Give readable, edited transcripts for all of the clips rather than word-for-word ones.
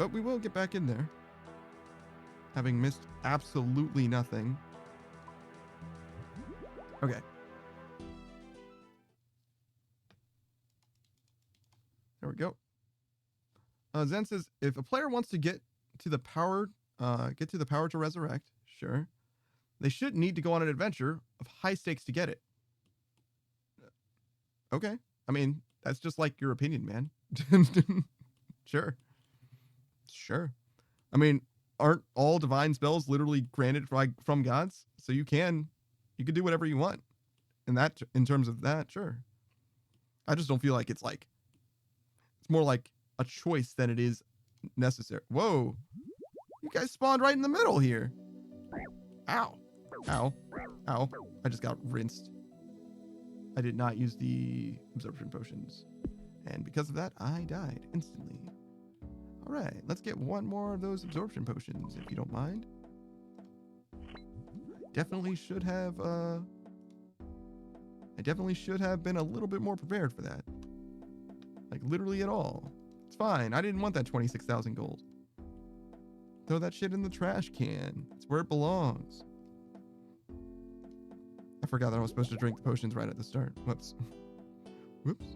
But we will get back in there, having missed absolutely nothing. Okay. There we go. Zen says, if a player wants to get to the power to resurrect, sure, they should need to go on an adventure of high stakes to get it. Okay. I mean, that's just like your opinion, man. Sure. Sure. I mean, aren't all divine spells literally granted from gods? So you can do whatever you want. And that, in terms of that, sure. I just don't feel like it's more like a choice than it is necessary. Whoa. You guys spawned right in the middle here. Ow. Ow. Ow. I just got rinsed. I did not use the absorption potions. And because of that, I died instantly. All right, let's get one more of those absorption potions, if you don't mind. I definitely should have been a little bit more prepared for that. Like, literally at all. It's fine. I didn't want that 26,000 gold. Throw that shit in the trash can. It's where it belongs. I forgot that I was supposed to drink the potions right at the start. Whoops. Whoops.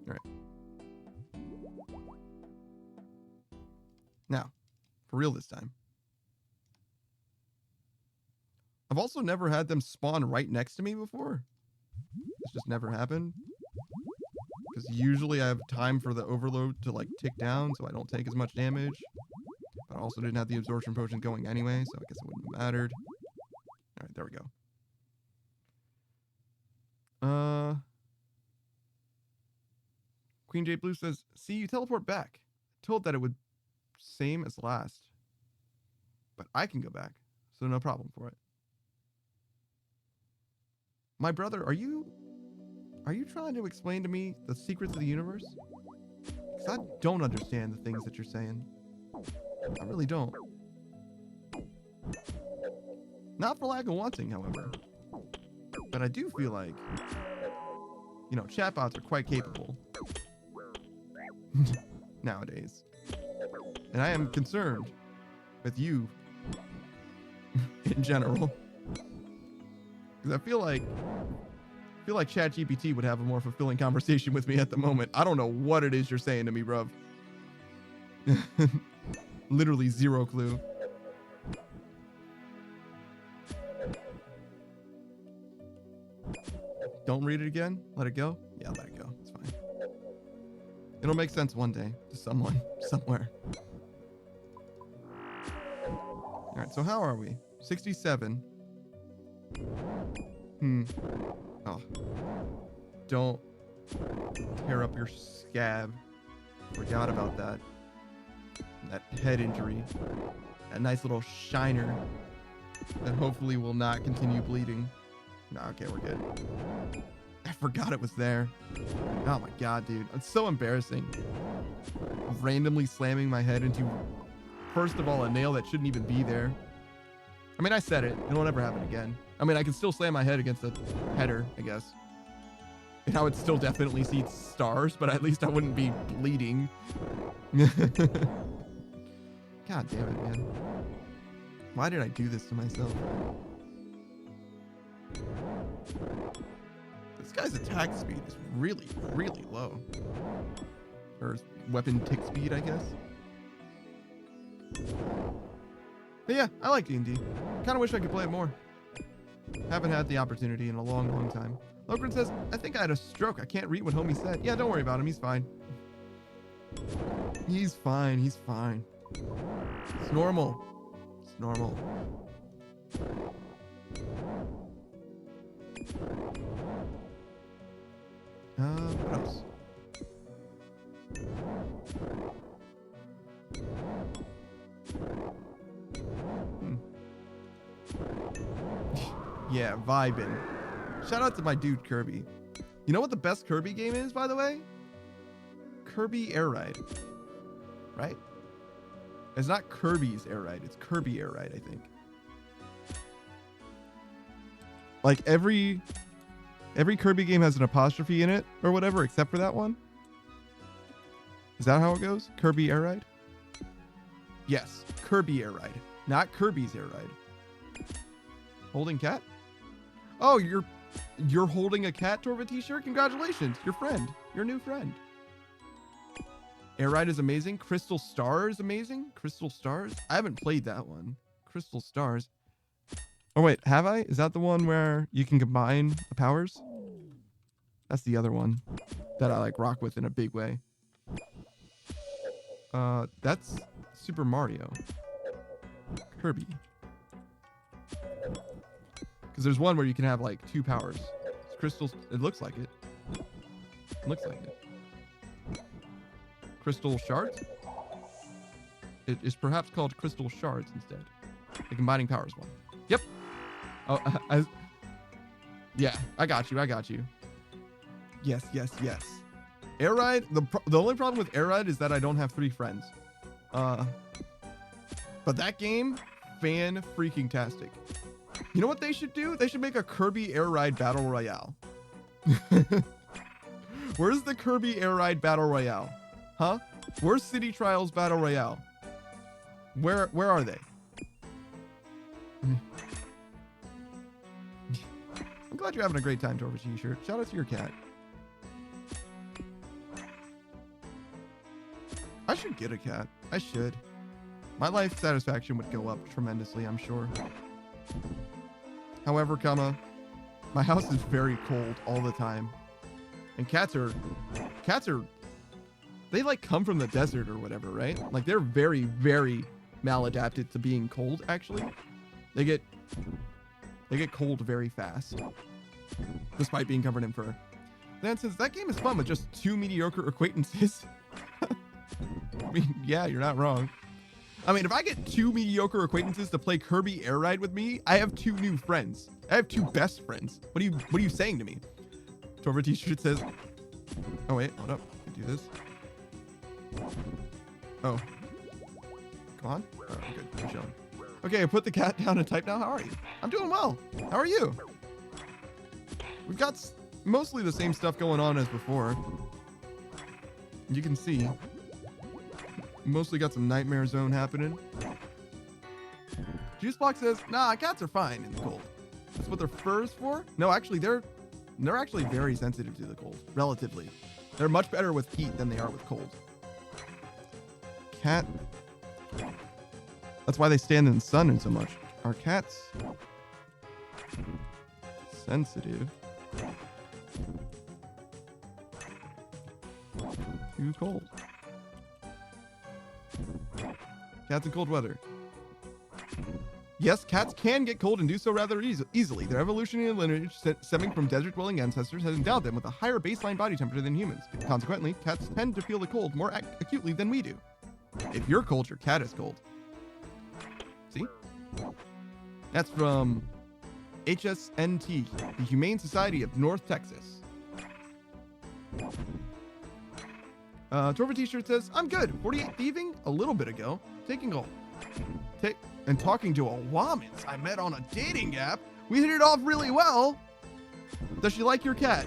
All right. Now, for real this time. I've also never had them spawn right next to me before. It's just never happened. Because usually I have time for the overload to like tick down so I don't take as much damage. But I also didn't have the absorption potion going anyway, so I guess it wouldn't have mattered. Alright, there we go. Queen J Blue says, see, you teleport back. I told that it would same as last. But I can go back, so no problem for it. My brother, are you trying to explain to me the secrets of the universe? Because I don't understand the things that you're saying. I really don't. Not for lack of wanting, however. But I do feel like, you know, chatbots are quite capable. Nowadays. And I am concerned with you in general. Because I feel like ChatGPT would have a more fulfilling conversation with me at the moment. I don't know what it is you're saying to me, bruv. Literally zero clue. Don't read it again? Let it go? Yeah, let it go. It's fine. It'll make sense one day to someone, somewhere. Alright, so how are we? 67. Oh. Don't tear up your scab. Forgot about that. That head injury. That nice little shiner that hopefully will not continue bleeding. Nah, okay, we're good. I forgot it was there. Oh my god, dude. It's so embarrassing. Randomly slamming my head into, first of all, a nail that shouldn't even be there. I mean, I said it. It won't ever happen again. I mean, I can still slam my head against the header, I guess. And I would still definitely see stars, but at least I wouldn't be bleeding. God damn it, man. Why did I do this to myself? This guy's attack speed is really, really low. Or weapon tick speed, I guess. But yeah, I like D&D. Kind of wish I could play it more. Haven't had the opportunity in a long, long time. Logren says, I think I had a stroke. I can't read what homie said. Yeah, don't worry about him. He's fine. He's fine. He's fine. It's normal. It's normal. What else? Yeah, vibin'. Shout out to my dude Kirby. You know what the best Kirby game is, by the way? Kirby Air Ride. Right? It's not Kirby's Air Ride, it's Kirby Air Ride, I think. Like every Kirby game has an apostrophe in it or whatever, except for that one. Is that how it goes? Kirby Air Ride? Yes, Kirby Air Ride, not Kirby's Air Ride. Holding cat? Oh, you're holding a cat, Torva t-shirt? Congratulations, your new friend. Air Ride is amazing. Crystal Star is amazing. Crystal Stars? I haven't played that one. Crystal Stars. Oh wait, have I? Is that the one where you can combine the powers? That's the other one that I like rock with in a big way. That's Super Mario. Kirby. Because there's one where you can have like 2 powers. It's crystals. It looks like it. It looks like it. Crystal Shards? It is perhaps called Crystal Shards instead. The combining powers one. Yep. Oh, yeah, I got you. Yes. Air Ride, the only problem with Air Ride is that I don't have 3 friends. But that game, fan-freaking-tastic. You know what they should do? They should make a Kirby Air Ride Battle Royale. Where's the Kirby Air Ride Battle Royale? Huh? Where's City Trials Battle Royale? Where are they? I'm glad you're having a great time, Torva T-shirt. Shout out to your cat. I should get a cat. I should. My life satisfaction would go up tremendously, I'm sure. However, my house is very cold all the time. And cats are, they like come from the desert or whatever, right? Like they're very, very maladapted to being cold, actually. They get cold very fast, despite being covered in fur. Then says, that game is fun with just 2 mediocre acquaintances. I mean, yeah, you're not wrong. I mean, if I get 2 mediocre acquaintances to play Kirby Air Ride with me, I have 2 new friends. I have 2 best friends. What are you saying to me? Torva T-shirt says, oh wait, hold up. I can do this. Oh. Come on. Oh, good. I'm chilling. Okay, I put the cat down and type now. How are you? I'm doing well. How are you? We've got mostly the same stuff going on as before. You can see. Mostly got some Nightmare Zone happening. Juiceblock says, nah, cats are fine in the cold. That's what their fur is for? No, actually, they're actually very sensitive to the cold, relatively. They're much better with heat than they are with cold. Cat. That's why they stand in the sun so much. Are cats sensitive to cold? Cats in cold weather. Yes, cats can get cold and do so rather easily. Their evolutionary lineage stemming from desert-dwelling ancestors has endowed them with a higher baseline body temperature than humans. Consequently, cats tend to feel the cold more acutely than we do. If you're cold, your cat is cold. See? That's from HSNT, the Humane Society of North Texas. Torva T-shirt says, I'm good. 48 thieving a little bit ago. And talking to a woman I met on a dating app. We hit it off really well. Does she like your cat?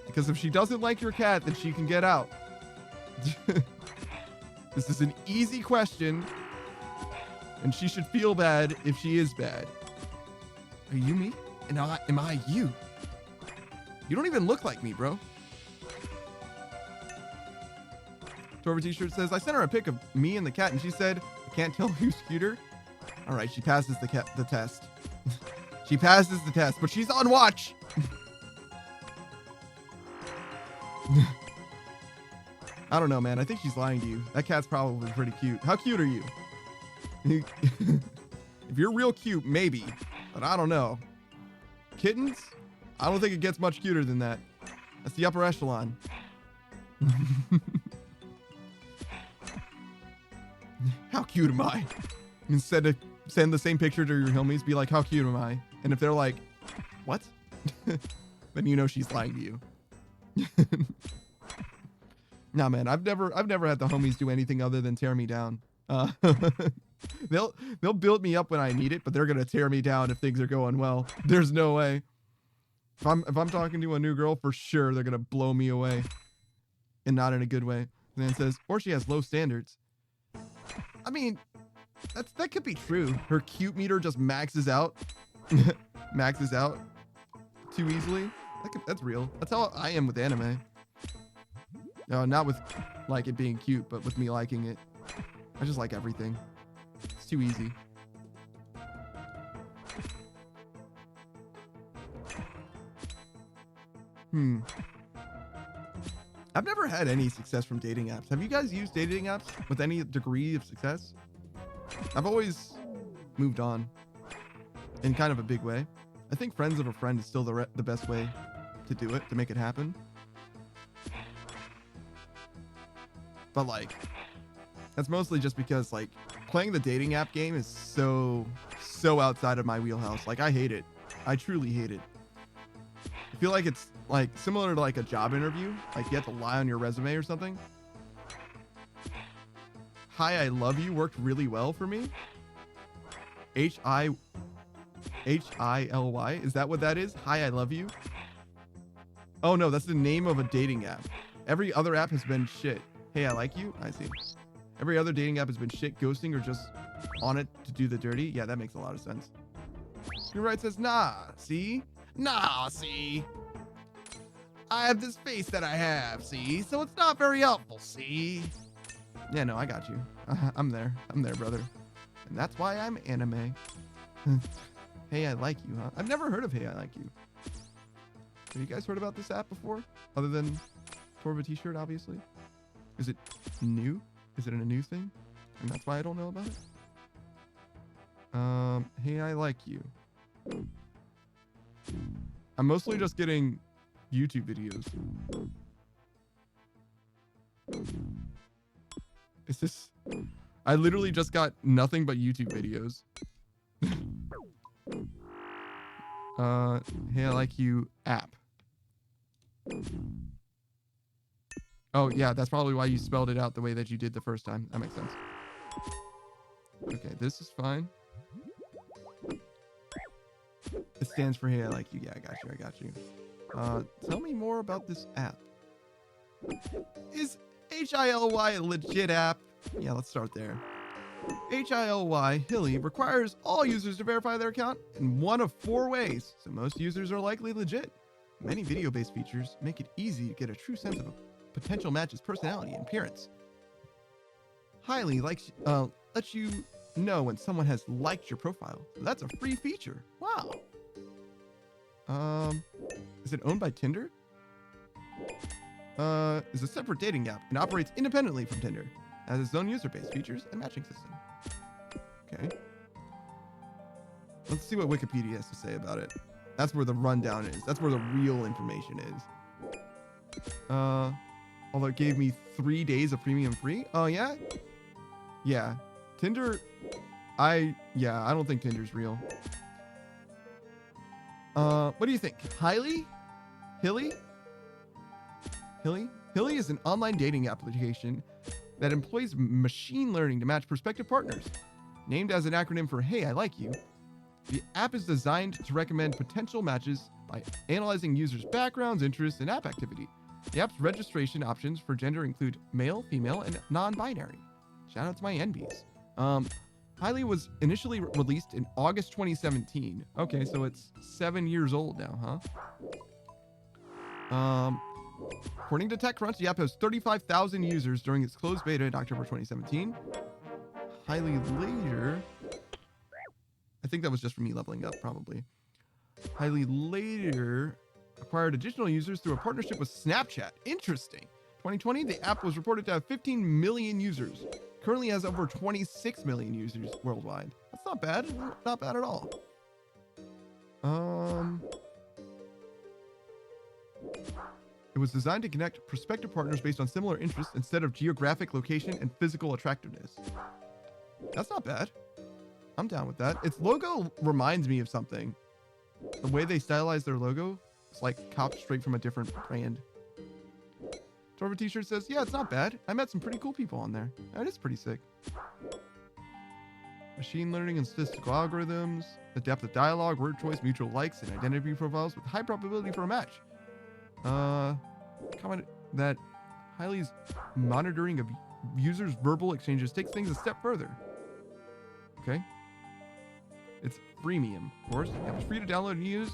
Because if she doesn't like your cat, then she can get out. This is an easy question. And she should feel bad if she is bad. Are you me? And am I you? You don't even look like me, bro. Torva T-shirt says, I sent her a pic of me and the cat, and she said, I can't tell who's cuter. All right, she passes the test. She passes the test, but she's on watch. I don't know, man. I think she's lying to you. That cat's probably pretty cute. How cute are you? If you're real cute, maybe, but I don't know. Kittens? I don't think it gets much cuter than that. That's the upper echelon. How cute am I? Instead of send the same picture to your homies, be like, how cute am I? And if they're like, what? Then you know she's lying to you. Nah, man, I've never had the homies do anything other than tear me down. They'll build me up when I need it, but they're gonna tear me down if things are going well. There's no way. If I'm talking to a new girl, for sure they're gonna blow me away, and not in a good way. And then it says, or she has low standards. I mean, That could be true. Her cute meter just maxes out, maxes out too easily. That's real. That's how I am with anime. No, not with like it being cute, but with me liking it. I just like everything. It's too easy. I've never had any success from dating apps. Have you guys used dating apps with any degree of success? I've always moved on in kind of a big way. I think friends of a friend is still the best way to do it, to make it happen. But like, that's mostly just because like playing the dating app game is so outside of my wheelhouse. Like I hate it. I truly hate it. I feel like it's like similar to like a job interview. Like you have to lie on your resume or something. Hi, I love you worked really well for me. H-I-L-Y. Is that what that is? Hi, I love you. Oh no, that's the name of a dating app. Every other app has been shit. Hey, I like you. I see. Every other dating app has been shit, ghosting, or just on it to do the dirty. Yeah, that makes a lot of sense. Your right says, nah, see? Nah, see? I have this face that I have, see? So it's not very helpful, see? Yeah, no, I got you. I'm there. I'm there, brother. And that's why I'm anime. Hey, I like you, huh? I've never heard of Hey, I like you. Have you guys heard about this app before? Other than Torva t-shirt, obviously. Is it new? Is it a new thing? And that's why I don't know about it? Hey, I like you. I'm mostly just getting YouTube videos. Is this... I literally just got nothing but YouTube videos. Hey, I like you app. Oh, yeah, that's probably why you spelled it out the way that you did the first time. That makes sense. Okay, this is fine. It stands for Hey, I like you. Yeah, I got you. Tell me more about this app. Is HILY a legit app? Yeah, let's start there. HILY, Hilly, requires all users to verify their account in one of 4 ways, so most users are likely legit. Many video-based features make it easy to get a true sense of a potential match's personality and appearance. Highly lets you know when someone has liked your profile. That's a free feature. Wow. Is it owned by Tinder? Is a separate dating app and operates independently from Tinder. Has its own user-based features and matching system. Okay. Let's see what Wikipedia has to say about it. That's where the rundown is. That's where the real information is. Although it gave me 3 days of premium free. Oh, yeah? Yeah. Tinder, I don't think Tinder's real. What do you think? Hilly? Hilly is an online dating application that employs machine learning to match prospective partners. Named as an acronym for Hey, I like you, the app is designed to recommend potential matches by analyzing users' backgrounds, interests, and app activity. The app's registration options for gender include male, female, and non-binary. Shout out to my NBs. Hilly was initially released in August 2017. Okay, so it's 7 years old now, huh? According to TechCrunch, the app has 35,000 users during its closed beta in October 2017. Hilly later... I think that was just for me leveling up, probably. Hilly later acquired additional users through a partnership with Snapchat. Interesting. 2020, the app was reported to have 15 million users. Currently has over 26 million users worldwide. That's not bad. Not bad at all. It was designed to connect prospective partners based on similar interests instead of geographic location and physical attractiveness. That's not bad. I'm down with that. Its logo reminds me of something. The way they stylize their logo, it's like copped straight from a different brand. Torva t-shirt says, yeah, it's not bad. I met some pretty cool people on there. That is pretty sick. Machine learning and statistical algorithms, adaptive dialogue, word choice, mutual likes, and identity profiles with high probability for a match. Comment that Hilly's monitoring of users' verbal exchanges takes things a step further. Okay. It's freemium, of course. Yeah, it's free to download and use.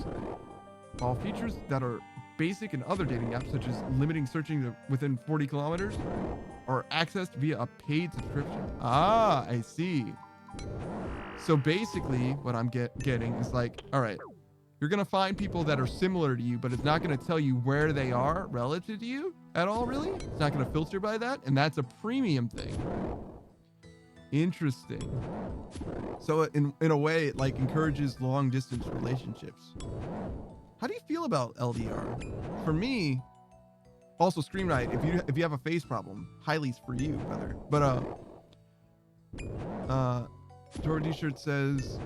All features that are basic in other dating apps, such as limiting searching to within 40 kilometers, are accessed via a paid subscription. Ah, I see. So basically, what I'm getting is like, all right, you're going to find people that are similar to you, but it's not going to tell you where they are relative to you at all, really. It's not going to filter by that, and that's a premium thing. Interesting. So in a way, it like encourages long distance relationships. How do you feel about LDR? For me, also Screenwrite, if you have a face problem, highly's for you, brother. But Jordan T-shirt says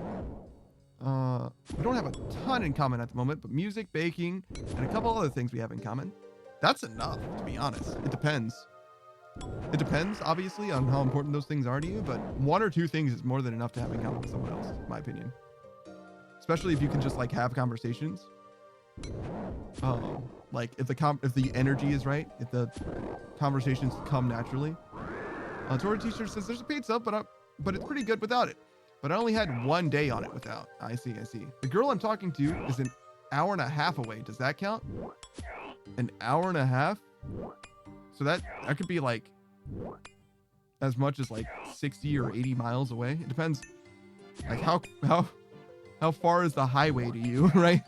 we don't have a ton in common at the moment, but music, baking, and a couple other things we have in common. That's enough, to be honest. It depends. It depends, obviously, on how important those things are to you, but one or two things is more than enough to have in common with someone else, in my opinion. Especially if you can just like have conversations. Like if the energy is right, if the conversations come naturally. Tora T-shirt says there's a paid sub, but it's pretty good without it. But I only had 1 day on it without. I see. The girl I'm talking to is an hour and a half away. Does that count? An hour and a half? So that could be like as much as like 60 or 80 miles away. It depends. Like how far is the highway to you, right?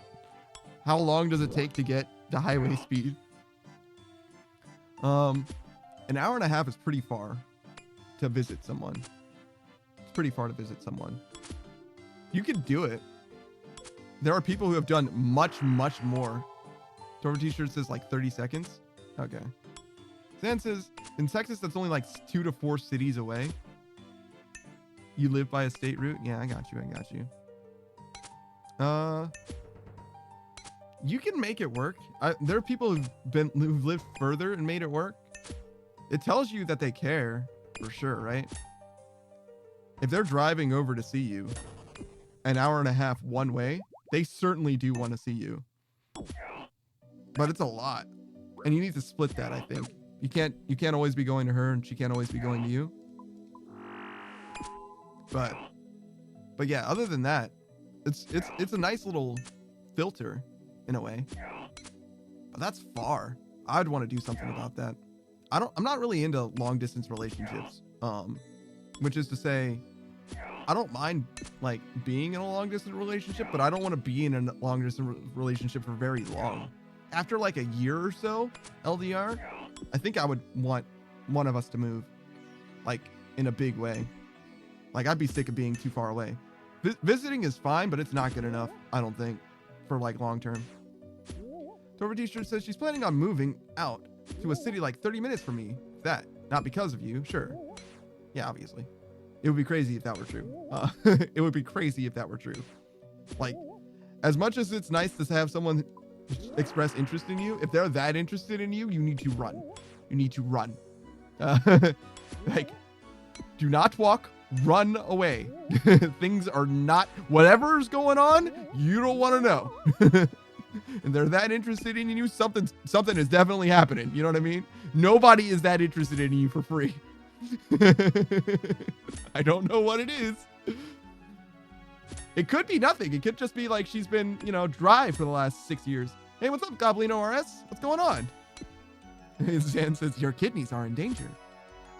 How long does it take to get to highway speed? An hour and a half is pretty far to visit someone. It's pretty far to visit someone. You could do it. There are people who have done much, much more. Torva T-shirt says like 30 seconds. Okay. Zan says, in Texas, that's only like 2 to 4 cities away. You live by a state route? Yeah, I got you. You can make it work. There are people who've lived further and made it work. It tells you that they care, for sure, right? If they're driving over to see you an hour and a half one way, they certainly do want to see you. But it's a lot. And you need to split that, I think. You can't always be going to her and she can't always be going to you. But yeah, other than that, it's a nice little filter in a way. But that's far. I'd want to do something about that. I'm not really into long distance relationships. Which is to say, I don't mind like being in a long distance relationship, but I don't want to be in a long distance relationship for very long. After like a year or so, LDR, I think I would want one of us to move, like in a big way. Like I'd be sick of being too far away. Visiting is fine, but it's not good enough, I don't think, for like long term. Torva T-shirt says she's planning on moving out to a city like 30 minutes from me. That, not because of you, sure. Yeah, obviously. It would be crazy if that were true. It would be crazy if that were true. Like, as much as it's nice to have someone express interest in you, if they're that interested in you, you need to run. You need to run. Like, do not walk, run away. Things are not, whatever's going on, you don't want to know. And they're that interested in you, something is definitely happening. You know what I mean? Nobody is that interested in you for free. I don't know what it is. It could be nothing. It could just be like she's been, dry for the last 6 years. Hey, what's up, Goblino RS? What's going on? Zan says, your kidneys are in danger.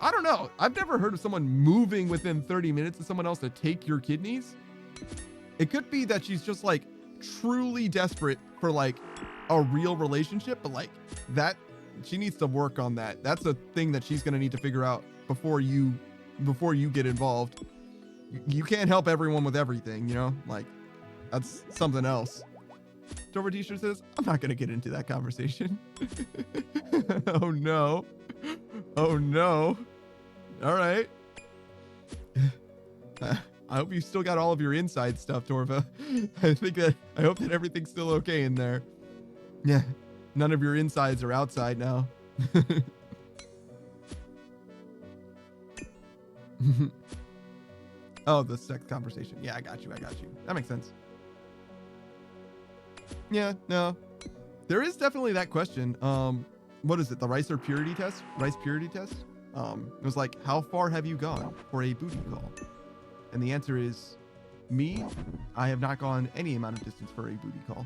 I don't know. I've never heard of someone moving within 30 minutes of someone else to take your kidneys. It could be that she's just like truly desperate for like a real relationship, but like that, she needs to work on that. That's a thing that she's going to need to figure out before you get involved. You can't help everyone with everything, like that's something else. Dover T-shirt says, I'm not going to get into that conversation. Oh no. Oh no. All right. I hope you still got all of your inside stuff, Torva. I hope that everything's still okay in there. Yeah. None of your insides are outside now. Oh, the sex conversation. Yeah, I got you. That makes sense. Yeah, no. There is definitely that question. What is it? The rice purity test? It was like, how far have you gone for a booty call? And the answer is me. I have not gone any amount of distance for a booty call.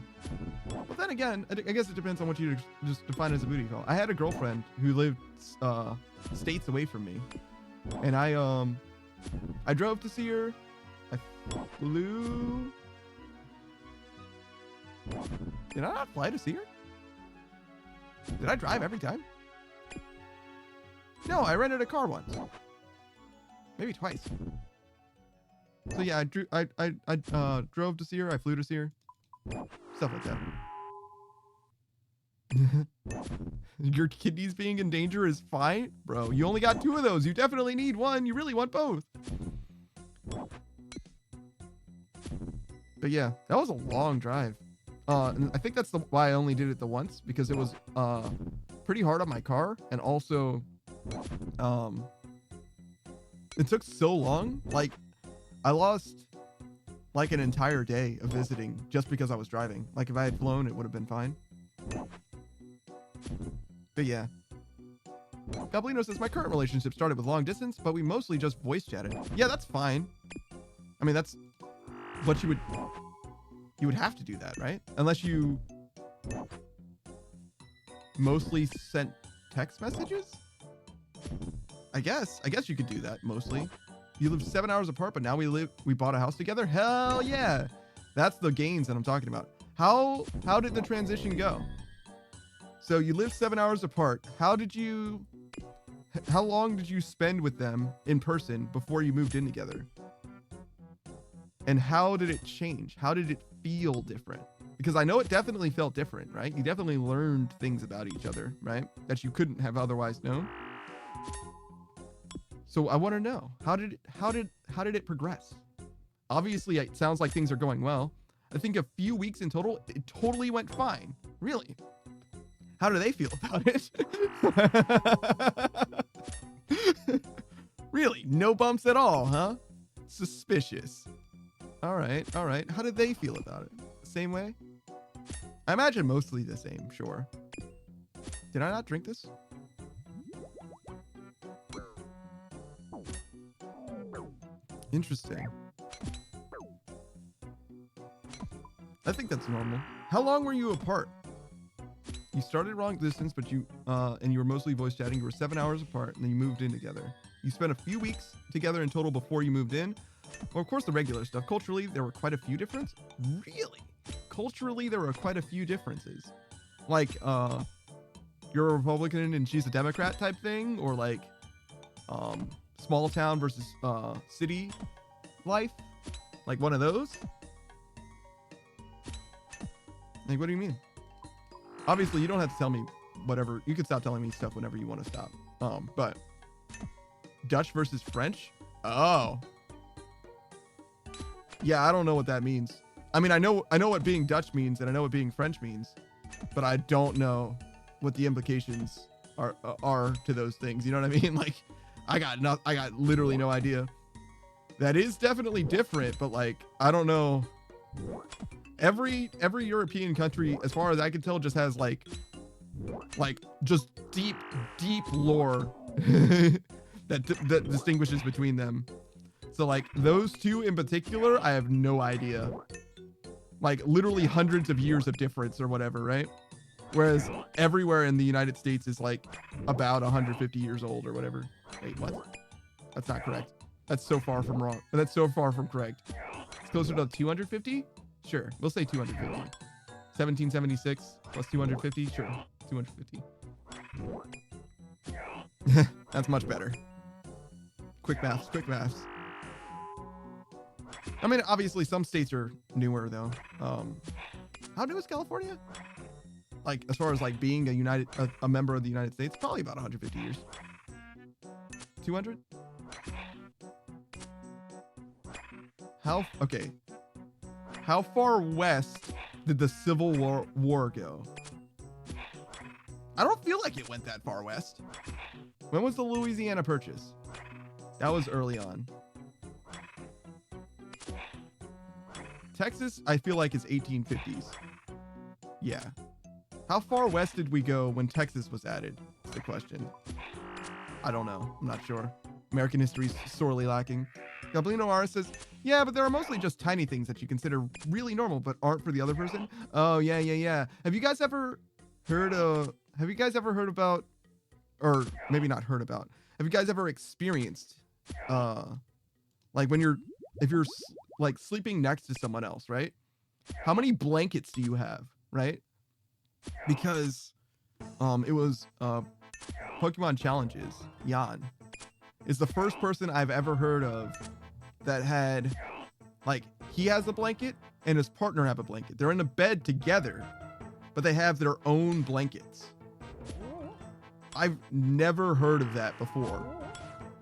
But then again, I guess it depends on what you just define as a booty call. I had a girlfriend who lived states away from me, and I drove to see her. I flew. Did I not fly to see her? Did I drive every time? No, I rented a car once. Maybe twice. So yeah, I drove to see her. I flew to see her. Stuff like that. Your kidneys being in danger is fine, bro. You only got 2 of those. You definitely need one. You really want both. But yeah, that was a long drive. And I think that's why I only did it the once, because it was pretty hard on my car, and also it took so long. Like, I lost like an entire day of visiting just because I was driving. Like, if I had flown, it would have been fine. But yeah. Gablino says, my current relationship started with long distance, but we mostly just voice chatted. Yeah, that's fine. I mean, that's what you would have to do that, right? Unless you mostly sent text messages? I guess you could do that mostly. You live 7 hours apart, but now we bought a house together? Hell yeah. That's the gains that I'm talking about. How did the transition go? So you live 7 hours apart. How long did you spend with them in person before you moved in together? And how did it change? How did it feel different? Because I know it definitely felt different, right? You definitely learned things about each other, right? That you couldn't have otherwise known. So I want to know, how did it progress? Obviously, it sounds like things are going well. I think a few weeks in total, it totally went fine. Really? How do they feel about it? Really? No bumps at all, huh? Suspicious. All right. How did they feel about it? Same way? I imagine mostly the same, sure. Did I not drink this? Interesting. I think that's normal. How long were you apart? You started long distance, but you were mostly voice chatting. You were 7 hours apart, and then you moved in together. You spent a few weeks together in total before you moved in. Well, of course, the regular stuff. Culturally, there were quite a few differences. Really? Culturally, there were quite a few differences. Like, you're a Republican and she's a Democrat type thing, or like, small town versus city life, like one of those. Like, what do you mean? Obviously, you don't have to tell me whatever. You can stop telling me stuff whenever you want to stop. But Dutch versus French. Oh. Yeah, I don't know what that means. I mean, I know what being Dutch means, and I know what being French means, but I don't know what the implications are to those things. You know what I mean? Like, I got literally no idea. That is definitely different, but like, I don't know. Every European country, as far as I can tell, just has like just deep lore that distinguishes between them. So like those two in particular, I have no idea. Like literally hundreds of years of difference or whatever, right? Whereas everywhere in the United States is like about 150 years old or whatever. Wait, what? That's not correct. That's so far from wrong. That's so far from correct. It's closer to 250? Sure, we'll say 250. 1776 plus 250? Sure, 250. That's much better. Quick maths. I mean, obviously some states are newer though. How new is California? Like, as far as like being a member of the United States, probably about 150 years. 200? Okay. How far west did the Civil War go? I don't feel like it went that far west. When was the Louisiana Purchase? That was early on. Texas, I feel like is 1850s. Yeah. How far west did we go when Texas was added? Is the question. I don't know. I'm not sure. American history is sorely lacking. Goblino R says, yeah, but there are mostly just tiny things that you consider really normal but aren't for the other person. Oh, yeah. Have you guys ever heard about, or maybe not heard about, have you guys ever experienced, like if you're like sleeping next to someone else, right? How many blankets do you have, right? Because it was Pokemon Challenges, Jan is the first person I've ever heard of that had, like, he has a blanket and his partner have a blanket. They're in a bed together, but they have their own blankets. I've never heard of that before.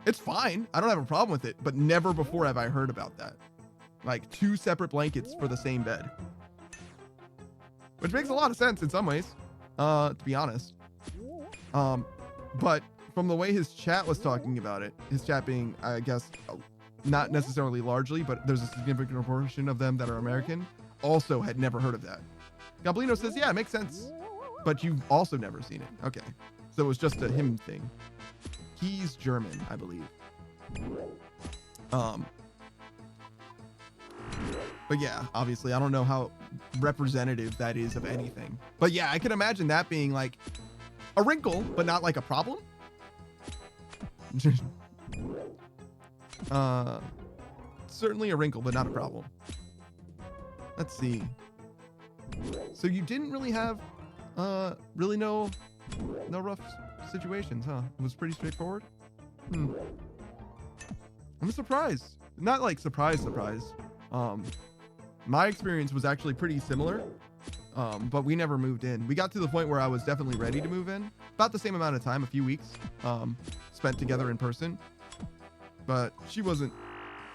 It's fine. I don't have a problem with it, but never before have I heard about that. Like 2 separate blankets for the same bed. Which makes a lot of sense in some ways, to be honest. But from the way his chat was talking about it, his chat being, I guess, not necessarily largely, but there's a significant proportion of them that are American, also had never heard of that. Goblino says, yeah, it makes sense, but you've also never seen it. Okay, so it was just a him thing. He's German, I believe. But yeah, obviously, I don't know how representative that is of anything. But yeah, I can imagine that being like a wrinkle, but not like a problem. Certainly a wrinkle, but not a problem. Let's see. So you didn't really have, really no rough situations, huh? It was pretty straightforward. I'm surprised. Not like surprise. My experience was actually pretty similar, but we never moved in. We got to the point where I was definitely ready to move in. About the same amount of time, a few weeks, spent together in person. But she wasn't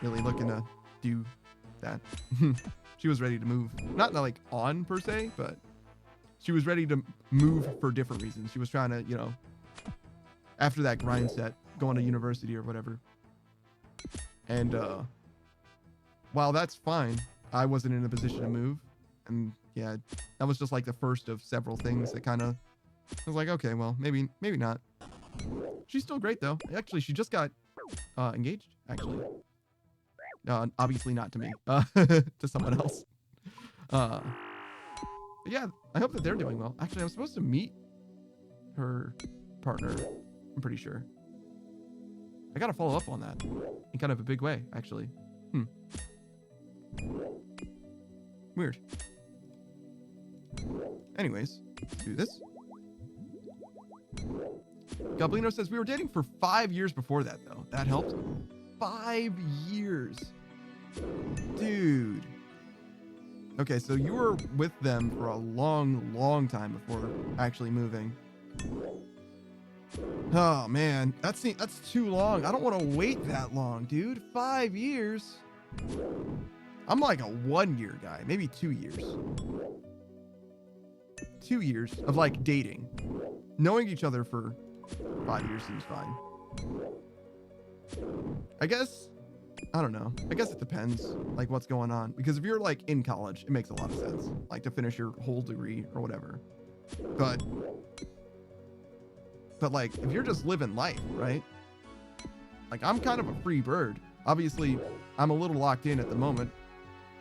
really looking to do that. She was ready to move. Not like on per se, but she was ready to move for different reasons. She was trying to, you know, after that grind set, going to university or whatever. And while that's fine, I wasn't in a position to move. And yeah, that was just like the first of several things that kind of, I was like, okay, well, maybe not. She's still great though. Actually, she just got engaged, actually. Obviously not to me, to someone else. But yeah, I hope that they're doing well. Actually, I was supposed to meet her partner, I'm pretty sure. I gotta follow up on that in kind of a big way, actually. Weird. Anyways, let's do this. Goblino says, we were dating for 5 years before that, though. That helped. 5 years. Dude. Okay, so you were with them for a long time before actually moving. Oh, man. That's too long. I don't want to wait that long, dude. 5 years. I'm like a 1 year guy. Maybe 2 years. 2 years of, like, dating. Knowing each other for 5 years seems fine. I guess, I don't know. I guess it depends, like, what's going on. Because if you're, like, in college, it makes a lot of sense. Like, to finish your whole degree or whatever. But like, if you're just living life, right? Like, I'm kind of a free bird. Obviously, I'm a little locked in at the moment.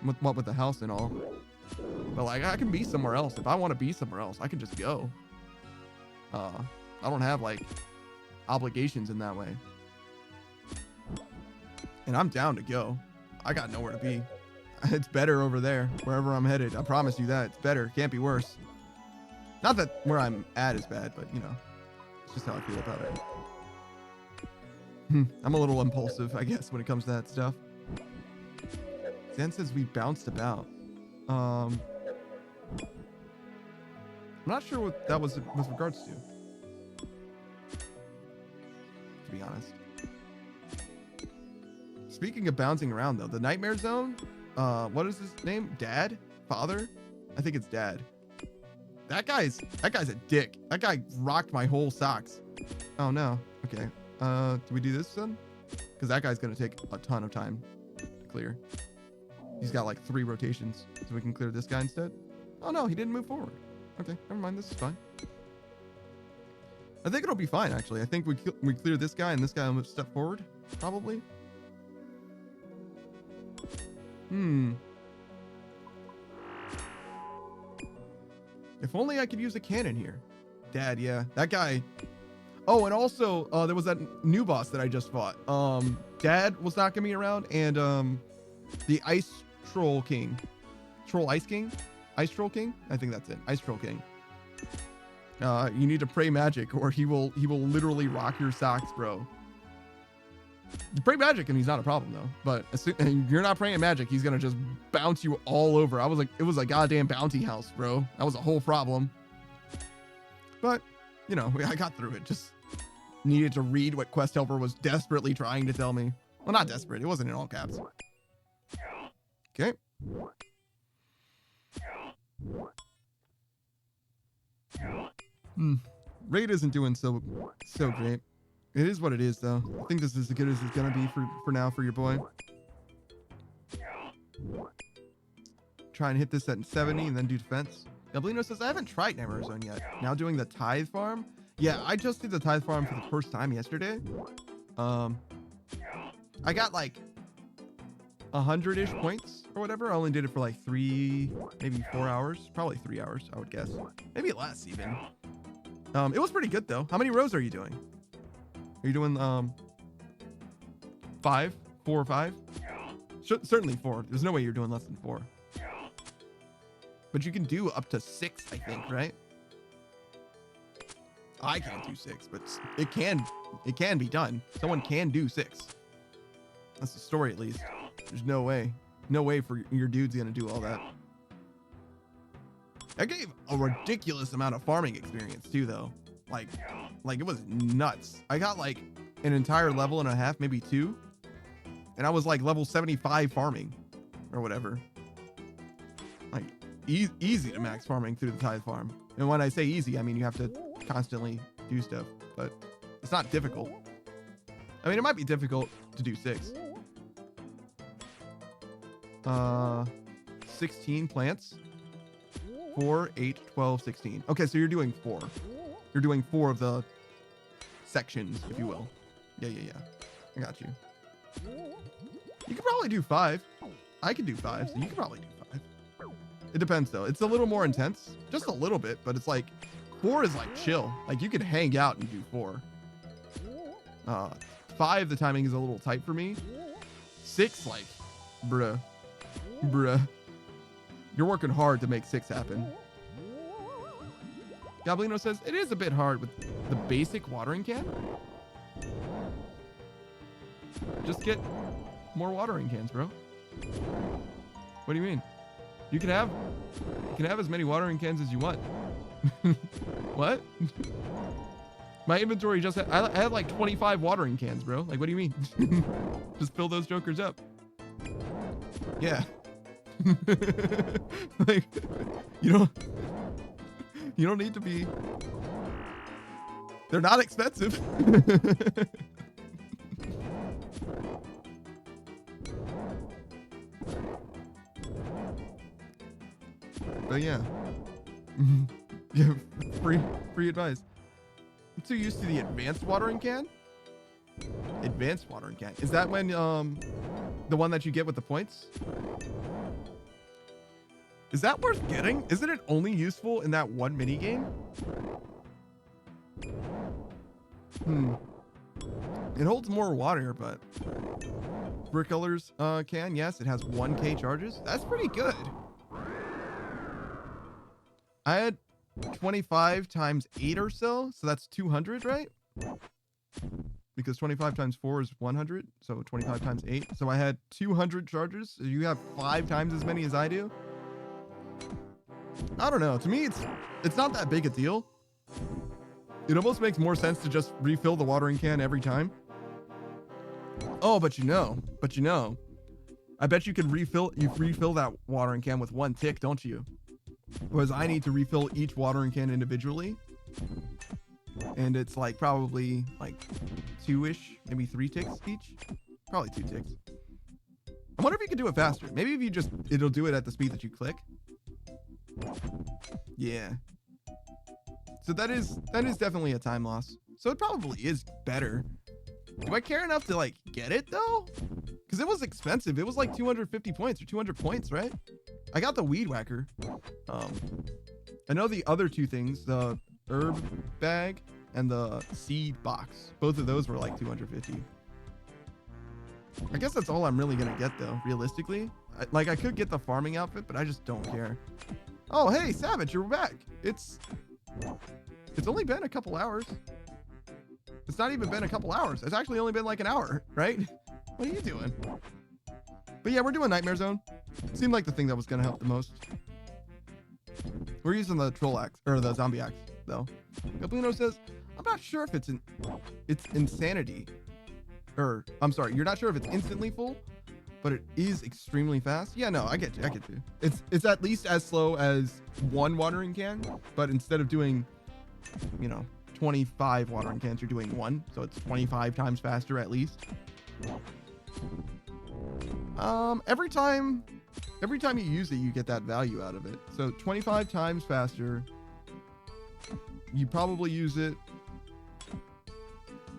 With the house and all. But, like, I can be somewhere else. If I want to be somewhere else, I can just go. I don't have, like, obligations in that way. And I'm down to go. I got nowhere to be. It's better over there, wherever I'm headed. I promise you that. It's better. Can't be worse. Not that where I'm at is bad, but, you know, it's just how I feel about it. I'm a little impulsive, I guess, when it comes to that stuff. Zen says we bounced about. I'm not sure what that was with regards to be honest. Speaking of bouncing around, though, the Nightmare Zone, what is his name? Dad? Father? I think it's Dad. That guy's a dick. That guy rocked my whole socks. Oh, no. Okay. Do we do this then? Because that guy's going to take a ton of time to clear. He's got like 3 rotations, so we can clear this guy instead. Oh, no, he didn't move forward. Okay, never mind. This is fine. I think it'll be fine, actually. I think we clear this guy, and this guy will step forward, probably. Hmm. If only I could use a cannon here. Dad, yeah. That guy. Oh, and also, there was that new boss that I just fought. Dad was knocking me around, and the Ice Troll King. Ice Troll King? I think that's it. Ice Troll King. You need to pray magic, or he will literally rock your socks, bro. You pray magic and he's not a problem though. But as soon as you're not praying magic, he's gonna just bounce you all over. I was like, it was a goddamn bounty house, bro. That was a whole problem. But you know, I got through it. Just needed to read what Quest Helper was desperately trying to tell me. Well, not desperate. It wasn't in all caps. Okay. Raid isn't doing so great. It is what it is, though. I think this is as good as it's gonna be for now for your boy. Try and hit this at 70 and then do defense. Gablino says, I haven't tried Nightmare Zone yet. Now doing the Tithe Farm? Yeah, I just did the Tithe Farm for the first time yesterday. I got like 100-ish points or whatever. I only did it for like 3, maybe 4 hours. Probably 3 hours, I would guess. Maybe less even. It was pretty good though. How many rows are you doing? Are you doing 5, 4 or 5? Certainly 4. There's no way you're doing less than 4. But you can do up to 6, I think, right? I can't do 6, but it can be done. Someone can do 6. That's the story, at least. There's no way for your dude's gonna do all that. I gave a ridiculous amount of farming experience too, though. Like it was nuts. I got like an entire level and a half, maybe 2, and I was like level 75 farming or whatever. Like easy to max farming through the Tithe Farm. And when I say easy, I mean you have to constantly do stuff, but it's not difficult. I mean, it might be difficult to do 6. 16 plants. 4, 8, 12, 16. Okay, so you're doing 4. You're doing 4 of the sections, if you will. Yeah. I got you. You could probably do 5. I could do 5, so you could probably do 5. It depends, though. It's a little more intense. Just a little bit, but it's like 4 is like chill. Like you could hang out and do 4. 5, the timing is a little tight for me. 6, like, bruh. You're working hard to make 6 happen. Goblino says, it is a bit hard with the basic watering can. Just get more watering cans, bro. What do you mean? You can have as many watering cans as you want. What? My inventory just I had like 25 watering cans, bro. Like, what do you mean? Just fill those jokers up. Yeah. Like, you don't need to be. They're not expensive. But yeah. Yeah, free advice. I'm too used to the advanced watering can. Advanced watering can. Is that when the one that you get with the points? Is that worth getting? Isn't it only useful in that one mini game? It holds more water, but Brickcolors can, yes, it has 1k charges. That's pretty good. I had 25 times 8 or so that's 200, right? Because 25 times 4 is 100, so 25 times 8. So I had 200 charges. So you have 5 times as many as I do. I don't know. To me, it's not that big a deal. It almost makes more sense to just refill the watering can every time. Oh, but you know, I bet you can refill that watering can with 1 tick, don't you? Whereas I need to refill each watering can individually. And it's like probably like 2-ish, maybe 3 ticks each. Probably 2 ticks. I wonder if you could do it faster. Maybe if you it'll do it at the speed that you click. Yeah. So that is definitely a time loss. So it probably is better. Do I care enough to like get it though? Because Because it was expensive. It was like 250 points or 200 points, right? I got the Weed Whacker. I know the other two things, the herb bag and the seed box. Both of those were like 250. I guess that's all I'm really going to get, though, realistically. I could get the farming outfit, but I just don't care. Oh, hey, Savage, you're back. It's only been a couple hours. It's not even been a couple hours. It's actually only been like an hour, right? What are you doing? But yeah, we're doing Nightmare Zone. Seemed like the thing that was going to help the most. We're using the troll axe, or the zombie axe, though. Gablino says, I'm not sure if it's insanity. Or, I'm sorry, you're not sure if it's instantly full, but it is extremely fast. Yeah, no, I get you. It's at least as slow as one watering can, but instead of doing, 25 watering cans, you're doing one, so it's 25 times faster at least. Every time you use it, you get that value out of it. So 25 times faster. You probably use it.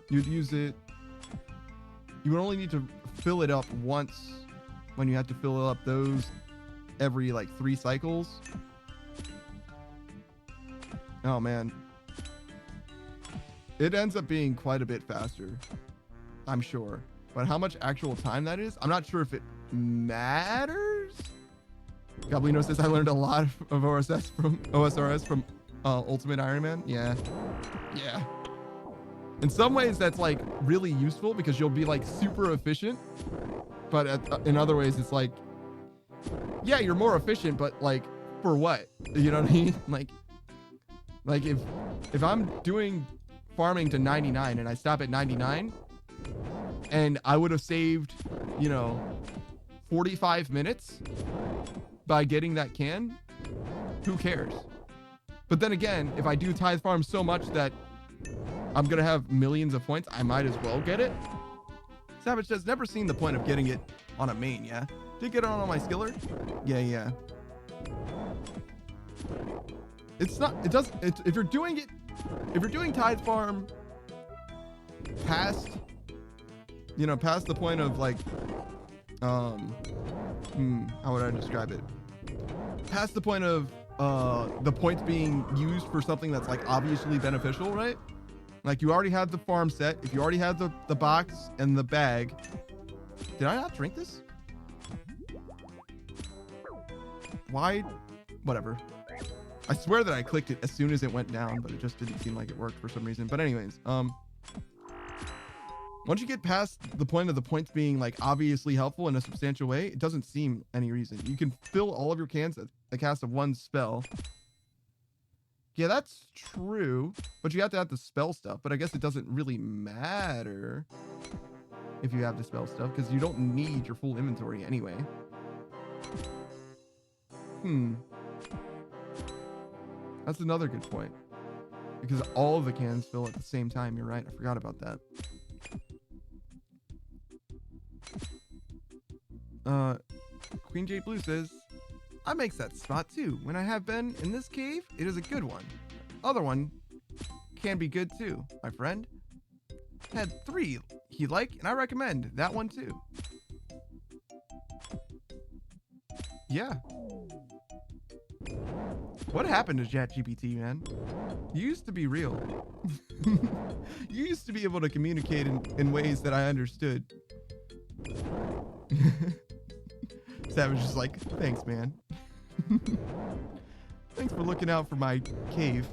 You'd use it. You would only need to fill it up once when you have to fill up those every like 3 cycles. Oh man. It ends up being quite a bit faster, I'm sure. But how much actual time that is, I'm not sure if it matters. Gablino says, I learned a lot of OSRS from Ultimate Iron Man. Yeah. In some ways, that's like really useful because you'll be like super efficient. But in other ways, it's like, yeah, you're more efficient, but like for what? You know what I mean? Like if I'm doing farming to 99 and I stop at 99 and I would have saved, 45 minutes by getting that can, who cares? But then again, if I do tithe farm so much that I'm going to have millions of points, I might as well get it. Savage says, never seen the point of getting it on a main, yeah? Did get it on my skiller? Yeah. It's not, if you're doing tithe farm past the point of like, how would I describe it? Past the point of the points being used for something that's like obviously beneficial, right? Like you already have the farm set. If you already have the box and the bag. Did I not drink this? Why? Whatever. I swear that I clicked it as soon as it went down, but it just didn't seem like it worked for some reason. But anyways, once you get past the point of the points being like obviously helpful in a substantial way, it doesn't seem any reason. You can fill all of your cans at the cast of one spell. Yeah, that's true, but you have to have the spell stuff. But I guess it doesn't really matter if you have the spell stuff because you don't need your full inventory anyway. That's another good point because all of the cans fill at the same time. You're right. I forgot about that. Queen J Blue says, I makes that spot too. When I have been in this cave, it is a good one. Other one can be good too, my friend. Had 3 he like, and I recommend that one too. Yeah. What happened to ChatGPT, man? You used to be real. You used to be able to communicate in ways that I understood. Savage is like, thanks, man. Thanks for looking out for my cave.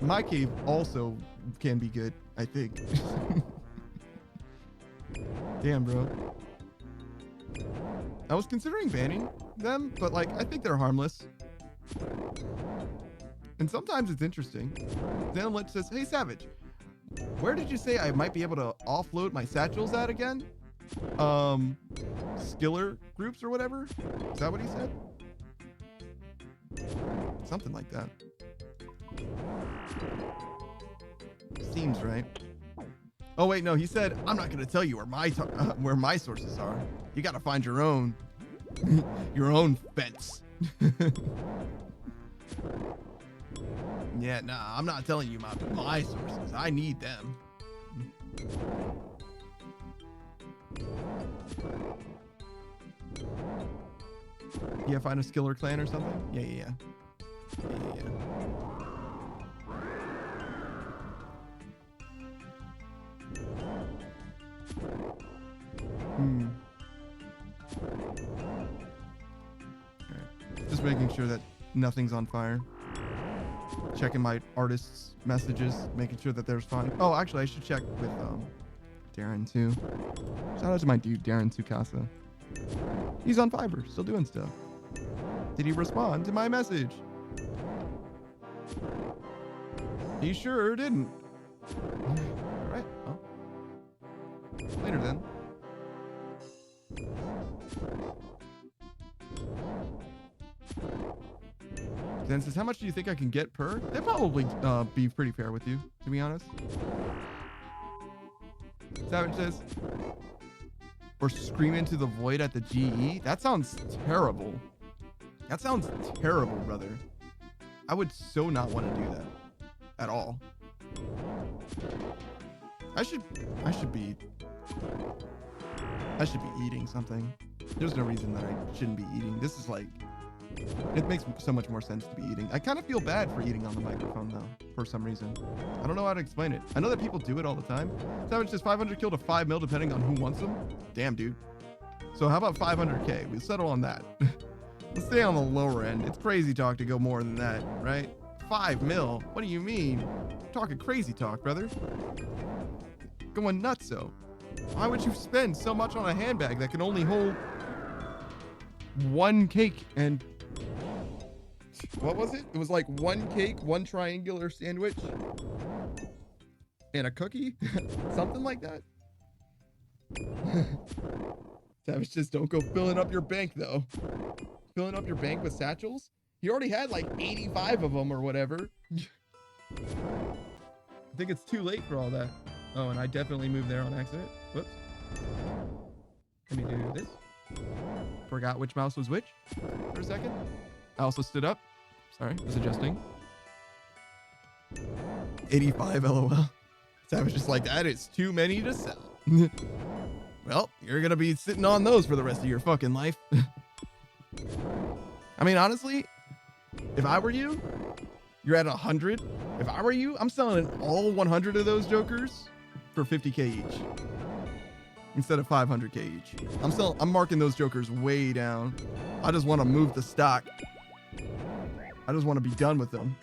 My cave also can be good, I think. Damn, bro. I was considering banning them, but like, I think they're harmless. And sometimes it's interesting. Then Lich says, hey, Savage, where did you say I might be able to offload my satchels at again? Skiller groups or whatever? Is that what he said? Something like that. Seems right. Oh wait, no, he said, I'm not going to tell you where my sources are. You got to find your own fence. Yeah, nah, I'm not telling you my sources. I need them. Yeah, find a skiller clan or something. Yeah. Alright. Just making sure that nothing's on fire. Checking my artist's messages, making sure that there's fine. Oh, actually, I should check with Darren too. Shout out to my dude Darren Tsukasa. He's on Fiverr, still doing stuff. Did he respond to my message? He sure didn't. All right. Well, later then. Then says, how much do you think I can get per? They'd probably be pretty fair with you, to be honest. Savage says, or scream into the void at the GE? That sounds terrible. That sounds terrible, brother. I would so not want to do that at all. I should be eating something. There's no reason that I shouldn't be eating. This is like, it makes so much more sense to be eating. I kind of feel bad for eating on the microphone though, for some reason. I don't know how to explain it. I know that people do it all the time. Savage says 500 kill to 5 mil depending on who wants them. Damn, dude. So how about 500K? We'll settle on that. Let's stay on the lower end. It's crazy talk to go more than that, right? 5 mil? What do you mean? You're talking crazy talk, brother. Going nuts, though. Why would you spend so much on a handbag that can only hold one cake and... What was it? It was like one cake, one triangular sandwich, and a cookie? Something like that. Savage just don't go filling up your bank, though. Filling up your bank with satchels? You already had like 85 of them or whatever. I think it's too late for all that. Oh, and I definitely moved there on accident. Whoops. Let me do this. Forgot which mouse was which for a second. I also stood up. Sorry, was adjusting. 85 LOL. Savage just like, that is too many to sell. Well, you're gonna be sitting on those for the rest of your fucking life. I mean, honestly, if I were you, you're at 100. If I were you, I'm selling all 100 of those jokers for 50K each instead of 500K each. I'm marking those jokers way down. I just want to move the stock. I just want to be done with them.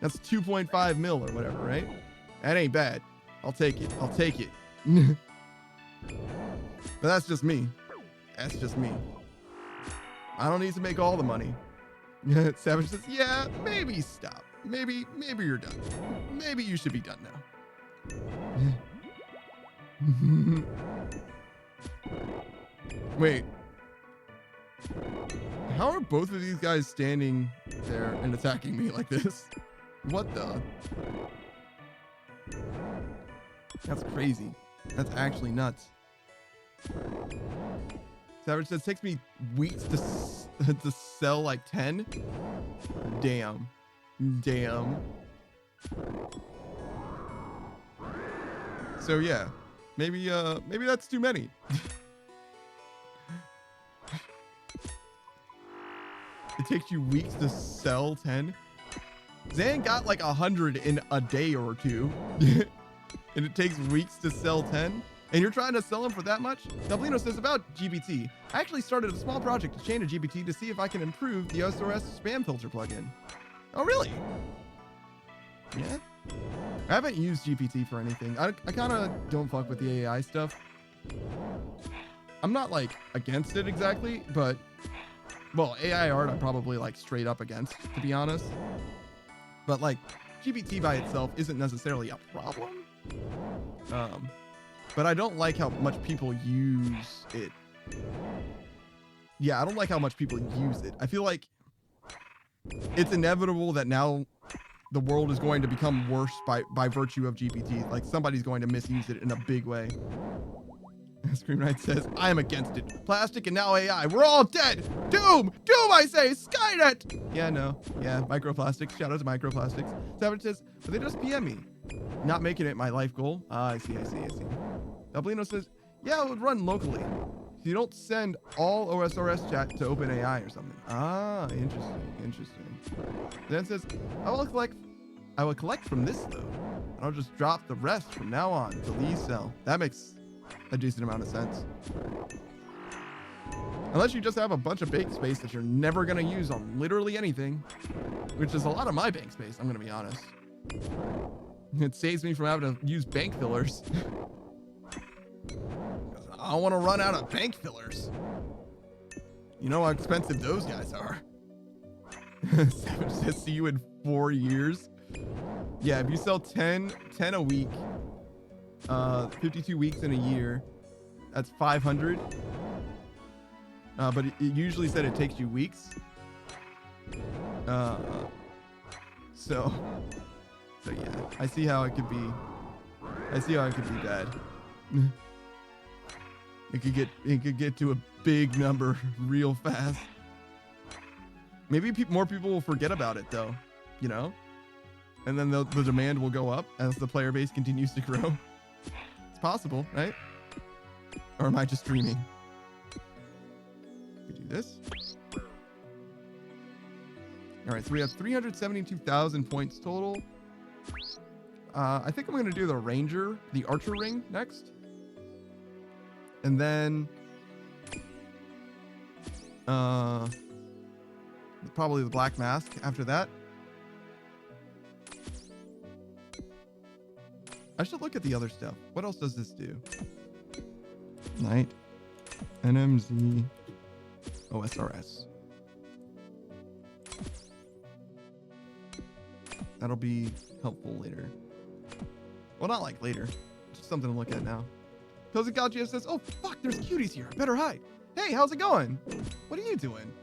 That's 2.5 mil or whatever, right? That ain't bad. I'll take it. I'll take it. But that's just me. That's just me. I don't need to make all the money. Savage says, yeah, maybe stop. Maybe you're done. Maybe you should be done now. Wait. How are both of these guys standing there and attacking me like this? What the? That's crazy. That's actually nuts. Savage says, takes me weeks to sell like 10. Damn. So yeah, maybe that's too many. It takes you weeks to sell 10. Zan got like 100 in a day or two. And it takes weeks to sell 10. And you're trying to sell them for that much? Dublino says about GPT. I actually started a small project to change a GPT to see if I can improve the OSRS spam filter plugin. Oh, really? Yeah. I haven't used GPT for anything. I kind of don't fuck with the AI stuff. I'm not like against it exactly, but well, AI art I'm probably like straight up against, to be honest. But like GPT by itself isn't necessarily a problem. But I don't like how much people use it. Yeah, I don't like how much people use it. I feel like it's inevitable that now the world is going to become worse by virtue of GPT. Like somebody's going to misuse it in a big way. Scream Knight says, I am against it. Plastic and now AI. We're all dead. Doom! Doom, I say! Skynet! Yeah, no. Yeah, microplastics. Shout out to microplastics. Savage says, but they just PM me. Not making it my life goal. Ah, I see. Dublino says, yeah, it would run locally. So you don't send all OSRS chat to OpenAI or something. Ah, interesting. Then it says, I will collect from this though. And I'll just drop the rest from now on to Lee's cell. That makes a decent amount of sense. Unless you just have a bunch of bank space that you're never going to use on literally anything, which is a lot of my bank space, I'm going to be honest. It saves me from having to use bank fillers. I don't want to run out of bank fillers. You know how expensive those guys are. See you in 4 years. Yeah, if you sell 10 a week, 52 weeks in a year, that's 500. But it usually said it takes you weeks. So yeah, I see how it could be. I see how it could be bad. It could get to a big number real fast. Maybe more people will forget about it though, you know? And then the demand will go up as the player base continues to grow. It's possible, right? Or am I just dreaming? We do this. All right, so we have 372,000 points total. I think I'm going to do the Ranger, the Archer Ring next. And then probably the Black Mask after that. I should look at the other stuff. What else does this do? Knight, NMZ, OSRS. That'll be helpful later. Well, not like later. Just something to look at now. Cozy Galgia says, oh, fuck, there's cuties here. I better hide. Hey, how's it going? What are you doing?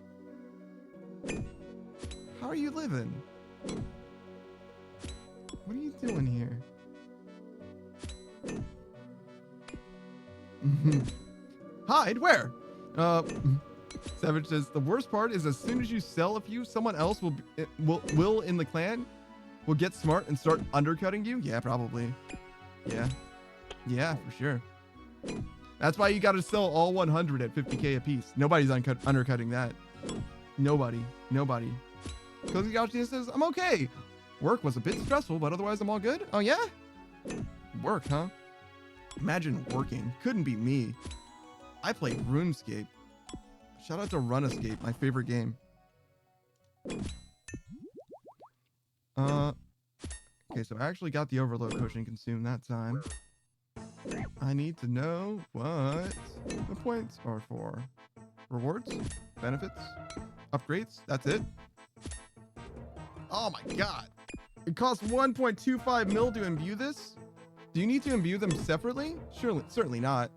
How are you living? What are you doing here? Hide? Where? Savage says, the worst part is as soon as you sell a few, someone else will in the clan will get smart and start undercutting you. Yeah, probably. Yeah, for sure. That's why you got to sell all 100 at 50k a piece. Nobody's undercutting that. Nobody. Cozy Gauchi says, I'm okay. Work was a bit stressful, but otherwise I'm all good. Oh yeah? Work, huh? Imagine working. Couldn't be me. I played RuneScape. Shout out to RunEscape, my favorite game. Okay, so I actually got the overload potion consumed that time. I need to know what the points are for. Rewards, benefits, upgrades, that's it. Oh my god. It costs 1.25 mil to imbue this? Do you need to imbue them separately? Surely, certainly not.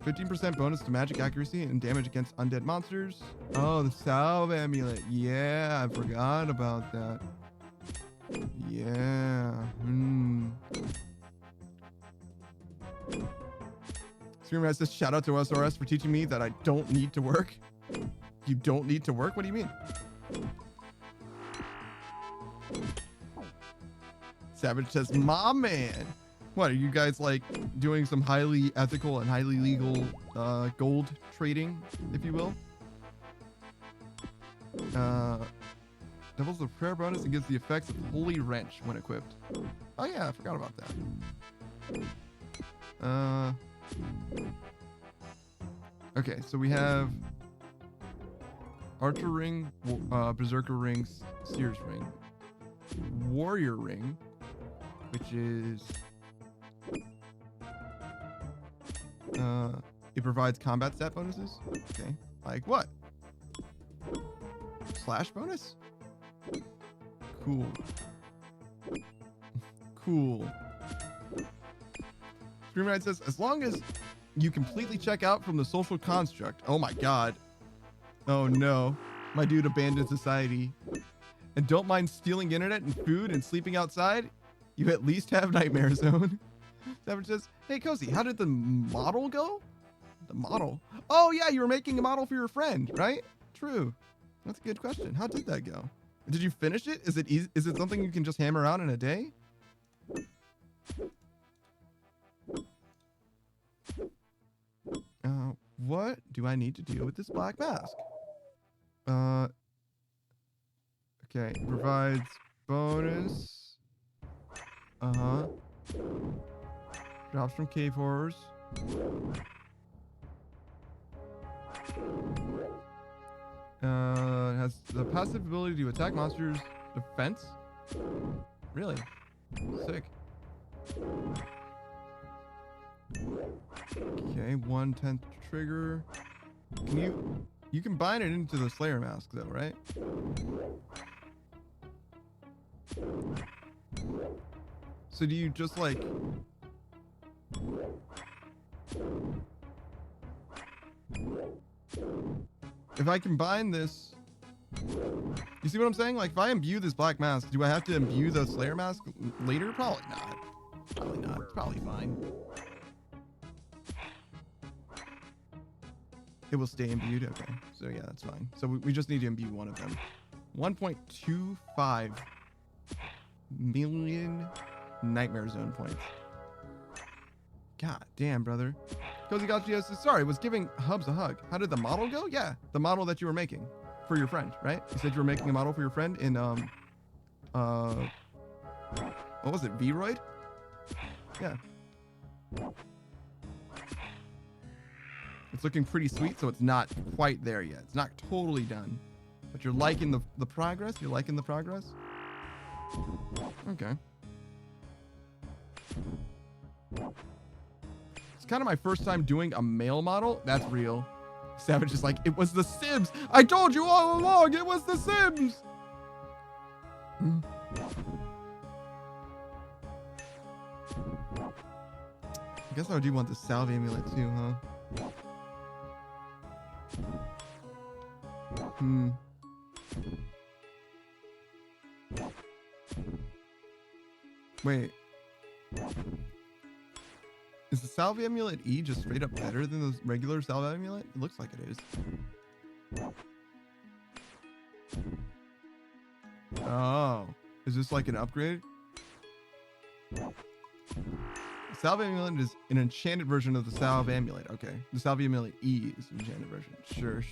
15% bonus to magic accuracy and damage against undead monsters. Oh, the Salve amulet. Yeah, I forgot about that. Yeah. Screamer says, shout out to OSRS for teaching me that I don't need to work. You don't need to work? What do you mean? Savage says, my man. What, are you guys like doing some highly ethical and highly legal gold trading, if you will? Doubles the prayer bonus and gives the effects of Holy Wrench when equipped. Oh yeah, I forgot about that. Okay, so we have Archer Ring, Berserker Ring, Seer's Ring, Warrior Ring, which is it provides combat stat bonuses. Okay, like what? Slash bonus? Cool. Screamride says, as long as you completely check out from the social construct. Oh my god. Oh no. My dude abandoned society. And don't mind stealing internet and food and sleeping outside, you at least have Nightmare Zone. Savage says, hey Cozy, how did the model go? The model? Oh yeah, you were making a model for your friend, right? True. That's a good question. How did that go? Did you finish it? Is it easy? Is it something you can just hammer out in a day? What do I need to do with this black mask? Okay, provides bonus. Drops from cave horrors. Has the passive ability to attack monsters' defense. Really? Sick. Okay, 1/10 trigger. Can you combine it into the Slayer mask though, right? So do you just like if I combine this, you see what I'm saying? Like if I imbue this black mask, do I have to imbue the Slayer mask later? Probably not. Probably not. It's probably fine. It will stay imbued. Okay. So yeah, that's fine. So we just need to imbue one of them. 1.25 million Nightmare Zone points. God damn, brother. Cozy Gotcha says, sorry, was giving Hubs a hug. How did the model go? Yeah, the model that you were making for your friend, right? You said you were making a model for your friend in, what was it, Vroid? Yeah. It's looking pretty sweet, so it's not quite there yet. It's not totally done. But you're liking the progress? You're liking the progress? Okay. It's kind of my first time doing a male model. That's real. Savage is like, it was the Sims. I told you all along, it was the Sims. I guess I do want the Salve amulet too, huh? Wait. Is the Salve amulet E just straight up better than the regular Salve amulet? It looks like it is. Oh. Is this like an upgrade? Salve amulet is an enchanted version of the Salve amulet. Okay. The Salve amulet E is an enchanted version. Sure.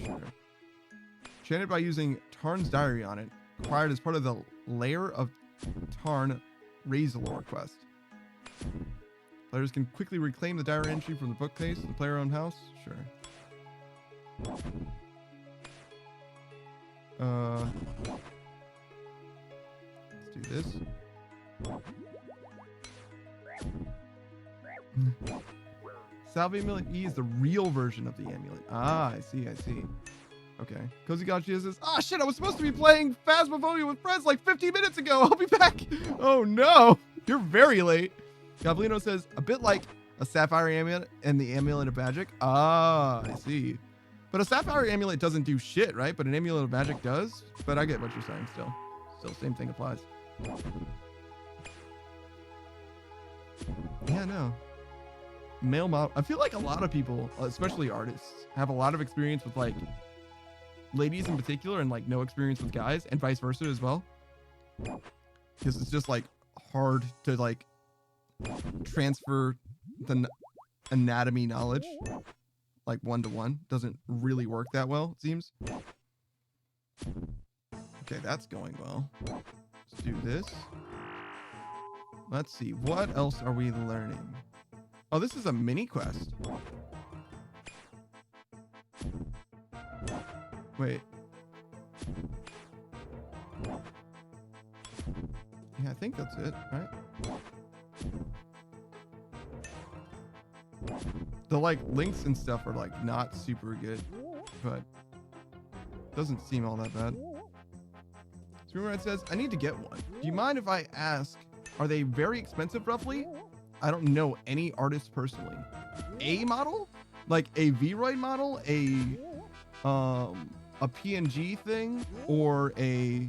Enchanted by using Tarn's diary on it. Acquired as part of the Lair of Tarn Razorlore quest. Players can quickly reclaim the diary entry from the bookcase in the player-owned house. Sure. Let's do this. Salve amulet E is the real version of the amulet. Ah, I see. Okay. Cozy Gotcha says, ah, shit, I was supposed to be playing Phasmophobia with friends like 15 minutes ago. I'll be back. Oh, no. You're very late. Goblino says, a bit like a Sapphire amulet and the amulet of magic. Ah, I see. But a Sapphire amulet doesn't do shit, right? But an amulet of magic does. But I get what you're saying still. Still, same thing applies. Yeah, no. Male model. I feel like a lot of people, especially artists, have a lot of experience with like ladies in particular and like no experience with guys and vice versa as well. Because it's just like hard to like transfer the anatomy knowledge like one-to-one. Doesn't really work that well, it seems. Okay, that's going well. Let's do this. Let's see, what else are we learning? Oh, this is a mini quest. Wait. Yeah, I think that's it, right? The like links and stuff are like not super good, but doesn't seem all that bad. Screamride says, I need to get one. Do you mind if I ask, are they very expensive roughly? I don't know any artists personally. A model? Like a Vroid model? A PNG thing? Or a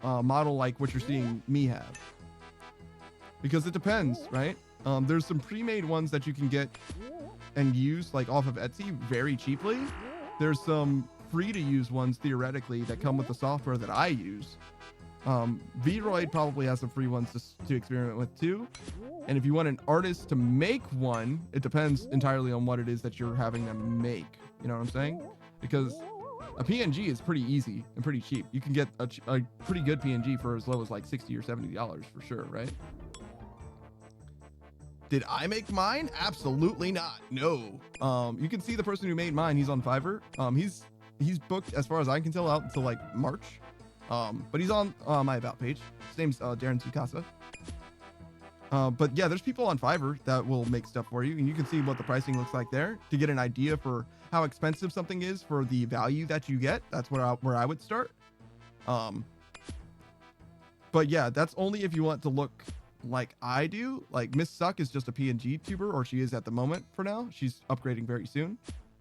model like what you're seeing me have? Because it depends, right? There's some pre-made ones that you can get and use like off of Etsy very cheaply. There's some free to use ones theoretically that come with the software that I use. Vroid probably has some free ones to experiment with too. And if you want an artist to make one, it depends entirely on what it is that you're having them make. You know what I'm saying? Because a PNG is pretty easy and pretty cheap. You can get a pretty good PNG for as low as like $60 or $70 for sure, right? Did I make mine? Absolutely not. No. You can see the person who made mine. He's on Fiverr. He's booked, as far as I can tell, out until like March. But he's on my about page. His name's Darren Tsukasa. But yeah, there's people on Fiverr that will make stuff for you, and you can see what the pricing looks like there to get an idea for how expensive something is for the value that you get. That's where I would start. But yeah, that's only if you want to look like I do. Like Miss Suck is just a PNG tuber, or she is at the moment for now. She's upgrading very soon.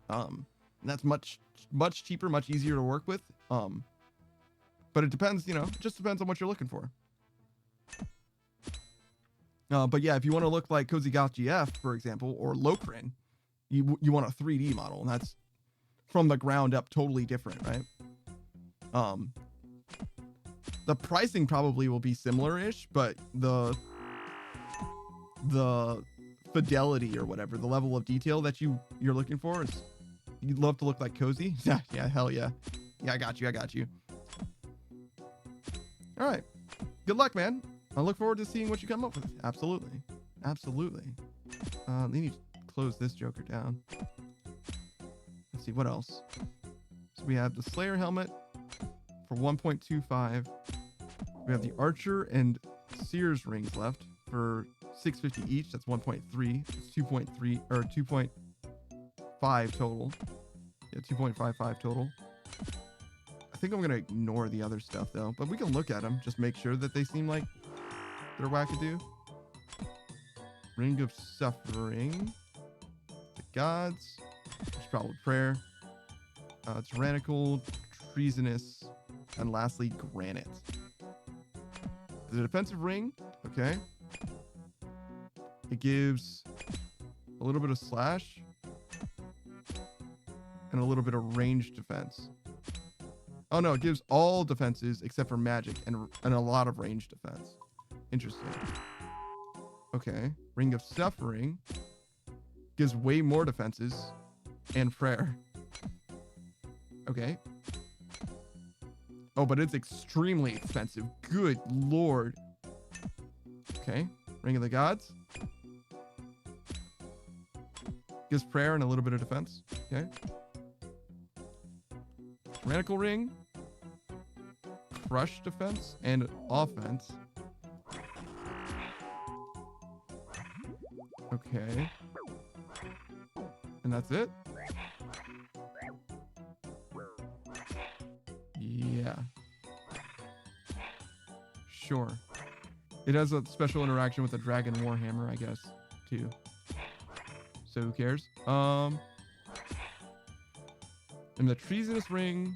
And that's much cheaper, much easier to work with. But it depends, you know, it just depends on what you're looking for. But yeah, if you want to look like Cozy Goth GF, for example, or Lokrin, you want a 3D model, and that's from the ground up totally different, right? The pricing probably will be similar-ish, but the fidelity or whatever, the level of detail that you're looking for is, you'd love to look like Cozy. Yeah, hell yeah. Yeah, I got you. All right. Good luck, man. I look forward to seeing what you come up with. Absolutely. They need to close this joker down. Let's see, what else? So we have the Slayer helmet for 1.25. We have the Archer and Sears rings left for $650 each. That's 1.3. It's 2.3 or 2.5 total. Yeah, 2.55 total. I think I'm gonna ignore the other stuff though, but we can look at them. Just make sure that they seem like they're wackadoo. Ring of Suffering. The Gods. There's probably Prayer. Tyrannical, Treasonous, and lastly, Granite. The defensive ring, okay. It gives a little bit of slash and a little bit of range defense. Oh no, it gives all defenses except for magic and a lot of range defense. Interesting. Okay. Ring of Suffering gives way more defenses and prayer. Okay. Oh, but it's extremely expensive. Good lord. Okay. Ring of the Gods. Gives prayer and a little bit of defense. Okay. Tyrannical Ring. Crush defense and offense. Okay. And that's it? Yeah. Sure. It has a special interaction with the Dragon Warhammer, I guess, too. So who cares? And the Treasonous Ring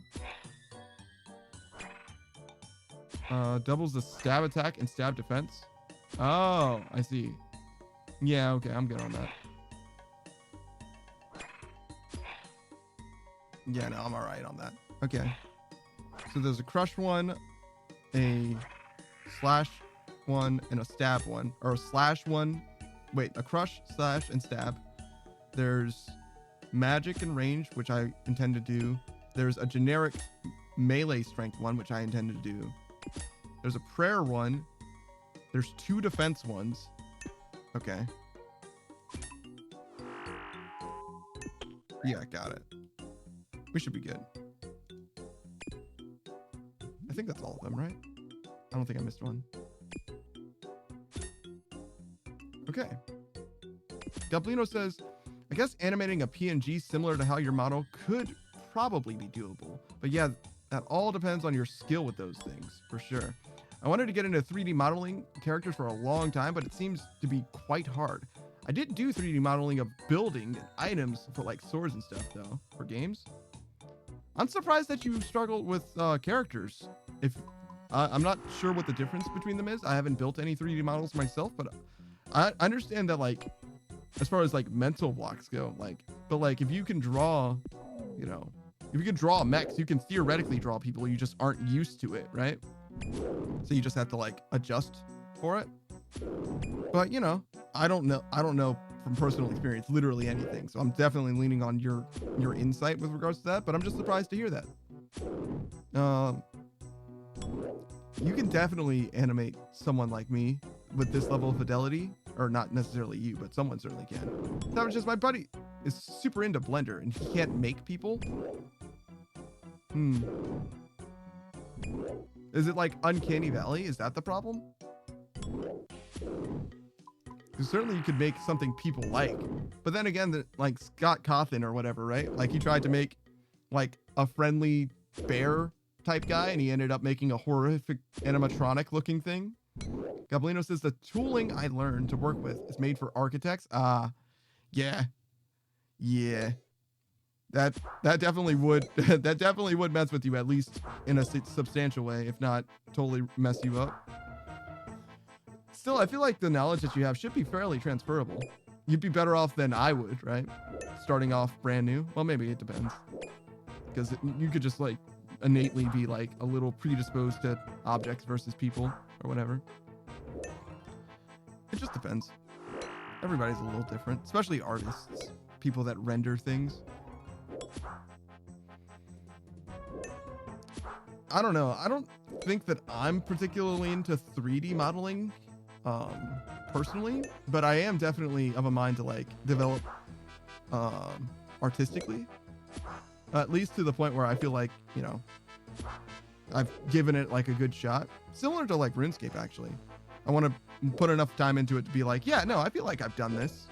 doubles the stab attack and stab defense. Oh, I see. Yeah, okay, I'm good on that. Yeah, no, I'm all right on that. Okay. So there's a crush one, a slash one, and a stab one. Or a slash one. Wait, a crush, slash, and stab. There's magic and range, which I intend to do. There's a generic melee strength one, which I intend to do. There's a prayer one. There's 2 defense ones. Okay. Yeah, got it. We should be good. I think that's all of them, right? I don't think I missed one. Okay. Gablino says, I guess animating a PNG similar to how your model could probably be doable. But yeah, that all depends on your skill with those things, for sure. I wanted to get into 3D modeling characters for a long time, but it seems to be quite hard. I did do 3D modeling of building items for like swords and stuff though, for games. I'm surprised that you struggled with characters. If I'm not sure what the difference between them is. I haven't built any 3D models myself, but I understand that like, as far as like mental blocks go, like, but like if you can draw, you know, if you can draw mechs, you can theoretically draw people. You just aren't used to it, right? So you just have to like adjust for it. But you know, I don't know from personal experience literally anything. So I'm definitely leaning on your insight with regards to that, but I'm just surprised to hear that. You can definitely animate someone like me with this level of fidelity, or not necessarily you, but someone certainly can. That was just my buddy is super into Blender and he can't make people. Is it like Uncanny Valley? Is that the problem? Because certainly you could make something people like, but then again, like Scott Cawthon or whatever, right? Like he tried to make like a friendly bear type guy and he ended up making a horrific animatronic looking thing. Gablino says the tooling I learned to work with is made for architects. Yeah. That definitely would that definitely would mess with you, at least in a substantial way, if not totally mess you up. Still, I feel like the knowledge that you have should be fairly transferable. You'd be better off than I would, right? Starting off brand new. Well, maybe it depends, because you could just like innately be like a little predisposed to objects versus people or whatever. It just depends. Everybody's a little different, especially artists, people that render things. I don't know. I don't think that I'm particularly into 3D modeling personally, but I am definitely of a mind to like develop artistically, at least to the point where I feel like, you know, I've given it like a good shot, similar to like RuneScape. Actually, I want to put enough time into it to be like, yeah, no, I feel like I've done this.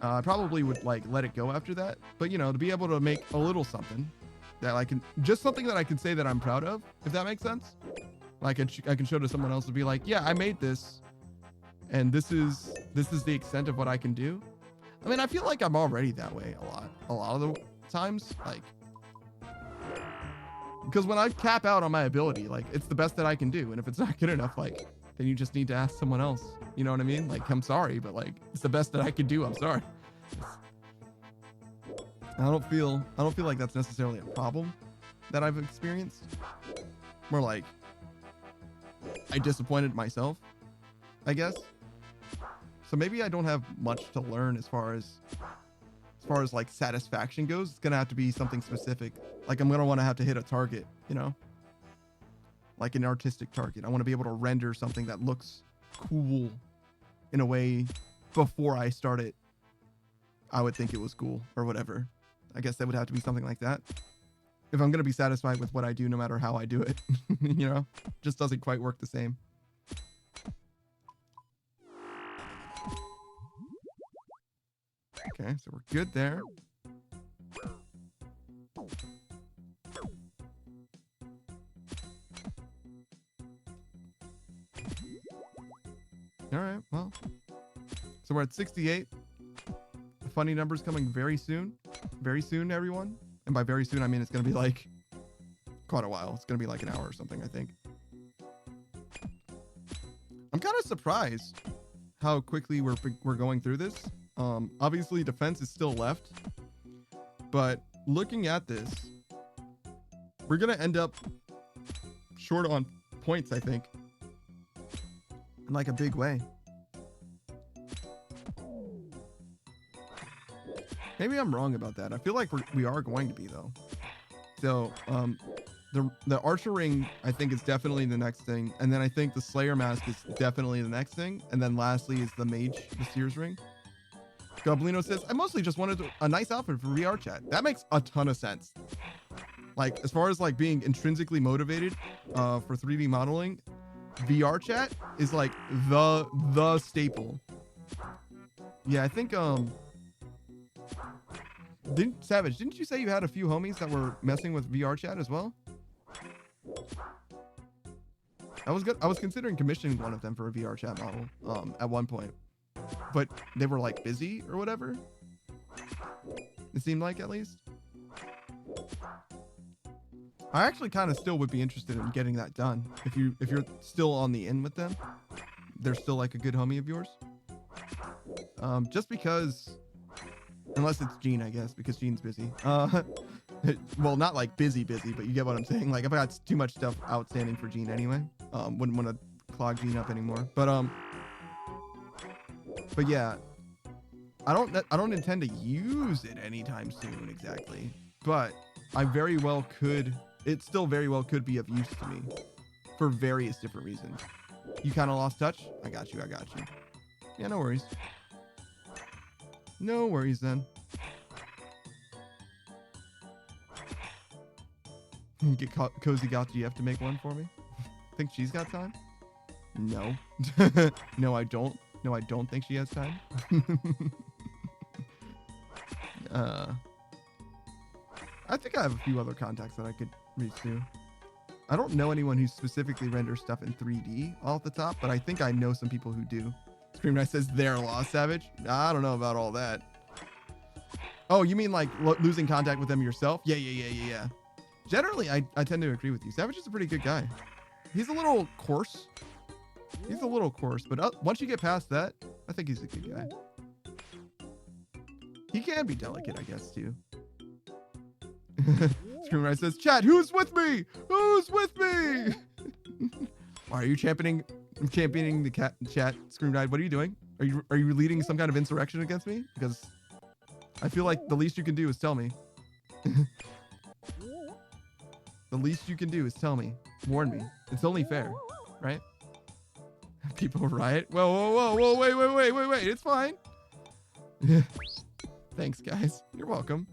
I probably would like let it go after that, but you know, to be able to make a little something that I can, just something that I can say that I'm proud of, if that makes sense. Like I can show to someone else to be like, yeah, I made this, and this is the extent of what I can do. I mean, I feel like I'm already that way a lot of the times, like, because when I cap out on my ability, like it's the best that I can do, and if it's not good enough, like, then you just need to ask someone else. You know what I mean? Like, I'm sorry, but like it's the best that I can do. I'm sorry. I don't feel like that's necessarily a problem that I've experienced. More like I disappointed myself, I guess. So maybe I don't have much to learn as far as like satisfaction goes. It's gonna have to be something specific. Like I'm gonna want to have to hit a target, you know, like an artistic target. I want to be able to render something that looks cool in a way before I start it. I would think it was cool or whatever. I guess that would have to be something like that. If I'm gonna be satisfied with what I do, no matter how I do it, you know, just doesn't quite work the same. Okay, so we're good there. All right, well, so we're at 68. The funny number's coming very soon. Very soon, everyone. And by very soon, I mean it's going to be like quite a while. It's going to be like an hour or something, I think. I'm kind of surprised how quickly we're going through this. Obviously, defense is still left. But looking at this, we're going to end up short on points, I think. In like a big way. Maybe I'm wrong about that. I feel like we are going to be, though. So, the Archer Ring, I think, is definitely the next thing. And then I think the Slayer Mask is definitely the next thing. And then lastly is the Mage, the Seer's Ring. Goblino says, I mostly just wanted a nice outfit for VR chat. That makes a ton of sense. Like, as far as, like, being intrinsically motivated for 3D modeling, VR chat is, like, the staple. Yeah, I think, Savage, didn't you say you had a few homies that were messing with VR chat as well? I was considering commissioning one of them for a VR chat model at one point, but they were like busy or whatever. It seemed like, at least. I actually kind of still would be interested in getting that done if you're still on the in with them. They're still like a good homie of yours. Just because. Unless it's Gene, I guess, because Gene's busy. Well, not like busy, but you get what I'm saying. Like if I got too much stuff outstanding for Gene anyway, wouldn't want to clog Gene up anymore. But yeah, I don't intend to use it anytime soon exactly, but I very well could. It still very well could be of use to me for various different reasons. You kind of lost touch? I got you. Yeah, no worries. No worries then. Get Cozy Got GF to make one for me. Think she's got time? No. No, I don't. No, I don't think she has time. I think I have a few other contacts that I could reach to. I don't know anyone who specifically renders stuff in 3D off the top, but I think I know some people who do. Scream Knight says they're Lost Savage. I don't know about all that. Oh, you mean like losing contact with them yourself? Yeah. Generally, I tend to agree with you. Savage is a pretty good guy. He's a little coarse. But once you get past that, I think he's a good guy. He can be delicate, I guess, too. Screamrite says, chat, who's with me? Who's with me? Why are you championing the chat, Screamrite? What are you doing? Are you leading some kind of insurrection against me? Because I feel like the least you can do is tell me. The least you can do is tell me. Warn me. It's only fair, right? People riot. Whoa, wait. It's fine. Thanks, guys. You're welcome.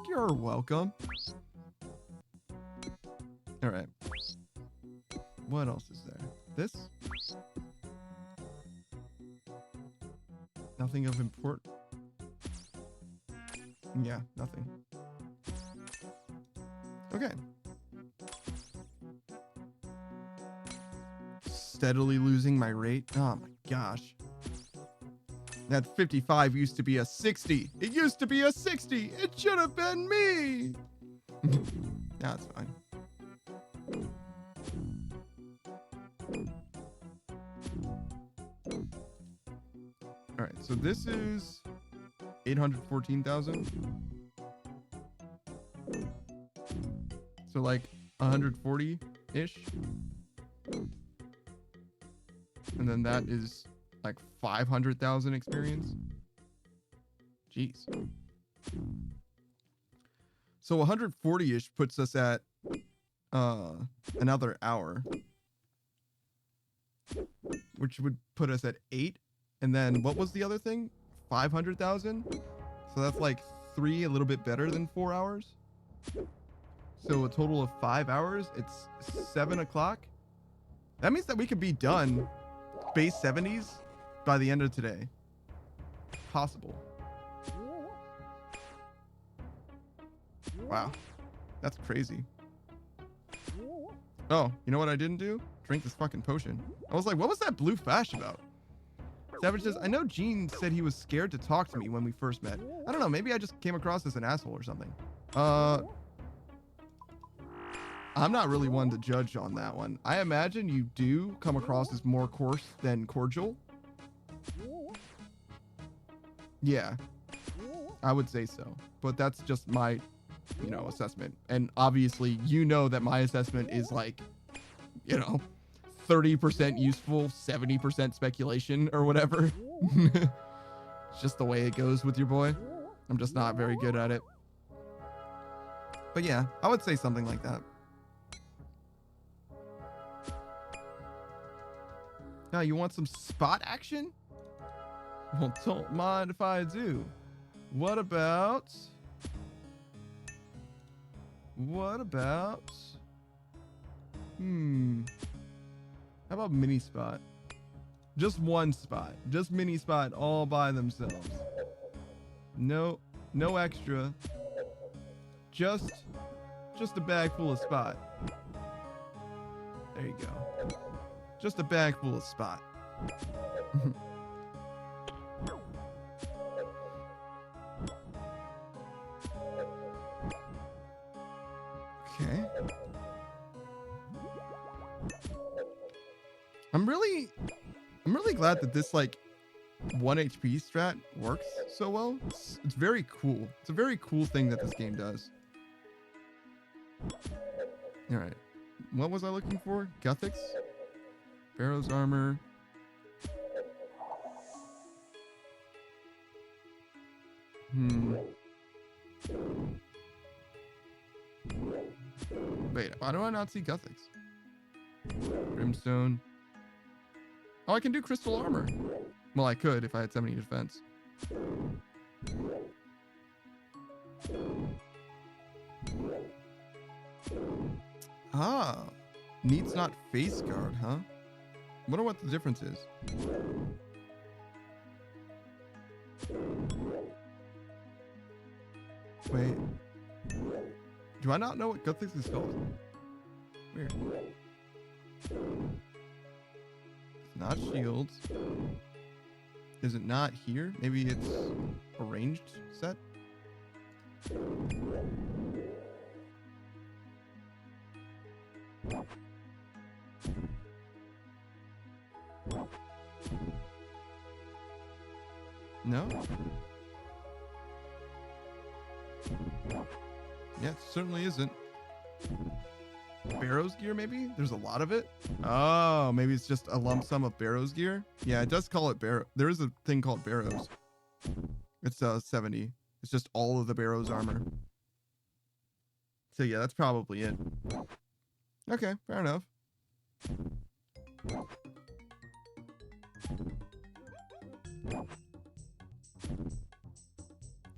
You're welcome. All right. What else is there? This? Nothing of import. Yeah, nothing. Okay. Steadily losing my rate. Oh my gosh. That 55 used to be a 60. It used to be a 60. It should have been me. That's fine. All right, so this is 814,000. So like 140-ish. And then that is like 500,000 experience. Jeez. So 140-ish puts us at another hour, which would put us at 8. And then what was the other thing? 500,000. So that's like 3, a little bit better than 4 hours. So a total of 5 hours. It's 7 o'clock. That means that we could be done base 70s by the end of today. Possible. Wow. That's crazy. Oh, you know what I didn't do? Drink this fucking potion. I was like, what was that blue flash about? Savage says, I know Gene said he was scared to talk to me when we first met. I don't know, maybe I just came across as an asshole or something. I'm not really one to judge on that one. I imagine you do come across as more coarse than cordial. Yeah, I would say so. But that's just my, assessment. And obviously, you know that my assessment is like, 30% useful, 70% speculation or whatever. It's just the way it goes with your boy. I'm just not very good at it. But yeah, I would say something like that. Now, you want some spot action? Well, don't mind if I do. What about... How about mini spot? Just one spot. Just mini spot all by themselves. No extra. Just a bag full of spot. There you go. Just a bag full of spot. Okay. I'm really glad that this 1 HP strat works so well. It's very cool. It's a very cool thing that this game does. All right. What was I looking for? Guthics? Barrow's armor. Wait, why do I not see Guthics? Brimstone. Oh, I can do crystal armor. Well, I could if I had 70 defense. Ah, needs not face guard, huh? Wonder what the difference is. Wait. Do I not know what Guthics is called? Weird. It's not shields. Is it not here? Maybe it's a ranged set? No? Yeah, it certainly isn't. Barrow's gear, maybe? There's a lot of it? Oh, maybe it's just a lump sum of Barrow's gear? Yeah, it does call it Barrow. There is a thing called Barrow's. It's 70. It's just all of the Barrow's armor. So yeah, that's probably it. Okay, fair enough.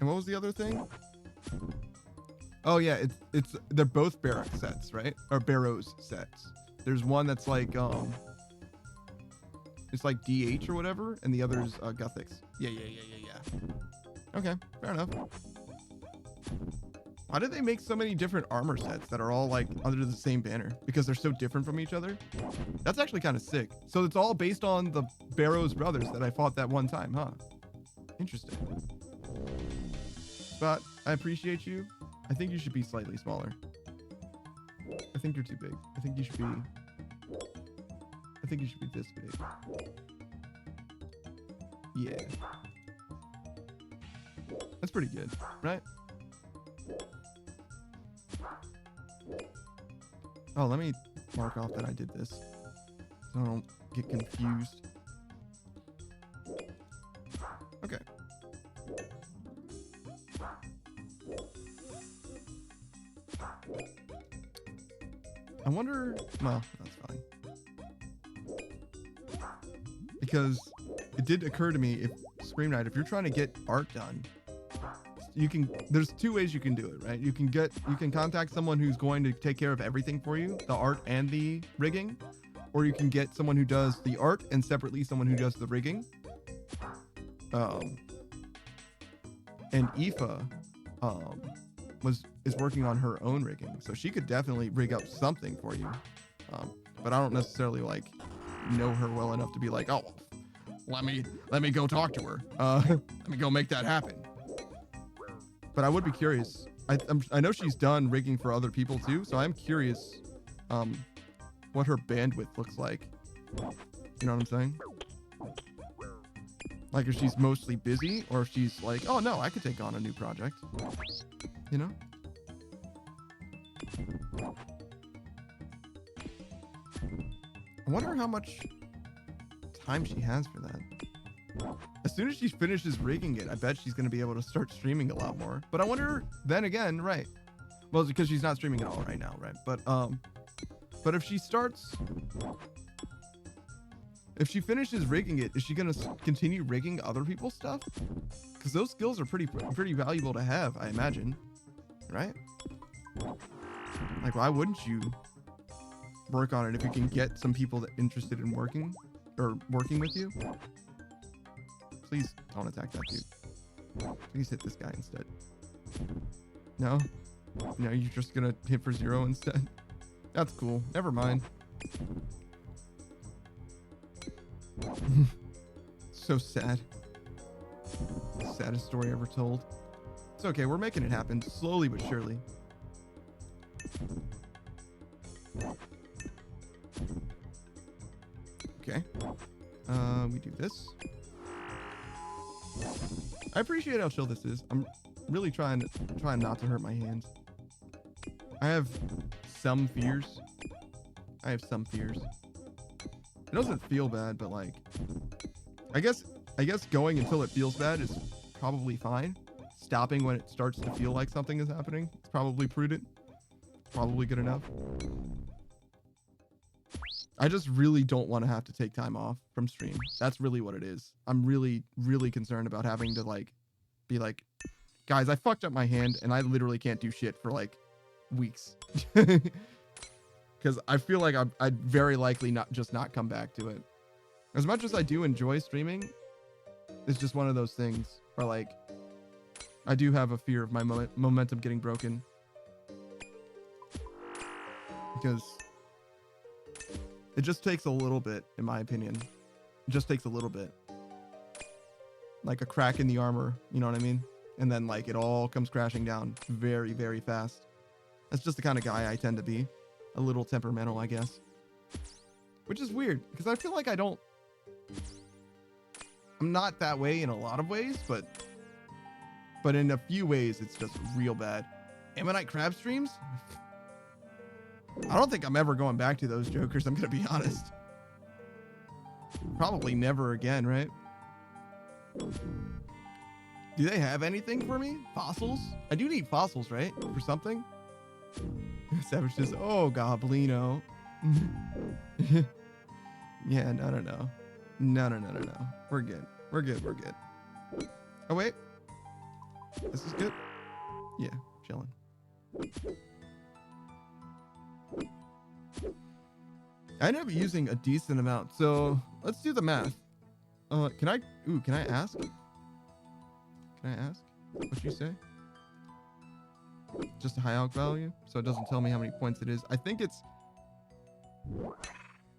And what was the other thing? Oh yeah, they're both Barrack sets, right? Or Barrows sets. There's one that's like it's like DH or whatever, and the other's Guthics. Yeah. Okay, fair enough. Why did they make so many different armor sets that are all like under the same banner? Because they're so different from each other? That's actually kind of sick. So it's all based on the Barrows brothers that I fought that one time, huh? Interesting. But I appreciate you. I think you should be slightly smaller. I think you're too big. I think you should be this big. Yeah. That's pretty good, right? Oh, let me mark off that I did this so I don't get confused. Okay. I wonder, well, that's fine. Because it did occur to me, if Scream Knight, if you're trying to get art done, you can, there's two ways you can do it, right? You can contact someone who's going to take care of everything for you, the art and the rigging, or you can get someone who does the art and separately someone who does the rigging. And Aoife, is working on her own rigging, so she could definitely rig up something for you. But I don't necessarily like know her well enough to be like, oh, let me go talk to her. Let me go make that happen. But I would be curious. I know she's done rigging for other people too, so I'm curious what her bandwidth looks like. You know what I'm saying? Like if she's mostly busy, or if she's like, oh no, I could take on a new project. You know? I wonder how much time she has for that. As soon as she finishes rigging it, I bet she's going to be able to start streaming a lot more. But I wonder, then again, right? Well, it's because she's not streaming at all right now, right? But if she starts, if she finishes rigging it, is she going to continue rigging other people's stuff? Because those skills are pretty valuable to have, I imagine, right? Like, why wouldn't you work on it if you can get some people that interested in working with you? Please don't attack that dude. Please hit this guy instead. No? No, you're just gonna hit for 0 instead? That's cool. Never mind. So sad. Saddest story ever told. It's okay, we're making it happen, slowly but surely. Okay. We do this. I appreciate how chill this is. I'm really trying not to hurt my hands. I have some fears. It doesn't feel bad, but like, I guess going until it feels bad is probably fine. Stopping when it starts to feel like something is happening, it's probably prudent. Probably good enough. I just really don't want to have to take time off from stream. That's really what it is. I'm really, really concerned about having to like, be like, guys, I fucked up my hand and I literally can't do shit for like weeks. Because I feel like I'd very likely not come back to it. As much as I do enjoy streaming, it's just one of those things where like, I do have a fear of my momentum getting broken. Because it just takes a little bit, in my opinion. It just takes a little bit. Like a crack in the armor, you know what I mean? And then like it all comes crashing down very, very fast. That's just the kind of guy I tend to be. A little temperamental, I guess. Which is weird, because I feel like I'm not that way in a lot of ways, but in a few ways, it's just real bad. Ammonite crab streams? I don't think I'm ever going back to those jokers, I'm going to be honest. Probably never again, right? Do they have anything for me? Fossils? I do need fossils, right? For something? Savage says, oh, Goblino. Yeah, no. No. We're good. Oh, wait. This is good? Yeah, chilling. I ended up using a decent amount, so let's do the math. Can I ask? What'd you say? Just a high alc value, so it doesn't tell me how many points it is. I think it's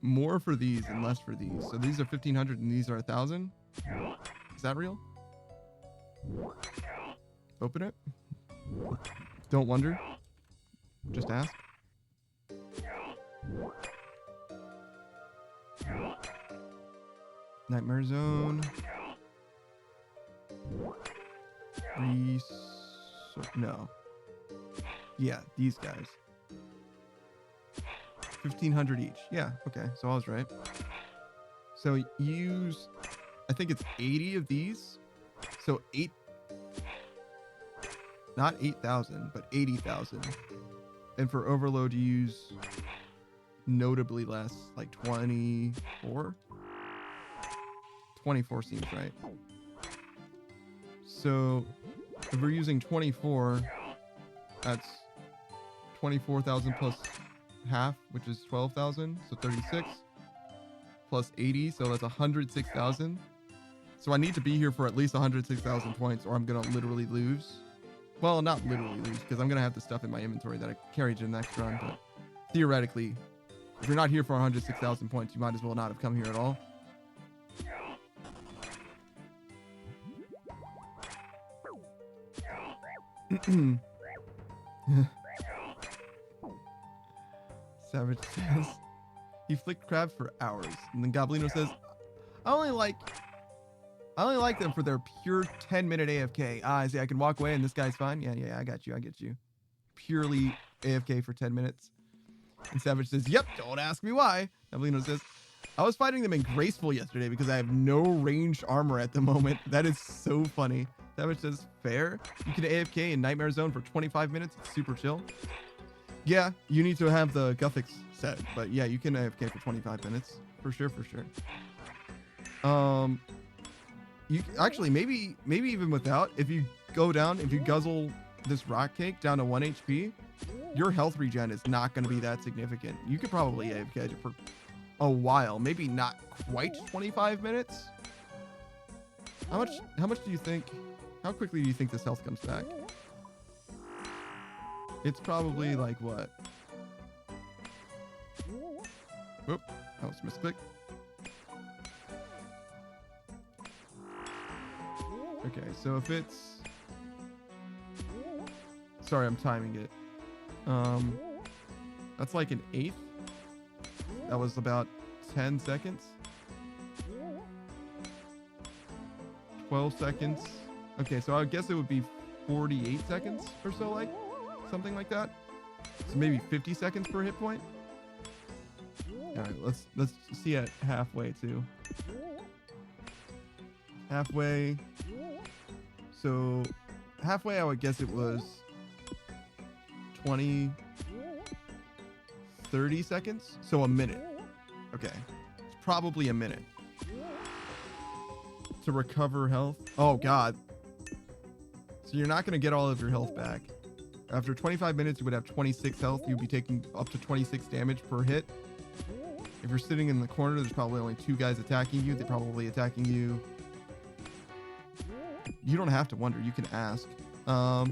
more for these and less for these. So these are 1,500 and these are 1,000. Is that real? Open it. Don't wonder. Just ask. Nightmare Zone. No. Yeah, these guys. 1,500 each. Yeah, okay, so I was right. So use, I think it's 80 of these. So not 8,000, but 80,000. And for overload, you use notably less, like 24. 24 seems right. So if we're using 24, that's 24,000 plus half, which is 12,000, so 36 plus 80, so that's 106,000. So I need to be here for at least 106,000 points, or I'm gonna literally lose. Well, not literally lose, because I'm gonna have the stuff in my inventory that I carried to the next run. But theoretically, if you're not here for 106,000 points, you might as well not have come here at all. Savage says he flicked crabs for hours, and then Goblino says, I only like them for their pure 10-minute AFK. I see. I can walk away and this guy's fine. Yeah. I got you. Purely AFK for 10 minutes. And Savage says, yep. Don't ask me why. Goblino says, I was fighting them in Graceful yesterday because I have no ranged armor at the moment. That is so funny. Savage says, fair. You can AFK in Nightmare Zone for 25 minutes. It's super chill. Yeah, you need to have the Guthix set, but yeah, you can AFK for 25 minutes for sure. You actually maybe even without, if you guzzle this rock cake down to 1 HP, your health regen is not going to be that significant. You could probably AFK for a while, maybe not quite 25 minutes. How much do you think? How quickly do you think this health comes back? It's probably like what? Whoop, that was a misclick. Okay, so if it's... Sorry, I'm timing it. That's like an eighth. That was about 10 seconds. 12 seconds. Okay, so I guess it would be 48 seconds or so, like something like that. So maybe 50 seconds per hit point. All right, let's see at halfway too. Halfway. So halfway, I would guess it was 20, 30 seconds. So a minute. Okay, it's probably a minute to recover health. Oh God. So you're not going to get all of your health back. After 25 minutes, you would have 26 health. You'd be taking up to 26 damage per hit. If you're sitting in the corner, there's probably only 2 guys attacking you. They're probably attacking you. You don't have to wonder. You can ask. How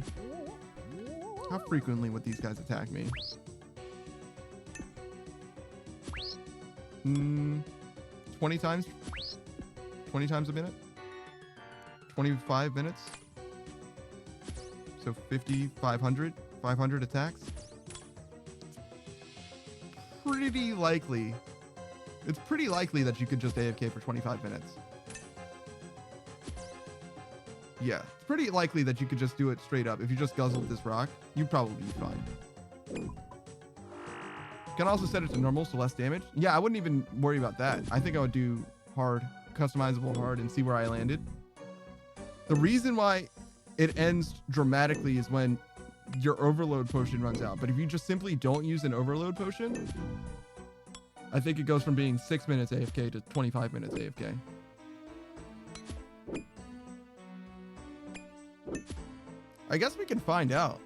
frequently would these guys attack me? 20 times? 20 times a minute? 25 minutes? So 50, 500? 500 attacks? Pretty likely. It's pretty likely that you could just AFK for 25 minutes. Yeah, it's pretty likely that you could just do it straight up. If you just guzzled this rock, you'd probably be fine. Can also set it to normal, so less damage. Yeah, I wouldn't even worry about that. I think I would do hard, customizable hard, and see where I landed. The reason why it ends dramatically is when your overload potion runs out. But if you just simply don't use an overload potion, I think it goes from being 6 minutes AFK to 25 minutes AFK. I guess we can find out.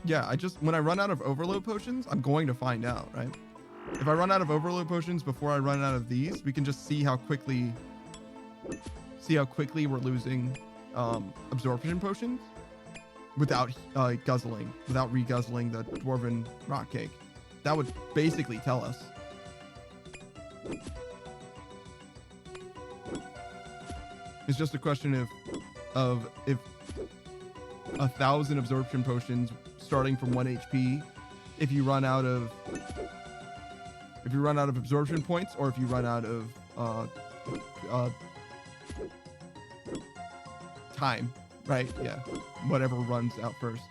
Yeah, when I run out of overload potions, I'm going to find out, right? If I run out of overload potions before I run out of these, we can just see how quickly we're losing absorption potions without guzzling, without re-guzzling the dwarven rock cake. That would basically tell us. It's just a question of if 1,000 absorption potions starting from 1 HP, if you run out of absorption points, or if you run out of time, right? Yeah, whatever runs out first.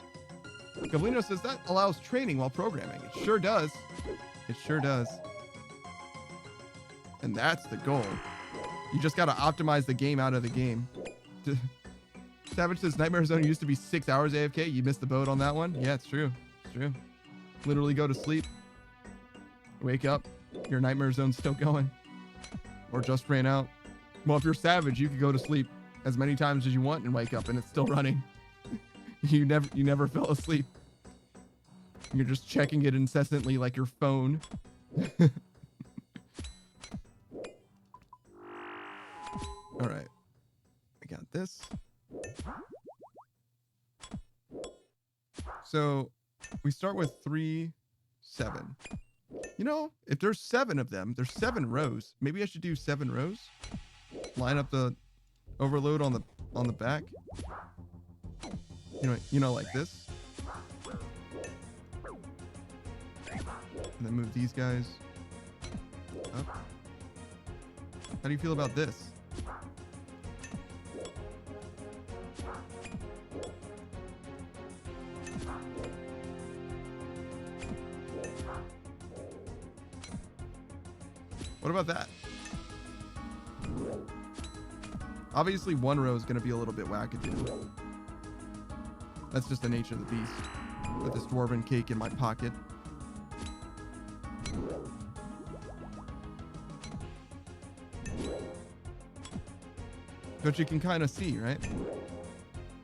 Gablino says that allows training while programming. It sure does. It sure does. And that's the goal. You just got to optimize the game out of the game. Savage says Nightmare Zone used to be 6 hours AFK. You missed the boat on that one. Yeah, it's true. It's true. Literally go to sleep. Wake up. Your Nightmare Zone's still going. Or just ran out. Well, if you're Savage, you could go to sleep as many times as you want and wake up and it's still running. You never fell asleep. You're just checking it incessantly like your phone. All right. I got this. So we start with 3, 7. You know, if there's 7 of them, there's 7 rows. Maybe I should do 7 rows. Line up the overload on the back. You know, like this. And then move these guys up. How do you feel about this? What about that? Obviously, 1 row is going to be a little bit wackadoo. That's just the nature of the beast. With this dwarven cake in my pocket. But you can kind of see, right?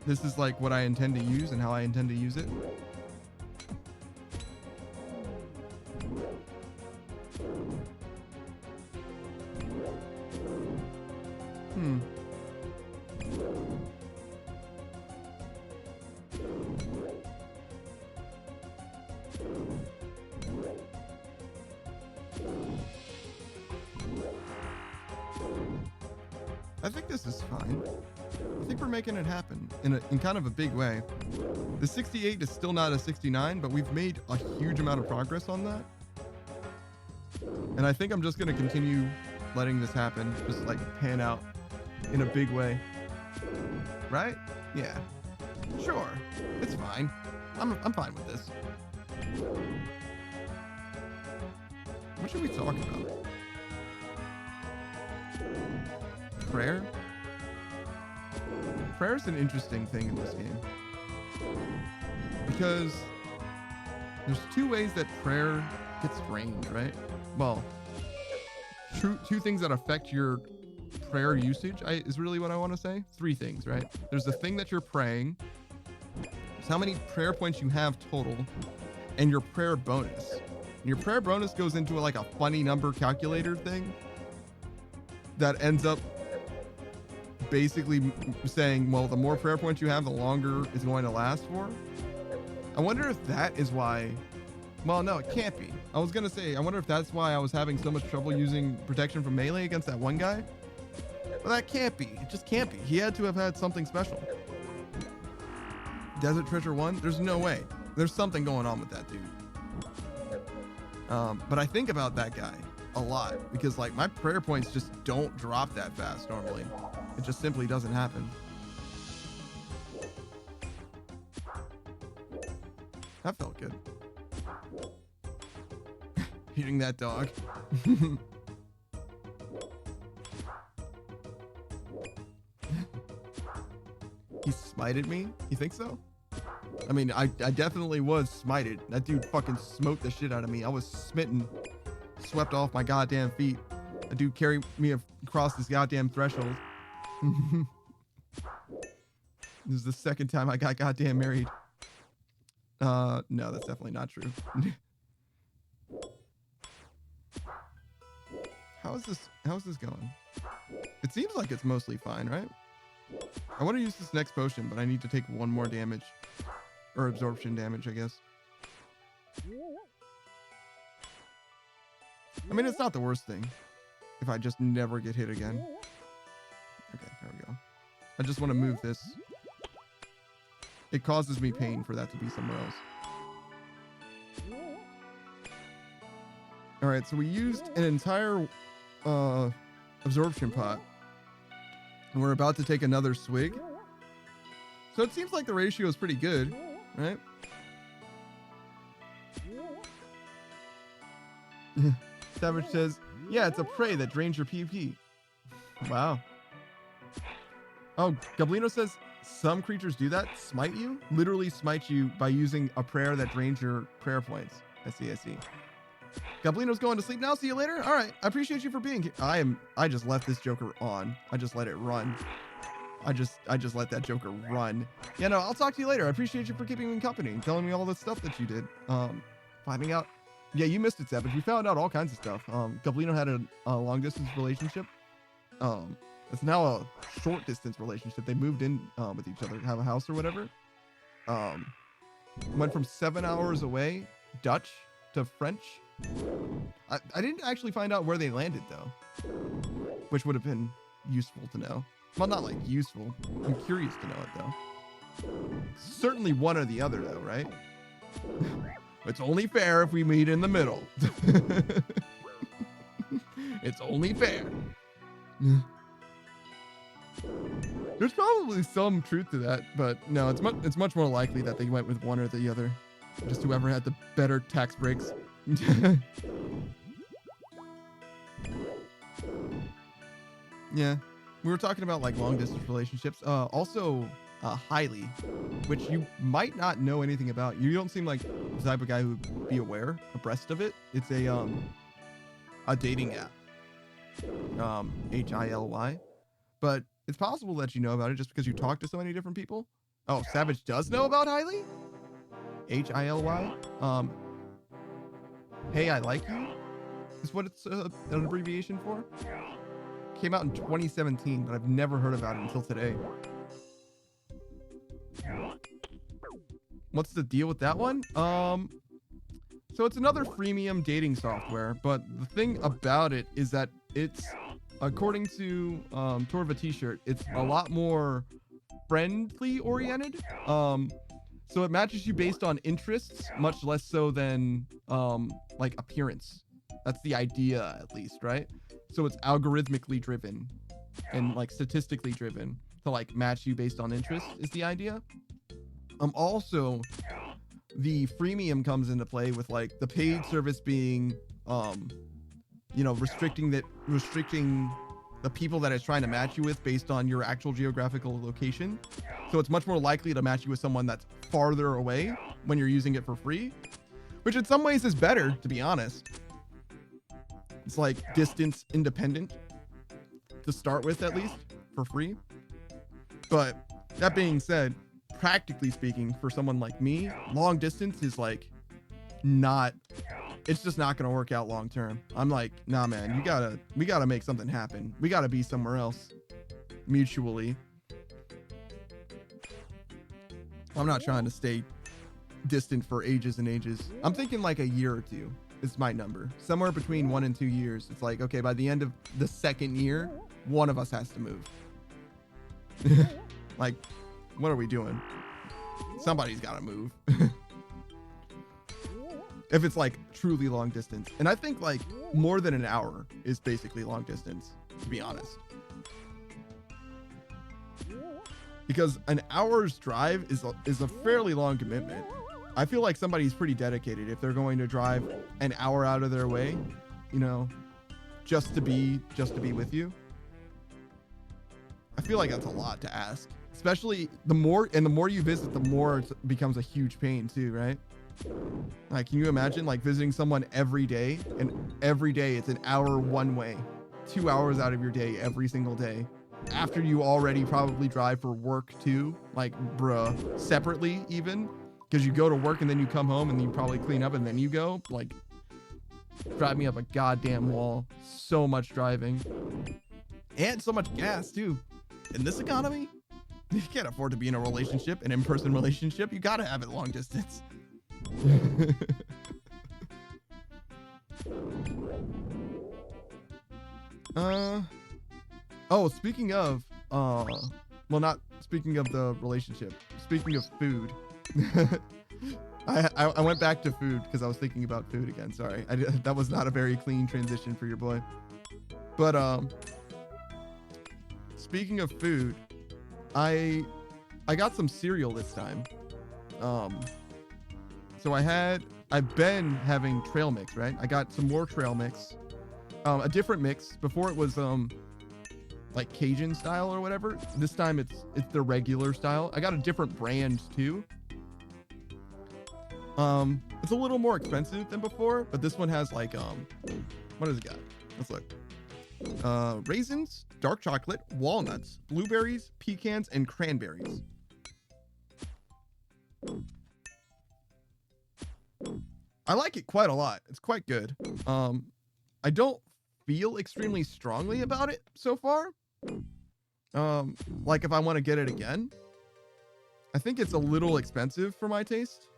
This is like what I intend to use and how I intend to use it. I think this is fine. I think we're making it happen in kind of a big way. The 68 is still not a 69, but we've made a huge amount of progress on that. And I think I'm just going to continue letting this happen, just like pan out in a big way. right? Yeah. Sure. It's fine. I'm fine with this. What should we talk about? Prayer? Prayer is an interesting thing in this game. Because there's two ways that prayer gets framed, right? Well, two things that affect your prayer usage is really what I want to say. Three things, right? There's the thing that you're praying. It's how many prayer points you have total, and your prayer bonus. And your prayer bonus goes into like a funny number calculator thing that ends up basically saying, well, the more prayer points you have, the longer it's going to last for. I wonder if that is why. Well, no, it can't be. I was going to say, I wonder if that's why I was having so much trouble using protection from melee against that one guy. But that can't be. It just can't be. He had to have had something special. Desert Treasure 1? There's no way. There's something going on with that dude. But I think about that guy a lot because like my prayer points just don't drop that fast normally. It just simply doesn't happen. That felt good. Hitting that dog. He smited me? You think so? I mean, I definitely was smited. That dude fucking smoked the shit out of me. I was smitten. Swept off my goddamn feet. That dude carried me across this goddamn threshold. This is the second time I got goddamn married. No, that's definitely not true. How's this going? It seems like it's mostly fine, right? I want to use this next potion, but I need to take one more damage. Or absorption damage, I guess. I mean, it's not the worst thing. If I just never get hit again. Okay, there we go. I just want to move this. It causes me pain for that to be somewhere else. Alright, so we used an entire absorption pot. And we're about to take another swig. So it seems like the ratio is pretty good, right? Savage says, yeah, it's a prey that drains your PP. Wow. Oh, Gablino says, some creatures do that? Smite you? Literally smite you by using a prayer that drains your prayer points. I see. Gablino's going to sleep now. See you later. All right. I appreciate you for being here. I just left this Joker on. I just let it run. I just let that Joker run. Yeah, no, I'll talk to you later. I appreciate you for keeping me company and telling me all the stuff that you did. Finding out. Yeah, you missed it, Savage. We found out all kinds of stuff. Gablino had a long distance relationship. It's now a short distance relationship. They moved in with each other, have a house or whatever. Went from 7 hours away, Dutch to French. I didn't actually find out where they landed though, which would have been useful to know. Well, not like useful. I'm curious to know it though. Certainly one or the other though, right? It's only fair if we meet in the middle. It's only fair. There's probably some truth to that, but no, it's much more likely that they went with one or the other. Just whoever had the better tax breaks. Yeah. We were talking about like long distance relationships. Also, Highly, which you might not know anything about. You don't seem like the type of guy who would be abreast of it. It's a dating app. Hily. But it's possible that you know about it just because you talk to so many different people. Oh, Savage does know about Highly? Hily? Hey, I like you? Is what it's an abbreviation for? Came out in 2017, but I've never heard about it until today. What's the deal with that one? So it's another freemium dating software, but the thing about it is that it's, according to Torva T-shirt, it's a lot more friendly oriented. So it matches you based on interests, much less so than like appearance. That's the idea, at least, right? So it's algorithmically driven and like statistically driven. to like match you based on interest is the idea. Also, the freemium comes into play with like the paid service being, you know, restricting the people that it's trying to match you with based on your actual geographical location. So it's much more likely to match you with someone that's farther away when you're using it for free, which in some ways is better, to be honest. It's like distance independent to start with, at least for free. But that being said, practically speaking, for someone like me, long distance is like not, it's just not going to work out long term. I'm like, nah, man, we gotta make something happen. We gotta be somewhere else mutually. I'm not trying to stay distant for ages and ages. I'm thinking like a year or two is my number. Somewhere between 1 and 2 years. It's like, okay, by the end of the second year, one of us has to move. Like, what are we doing? Somebody's got to move. If it's like truly long distance. And I think like more than an hour is basically long distance, to be honest. Because an hour's drive is a fairly long commitment. I feel like somebody's pretty dedicated if they're going to drive an hour out of their way, you know, just to be with you. I feel like that's a lot to ask, especially the more you visit, the more it becomes a huge pain too, right? Like, can you imagine like visiting someone every day, and every day it's an hour one way, 2 hours out of your day every single day, after you already probably drive for work too, like, bruh, separately even, because you go to work and then you come home and you probably clean up and then you go, like, drive me up a goddamn wall. So much driving and so much gas too. In this economy, you can't afford to be in a relationship, an in-person relationship. You gotta have it long distance. Oh, speaking of, well, not speaking of the relationship, speaking of food. I went back to food because I was thinking about food again. Sorry, that was not a very clean transition for your boy. But speaking of food, I got some cereal this time. So I've been having trail mix, right? I got some more trail mix, a different mix. Before it was like Cajun style or whatever. This time it's the regular style. I got a different brand too. It's a little more expensive than before, but this one has like what does it got? Let's look. Raisins, dark chocolate, walnuts, blueberries, pecans, and cranberries. I like it quite a lot. It's quite good. I don't feel extremely strongly about it so far. Like if I want to get it again, I think it's a little expensive for my taste.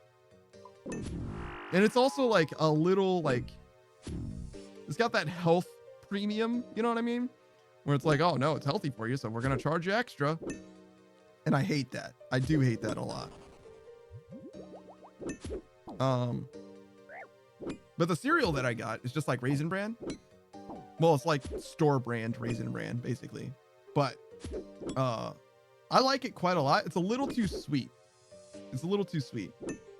And it's also like a little like, it's got that health premium, you know what I mean? Where it's like, oh no, it's healthy for you, so we're gonna charge you extra. And I hate that. I do hate that a lot. But the cereal that I got is just like Raisin Bran. Well, it's like store brand Raisin Bran, basically. But I like it quite a lot. It's a little too sweet. It's a little too sweet.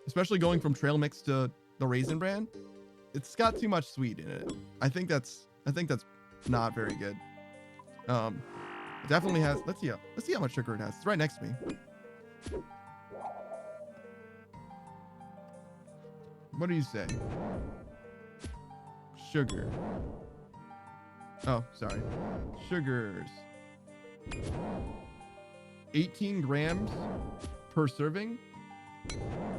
Especially going from trail mix to the Raisin Bran. It's got too much sweet in it. I think that's not very good. It definitely has, let's see how much sugar it has. It's right next to me. What do you say? Sugar. Oh, sorry. Sugars. 18 grams per serving.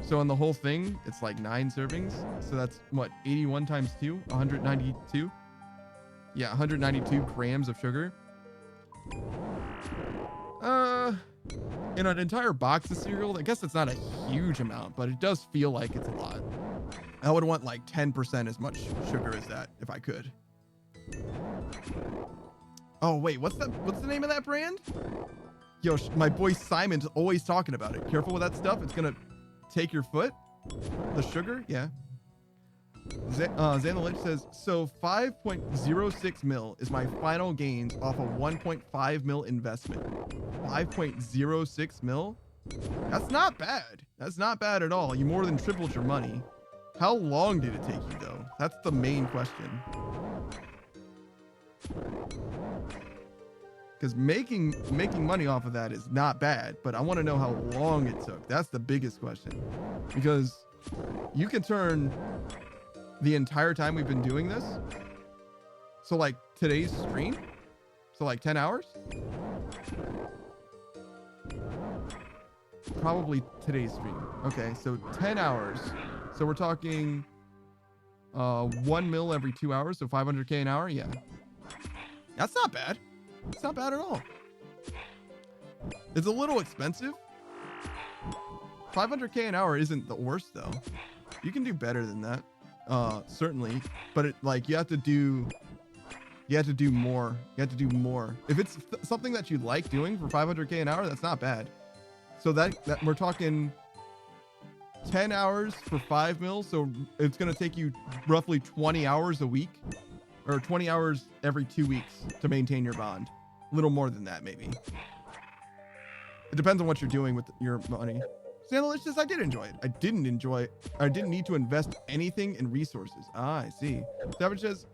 So on the whole thing, it's like 9 servings. So that's what, 81 times 2? 192? Yeah, 192 grams of sugar. In an entire box of cereal, I guess it's not a huge amount, but it does feel like it's a lot. I would want like 10% as much sugar as that if I could. Oh wait, what's the name of that brand? Yo, my boy Simon's always talking about it. Careful with that stuff. It's gonna take your foot. The sugar, yeah. Xanalich says, so 5.06 mil is my final gains off a 1.5 mil investment. 5.06 mil? That's not bad. That's not bad at all. You more than tripled your money. How long did it take you though? That's the main question. Because making money off of that is not bad, but I want to know how long it took. That's the biggest question. Because you can turn the entire time we've been doing this. So like today's stream. So like 10 hours. Probably today's stream. Okay, so 10 hours. So we're talking 1 mil every 2 hours. So 500K an hour. Yeah. That's not bad. It's not bad at all. It's a little expensive. 500K an hour isn't the worst though. You can do better than that. Certainly, but it like you have to do more. You have to do more. If it's something that you like doing for 500K an hour, that's not bad. So that we're talking 10 hours for 5 mil. So it's going to take you roughly 20 hours a week or 20 hours every 2 weeks to maintain your bond. A little more than that, maybe. It depends on what you're doing with your money. Sandalich says, I did enjoy it. I didn't need to invest anything in resources. Ah, I see. Savage says,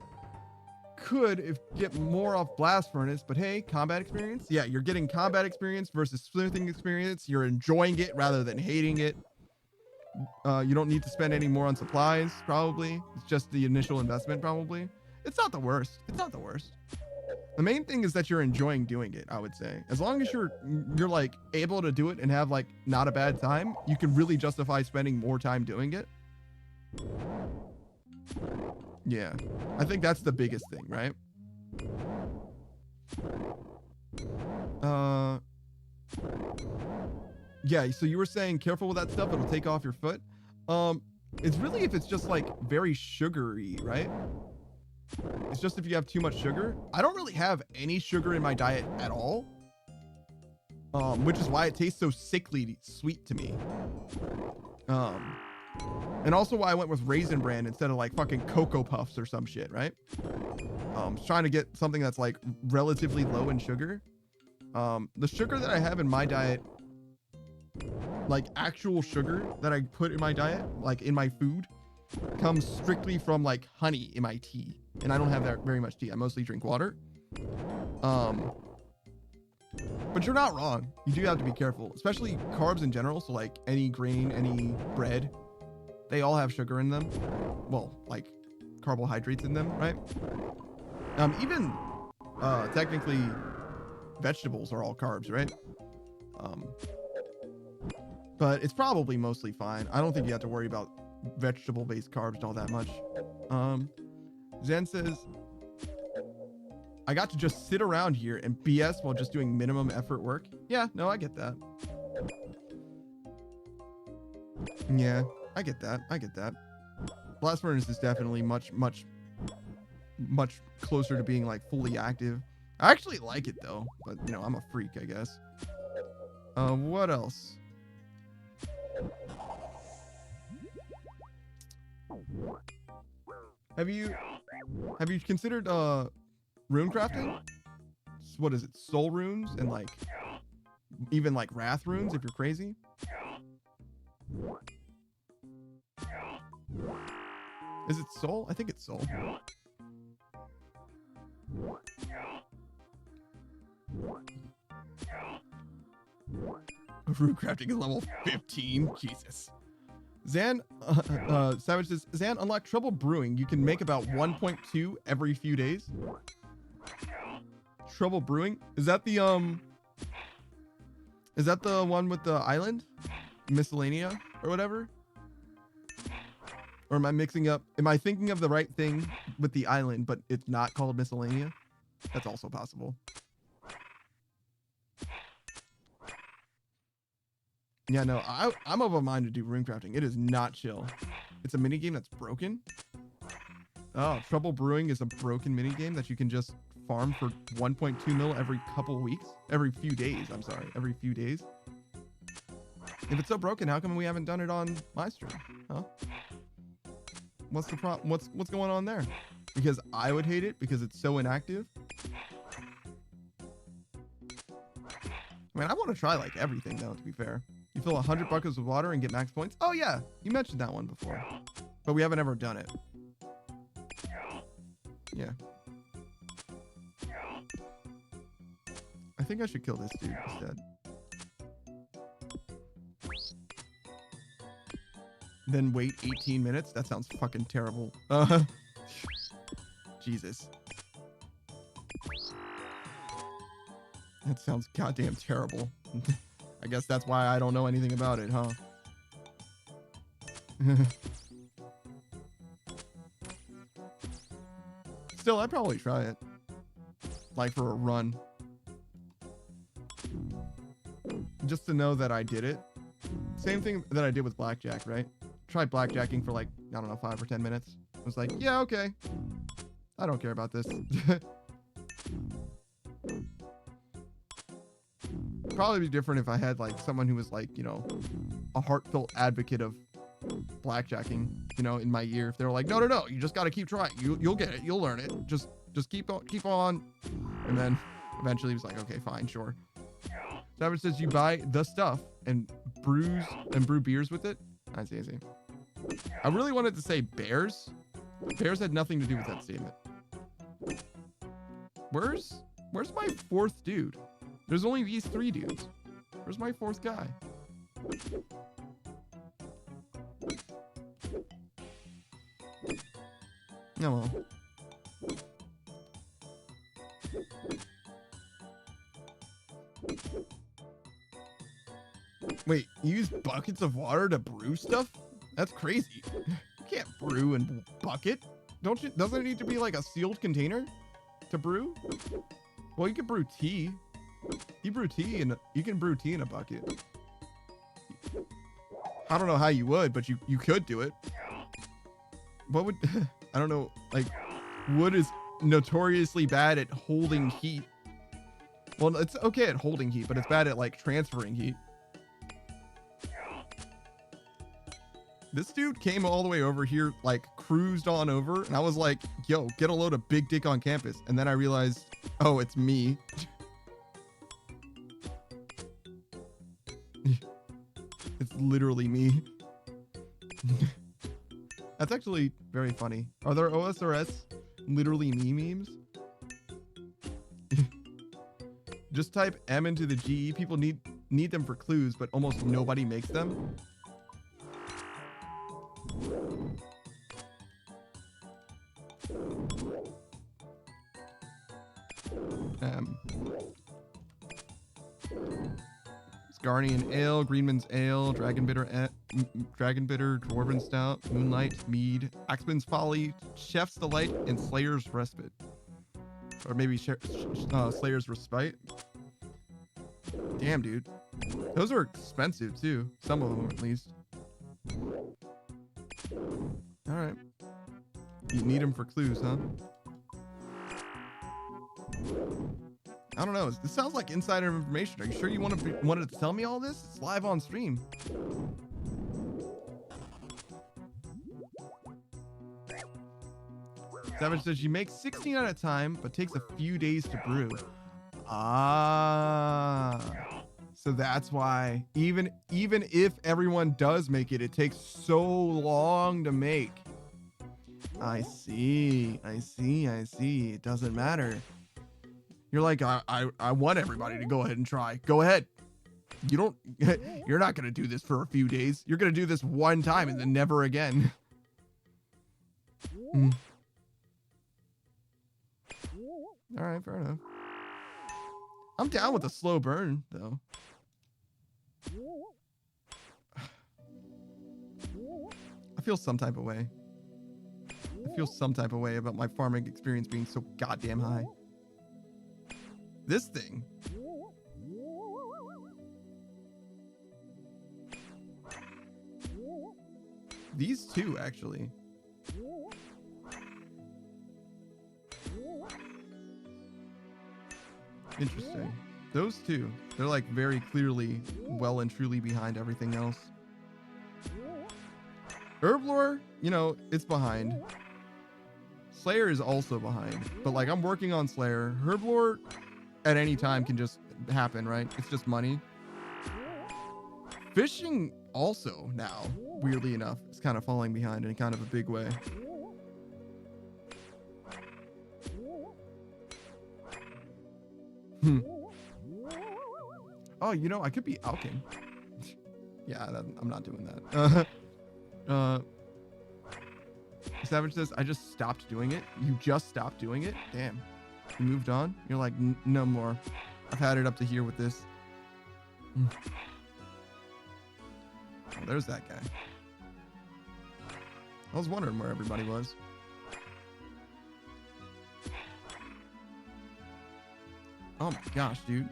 could get more off Blast Furnace, but hey, combat experience. Yeah, you're getting combat experience versus smithing experience. You're enjoying it rather than hating it. You don't need to spend any more on supplies, probably. It's just the initial investment, probably. It's not the worst. It's not the worst. The main thing is that you're enjoying doing it, I would say. As long as you're like able to do it and have like not a bad time, you can really justify spending more time doing it. Yeah. I think that's the biggest thing, right? Yeah, so you were saying careful with that stuff, it'll take off your foot. It's really if it's just like very sugary, right? It's just if you have too much sugar. I don't really have any sugar in my diet at all. Which is why it tastes so sickly sweet to me. And also why I went with Raisin Bran instead of like fucking Cocoa Puffs or some shit, right? Trying to get something that's like relatively low in sugar. The sugar that I have in my diet, like actual sugar that I put in my diet, like in my food, comes strictly from like honey in my tea. And I don't have that very much tea. I mostly drink water. But you're not wrong. You do have to be careful, especially carbs in general. So like any grain, any bread, they all have sugar in them. Well, like carbohydrates in them, right? Even technically vegetables are all carbs, right? But it's probably mostly fine. I don't think you have to worry about vegetable-based carbs all that much. Zen says, I got to just sit around here and BS while just doing minimum effort work. Yeah, no, I get that. Yeah, I get that. I get that. Blast Furnace is definitely much closer to being like fully active. I actually like it though, but you know, I'm a freak, I guess. What else? Have you considered rune crafting? What is it? Soul runes and like even like wrath runes if you're crazy? Is it soul? I think it's soul. Rune crafting is level 15. Jesus. Zan Savage says, Zan, unlock Trouble Brewing. You can make about 1.2 every few days. Trouble Brewing? Is that the one with the island? Miscellanea or whatever? Or am I mixing up? Am I thinking of the right thing with the island, but it's not called Miscellanea? That's also possible. Yeah, no, I'm of a mind to do rune crafting. It is not chill. It's a mini game that's broken. Oh, Trouble Brewing is a broken mini game that you can just farm for 1.2 mil every couple weeks. Every few days, I'm sorry. Every few days. If it's so broken, how come we haven't done it on my stream? Huh? What's the problem? What's going on there? Because I would hate it because it's so inactive. I mean, I want to try like everything though, to be fair. You fill 100 buckets with water and get max points. Oh yeah, you mentioned that one before, but we haven't ever done it. Yeah. I think I should kill this dude instead. Then wait 18 minutes? That sounds fucking terrible. Jesus. That sounds goddamn terrible. I guess that's why I don't know anything about it, huh? Still, I'd probably try it. Like for a run. Just to know that I did it. Same thing that I did with blackjack, right? Tried blackjacking for like, I don't know, 5 or 10 minutes. I was like, yeah, okay. I don't care about this. Probably be different if I had like someone who was like, you know, a heartfelt advocate of blackjacking, you know, in my ear. If they were like, no, you just got to keep trying. You'll get it. You'll learn it. Just keep on. And then eventually he was like, okay, fine, sure. Savage says you buy the stuff and brew beers with it. I see. I really wanted to say bears. Bears had nothing to do with that statement. Where's my fourth dude? There's only these 3 dudes. Where's my 4th guy? Oh well. Wait, you use buckets of water to brew stuff? That's crazy. You can't brew in bucket. Doesn't it need to be like a sealed container to brew? Well, you can brew tea. You can brew tea in a bucket. I don't know how you would, but you could do it. What would I don't know, like wood is notoriously bad at holding heat. Well, it's okay at holding heat, but it's bad at like transferring heat. This dude came all the way over here, like cruised on over, and I was like, yo, get a load of big dick on campus. And then I realized, oh, it's me. It's literally me. That's actually very funny. Are there OSRS literally me memes? Just type M into the GE. People need them for clues, but almost nobody makes them. Guardian Ale, Greenman's Ale, Dragon Bitter, Dwarven Stout, Moonlight, Mead, Axman's Folly, Chef's Delight, and Slayer's Respite. Or maybe Slayer's Respite. Damn, dude. Those are expensive, too. Some of them, at least. Alright. You need them for clues, huh? I don't know. This sounds like insider information. Are you sure you wanted to tell me all this? It's live on stream. Savage says you make 16 at a time, but takes a few days to brew. Ah, so that's why even if everyone does make it, it takes so long to make. I see. It doesn't matter. You're like, I want everybody to go ahead and try. Go ahead. You're not going to do this for a few days. You're going to do this one time and then never again. All right, fair enough. I'm down with a slow burn, though. I feel some type of way. I feel some type of way about my farming experience being so goddamn high. This thing. These two, actually. Interesting. Those two, they're like very clearly well and truly behind everything else. Herblore, you know, it's behind. Slayer is also behind, but like I'm working on Slayer. Herblore at any time can just happen, right? It's just money. Fishing also now, weirdly enough, is kind of falling behind in kind of a big way. Oh, you know, I could be alking. Yeah, I'm not doing that. Savage says, I just stopped doing it. You just stopped doing it? Damn. You moved on? You're like, no more. I've had it up to here with this. Oh, there's that guy. I was wondering where everybody was. Oh my gosh, dude.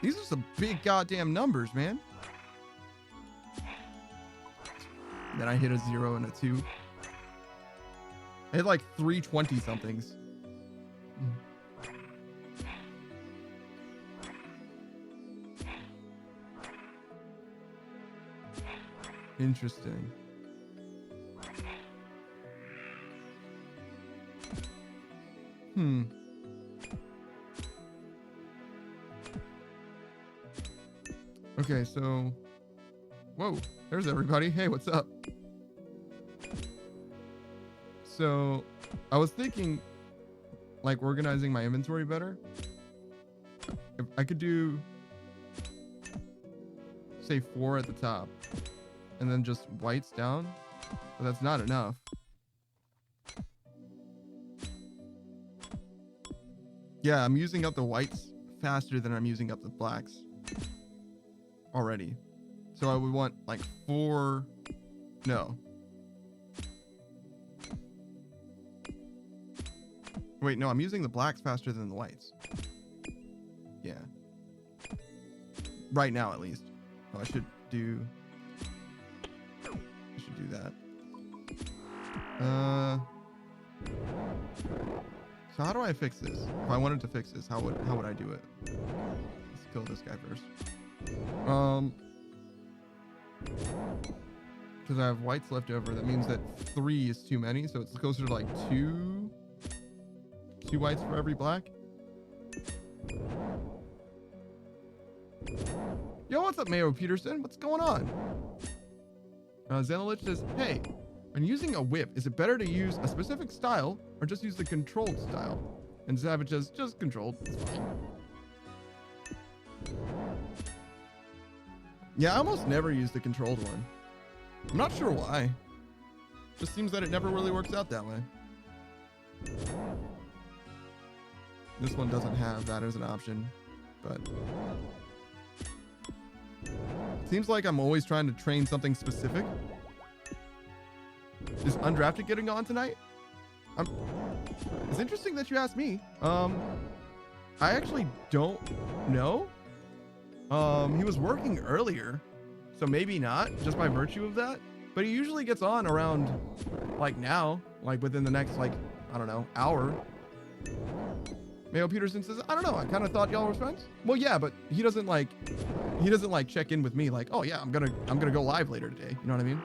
These are some big goddamn numbers, man. Then I hit a 0 and a 2. I hit like 320 somethings. Interesting. Okay, so... Whoa, there's everybody. Hey, what's up? So, I was thinking, like, organizing my inventory better. If I could do, say, 4 at the top, and then just whites down, but that's not enough. Yeah, I'm using up the whites faster than I'm using up the blacks already. So I would want like 4, no. Wait, no, I'm using the blacks faster than the whites. Yeah. Right now, at least. Oh, I should do that. So how do I fix this? If I wanted to fix this, how would I do it? Let's kill this guy first. Because I have whites left over, that means that 3 is too many, so it's closer to like 2 whites for every black. Yo, what's up, Mayo Peterson? What's going on? Xenolich says, hey, when using a whip, is it better to use a specific style or just use the controlled style? And Savage says, just controlled. It's fine. Yeah, I almost never use the controlled one. I'm not sure why. Just seems that it never really works out that way. This one doesn't have that as an option, but seems like I'm always trying to train something specific. Is Undrafted getting on tonight? It's interesting that you asked me. I actually don't know. He was working earlier, so maybe not, just by virtue of that. But he usually gets on around, like now, like within the next, like, I don't know, hour. Mayo Peterson says, I don't know, I kind of thought y'all were friends. Well, yeah, but he doesn't like check in with me like, oh yeah, I'm gonna go live later today. You know what I mean?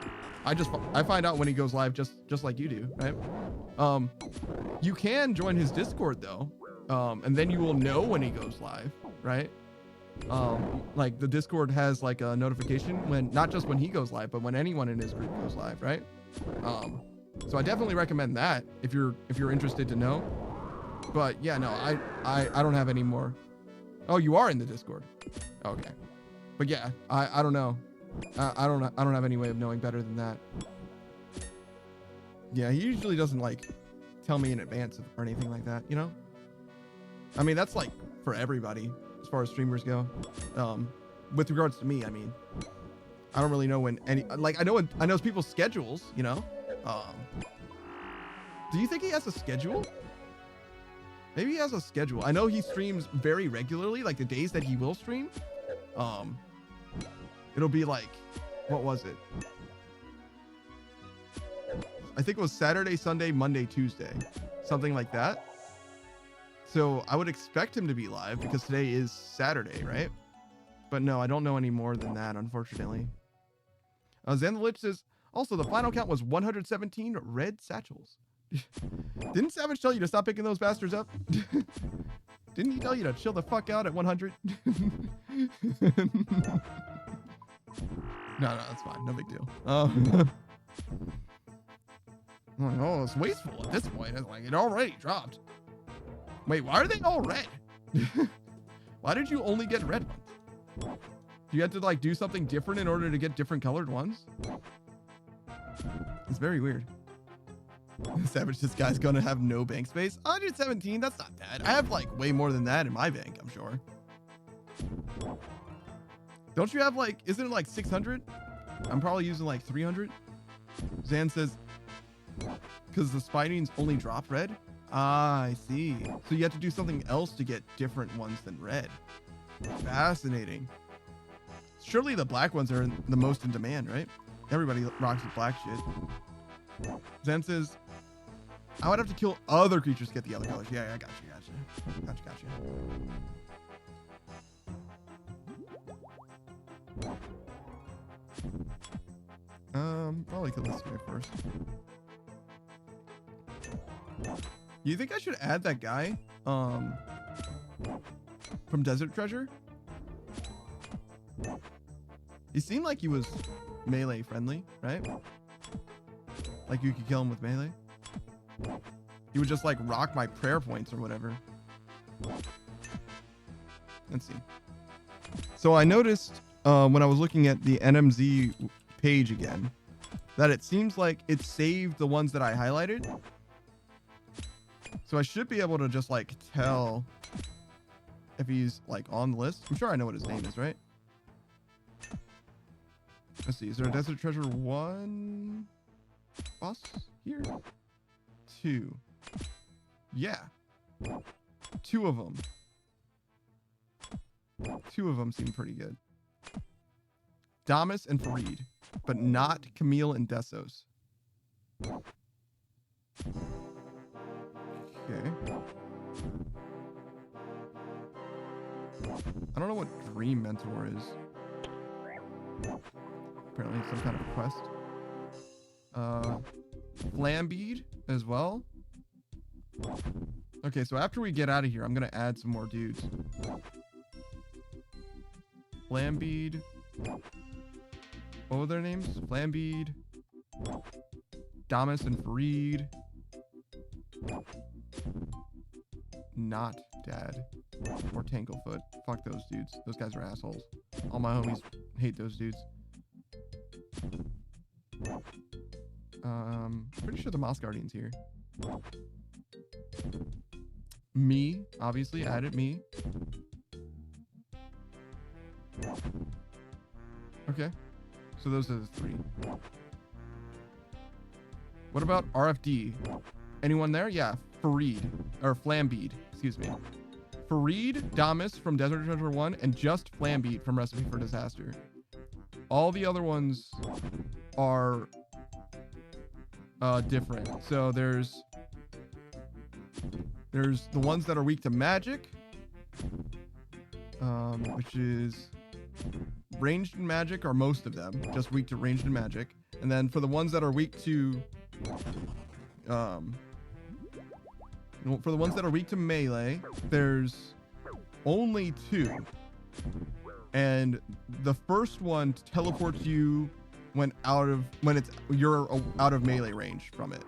I find out when he goes live just like you do, right? You can join his Discord though, and then you will know when he goes live, right? Like the Discord has like a notification when, not just when he goes live, but when anyone in his group goes live, right? So I definitely recommend that if you're interested to know. But yeah, no, I don't have any more. Oh, you are in the Discord. Okay. But yeah, I don't know. I don't have any way of knowing better than that. Yeah, he usually doesn't like tell me in advance or anything like that, you know? I mean, that's like for everybody as far as streamers go. With regards to me, I mean, I don't really know when any, like I know people's schedules, you know? Do you think he has a schedule? Maybe he has a schedule. I know he streams very regularly, like the days that he will stream. It'll be like, what was it? I think it was Saturday, Sunday, Monday, Tuesday, something like that. So I would expect him to be live because today is Saturday, right? But no, I don't know any more than that, unfortunately. Xanalich says, Also, the final count was 117 red satchels. Didn't Savage tell you to stop picking those bastards up? Didn't he tell you to chill the fuck out at 100? No, that's fine. No big deal. Oh, it's wasteful at this point. It's like it already dropped. Wait, why are they all red? Why did you only get red ones? You had to like do something different in order to get different colored ones? It's very weird. Savage, this guy's gonna have no bank space. 117, that's not bad. I have like way more than that in my bank, I'm sure. Don't you have like, isn't it like 600? I'm probably using like 300. Zan says, because the Spidings only drop red? Ah, I see. So you have to do something else to get different ones than red. Fascinating. Surely the black ones are the most in demand, right? Everybody rocks with black shit. Zan says, I would have to kill other creatures to get the other colors. Yeah, I got you. Probably kill this guy first. You think I should add that guy from Desert Treasure? He seemed like he was melee friendly, right? Like you could kill him with melee. He would just like rock my prayer points or whatever. Let's see. So I noticed when I was looking at the NMZ page again, that it seems like it saved the ones that I highlighted. So I should be able to just like tell if he's like on the list. I'm sure I know what his name is, right? Let's see. Is there a Desert Treasure 1 boss here? 2. Yeah. 2 of them. 2 of them seem pretty good. Damas and Farid, but not Camille and Desos. Okay. I don't know what Dream Mentor is. Apparently some kind of quest. Flambeed as well. Okay, so after we get out of here, I'm gonna add some more dudes. Flambeed. What were their names? Flambeed, Damas and Farid. Not Dad or Tanglefoot. Fuck those dudes. Those guys are assholes. All my homies hate those dudes. Pretty sure the Moss Guardian's here. Me, obviously, added me. Okay. So those are the 3. What about RFD? Anyone there? Yeah, Farid. Or Flambeed, excuse me. Farid, Damas from Desert Treasure 1, and just Flambeed from Recipe for Disaster. All the other ones are different. So there's the ones that are weak to magic, which is ranged and magic, are most of them just weak to ranged and magic. And then for the ones that are weak to melee, there's only 2, and the first one teleports you when you're out of melee range from it.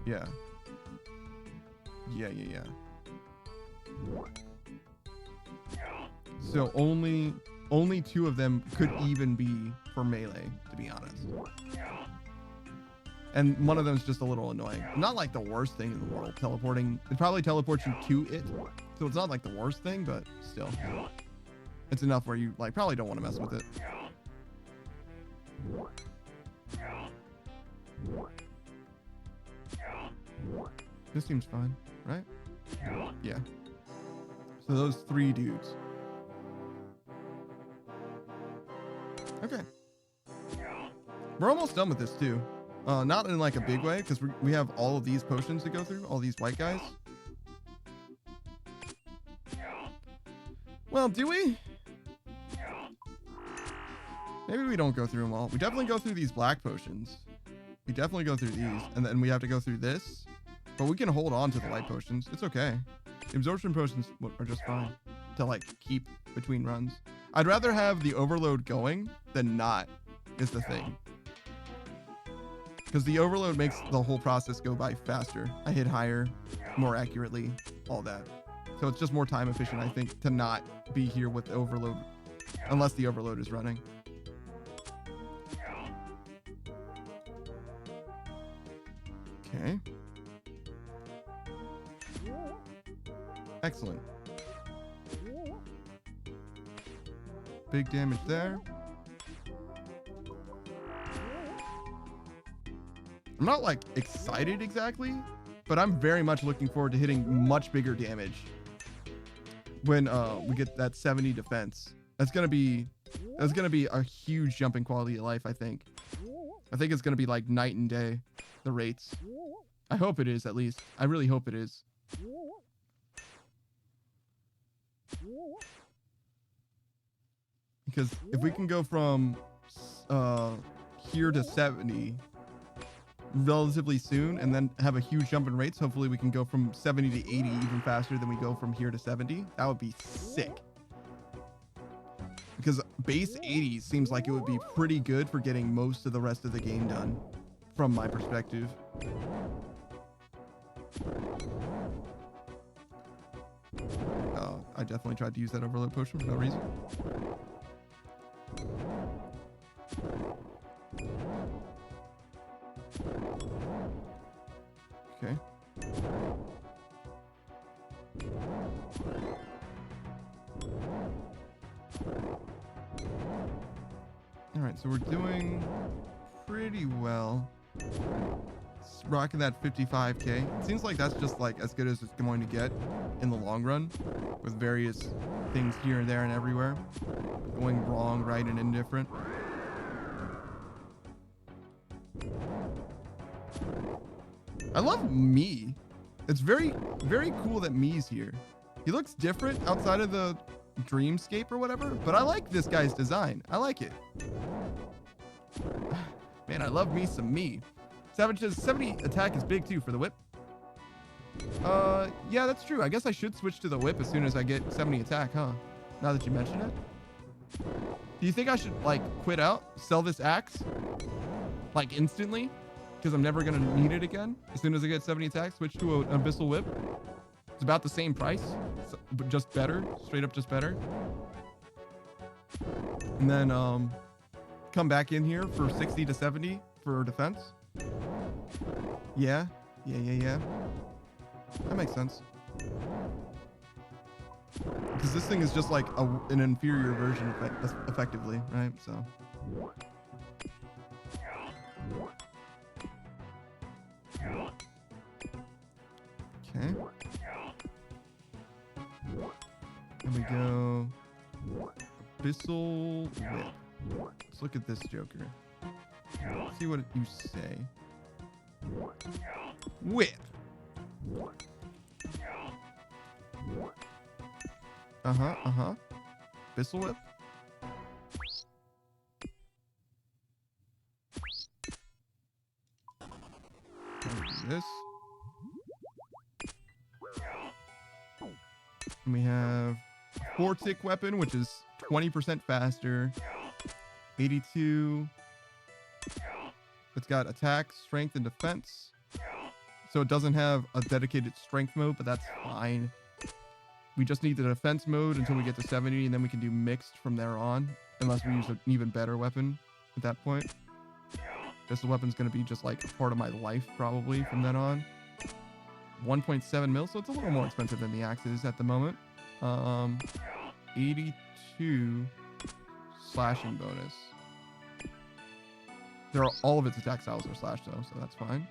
Yeah. So only 2 of them could even be for melee, to be honest. And one of them is just a little annoying. Not like the worst thing in the world. Teleporting, it probably teleports you to it. So it's not like the worst thing, but still. It's enough where you like probably don't want to mess with it. This seems fine, right? Yeah. So those 3 dudes. Okay. We're almost done with this too. Not in like a big way, because we have all of these potions to go through, all these white guys. Well, do we? Maybe we don't go through them all. We definitely go through these black potions. We definitely go through these. And then we have to go through this. But we can hold on to the light potions. It's okay. The absorption potions are just fine to like keep between runs. I'd rather have the overload going than not, is the thing. Because the overload makes the whole process go by faster. I hit higher, more accurately, all that. So it's just more time efficient, I think, to not be here with the overload, unless the overload is running. Okay. Excellent. Big damage there. I'm not like excited exactly, but I'm very much looking forward to hitting much bigger damage when we get that 70 defense. That's gonna be a huge jump in quality of life, I think. I think it's gonna be like night and day, the rates. I hope it is, at least. I really hope it is. Because if we can go from here to 70 relatively soon and then have a huge jump in rates, hopefully we can go from 70 to 80 even faster than we go from here to 70. That would be sick. Because base 80 seems like it would be pretty good for getting most of the rest of the game done, from my perspective. I definitely tried to use that overload potion for no reason. Okay. All right, so we're doing pretty well. It's rocking that 55k. It seems like that's just like as good as it's going to get in the long run, with various things here and there and everywhere going wrong, right, and indifferent. I love me. It's very, very cool that Me's here. He looks different outside of the dreamscape or whatever, but I like this guy's design. I like it. Man, I love me some me. Savage's 70 attack is big too for the whip. Yeah, that's true. I guess I should switch to the whip as soon as I get 70 attack, huh? Now that you mention it. Do you think I should like quit out, sell this axe like instantly? Because I'm never going to need it again. As soon as I get 70 attack, switch to an abyssal whip. It's about the same price, but just better. Straight up just better. And then come back in here for 60 to 70 for defense. Yeah. That makes sense. Because this thing is just like an inferior version effectively, right? So... Okay. There we go. Abyssal whip. Let's look at this Joker. Let's see what you say. Whip. Abyssal whip. This. And we have 4-tick weapon, which is 20% faster. 82. It's got attack, strength, and defense. So it doesn't have a dedicated strength mode, but that's fine. We just need the defense mode until we get to 70, and then we can do mixed from there on, unless we use an even better weapon at that point. This weapon's going to be just like a part of my life probably from then on. 1.7 mil, so it's a little more expensive than the axes at the moment. 82 slashing bonus. All of its attack styles are slash though, so that's fine.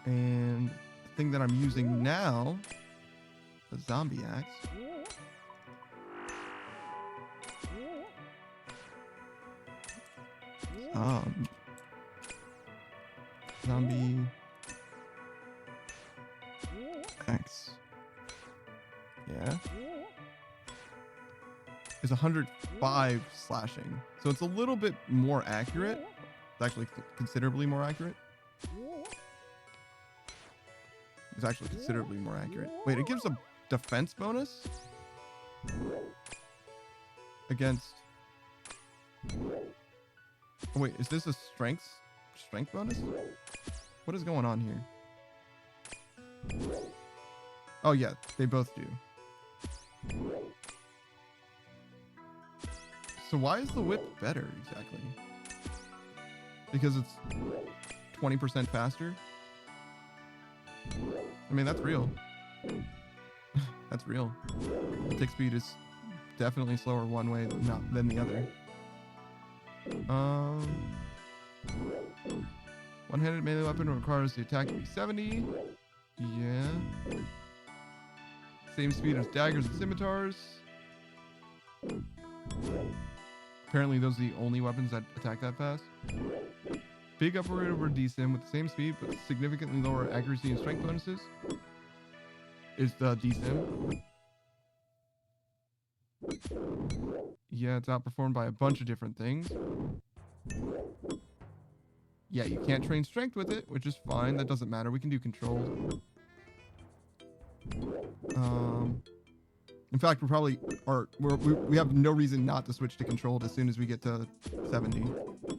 And the thing that I'm using now, the zombie axe. Zombie axe. Yeah. is 105 slashing. So it's a little bit more accurate. It's actually considerably more accurate. It's actually considerably more accurate. Wait, it gives a defense bonus against... Oh, wait, is this a strength bonus? What is going on here? Oh yeah, they both do. So why is the whip better exactly? Because it's 20% faster? I mean, that's real. That's real. Tick speed is definitely slower one way than the other. One-handed melee weapon requires the attack to be 70. Yeah. Same speed as daggers and scimitars. Apparently those are the only weapons that attack that fast. Big upgrade over DSim with the same speed but significantly lower accuracy and strength bonuses is the DSim. Yeah, it's outperformed by a bunch of different things. Yeah, you can't train strength with it, which is fine. That doesn't matter. We can do controlled. In fact, we have no reason not to switch to controlled as soon as we get to 70,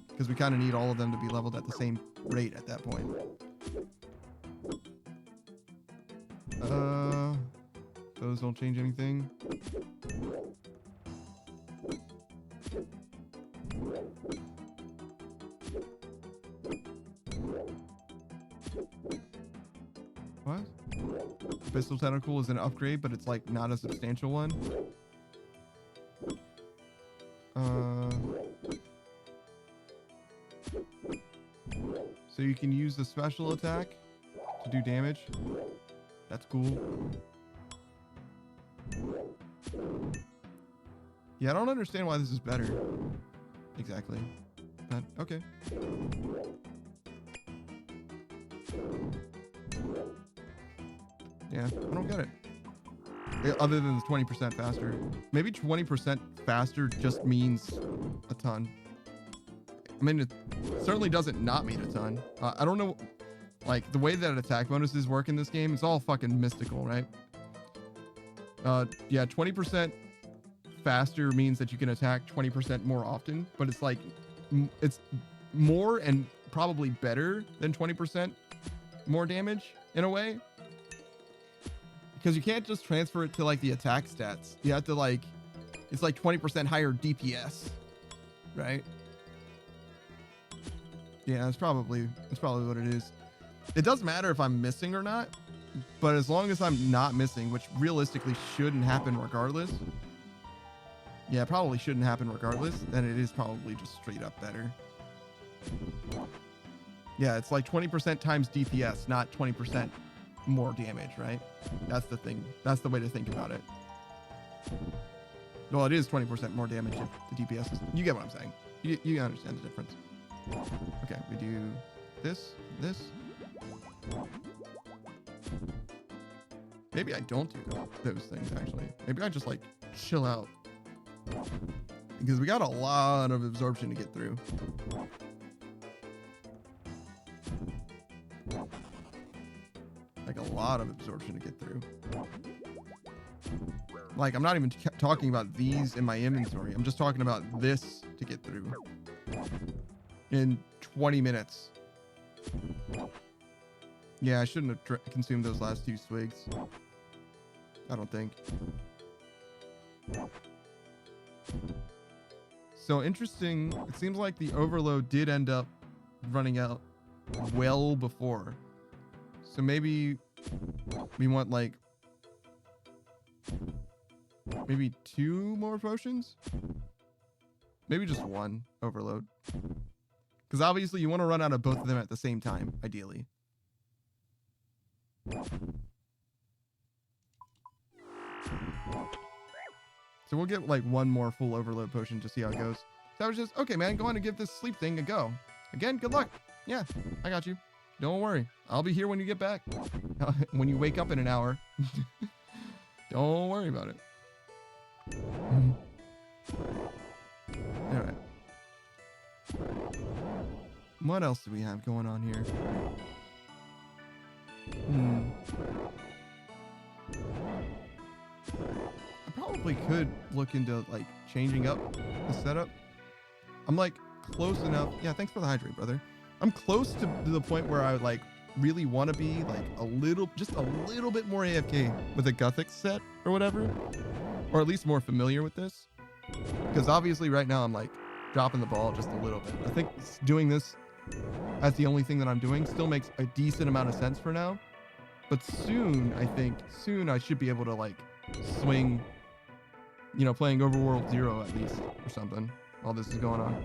because we kind of need all of them to be leveled at the same rate at that point. Those don't change anything. What? Pistol tentacle is an upgrade, but it's like not a substantial one. So you can use the special attack to do damage. That's cool. Yeah, I don't understand why this is better. Exactly. But okay. Yeah, I don't get it. Other than the 20% faster. Maybe 20% faster just means a ton. I mean, it certainly doesn't not mean a ton. I don't know, like, the way that attack bonuses work in this game, it's all fucking mystical, right? Yeah, 20% faster means that you can attack 20% more often, but it's like, it's more and probably better than 20% more damage in a way. Because you can't just transfer it to like the attack stats. You have to like, it's like 20% higher DPS, right? Yeah, that's probably what it is. It doesn't matter if I'm missing or not, but as long as I'm not missing, which realistically shouldn't happen regardless. Yeah, probably shouldn't happen regardless, then it is probably just straight up better. Yeah, it's like 20% times DPS, not 20% more damage, right? That's the thing. That's the way to think about it. Well, it is 20% more damage if the DPS is... You get what I'm saying. You understand the difference. Okay, we do this. Maybe I don't do those things, actually. Maybe I just, like, chill out. Because we got a lot of absorption to get through. Like, a lot of absorption to get through. Like, I'm not even talking about these in my inventory. I'm just talking about this to get through. In 20 minutes. Yeah, I shouldn't have consumed those last 2 swigs. I don't think. So interesting. It seems like the overload did end up running out well before. So maybe we want like maybe 2 more potions? Maybe just 1 overload. Because obviously you want to run out of both of them at the same time, ideally. So we'll get like 1 more full overload potion to see how it goes. So I was just, okay, man, go on and give this sleep thing a go. Again, good luck. Yeah, I got you. Don't worry. I'll be here when you get back. When you wake up in an hour. Don't worry about it. What else do we have going on here? I probably could look into like changing up the setup. I'm like close enough. Yeah, thanks for the hydrate, brother. I'm close to the point where I would like really want to be like just a little bit more AFK with a Gothic set or whatever, or at least more familiar with this. Because obviously right now I'm like dropping the ball just a little bit. I think doing this as the only thing that I'm doing still makes a decent amount of sense for now. But soon I should be able to like swing, you know, playing Overworld 0 at least or something while this is going on.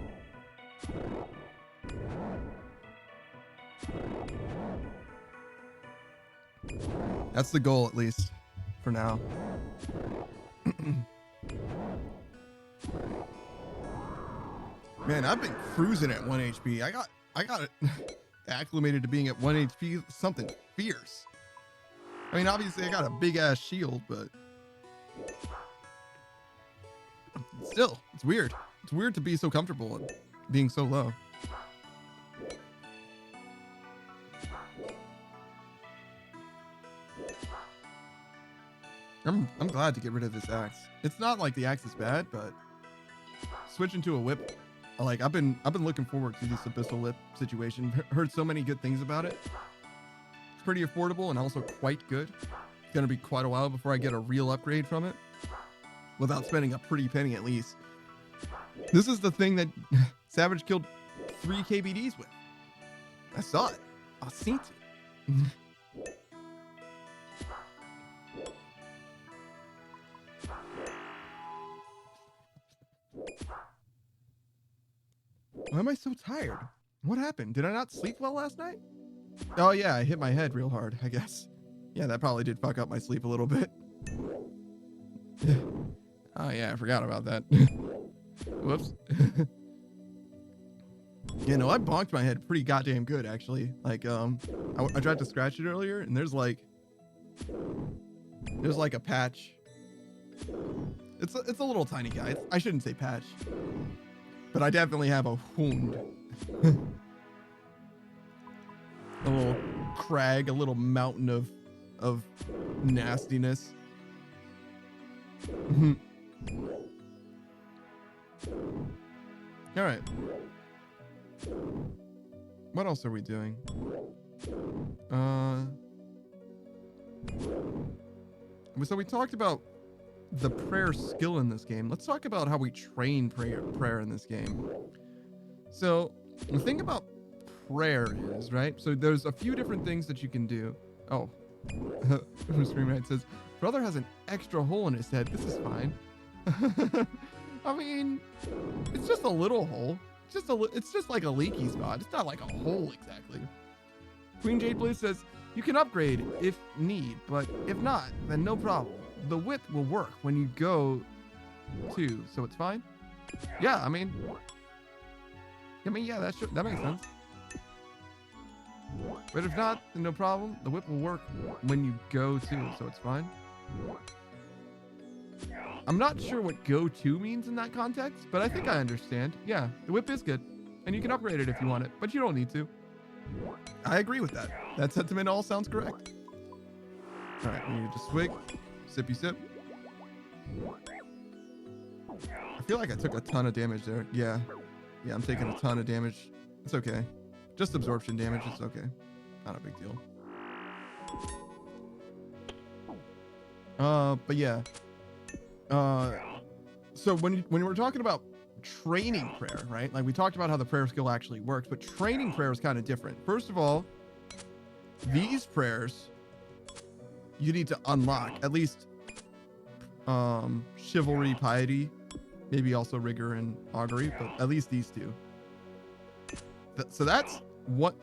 That's the goal, at least for now. Man, I've been cruising at 1 HP. I got it acclimated to being at 1 HP, something fierce. I mean, obviously I got a big ass shield, but still, it's weird. It's weird to be so comfortable and being so low. I'm glad to get rid of this axe. It's not like the axe is bad, but switching to a whip, like I've been looking forward to this abyssal whip situation. Heard so many good things about it. It's pretty affordable and also quite good. It's gonna be quite a while before I get a real upgrade from it, without spending a pretty penny at least. This is the thing that Savage killed 3 KBDs with. I saw it. I seen it. Why am I so tired? What happened? Did I not sleep well last night? Oh yeah, I hit my head real hard, I guess. Yeah, that probably did fuck up my sleep a little bit. Oh yeah, I forgot about that. Whoops. Yeah, no, I bonked my head pretty goddamn good, actually. Like, I tried to scratch it earlier, and there's like a patch. It's a little tiny guy. I shouldn't say patch, but I definitely have a wound. A little crag, a little mountain of nastiness. All right. What else are we doing? So we talked about the prayer skill in this game. Let's talk about how we train prayer in this game. So the thing about prayer is, right? So there's a few different things that you can do. Oh, Streamrite says, brother has an extra hole in his head. This is fine. I mean, it's just a little hole. It's just like a leaky spot. It's not like a hole exactly. Queen Jade Blue says, you can upgrade if need, but if not, then no problem. The whip will work when you go to, so it's fine. Yeah, I mean, yeah, that makes sense. But if not, then no problem. The whip will work when you go to, so it's fine. I'm not sure what go to means in that context, but I think I understand. Yeah, the whip is good, and you can upgrade it if you want it, but you don't need to. I agree with that. That sentiment all sounds correct. All right, we need to swig, sippy sip. I feel like I took a ton of damage there. Yeah, I'm taking a ton of damage. It's okay. Just absorption damage. It's okay. Not a big deal. But yeah. So when we're talking about training prayer, right? Like we talked about how the prayer skill actually works, but training prayer is kind of different. First of all, these prayers you need to unlock, at least chivalry, piety, maybe also rigor and augury, but at least these two. So that's what.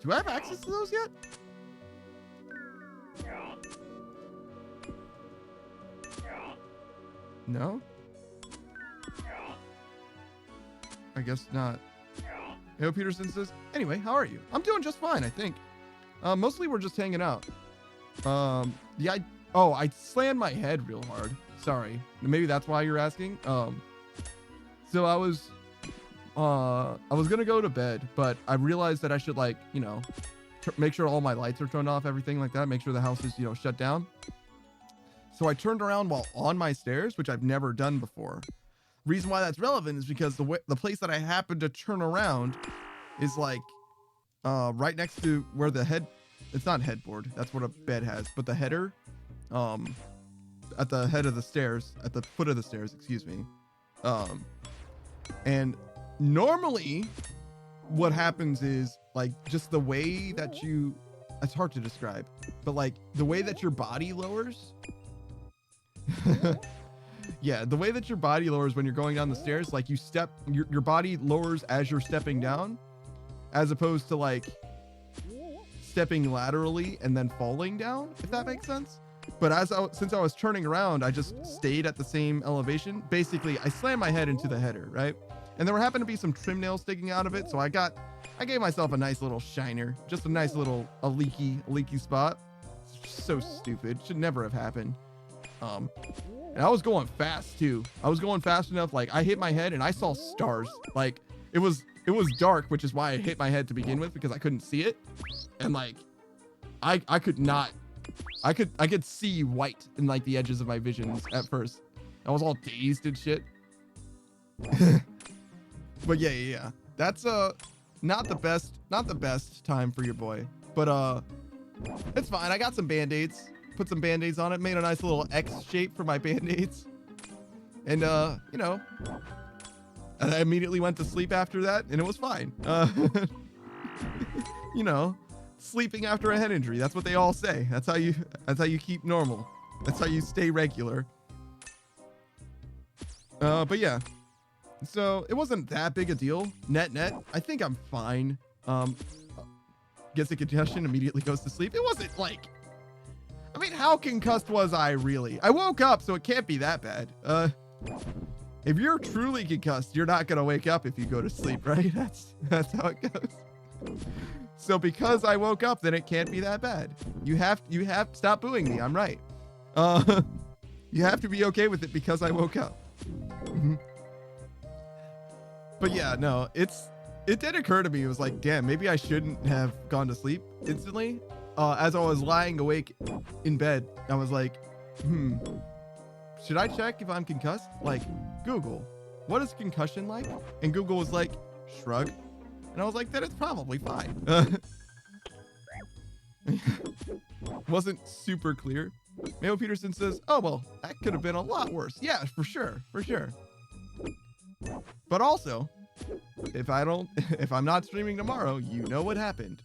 Do I have access to those yet? No? I guess not. Hey, Peterson says, anyway, how are you? I'm doing just fine, I think. Mostly we're just hanging out. I slammed my head real hard. Sorry. Maybe that's why you're asking. So I was I was gonna go to bed, but I realized that I should, like, you know, make sure all my lights are turned off, everything like that, make sure the house is, you know, shut down. So I turned around while on my stairs, which I've never done before. Reason why that's relevant is because the place that I happened to turn around is like right next to where the it's not headboard, that's what a bed has, but the header at the head of the stairs, at the foot of the stairs, excuse me. And normally what happens is, like, just the way that it's hard to describe, but like the way that your body lowers. Yeah, the way that your body lowers when you're going down the stairs, like your body lowers as you're stepping down, as opposed to like stepping laterally and then falling down, if that makes sense. But since I was turning around, I just stayed at the same elevation. Basically, I slammed my head into the header, right? And there happened to be some trim nails sticking out of it, so I gave myself a nice little shiner, just a nice little a leaky spot. It's so stupid. Should never have happened. And I was going fast too. I was going fast enough, like I hit my head and I saw stars. Like it was dark, which is why I hit my head to begin with, because I couldn't see it. And like I could see white in like the edges of my visions at first. I was all dazed and shit. But yeah. That's not the best time for your boy. But it's fine. I got some band-aids. Put some band-aids on it, made a nice little X shape for my band-aids. And you know, I immediately went to sleep after that, and it was fine. You know, sleeping after a head injury, that's what they all say. That's how you keep normal. That's how you stay regular. But yeah. So it wasn't that big a deal. Net, I think I'm fine. Gets a concussion, immediately goes to sleep. It wasn't like, I mean, how concussed was I really? I woke up, so it can't be that bad. If you're truly concussed, you're not gonna wake up if you go to sleep, right? That's how it goes. So because I woke up, then it can't be that bad. You have to stop booing me. I'm right. You have to be okay with it because I woke up. But yeah, no, it did occur to me. It was like, damn, maybe I shouldn't have gone to sleep instantly. As I was lying awake in bed, I was like, should I check if I'm concussed? Like, Google, what is concussion like? And Google was like, shrug. And I was like, then it's probably fine. Wasn't super clear. Mayo Peterson says, oh, well, that could have been a lot worse. Yeah, for sure. But also, if I'm not streaming tomorrow, you know what happened.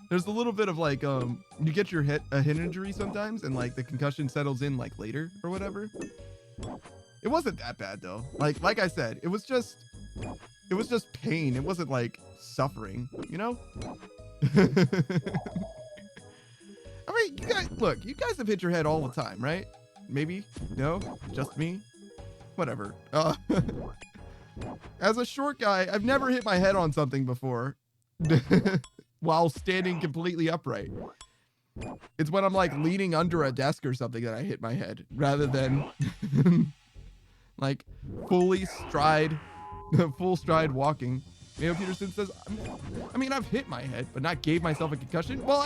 There's a little bit of like, you get a head injury sometimes, and like the concussion settles in like later or whatever. It wasn't that bad though. Like I said, it was just pain. It wasn't like suffering, you know? I mean, you guys have hit your head all the time, right? Maybe? No? Just me? Whatever. As a short guy, I've never hit my head on something before while standing completely upright. It's when I'm like leaning under a desk or something that I hit my head, rather than like full stride walking. Mayo Peterson says, I mean, I've hit my head, but not gave myself a concussion. Well,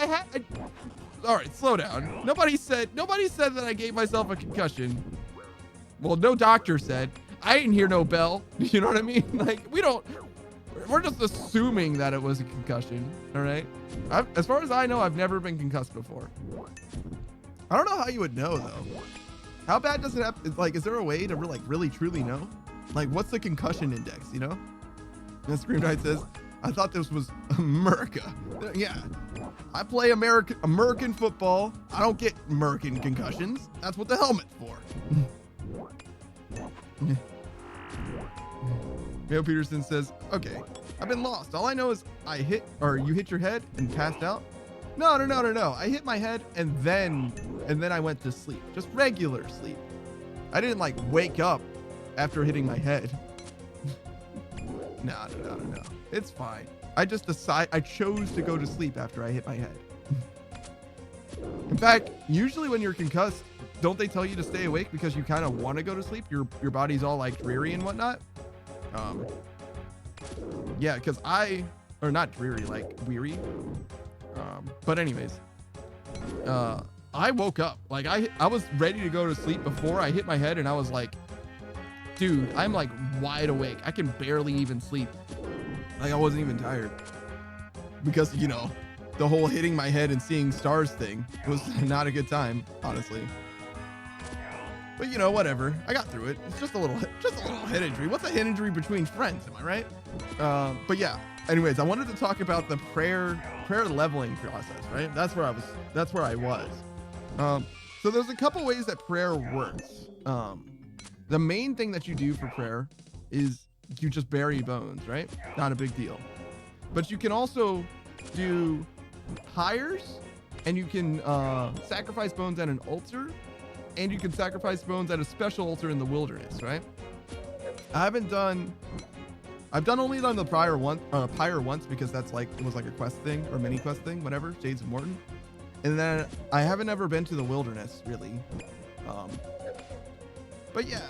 all right, slow down. Nobody said that I gave myself a concussion. Well, no doctor said. I didn't hear no bell. You know what I mean? Like, we're just assuming that it was a concussion. All right. As far as I know, I've never been concussed before. I don't know how you would know though. How bad does it have? Like, is there a way to really truly know? Like, what's the concussion index? You know? And Scream Knight says, I thought this was America. Yeah. I play American football. I don't get American concussions. That's what the helmet's for. Mayo Peterson says, okay, I've been lost. All I know is you hit your head and passed out. No. I hit my head and then I went to sleep. Just regular sleep. I didn't like wake up after hitting my head. No. It's fine. I chose to go to sleep after I hit my head. In fact, usually when you're concussed, don't they tell you to stay awake because you kind of want to go to sleep? Your body's all like dreary and whatnot. Yeah, because or not dreary, like weary. But anyways, I woke up, like I was ready to go to sleep before I hit my head, and I was like, dude, I'm like wide awake. I can barely even sleep. Like I wasn't even tired because, you know, the whole hitting my head and seeing stars thing was not a good time, honestly. But you know, whatever. I got through it. It's just a little head injury. What's a head injury between friends? Am I right? But yeah. Anyways, I wanted to talk about the prayer leveling process. Right? That's where I was. So there's a couple ways that prayer works. The main thing that you do for prayer is you just bury bones. Right? Not a big deal. But you can also do pyres, and you can sacrifice bones at an altar. And you can sacrifice bones at a special altar in the wilderness, right? I've only done the pyre once because that's like, it was like a quest thing or mini quest thing, whatever, Shades of Morton. And then I haven't ever been to the wilderness really. But yeah,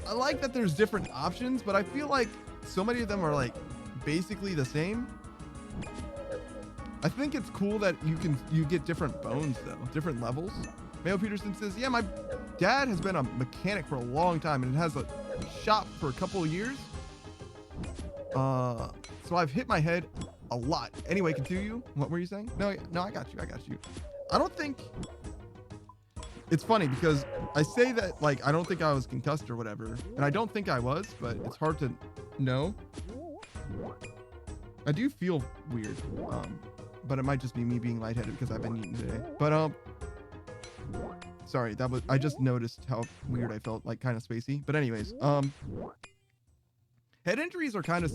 I like that there's different options, but I feel like so many of them are like basically the same. I think it's cool that you get different bones though, different levels. Mayo Peterson says, yeah, my dad has been a mechanic for a long time and it has a shop for a couple of years. So I've hit my head a lot. Anyway, continue. What were you saying? No, I got you. I don't think, it's funny because I say that like I don't think I was concussed or whatever, and I don't think I was, but it's hard to know. I do feel weird, but it might just be me being lightheaded because I've been eating today. But sorry, I just noticed how weird I felt, like kind of spacey. But anyways, head injuries are kind of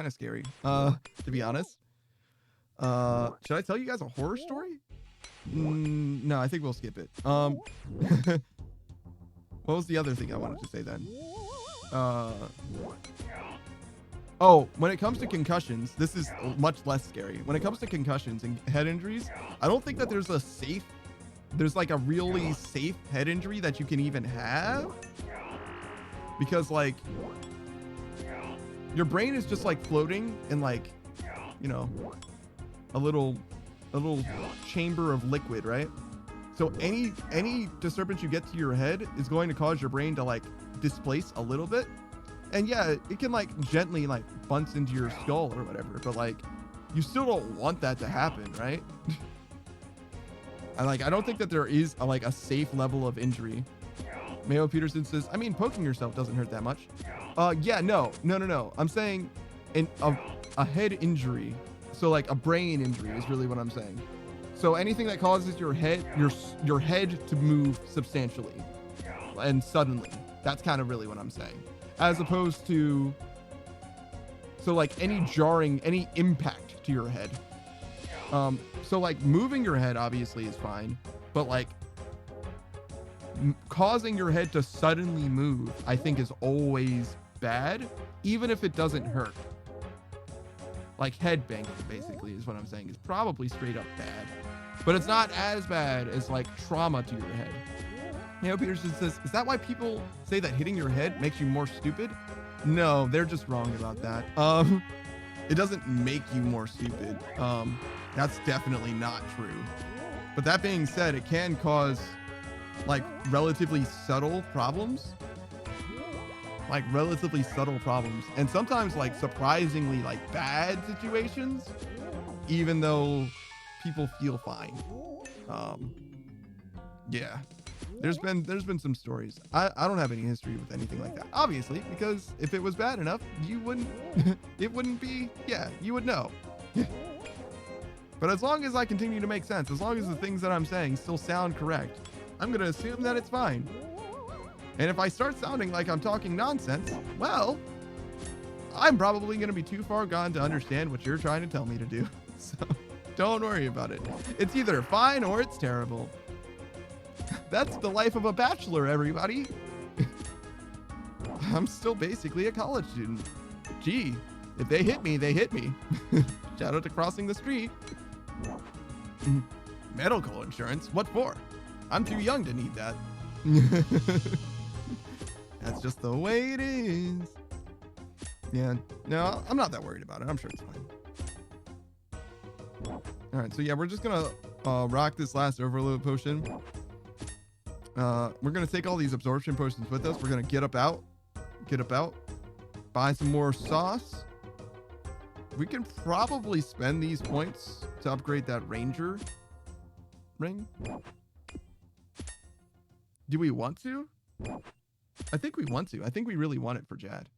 scary, to be honest. Should I tell you guys a horror story? No, I think we'll skip it. What was the other thing I wanted to say then? Oh, when it comes to concussions, this is much less scary. When it comes to concussions and head injuries, I don't think that there's like a really safe head injury that you can even have, because like your brain is just like floating in like, you know, a little chamber of liquid, right? So any disturbance you get to your head is going to cause your brain to like displace a little bit. And yeah, it can like gently like bounce into your skull or whatever, but like you still don't want that to happen, right? I don't think that there is a safe level of injury. Mayo Peterson says, I mean, poking yourself doesn't hurt that much. Yeah, no. I'm saying a head injury. So like a brain injury is really what I'm saying. So anything that causes your head to move substantially and suddenly, that's kind of really what I'm saying. As opposed to, so like any impact to your head. So like moving your head obviously is fine, but like causing your head to suddenly move, I think is always bad, even if it doesn't hurt. Like head banging basically is what I'm saying, is probably straight up bad, but it's not as bad as like trauma to your head. Mayo Peterson says, is that why people say that hitting your head makes you more stupid? No, they're just wrong about that. It doesn't make you more stupid. That's definitely not true. But that being said, it can cause like relatively subtle problems. And sometimes like surprisingly like bad situations, even though people feel fine. Yeah. There's been some stories. I don't have any history with anything like that, obviously, because if it was bad enough, you wouldn't, it wouldn't be, yeah, you would know. But as long as I continue to make sense, as long as the things that I'm saying still sound correct, I'm going to assume that it's fine. And if I start sounding like I'm talking nonsense, well, I'm probably going to be too far gone to understand what you're trying to tell me to do. So don't worry about it. It's either fine or it's terrible. That's the life of a bachelor, everybody. I'm still basically a college student. Gee, if they hit me, they hit me. Shout out to crossing the street. Medical insurance? What for? I'm too young to need that. That's just the way it is. Yeah, no, I'm not that worried about it. I'm sure it's fine. All right, so yeah, we're just gonna rock this last overload potion. We're gonna take all these absorption potions with us. We're gonna get up out, buy some more sauce. We can probably spend these points to upgrade that ranger ring. Do we want to? I think we want to. I think we really want it for Jad.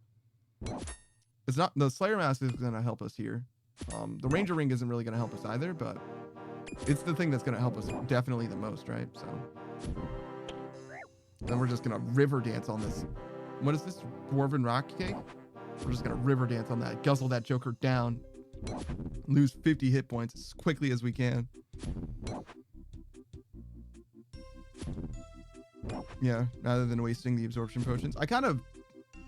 It's not, the Slayer Mask is gonna help us here. The ranger ring isn't really gonna help us either, but it's the thing that's gonna help us definitely the most, right? So then we're just gonna river dance on this. What is this? Dwarven rock cake? We're just gonna river dance on that, guzzle that joker down, lose 50 hit points as quickly as we can. Yeah, rather than wasting the absorption potions.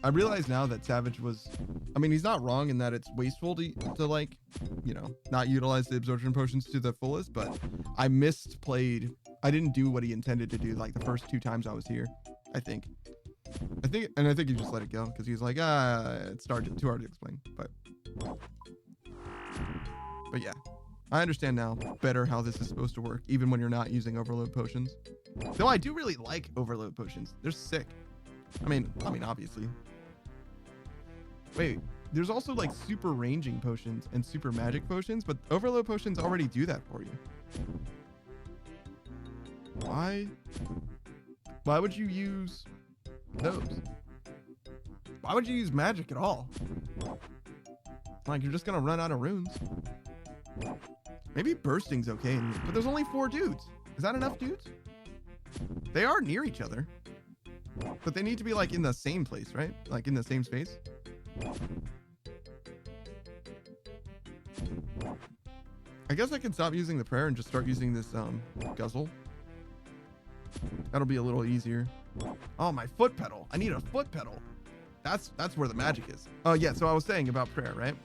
I realize now that Savage was, I mean, he's not wrong in that it's wasteful to like, you know, not utilize the absorption potions to the fullest, but I misplayed. I didn't do what he intended to do like the first 2 times I was here, I think he just let it go because he was like, it's too hard to explain, but yeah, I understand now better how this is supposed to work, even when you're not using overload potions. Though I do really like overload potions. They're sick. I mean, obviously. Wait, there's also like super ranging potions and super magic potions, but overload potions already do that for you. Why would you use those? Why would you use magic at all? Like, you're just gonna run out of runes. Maybe bursting's okay, but there's only 4 dudes. Is that enough dudes? They are near each other, but they need to be like in the same place, right? Like in the same space. I guess I can stop using the prayer and just start using this guzzle. That'll be a little easier. Oh, my foot pedal. I need a foot pedal. That's where the magic is. Oh yeah, so I was saying about prayer, right?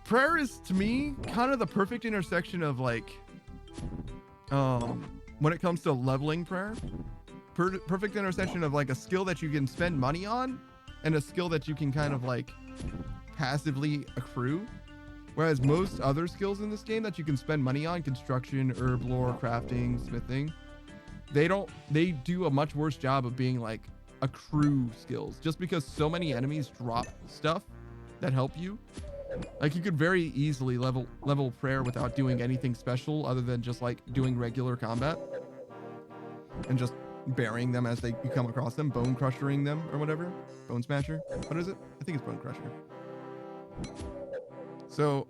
Prayer is, to me, kind of the perfect intersection of like when it comes to leveling prayer. Perfect intersection of like a skill that you can spend money on and a skill that you can kind of like passively accrue. Whereas most other skills in this game that you can spend money on, construction, herb lore, crafting, smithing, they do a much worse job of being like accrue skills, just because so many enemies drop stuff that help you. Like, you could very easily level prayer without doing anything special other than just like doing regular combat and just burying them as you come across them, bone crushering them or whatever. Bone smasher. What is it? I think it's bone crusher. So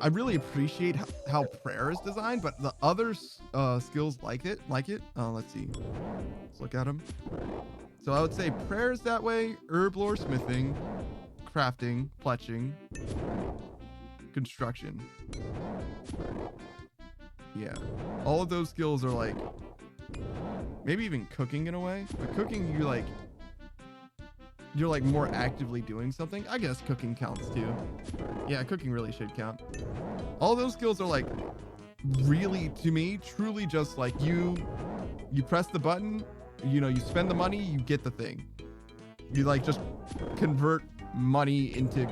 I really appreciate how prayer is designed, but the other skills like it. Let's see. Let's look at them. So I would say prayer is that way, herb lore, smithing, crafting, pletching, construction. Yeah, all of those skills are like, maybe even cooking in a way, but cooking, you're like more actively doing something. I guess cooking counts too. Yeah, cooking really should count. All those skills are like really, to me, truly just like you press the button, you know, you spend the money, you get the thing. You like just convert money into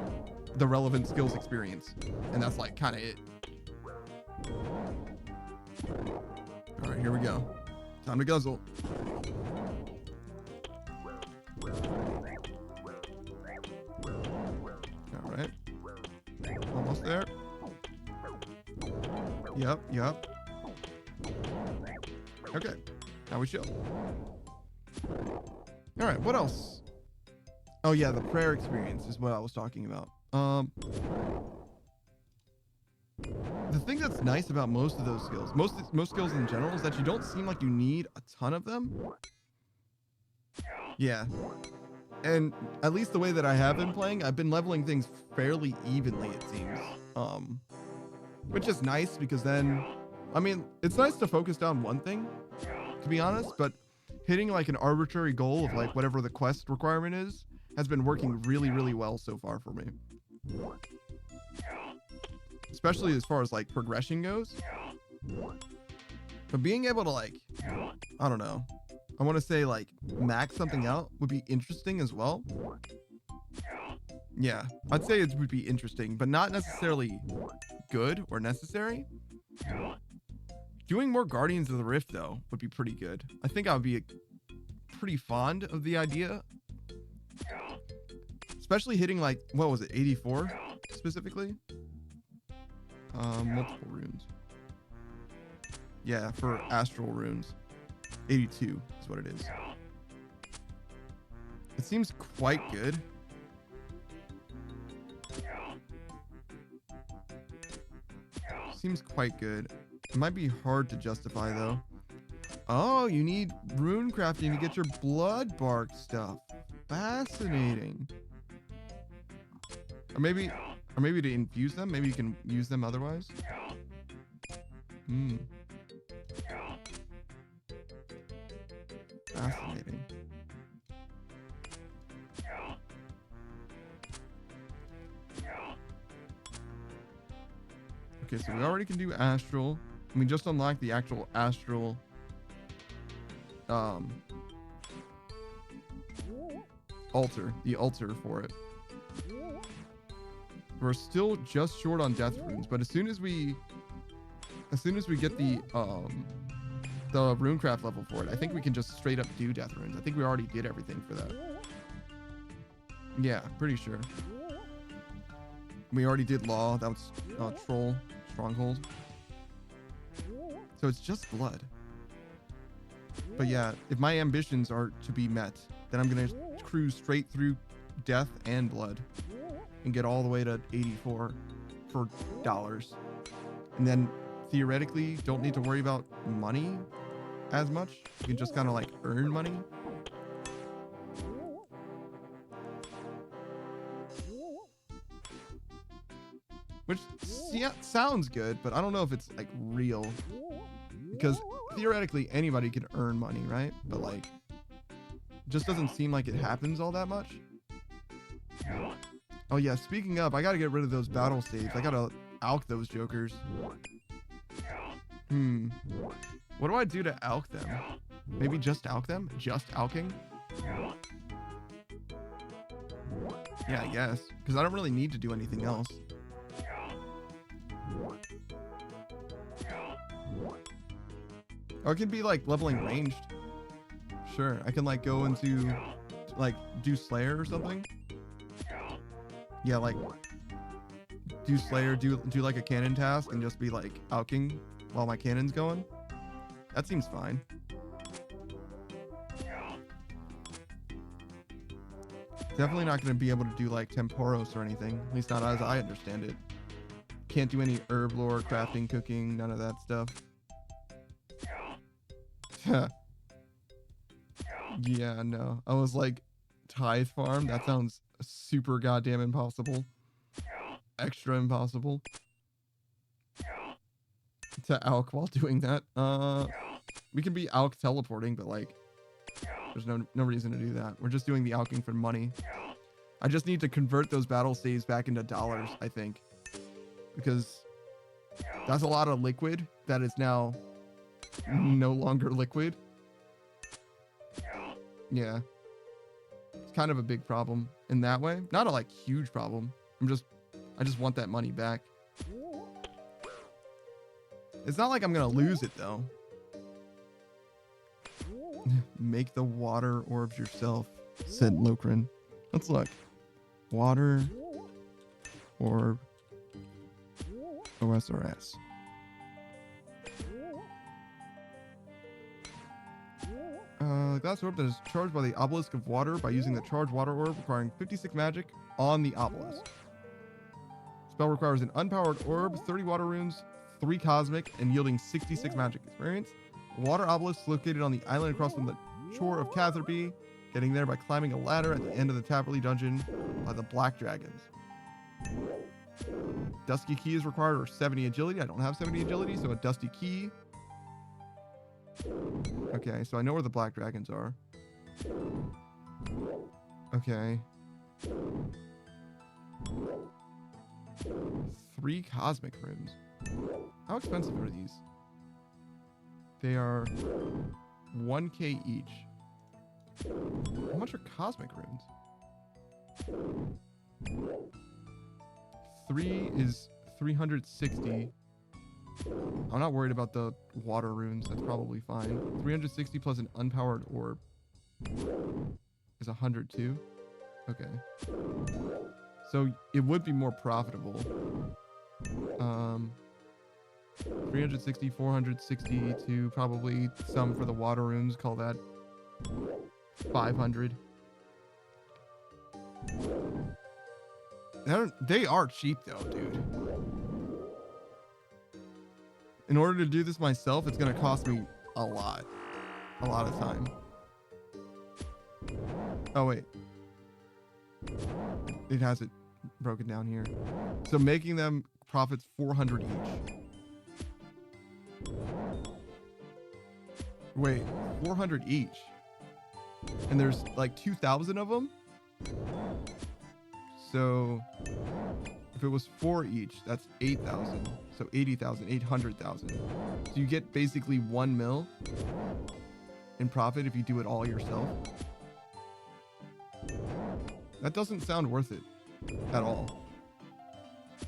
the relevant skills experience, and that's like kind of it. All right, here we go. Time to guzzle. All right, almost there. Yep. Okay, now we chill. All right, what else? Oh yeah, the prayer experience is what I was talking about. The thing that's nice about most of those skills, most skills in general, is that you don't seem like you need a ton of them. Yeah. And at least the way that I have been playing, I've been leveling things fairly evenly, it seems. Which is nice, because then, I mean, it's nice to focus down one thing, to be honest, but hitting like an arbitrary goal of like whatever the quest requirement is has been working really, really well so far for me. Especially as far as like progression goes. But being able to like, I don't know. I want to say like max something out would be interesting as well. Yeah, I'd say it would be interesting, but not necessarily good or necessary. Doing more Guardians of the Rift though would be pretty good. I think I would be pretty fond of the idea. Especially hitting like, what was it, 84 specifically? Multiple runes. Yeah, for astral runes. 82 is what it is. It seems quite good. Seems quite good. It might be hard to justify though. Oh, you need rune crafting to get your blood bark stuff. Fascinating. Or maybe to infuse them. Maybe you can use them otherwise. Hmm. Fascinating. Okay, so we already can do astral. And we just unlocked the actual astral altar. The altar for it. We're still just short on death runes, but as soon as we get the runecraft level for it, I think we can just straight up do death runes. I think we already did everything for that. Yeah, pretty sure. We already did law. That was troll stronghold. So it's just blood. But yeah, if my ambitions are to be met, then I'm gonna cruise straight through death and blood and get all the way to 84 for dollars. And then theoretically don't need to worry about money as much. You can just kind of like earn money. Which yeah, sounds good, but I don't know if it's like real. Because theoretically anybody can earn money, right? But like, it just doesn't seem like it happens all that much. Oh yeah, speaking of, I gotta get rid of those battle saves. I gotta alch those jokers. What do I do to alch them? Maybe just alch them? Just alching? Yeah, I guess. Because I don't really need to do anything else. Or it can be like leveling ranged. Sure, I can like go into like do Slayer or something. Yeah, like do Slayer, do like a cannon task and just be like alching while my cannon's going. That seems fine. Definitely not going to be able to do like Temporos or anything, at least not as I understand it. Can't do any herb lore, crafting, cooking, none of that stuff. Yeah, no. I was like, tithe farm? That sounds super goddamn impossible. Extra impossible. To alch while doing that. We can be alch teleporting, but like, there's no reason to do that. We're just doing the alching for money. I just need to convert those battle saves back into dollars, I think. Because that's a lot of liquid that is now no longer liquid. Yeah. It's kind of a big problem in that way. Not a like huge problem. I just want that money back. It's not like I'm gonna lose it though. Make the water orbs yourself, said Lokrin. Let's look. Water orb OSRS. Glass orb that is charged by the obelisk of water by using the charged water orb, requiring 56 magic on the obelisk. Spell requires an unpowered orb, 30 water runes, 3 cosmic, and yielding 66 magic experience. Water obelisk located on the island across from the shore of Catherby. Getting there by climbing a ladder at the end of the Taverley dungeon by the Black Dragons. Dusky key is required or 70 agility. I don't have 70 agility, so a dusty key. Okay, so I know where the Black Dragons are. Okay. 3 cosmic runes. How expensive are these? They are 1K each. How much are cosmic runes? 3 is 360. I'm not worried about the water runes. That's probably fine. 360 plus an unpowered orb is 102. Okay. So it would be more profitable. 360, 460 to probably some for the water runes. Call that 500. They are cheap though, dude. In order to do this myself, it's going to cost me a lot of time. Oh, wait. It has it broken down here. So making them profits 400 each. Wait, 400 each. And there's like 2,000 of them? So if it was 4 each, that's 8,000. So 80,000, 800,000. So you get basically 1 mil in profit if you do it all yourself. That doesn't sound worth it at all.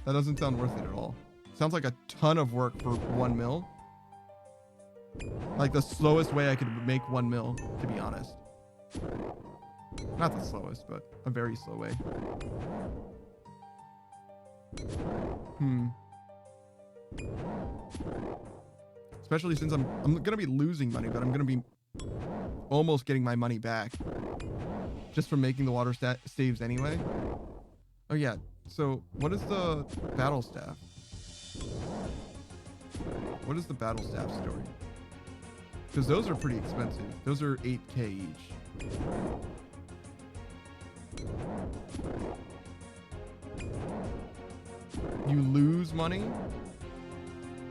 That doesn't sound worth it at all. Sounds like a ton of work for 1 mil. Like the slowest way I could make 1 mil, to be honest. Not the slowest, but a very slow way. Especially since I'm gonna be losing money, but I'm gonna be almost getting my money back just from making the water staves anyway. Oh yeah. So what is the battle staff? What is the battle staff story? Because those are pretty expensive. Those are 8K each. You lose money.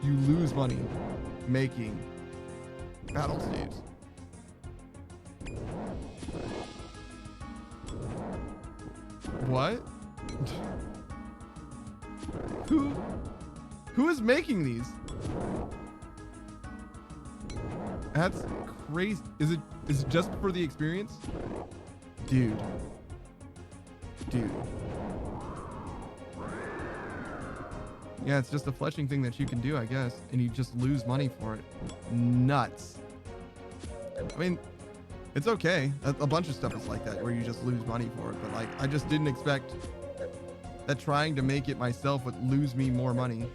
You lose money making battle staves. What? Who is making these? That's crazy. Is it just for the experience? Dude. Yeah, it's just a fletching thing that you can do, I guess. And you just lose money for it. Nuts. I mean, it's okay. A bunch of stuff is like that, where you just lose money for it. But, like, I just didn't expect that trying to make it myself would lose me more money.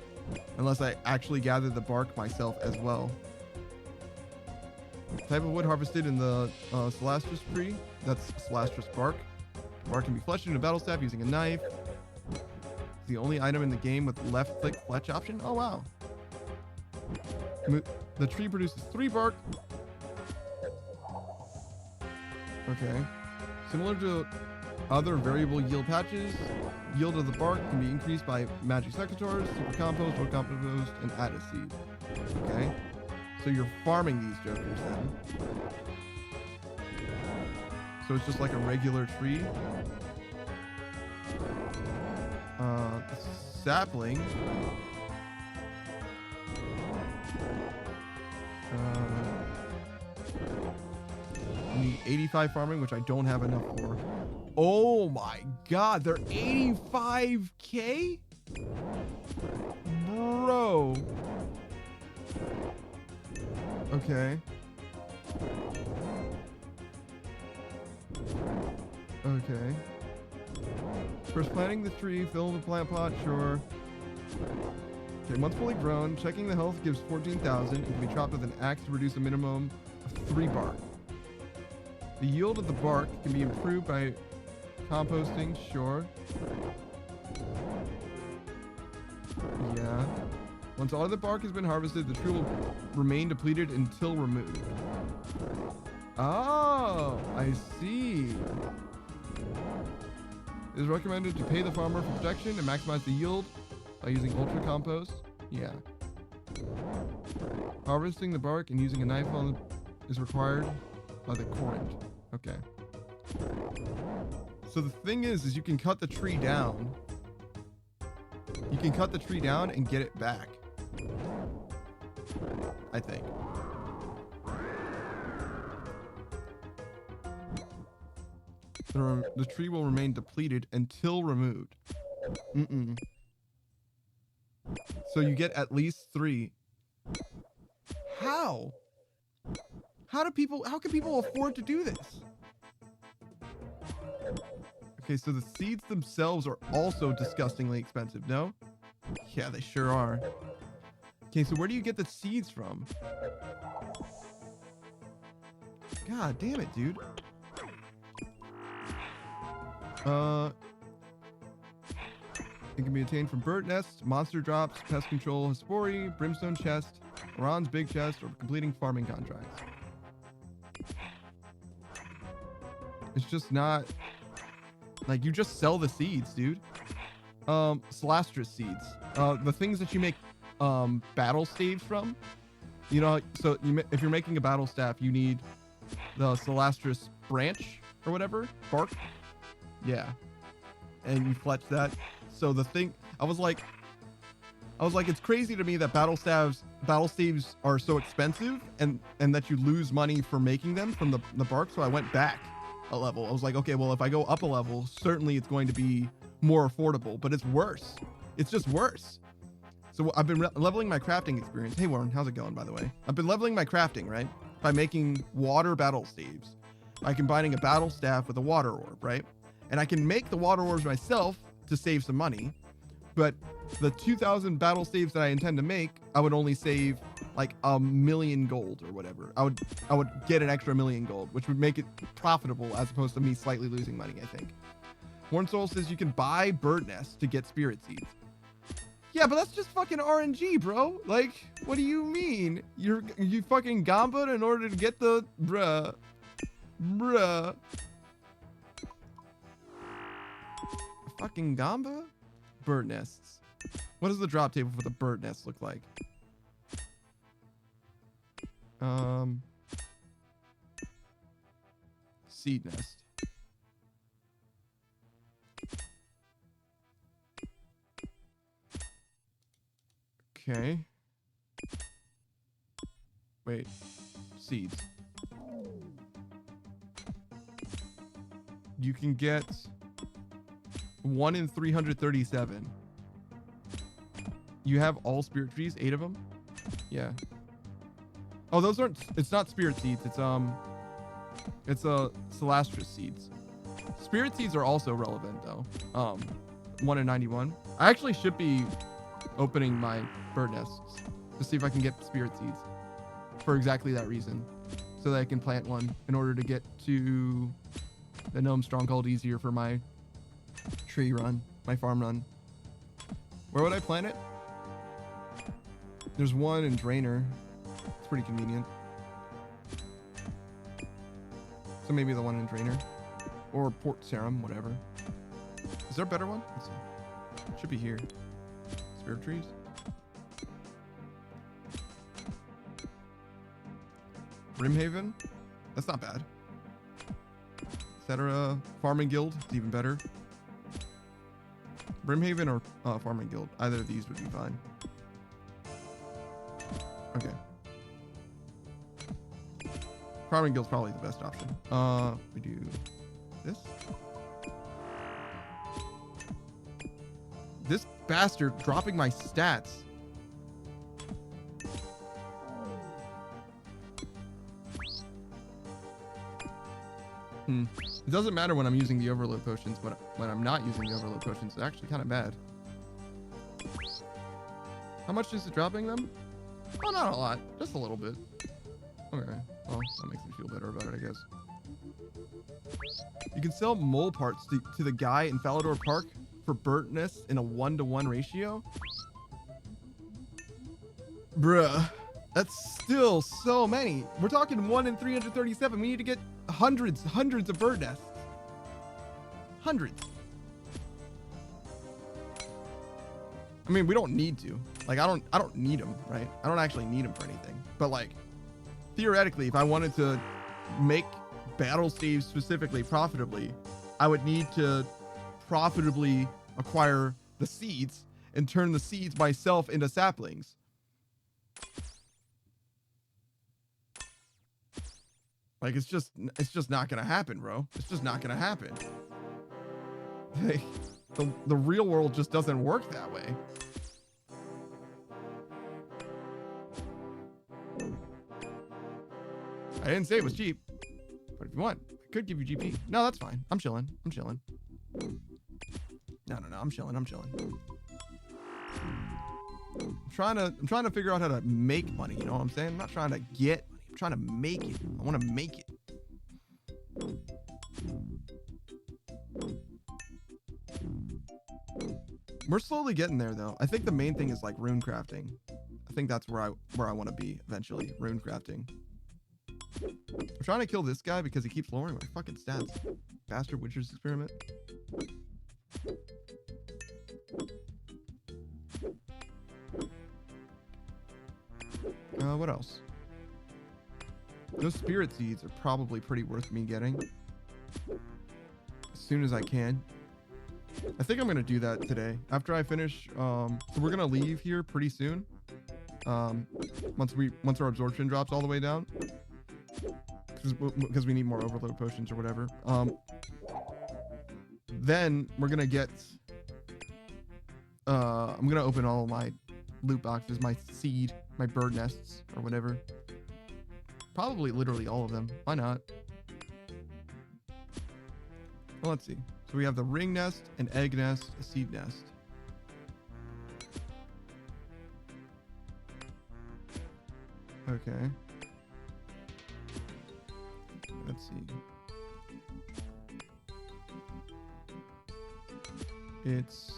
Unless I actually gather the bark myself as well. Type of wood harvested in the Celastris tree. That's Celastris bark. Bark can be fletched into a battle staff using a knife. It's the only item in the game with left click fletch option. Oh wow. The tree produces 3 bark. Okay. Similar to other variable yield patches, yield of the bark can be increased by magic secators, super compost, wood compost, and added seed. Okay. So you're farming these jokers then. So it's just like a regular tree. Sapling. I need 85 farming, which I don't have enough for. Oh my god, they're 85K? Bro. Okay. Okay. First planting the tree, fill the plant pot, sure. Okay, once fully grown, checking the health gives 14,000 and can be chopped with an axe to reduce a minimum of 3 bark. The yield of the bark can be improved by composting, sure. Yeah. Once all of the bark has been harvested, the tree will remain depleted until removed. Oh, I see. It is recommended to pay the farmer for protection and maximize the yield by using ultra compost. Yeah. Harvesting the bark and using a knife is required by the current. Okay. So the thing is you can cut the tree down. You can cut the tree down and get it back. I think. The tree will remain depleted until removed. So you get at least 3. How? How can people afford to do this? Okay, so the seeds themselves are also disgustingly expensive, no? Yeah, they sure are. Okay, so where do you get the seeds from? God damn it, dude. It can be obtained from bird nests, monster drops, pest control, Hespori, brimstone chest, Oran's big chest, or completing farming contracts. It's just not like you just sell the seeds, dude. Celastrus seeds. The things that you make battle staves from. You know, so if you're making a battle staff, you need the Celastrus branch or whatever, bark. Yeah. And you fletch that. So the thing, I was like, it's crazy to me that battle staves are so expensive and that you lose money for making them from the bark. So I went back a level. I was like, okay, well, if I go up a level, certainly it's going to be more affordable, but it's worse. It's just worse. So I've been leveling my crafting experience. Hey, Warren, how's it going, by the way? I've been leveling my crafting, right? By making water battle staves, by combining a battle staff with a water orb, right? And I can make the water orbs myself to save some money, but the 2,000 battle staves that I intend to make, I would only save like 1,000,000 gold or whatever. I would get an extra 1,000,000 gold, which would make it profitable as opposed to me slightly losing money, I think. Horn Soul says you can buy bird nests to get spirit seeds. Yeah, but that's just fucking RNG, bro. Like, what do you mean? You fucking gamba'd in order to get the bruh. Fucking gamba? Bird nests. What does the drop table for the bird nest look like? Seed nest. Okay. Wait. Seeds. You can get 1 in 337. You have all spirit trees, 8 of them? Yeah. Oh, those aren't, it's not spirit seeds. It's Celastrus seeds. Spirit seeds are also relevant though. 1 in 91. I actually should be opening my bird nests to see if I can get spirit seeds for exactly that reason, so that I can plant one in order to get to the gnome stronghold easier for my tree run, my farm run. Where would I plant it? There's one in Drainer. It's pretty convenient. So maybe the one in Drainer or Port Sarum, whatever. Is there a better one? Let's see. It should be here. Spirit trees. Brimhaven. That's not bad. Etc. Farming Guild. It's even better. Brimhaven or Farming Guild. Either of these would be fine. Okay. Farming Guild's probably the best option. We do this. This bastard dropping my stats. It doesn't matter when I'm using the overload potions, but when I'm not using the overload potions, it's actually kind of bad. How much is it dropping them? Oh, not a lot. Just a little bit. Okay. Well, that makes me feel better about it, I guess. You can sell mole parts to the guy in Falador Park for burnt nests in a 1-to-1 ratio. Bruh. That's still so many. We're talking 1 in 337. We need to get hundreds of bird nests. Hundreds. I mean, we don't need to. Like, I don't need them, right? I don't actually need them for anything. But like, theoretically, if I wanted to make battle staves specifically profitably, I would need to profitably acquire the seeds and turn the seeds myself into saplings. Like, it's just not gonna happen, bro. It's just not gonna happen. Like, the real world just doesn't work that way. I didn't say it was cheap, but if you want, I could give you GP. No, that's fine. I'm chilling. I'm chilling. No, I'm chilling. I'm chilling. I'm trying to figure out how to make money. You know what I'm saying? I'm not trying to get money. I'm trying to make it. I want to make it. We're slowly getting there, though. I think the main thing is like rune crafting. I think that's where I want to be eventually. Rune crafting. I'm trying to kill this guy because he keeps lowering my fucking stats. Bastard Witcher's experiment. What else? Those spirit seeds are probably pretty worth me getting as soon as I can. I think I'm gonna do that today after I finish. So we're gonna leave here pretty soon. Once our absorption drops all the way down, because we need more overload potions or whatever. Then we're gonna get. I'm gonna open all of my loot boxes, my seed, my bird nests, or whatever. Probably literally all of them. Why not? Well, let's see. So we have the ring nest, an egg nest, a seed nest. Okay. Let's see. It's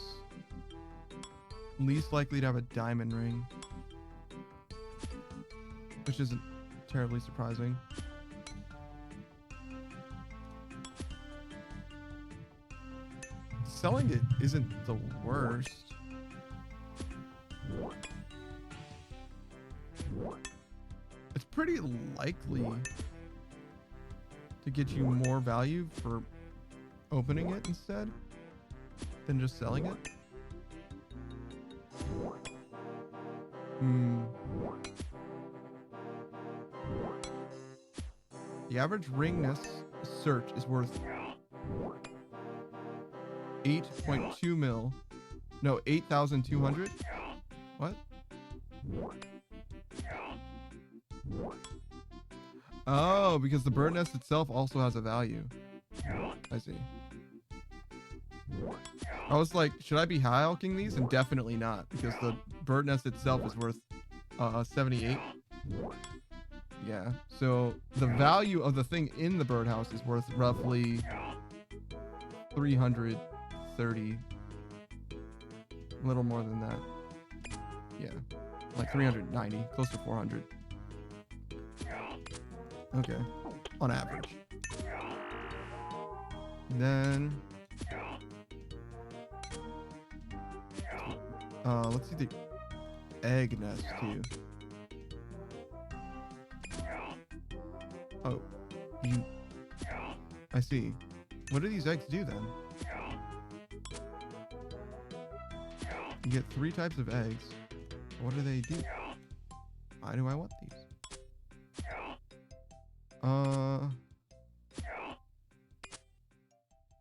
least likely to have a diamond ring, which isn't terribly surprising. Selling it isn't the worst. It's pretty likely to get you more value for opening it instead than just selling it. The average ring nest search is worth 8.2 mil. No, 8,200. What? Oh, because the bird nest itself also has a value. I see. I was like, should I be high alking these? And definitely not, because the bird nest itself is worth 78. Yeah, so the value of the thing in the birdhouse is worth roughly 330. A little more than that. Yeah, like 390, close to 400. Okay, on average. And then let's see the egg nest too. Oh, I see. What do these eggs do then? You get 3 types of eggs. What do they do? Why do I want these?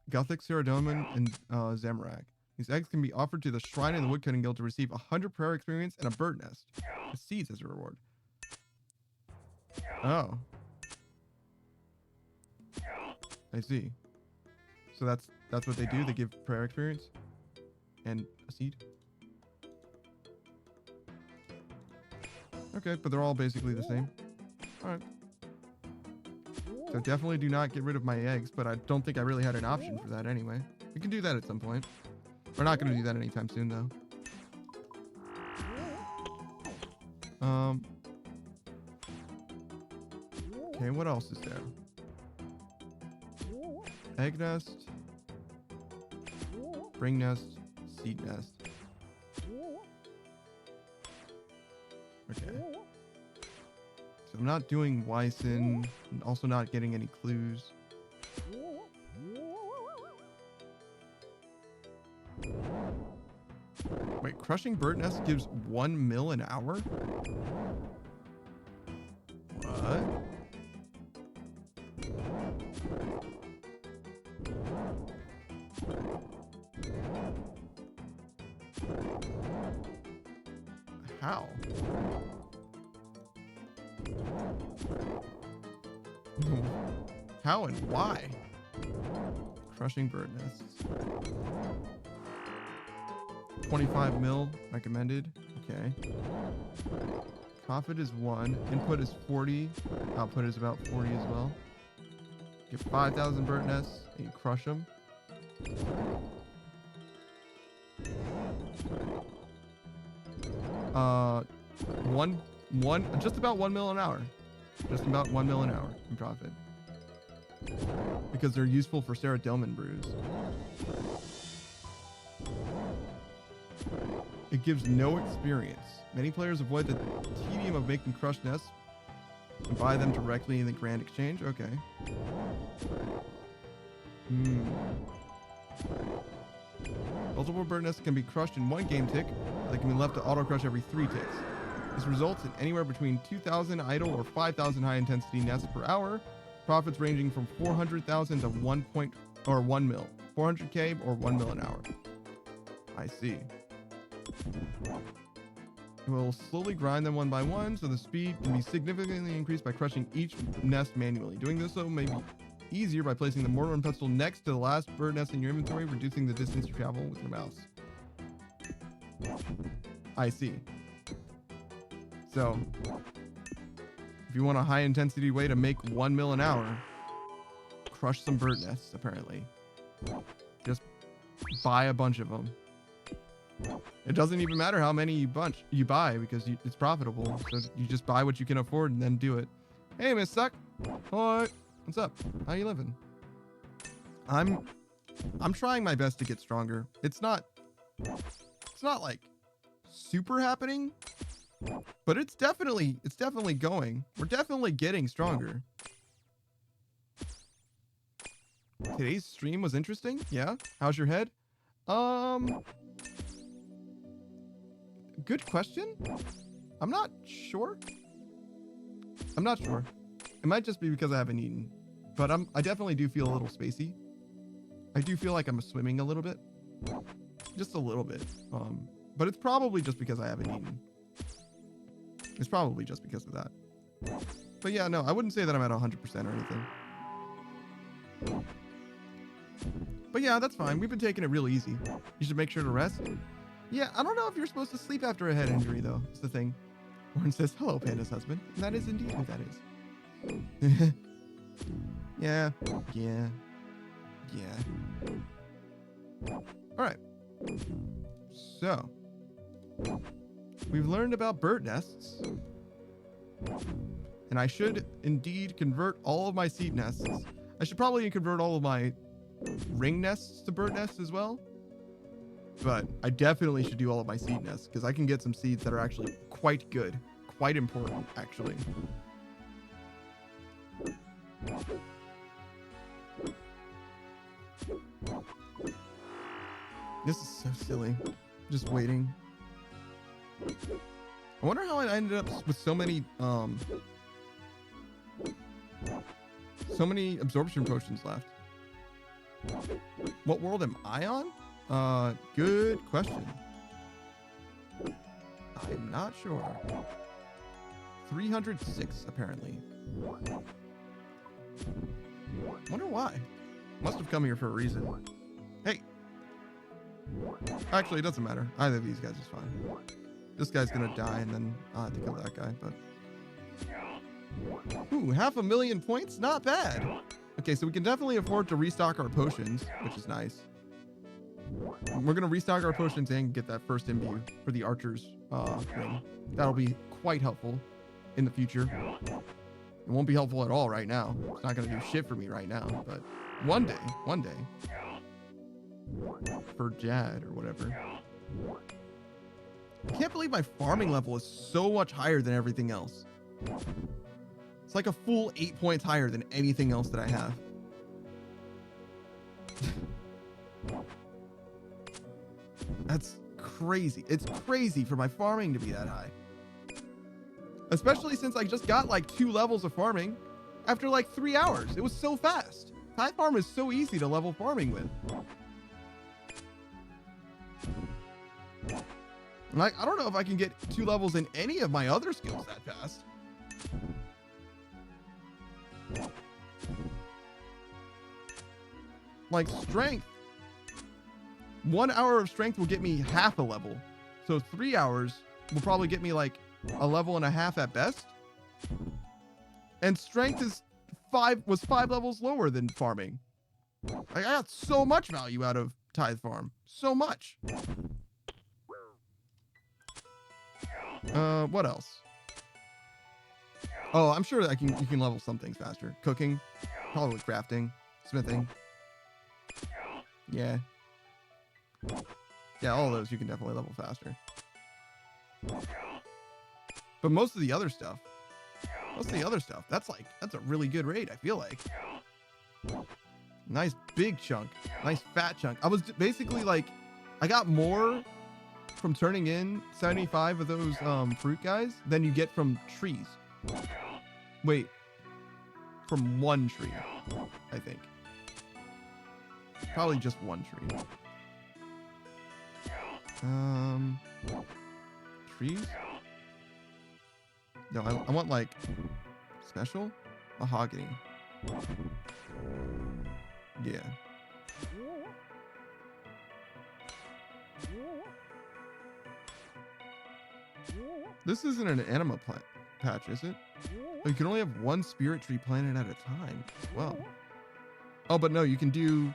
Gothic Ceradonian and Zamorak. These eggs can be offered to the Shrine in the Woodcutting Guild to receive 100 prayer experience and a bird nest with seeds as a reward. Oh. I see. So that's what they do. They give prayer experience and a seed. Okay, but they're all basically the same. All right. So definitely do not get rid of my eggs, but I don't think I really had an option for that anyway. We can do that at some point. We're not going to do that anytime soon, though. Okay, what else is there? Egg nest, ring nest, seed nest. Okay. So I'm not doing Wyson, and also not getting any clues. Wait, crushing bird nest gives 1 mil an hour? What? How? How and why? Crushing bird nests. 25 mil recommended. Okay. Profit is 1. Input is 40. Output is about 40 as well. Get 5,000 bird nests and you crush them. Just about 1 mil an hour. Just about 1 mil an hour in profit. Because they're useful for Sarah Delman brews. It gives no experience. Many players avoid the tedium of making crushed nests and buy them directly in the Grand Exchange. Okay. Multiple bird nests can be crushed in 1 game tick. They can be left to auto crush every 3 ticks. This results in anywhere between 2,000 idle or 5,000 high intensity nests per hour. Profits ranging from 400,000 to 1 mil. 400k or 1 mil an hour. I see. We'll slowly grind them one by one, so the speed can be significantly increased by crushing each nest manually. Doing this though may be easier by placing the mortar and pestle next to the last bird nest in your inventory, reducing the distance you travel with your mouse. I see. So, if you want a high intensity way to make 1 mil an hour, crush some bird nests, apparently. Just buy a bunch of them. It doesn't even matter how many you buy because it's profitable. So you just buy what you can afford and then do it. Hey, Miss Suck. Hi. What's up? How you living? I'm trying my best to get stronger. It's not like super happening, but it's definitely going. We're definitely getting stronger. Today's stream was interesting. Yeah. How's your head? Good question. I'm not sure. It might just be because I haven't eaten, but I definitely do feel a little spacey. I do feel like I'm swimming a little bit, just a little bit. But it's probably just because I haven't eaten. It's probably just because of that. But yeah, no, I wouldn't say that I'm at 100% or anything. But yeah, that's fine. We've been taking it real easy. You should make sure to rest. Yeah, I don't know if you're supposed to sleep after a head injury, though. It's the thing. Warren says, hello, Panda's husband. And that is indeed who that is. Yeah. Alright. So. We've learned about bird nests. And I should indeed convert all of my seed nests. I should probably convert all of my ring nests to bird nests as well. But I definitely should do all of my seed nests because I can get some seeds that are actually quite good. Quite important, actually. This is so silly. Just waiting. I wonder how I ended up with so many absorption potions left. What world am I on? Good question. I'm not sure. 306, apparently. Wonder why. Must have come here for a reason. Hey. Actually, it doesn't matter. Either of these guys is fine. This guy's gonna die, and then I'll have to kill that guy, but... Ooh, 500,000 points? Not bad. Okay, so we can definitely afford to restock our potions, which is nice. We're going to restock our potions and get that first imbue for the archer's ring. That'll be quite helpful in the future. It won't be helpful at all right now. It's not going to do shit for me right now, but one day. For Jad or whatever. I can't believe my farming level is so much higher than everything else. It's like a full 8 points higher than anything else that I have. That's crazy. It's crazy for my farming to be that high. Especially since I just got like 2 levels of farming after like 3 hours. It was so fast. Tide farm is so easy to level farming with. Like, I don't know if I can get 2 levels in any of my other skills that fast. Like strength. 1 hour of strength will get me half a level. So 3 hours will probably get me like a level and a half at best. And strength is was 5 levels lower than farming. I got so much value out of Tithe Farm. So much. What else? Oh, I'm sure that you can level some things faster. Cooking, probably crafting, smithing. Yeah. Yeah, all of those you can definitely level faster. But most of the other stuff, that's a really good raid, I feel like. Nice big chunk. Nice fat chunk. I was basically like, I got more from turning in 75 of those fruit guys than you get from trees. Wait. From one tree, I think. Probably just one tree. Trees? No, I want like special mahogany. Yeah. This isn't an anima patch, is it? Oh, you can only have one spirit tree planted at a time as well. Oh, but no, you can do...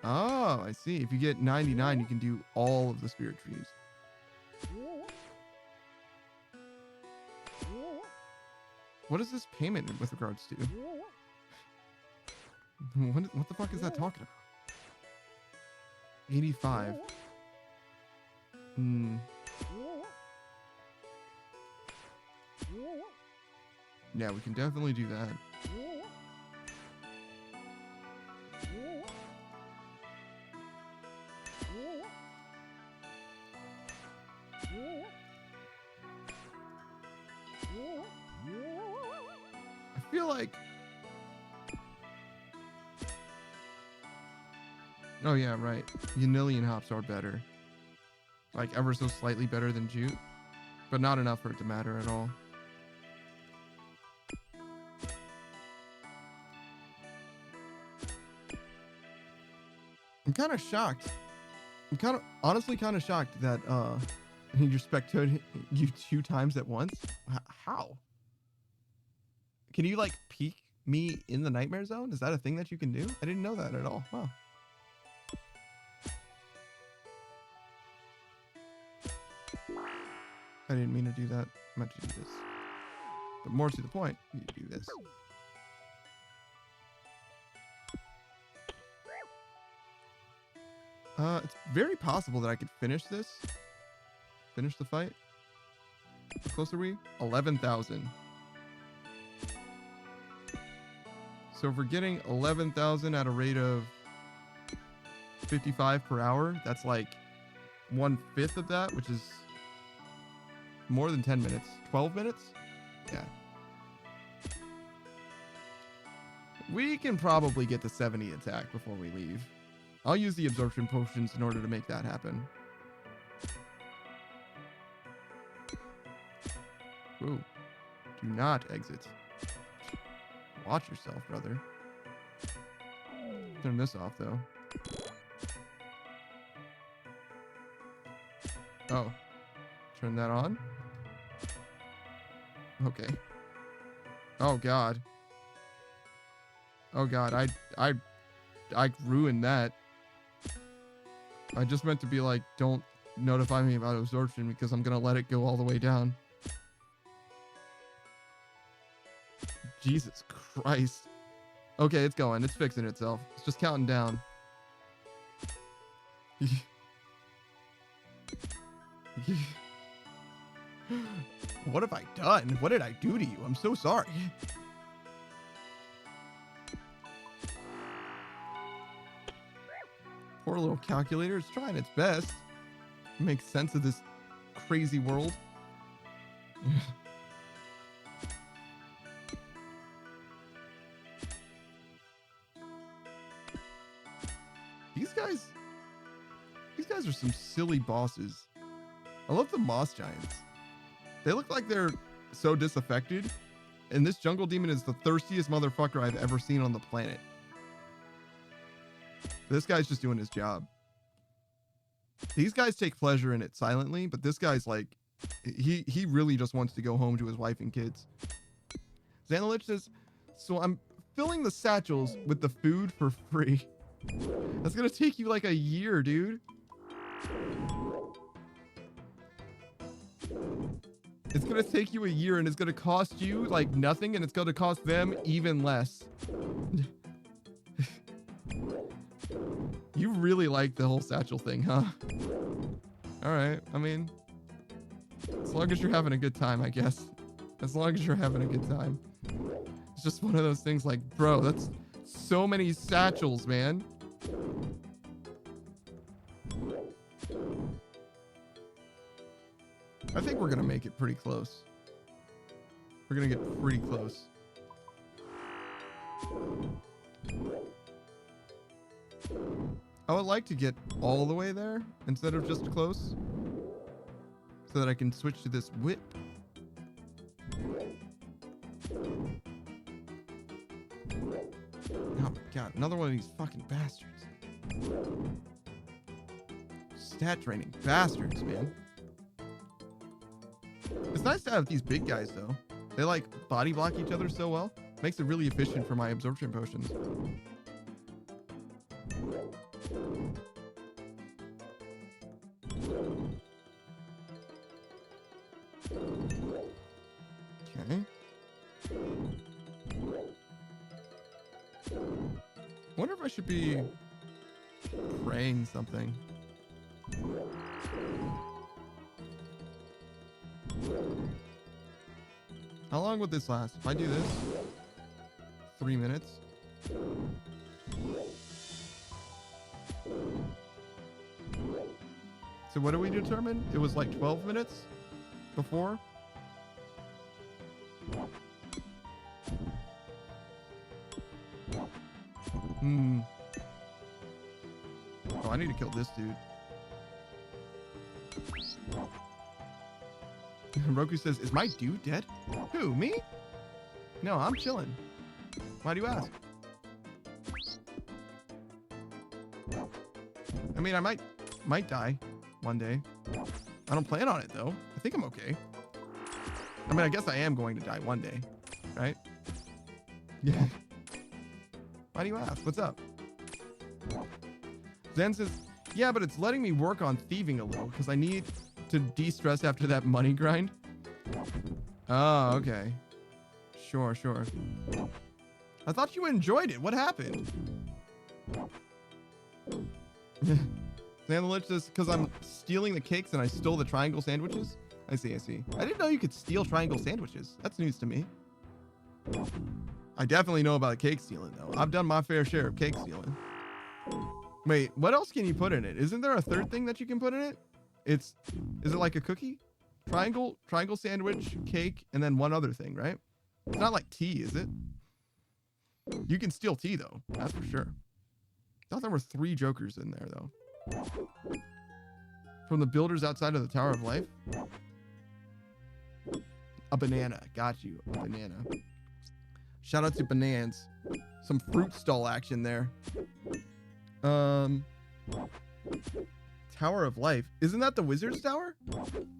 Oh, I see. If you get 99, you can do all of the spirit trees. What is this payment with regards to? What the fuck is that talking about? 85. Yeah, we can definitely do that. I feel like... Oh yeah, right. Unillion hops are better. Like ever so slightly better than jute. But not enough for it to matter at all. I'm kind of shocked. I'm honestly kind of shocked that you spectated you 2 times at once. How? Can you like peek me in the nightmare zone? Is that a thing that you can do? I didn't know that at all. Wow. I didn't mean to do that. I meant to do this. But more to the point, you do this. It's very possible that I could finish this. Finish the fight. How close are we? 11,000. So if we're getting 11,000 at a rate of 55 per hour, that's like 1/5 of that, which is more than 10 minutes. 12 minutes? Yeah. We can probably get the 70 attack before we leave. I'll use the absorption potions in order to make that happen. Ooh. Do not exit. Watch yourself, brother. Turn this off, though. Oh. Turn that on. Okay. Oh, God. Oh, God. I ruined that. I just meant to be like, don't notify me about absorption because I'm going to let it go all the way down. Jesus Christ. Okay, it's going. It's fixing itself. It's just counting down. What have I done? What did I do to you? I'm so sorry. Poor little calculator is trying its best to make sense of this crazy world. These These guys are some silly bosses. I love the moss giants. They look like they're so disaffected. And this jungle demon is the thirstiest motherfucker I've ever seen on the planet. This guy's just doing his job. These guys take pleasure in it silently, but this guy's like, he really just wants to go home to his wife and kids. Xanalich says, so I'm filling the satchels with the food for free. That's gonna take you like a year, dude. It's gonna take you a year and it's gonna cost you like nothing and it's gonna cost them even less. You really like the whole satchel thing, huh? Alright, I mean, as long as you're having a good time, I guess. As long as you're having a good time. It's just one of those things like, bro, that's so many satchels, man. I think we're gonna make it pretty close. We're gonna get pretty close. I would like to get all the way there instead of just close, so that I can switch to this whip. Oh my god, another one of these fucking bastards. Stat training bastards, man. It's nice to have these big guys though. They like body block each other so well. Makes it really efficient for my absorption potions. Okay. Wonder if I should be praying something. How long would this last? If I do this, 3 minutes. So what did we determine? It was like 12 minutes before. Oh, I need to kill this dude. Roku says, is my dude dead? Who, me? No, I'm chilling. Why do you ask? I mean, I might die one day. I don't plan on it though. I think I'm okay. I mean, I guess I am going to die one day, right? Yeah. Why do you ask? What's up? Zen says, yeah, but it's letting me work on thieving a little because I need to de-stress after that money grind. Oh, okay. Sure. I thought you enjoyed it. What happened? Xanalich says, because I'm stealing the cakes and I stole the triangle sandwiches. I see. I didn't know you could steal triangle sandwiches. That's news to me. I definitely know about cake stealing, though. I've done my fair share of cake stealing. Wait, what else can you put in it? Isn't there a third thing that you can put in it? Is it like a cookie? Triangle sandwich, cake, and then one other thing, right? It's not like tea, is it? You can steal tea, though. That's for sure. I thought there were 3 jokers in there, though. From the builders outside of the Tower of Life? A banana. Got you. A banana. Shout out to Bananas. Some fruit stall action there. Tower of Life. Isn't that the Wizard's Tower?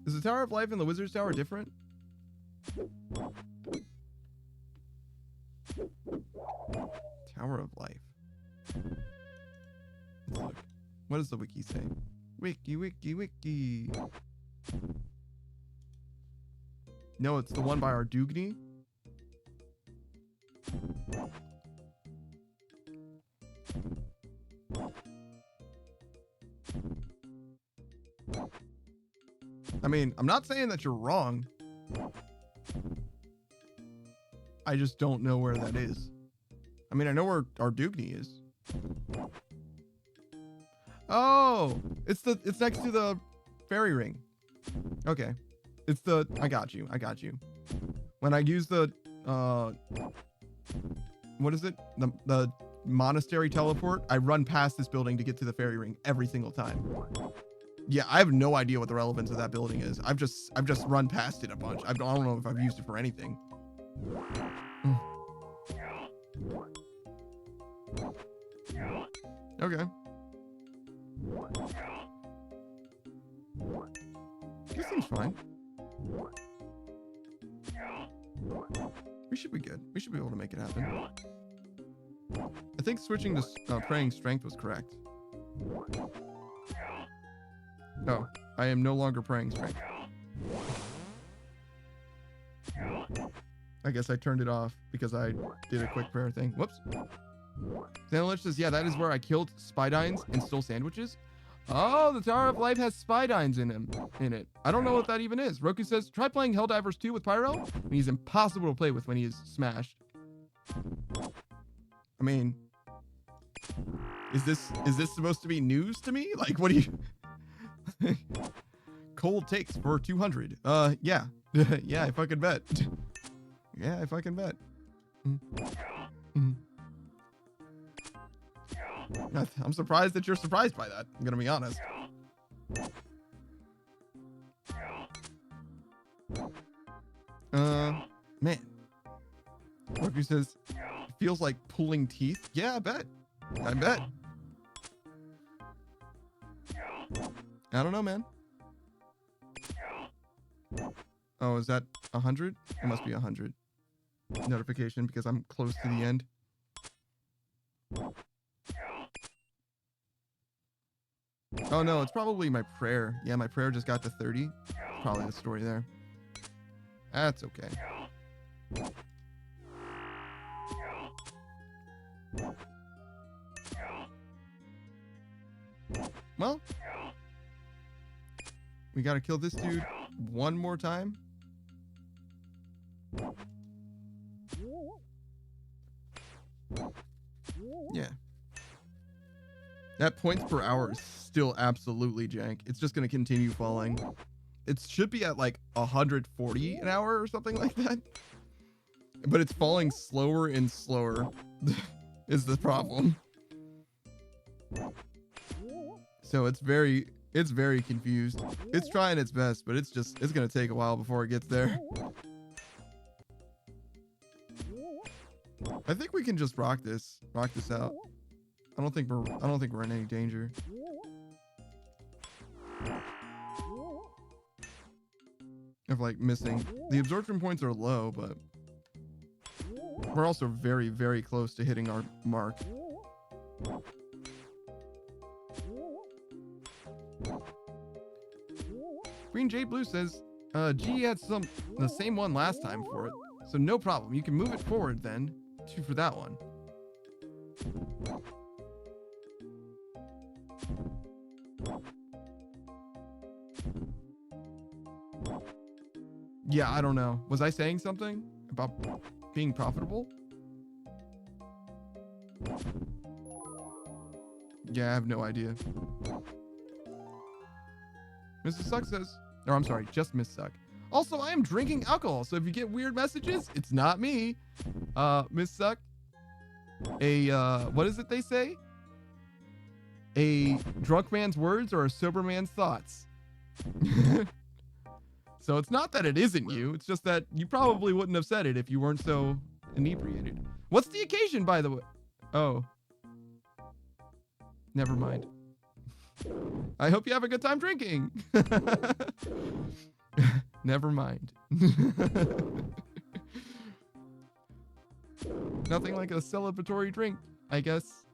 Is the Tower of Life and the Wizard's Tower different? Tower of Life. Let's look. What does the wiki say? Wiki. No, it's the one by Ardugni. I mean, I'm not saying that you're wrong. I just don't know where that is. I mean, I know where Ardugni is. Oh, it's next to the fairy ring. Okay. I got you. When I use the, what is it? The monastery teleport, I run past this building to get to the fairy ring every single time. Yeah, I have no idea what the relevance of that building is. I've just run past it a bunch. I don't know if I've used it for anything. Okay. This seems fine. We should be good. We should be able to make it happen. I think switching to praying strength was correct. Oh, I am no longer praying strength. I guess I turned it off because I did a quick prayer thing. Whoops. Xanalich says, yeah, that is where I killed Spydines and stole sandwiches. Oh, the Tower of Life has Spydines in it. I don't know what that even is. Roku says, try playing Helldivers 2 with Pyro. He's impossible to play with when he is smashed. I mean, is this supposed to be news to me? Like, what do you... Cold takes for 200. Yeah. Yeah, I fucking bet. Yeah, I fucking bet. I'm surprised that you're surprised by that. I'm gonna be honest. Man. Roku says, feels like pulling teeth. Yeah, I bet. I bet. I don't know, man. Oh, is that 100? It must be 100. Notification because I'm close to the end. Oh no, it's probably my prayer. Yeah, my prayer just got to 30. Probably the story there. That's okay. Well, we gotta kill this dude one more time. Yeah. That points per hour is still absolutely jank. It's just going to continue falling. It should be at like 140 an hour or something like that. But it's falling slower and slower is the problem. So it's very confused. It's trying its best, but it's going to take a while before it gets there. I think we can just rock this out. I don't think we're in any danger. Of like missing. The absorption points are low, but we're also very, very close to hitting our mark. Green J Blue says, G had the same one last time for it, so no problem. You can move it forward then for that one. Yeah, I don't know. Was I saying something about being profitable? Yeah, I have no idea. Mrs. Suck says, or I'm sorry, just Miss Suck. Also, I am drinking alcohol, so if you get weird messages, it's not me. Miss Suck. What is it they say? A drunk man's words or a sober man's thoughts. So it's not that it isn't you. It's just that you probably wouldn't have said it if you weren't so inebriated. What's the occasion, by the way? Oh. Never mind. I hope you have a good time drinking. Never mind. Nothing like a celebratory drink, I guess.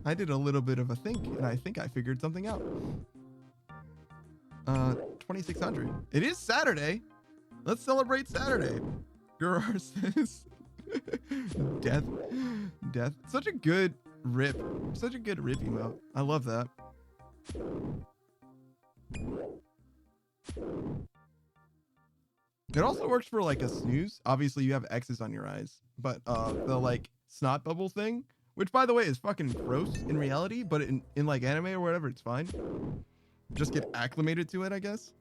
I did a little bit of a think, and I think I figured something out. 2600. It is Saturday. Let's celebrate Saturday. Gurar says, death. Such a good rip. Such a good rip emote. I love that. It also works for like a snooze. Obviously you have X's on your eyes, but the like snot bubble thing, which by the way is fucking gross in reality, but in like anime or whatever, it's fine. Just get acclimated to it, I guess.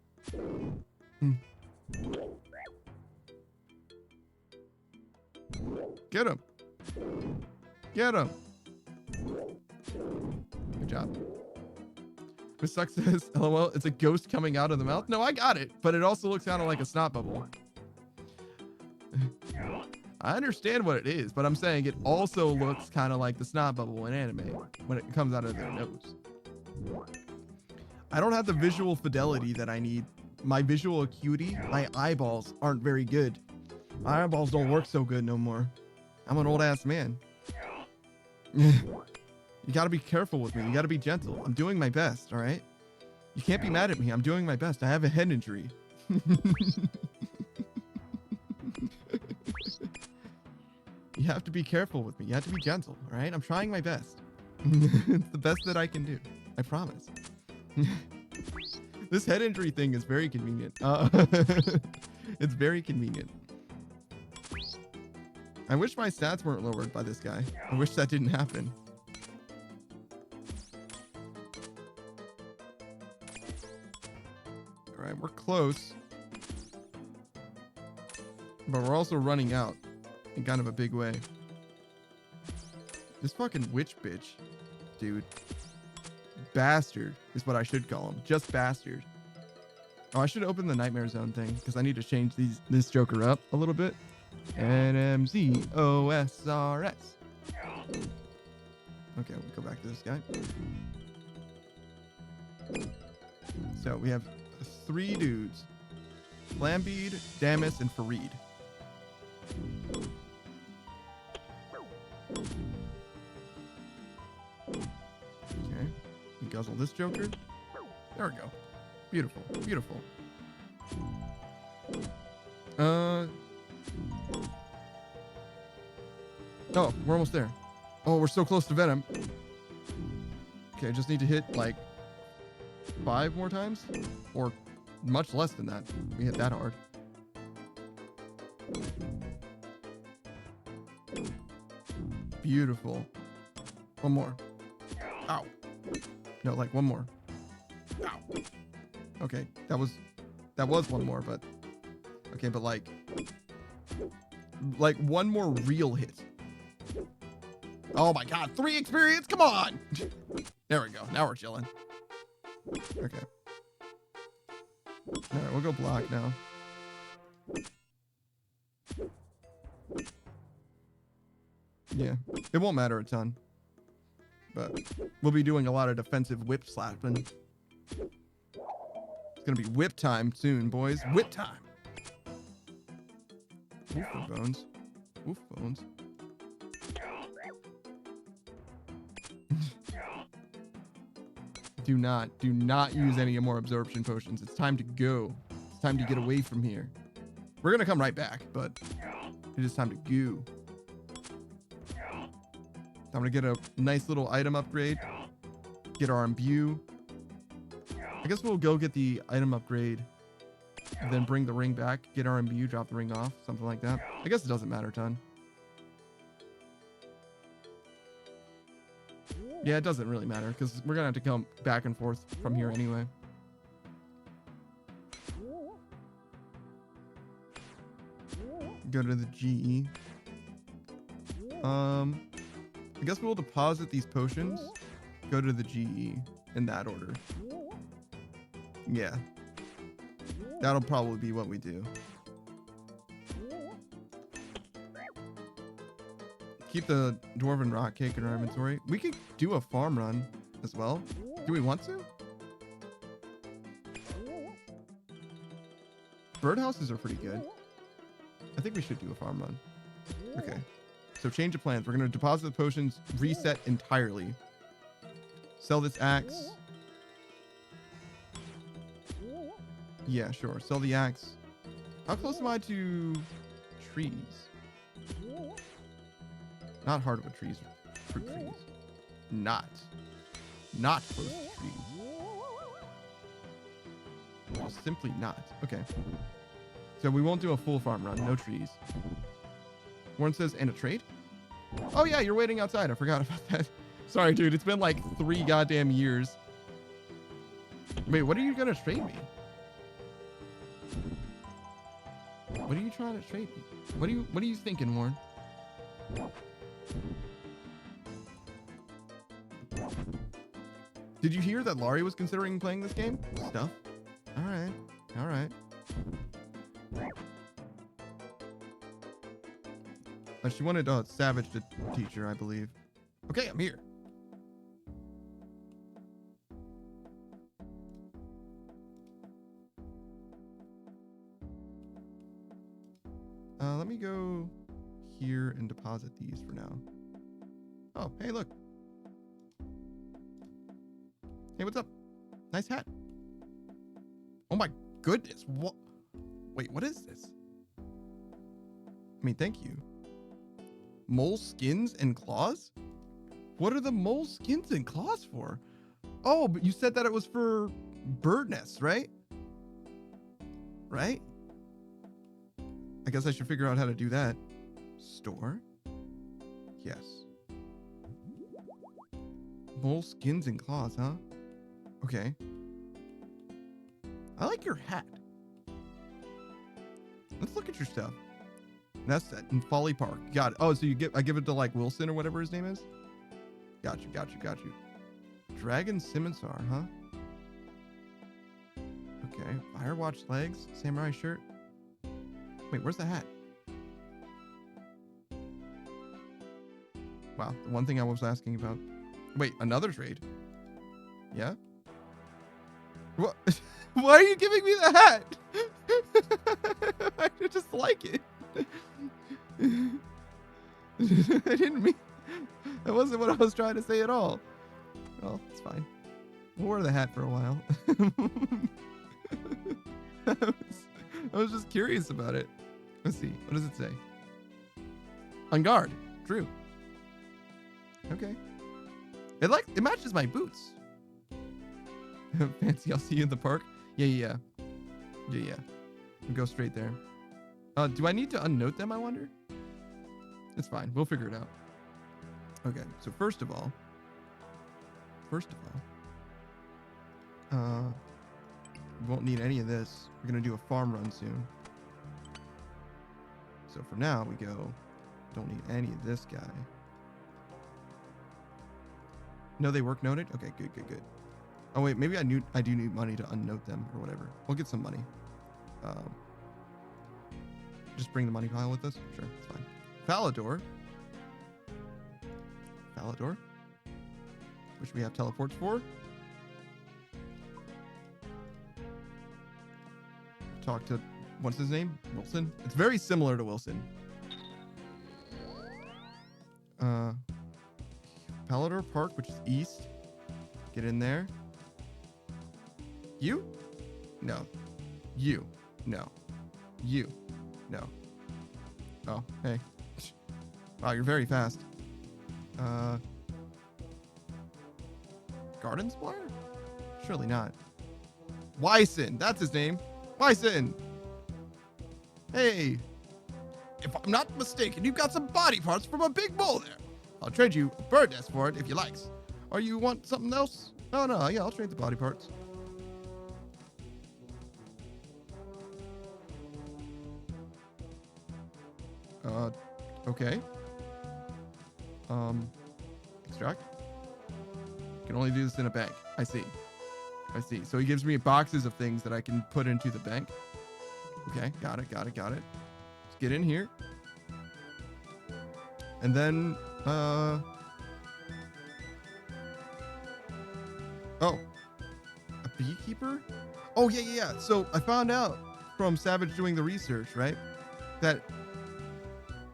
Get him. Get him. Good job. Miss Suck says, LOL, it's a ghost coming out of the mouth. No, I got it, but it also looks kind of like a snot bubble. I understand what it is, but I'm saying it also looks kind of like the snot bubble in anime when it comes out of their nose. I don't have the visual fidelity that I need. My visual acuity, my eyeballs aren't very good. My eyeballs don't work so good no more. I'm an old ass man. You gotta be careful with me. You gotta be gentle. I'm doing my best, all right? You can't be mad at me. I'm doing my best. I have a head injury. You have to be careful with me. You have to be gentle, all right? I'm trying my best. It's the best that I can do. I promise. This head injury thing is very convenient. It's very convenient. I wish my stats weren't lowered by this guy. I wish that didn't happen. All right, we're close. But we're also running out in kind of a big way. This fucking witch bitch, dude. Bastard is what I should call him. Just bastard. Oh, I should open the Nightmare Zone thing because I need to change this Joker up a little bit. NMZ OSRS. Okay, we'll go back to this guy. So we have 3 dudes. Flambeed, Damus, and Fareed. Okay. We guzzle this Joker. There we go. Beautiful. Beautiful. Oh, we're almost there. Oh, we're so close to Venom. Okay, just need to hit like 5 more times, or much less than that. We hit that hard. Beautiful. One more. Ow. No, like one more. Ow. Okay, that was one more, but okay, but like one more real hit. Oh my god, 3 experience, come on! There we go, now we're chilling. Okay. Alright, we'll go block now. Yeah, it won't matter a ton. But we'll be doing a lot of defensive whip slapping. It's gonna be whip time soon, boys. Whip time! Oof, bones. Oof, bones. Do not use any more absorption potions. It's time to go. It's time to get away from here. We're gonna come right back, but it is time to go. I'm gonna get a nice little item upgrade. Get our imbue. I guess we'll go get the item upgrade, then bring the ring back, get our imbue, drop the ring off, something like that. I guess it doesn't matter a ton. Yeah, it doesn't really matter because we're gonna have to come back and forth from here anyway. Go to the GE. I guess we'll deposit these potions, go to the GE in that order. Yeah. That'll probably be what we do. Keep the Dwarven Rock Cake in our inventory. We could do a farm run as well. Do we want to? Birdhouses are pretty good. I think we should do a farm run. Okay. So change of plans. We're going to deposit the potions, reset entirely. Sell this axe. Yeah, sure. Sell the axe. How close am I to trees? Not hardwood trees. Fruit trees. Not close to trees. Simply not. Okay. So we won't do a full farm run. No trees. Warren says, and a trade? Oh yeah, you're waiting outside. I forgot about that. Sorry, dude. It's been like 3 goddamn years. Wait, what are you gonna trade me? What are you trying to trade me? What are you thinking, Warren? Did you hear that Laurie was considering playing this game? Stuff. All right. All right. She wanted Savage to teach her, I believe. Okay, I'm here. Let me go here and deposit these for now. Oh, hey, look. Hey, what's up? Nice hat. Oh my goodness. What? Wait, what is this? I mean, thank you. Mole skins and claws? What are the mole skins and claws for? Oh, but you said that it was for bird nests, right? Right? I guess I should figure out how to do that. Store? Yes. Mole skins and claws, huh? Okay. I like your hat. Let's look at your stuff. That's that in Folly Park. Got it. Oh, so I give it to like Wilson or whatever his name is? Got you. Dragon Scimitar, huh? Okay. Firewatch legs, samurai shirt. Wait, where's the hat? Wow, the one thing I was asking about. Wait, another trade? Yeah? What? Why are you giving me the hat? I just like it. I didn't mean... That wasn't what I was trying to say at all. Well, it's fine. We'll wear the hat for a while. I was just curious about it. Let's see. What does it say? On guard. True. Okay. It matches my boots. Fancy, I'll see you in the park. Yeah. We'll go straight there. Do I need to unnote them, I wonder? It's fine. We'll figure it out. Okay, so first of all, we won't need any of this. We're going to do a farm run soon. So for now, we go, don't need any of this guy. No, they work noted? Okay, good. Oh, wait, maybe I do need money to unnote them or whatever. We'll get some money. Just bring the money pile with us? Sure, it's fine. Falador, which we have teleports for. Talk to, what's his name? Wilson? It's very similar to Wilson. Palador Park, which is east. Get in there. You? No. You? No. You? No. Oh, hey. Wow, you're very fast. Garden Splitter? Surely not. Wyson, that's his name. Wyson! Hey! If I'm not mistaken, you've got some body parts from a big mole there. I'll trade you a bird nest for it if you likes. Or you want something else? No, yeah, I'll trade the body parts. Okay. Extract. Can only do this in a bank. I see. So he gives me boxes of things that I can put into the bank. Okay, got it. Let's get in here. And then, oh, a beekeeper? Oh, yeah. So I found out from Savage doing the research, right, that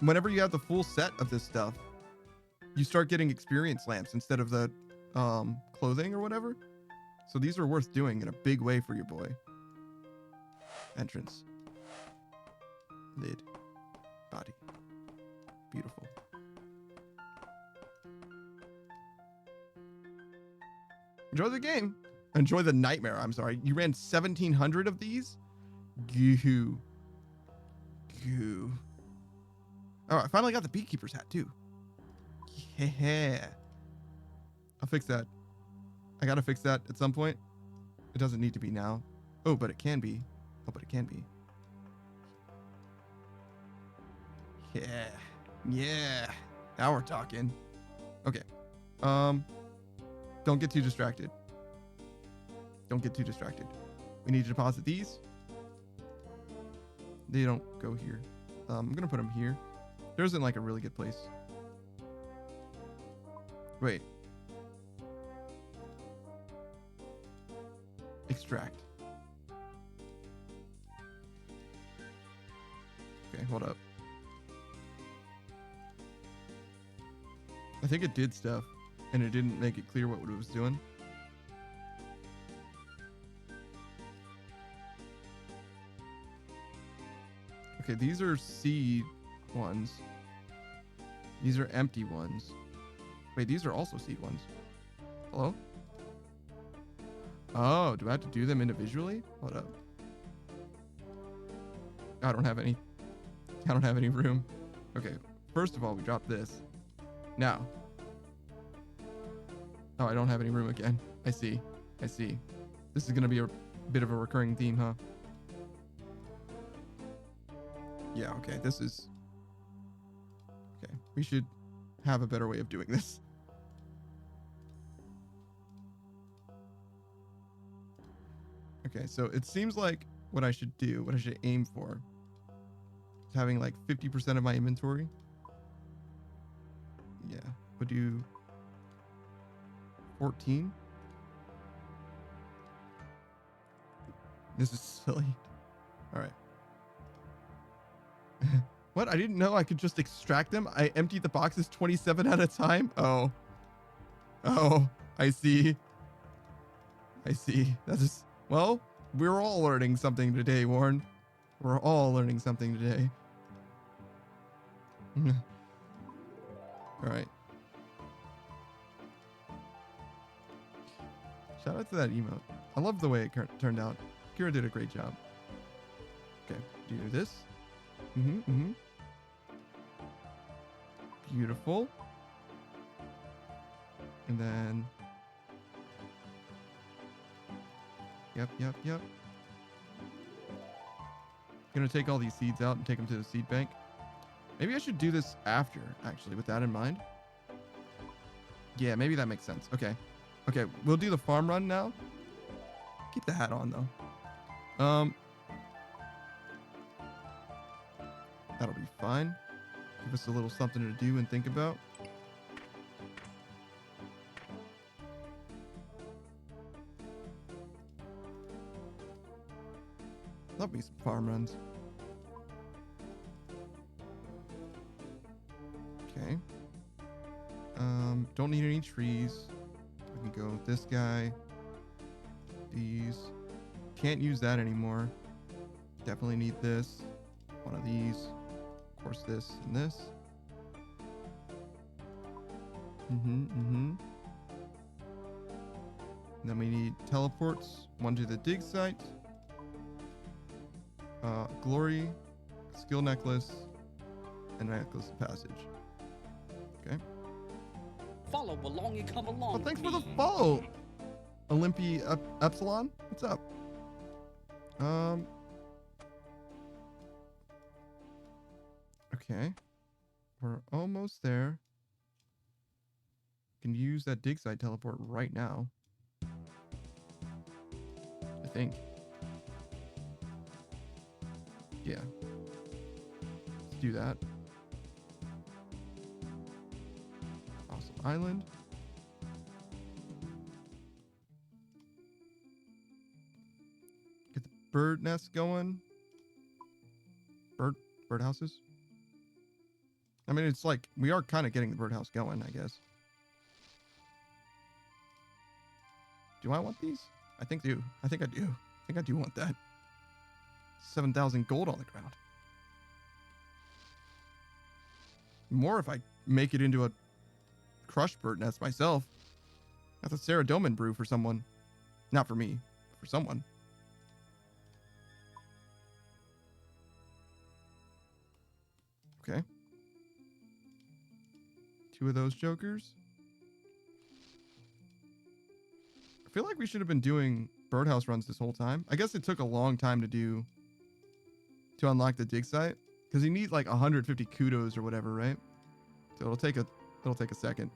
whenever you have the full set of this stuff, you start getting experience lamps instead of the clothing or whatever. So these are worth doing in a big way for your boy. Entrance. Lid. Body. Beautiful. Enjoy the game. Enjoy the nightmare. I'm sorry. You ran 1,700 of these? Goo. Oh, I finally got the beekeeper's hat too. Yeah. I'll fix that. I gotta fix that at some point. It doesn't need to be now. Oh, but it can be. Yeah. Now we're talking. Okay. Don't get too distracted. Don't get too distracted. We need to deposit these. They don't go here. I'm gonna put them here. There isn't like a really good place. Wait. Extract. Okay, hold up. I think it did stuff, and it didn't make it clear what it was doing. Okay, these are seed ones. These are empty ones. Wait, these are also seed ones. Hello? Oh, do I have to do them individually? Hold up. I don't have any room. Okay, first of all, we drop this. Now. Oh, I don't have any room again. I see. This is going to be a bit of a recurring theme, huh? Yeah, okay, this is... Okay, we should have a better way of doing this. Okay, so it seems like what I should do, what I should aim for, is having like 50% of my inventory. Yeah, we'll do 14. This is silly. All right. What? I didn't know I could just extract them. I emptied the boxes 27 at a time. Oh, I see. That is, well, we're all learning something today, Warren. We're all learning something today. All right. Shout out to that emote. I love the way it turned out. Kira did a great job. Okay, do this. Beautiful. And then... Yep. Gonna take all these seeds out and take them to the seed bank. Maybe I should do this after, actually, with that in mind. Yeah, maybe that makes sense. Okay, we'll do the farm run now. Keep the hat on, though. That'll be fine. Give us a little something to do and think about. Love me some farm runs. Okay. Don't need any trees. We can go with this guy. These. Can't use that anymore. Definitely need this. One of these. Of course, this and this. And then we need teleports. One to the dig site. Glory, skill necklace, and necklace of passage. Okay. Follow along and come along. Well, thanks for the follow, Olympia Epsilon. What's up? Okay. We're almost there. Can use that dig site teleport right now. I think. Yeah. Let's do that. Awesome Island. Get the bird nest going. Birdhouses. I mean, it's like we are kind of getting the birdhouse going, I guess. Do I want these? I think I do. I think I do want that. 7,000 gold on the ground. More if I make it into a crushed bird nest myself. That's a Saradomin brew for someone. Not for me, for someone. Okay. 2 of those jokers. I feel like we should have been doing birdhouse runs this whole time. I guess it took a long time to unlock the dig site, because you need like 150 kudos or whatever, right, So it'll take a second.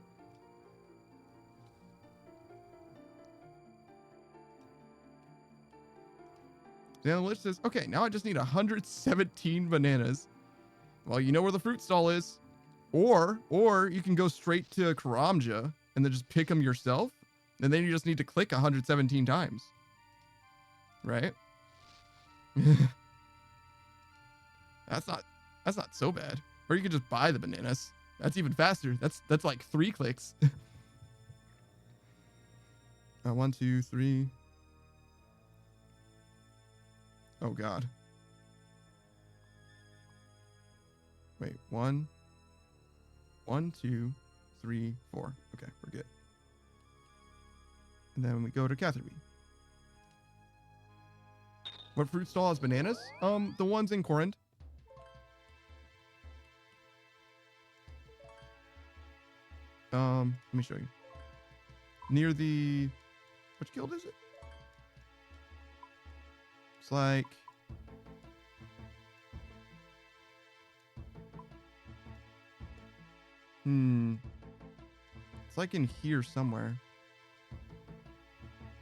The analyst says, okay, now I just need 117 bananas. Well, you know where the fruit stall is. Or you can go straight to Karamja and then just pick them yourself. And then you just need to click 117 times. Right? That's not so bad. Or you could just buy the bananas. That's even faster. That's like 3 clicks. 1, 2, 3. Oh God. Wait, 1, 2, 3, 4. Okay, we're good. And then we go to Catherby. What fruit stall has bananas? The ones in Corinth. Let me show you. Near the, which guild is it? It's like, it's like in here somewhere.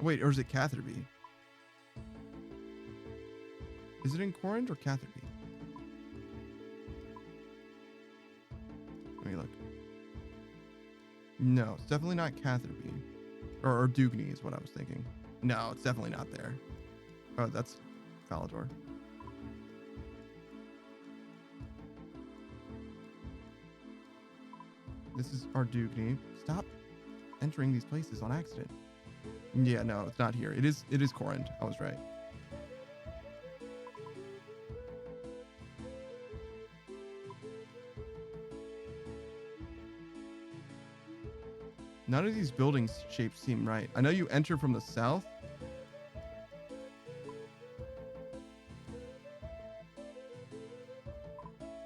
Wait, or is it Catherby? Is it in Corinth or Catherby? Let me look. No, it's definitely not Catherby. Or Dugny is what I was thinking. No, it's definitely not there. Oh, that's Falador. This is our Dugny. Stop entering these places on accident. Yeah, no, it's not here. It is Corinth. I was right. None of these building shapes seem right. I know you enter from the south.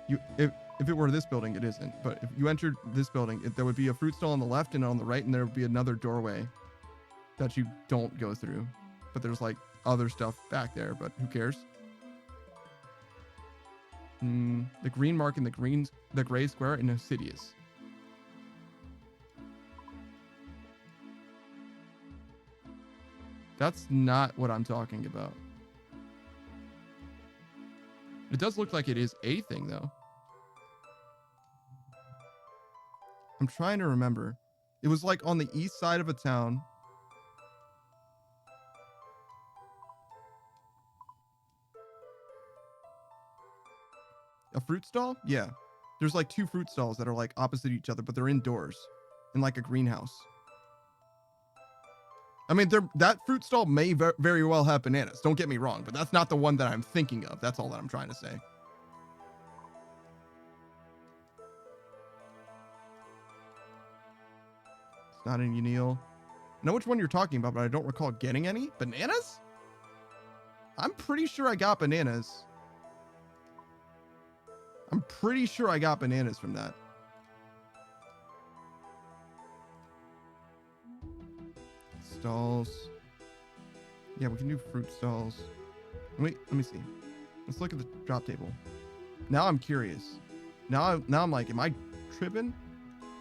If it were this building, it isn't. But if you entered this building, there would be a fruit stall on the left and on the right, and there would be another doorway that you don't go through. But there's like other stuff back there, but who cares? The green mark in the gray square in Insidious. That's not what I'm talking about. It does look like it is a thing, though. I'm trying to remember. It was like on the east side of a town. A fruit stall? Yeah. There's like 2 fruit stalls that are like opposite each other, but they're indoors in like a greenhouse. I mean, that fruit stall may very well have bananas. Don't get me wrong, but that's not the one that I'm thinking of. That's all that I'm trying to say. It's not in Unil. I know which one you're talking about, but I don't recall getting any. Bananas? I'm pretty sure I got bananas. I'm pretty sure I got bananas from that. Stalls. Yeah, we can do fruit stalls. Wait, let me see. Let's look at the drop table. Now I'm curious. Now I'm like, am I tripping?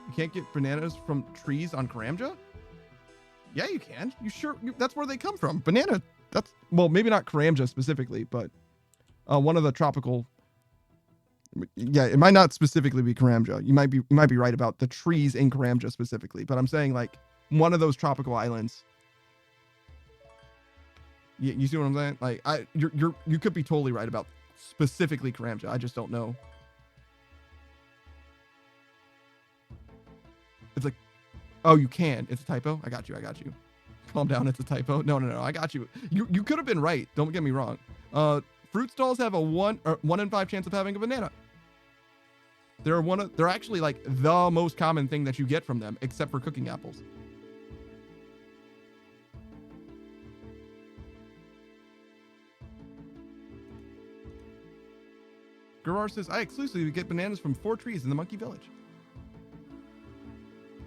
You can't get bananas from trees on Karamja? Yeah, you can. That's where they come from. Banana. That's, well, maybe not Karamja specifically, but one of the tropical. Yeah, it might not specifically be Karamja. You might be right about the trees in Karamja specifically, but I'm saying like one of those tropical islands. You see what I'm saying? Like you could be totally right about specifically Karamja. I just don't know. It's like, oh, you can. It's a typo. I got you. Calm down. It's a typo. No. I got you. You could have been right. Don't get me wrong. Fruit stalls have a 1 in 5 chance of having a banana. They're actually like the most common thing that you get from them, except for cooking apples. Gurar says, I exclusively get bananas from 4 trees in the Monkey Village.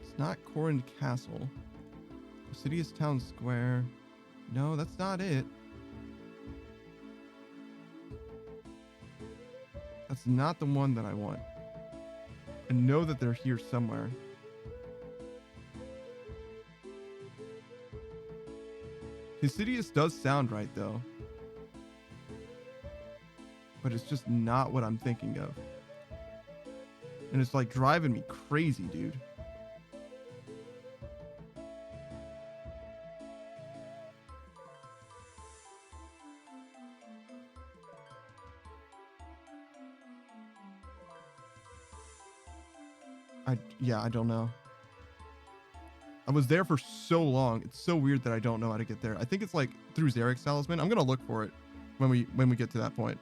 It's not Corin Castle. Insidious Town Square. No, that's not it. That's not the one that I want. I know that they're here somewhere. Insidious does sound right, though. But it's just not what I'm thinking of. And it's like driving me crazy, dude. Yeah, I don't know. I was there for so long. It's so weird that I don't know how to get there. I think it's like through Zarek's talisman. I'm gonna look for it when we get to that point.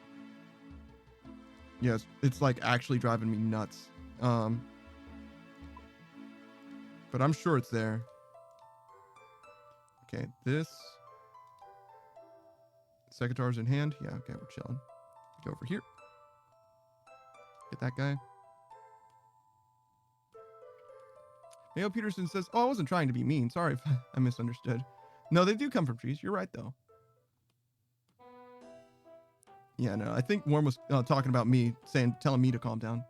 Yes, it's like actually driving me nuts. But I'm sure it's there. Okay, this Sekitar's in hand. Yeah, okay, we're chilling. Go over here. Get that guy. Mayo Peterson says, "Oh, I wasn't trying to be mean. Sorry if I misunderstood." No, they do come from trees. You're right, though. Yeah, no, I think Worm was talking about me, telling me to calm down.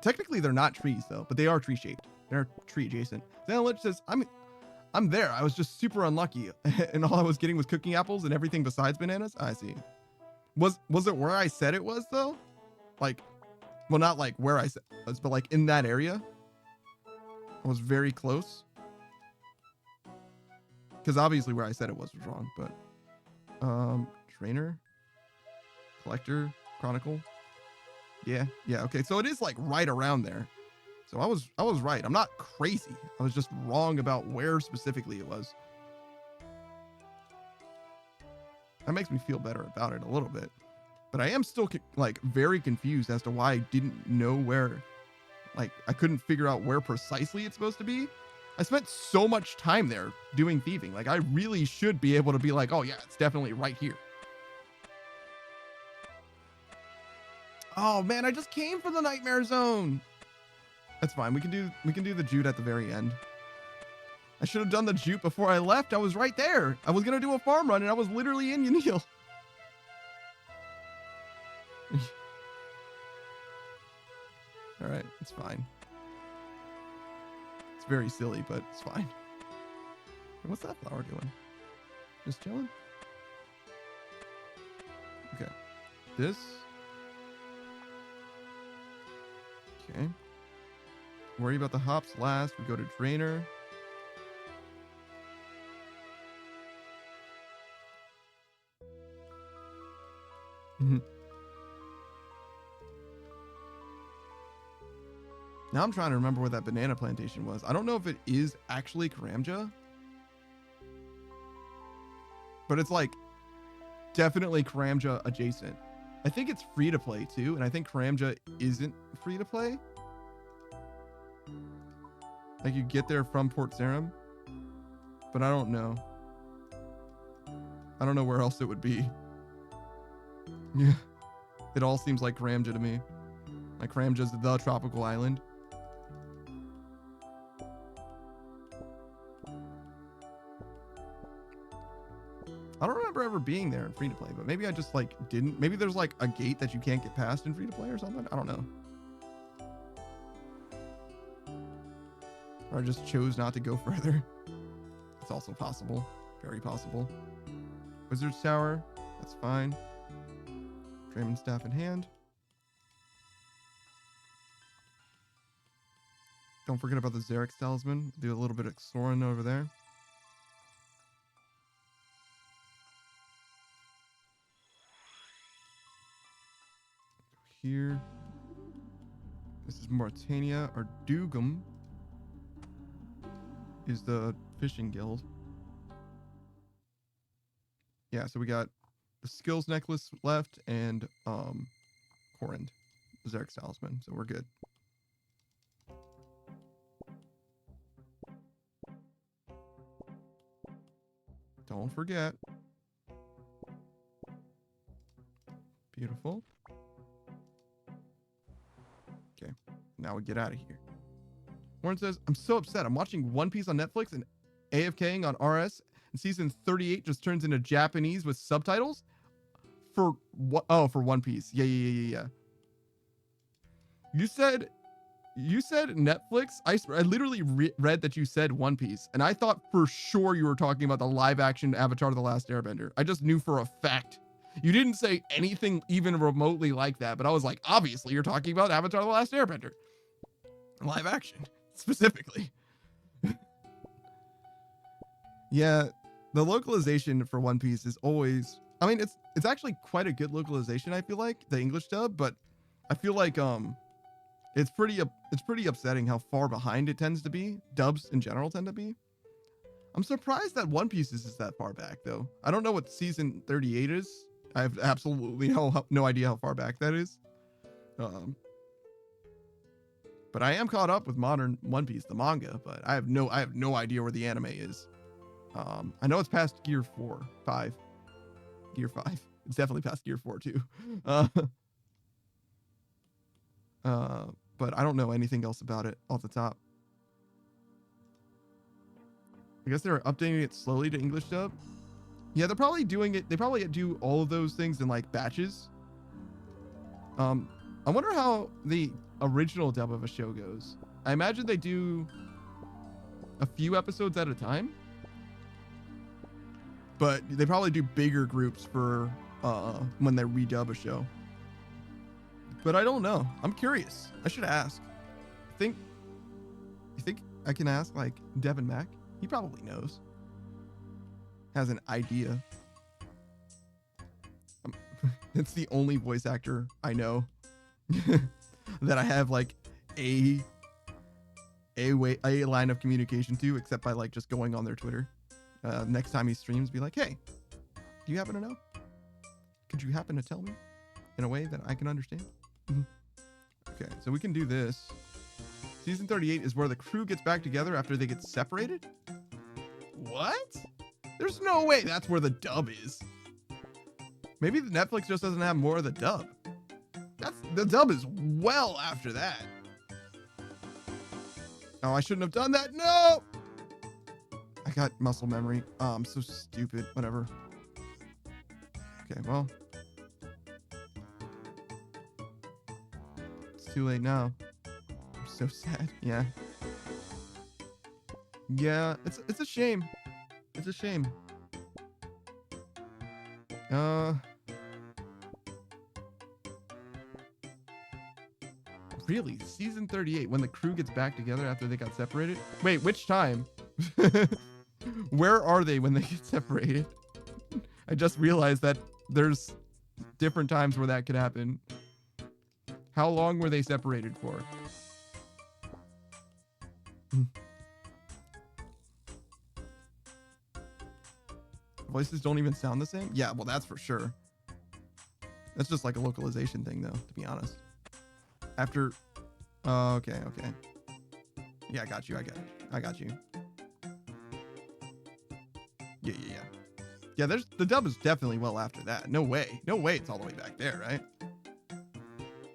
Technically, they're not trees, though, but they are tree-shaped. They're tree adjacent. Then Lich says, I'm there. I was just super unlucky, and all I was getting was cooking apples and everything besides bananas. I see. Was it where I said it was, though? Like, well, not like where I said it was, but like in that area. I was very close. Because obviously where I said it was wrong, but trainer, collector, chronicle. Yeah, okay. So it is like right around there. So I was right. I'm not crazy. I was just wrong about where specifically it was. That makes me feel better about it a little bit. But I am still like very confused as to why I didn't know where, like I couldn't figure out where precisely it's supposed to be. I spent so much time there doing thieving. Like I really should be able to be like, oh yeah, it's definitely right here. Oh man, I just came from the nightmare zone. That's fine. We can do the Jude at the very end. I should have done the Jude before I left. I was right there. I was gonna do a farm run and I was literally in Yanil. All right, it's fine. It's very silly, but it's fine. What's that flower doing? Just chilling? Okay. This. Okay. Worry about the hops last. We go to Drainer. Now I'm trying to remember where that banana plantation was. I don't know if it is actually Karamja, but it's like definitely Karamja adjacent. I think it's free to play too, and I think Karamja isn't free to play. Like you get there from Port Sarim, but I don't know. I don't know where else it would be. Yeah, it all seems like Karamja to me. Like Karamja's the tropical island. I don't remember ever being there in free to play, but maybe I just like didn't. Maybe there's like a gate that you can't get past in free to play or something. I don't know. Or I just chose not to go further. It's also possible. Very possible. Wizard's Tower. That's fine. Drayman staff in hand. Don't forget about the Zarek's talisman. Do a little bit of Soren over there. Here. This is Mauritania. Our Dugum is the fishing guild. Yeah, so we got the skills necklace left and Corand, the Zarek's talisman. So we're good. Don't forget. Beautiful. Okay, now we get out of here. Warren says, I'm so upset. I'm watching One Piece on Netflix and AFKing on RS, and season 38 just turns into Japanese with subtitles? For what? Oh, for One Piece. Yeah. You said you said Netflix. I literally read that you said One Piece, and I thought for sure you were talking about the live action Avatar: The Last Airbender. I just knew for a fact. You didn't say anything even remotely like that, but I was like, obviously you're talking about Avatar: The Last Airbender. Live action, specifically. Yeah, the localization for One Piece is always, I mean, it's actually quite a good localization, I feel like, the English dub, but I feel like it's pretty upsetting how far behind it tends to be. Dubs in general tend to be. I'm surprised that One Piece is that far back though. I don't know what season 38 is. I have absolutely no idea how far back that is. But I am caught up with modern One Piece, the manga, but I have no idea where the anime is. I know it's past Gear 5. It's definitely past Gear 4 too. But I don't know anything else about it off the top. I guess they're updating it slowly to English dub. Yeah, they're probably doing it. They probably do all of those things in like batches. I wonder how the original dub of a show goes. I imagine they do a few episodes at a time, but they probably do bigger groups for when they redub a show. But I don't know. I'm curious. I should ask. You think I can ask like Devin Mack? He probably knows. Has an idea. It's the only voice actor I know that I have like a line of communication to, except by like just going on their Twitter. Next time he streams, be like, hey, do you happen to know? Could you happen to tell me in a way that I can understand? Okay, so we can do this. Season 38 is where the crew gets back together after they get separated? What? There's no way that's where the dub is. Maybe the Netflix just doesn't have more of the dub. The dub is well after that. Oh, I shouldn't have done that. No! I got muscle memory. Oh, I'm so stupid. Whatever. Okay, well. It's too late now. I'm so sad. Yeah. Yeah, it's a shame. It's a shame. Really? Season 38, when the crew gets back together after they got separated? Wait, which time? Where are they when they get separated? I just realized that there's different times where that could happen. How long were they separated for? Voices don't even sound the same? Yeah, well, that's for sure. That's just like a localization thing, though, to be honest. After... okay. Yeah, I got you. Yeah. Yeah, the dub is definitely well after that. No way it's all the way back there, right?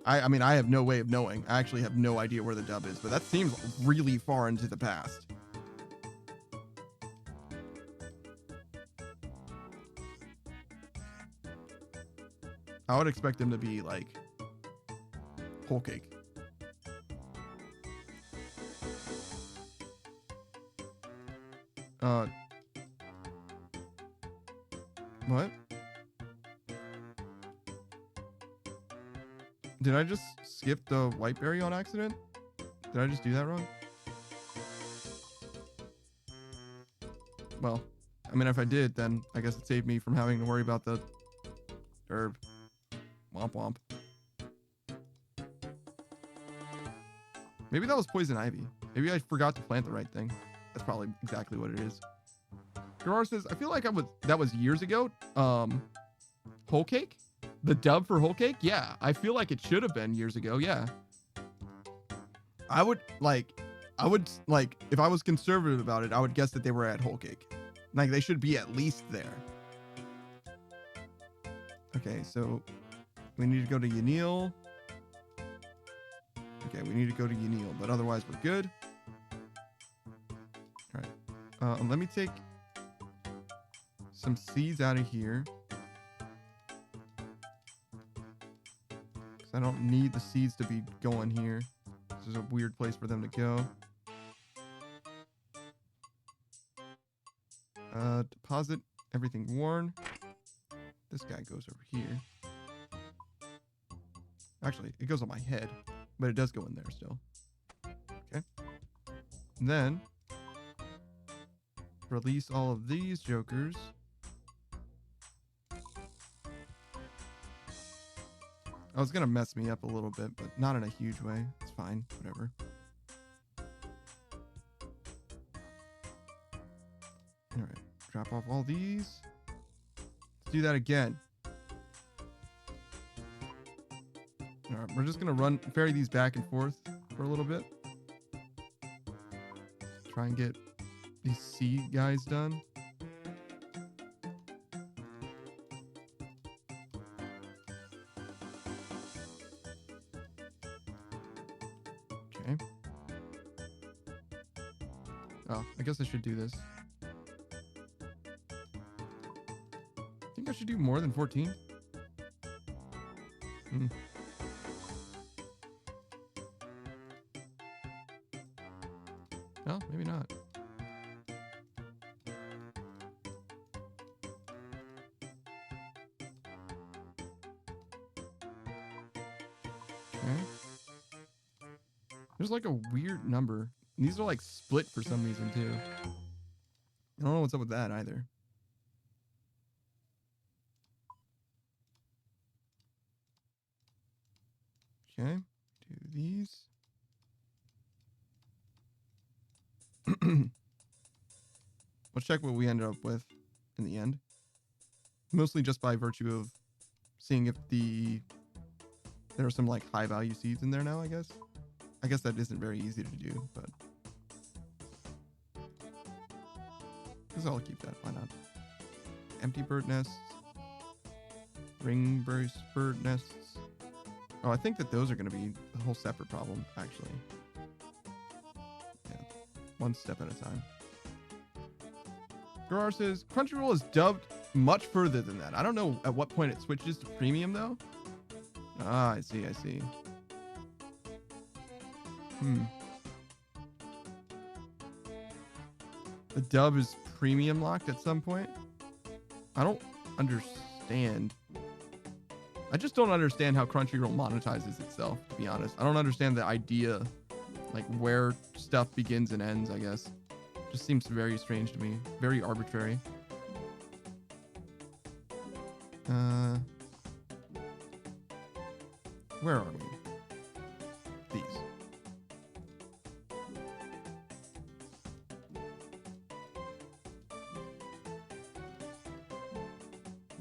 I mean, I have no way of knowing. I actually have no idea where the dub is, but that seems really far into the past. I would expect them to be like whole cake. What? Did I just skip the Whiteberry on accident? Did I just do that wrong? Well, I mean, if I did, then I guess it saved me from having to worry about the herb. Womp womp. Maybe that was poison ivy. Maybe I forgot to plant the right thing. That's probably exactly what it is. Gerard says, I feel like that was years ago. Whole cake? The dub for whole cake? Yeah, I feel like it should have been years ago. Yeah. I would if I was conservative about it, I would guess that they were at whole cake. Like they should be at least there. Okay, so we need to go to Yanil. Okay, we need to go to Yanil, but otherwise we're good. All right. Let me take some seeds out of here. Because I don't need the seeds to be going here. This is a weird place for them to go. Deposit everything worn. This guy goes over here. Actually, it goes on my head, but it does go in there still. Okay. And then release all of these jokers. Oh, it's gonna mess me up a little bit, but not in a huge way. It's fine, whatever. All right, drop off all these. Let's do that again. All right, we're just gonna ferry these back and forth for a little bit. Try and get these C guys done. Okay. Oh, I guess I should do this. I think I should do more than 14. No, maybe not. Okay. There's like a weird number. And these are like split for some reason too. I don't know what's up with that either. Okay, do these. Let's check what we ended up with in the end. Mostly just by virtue of seeing if there are some like high value seeds in there now, I guess. I guess that isn't very easy to do, but I guess I'll keep that. Why not? Empty bird nests. Ring bird nests. Oh, I think that those are going to be a whole separate problem, actually. Yeah, one step at a time. Garar says, Crunchyroll is dubbed much further than that. I don't know at what point it switches to premium, though. Ah, I see. The dub is premium locked at some point? I don't understand. I just don't understand how Crunchyroll monetizes itself, to be honest. I don't understand the idea, like where stuff begins and ends, I guess. Just seems very strange to me. Very arbitrary. Where are we? These.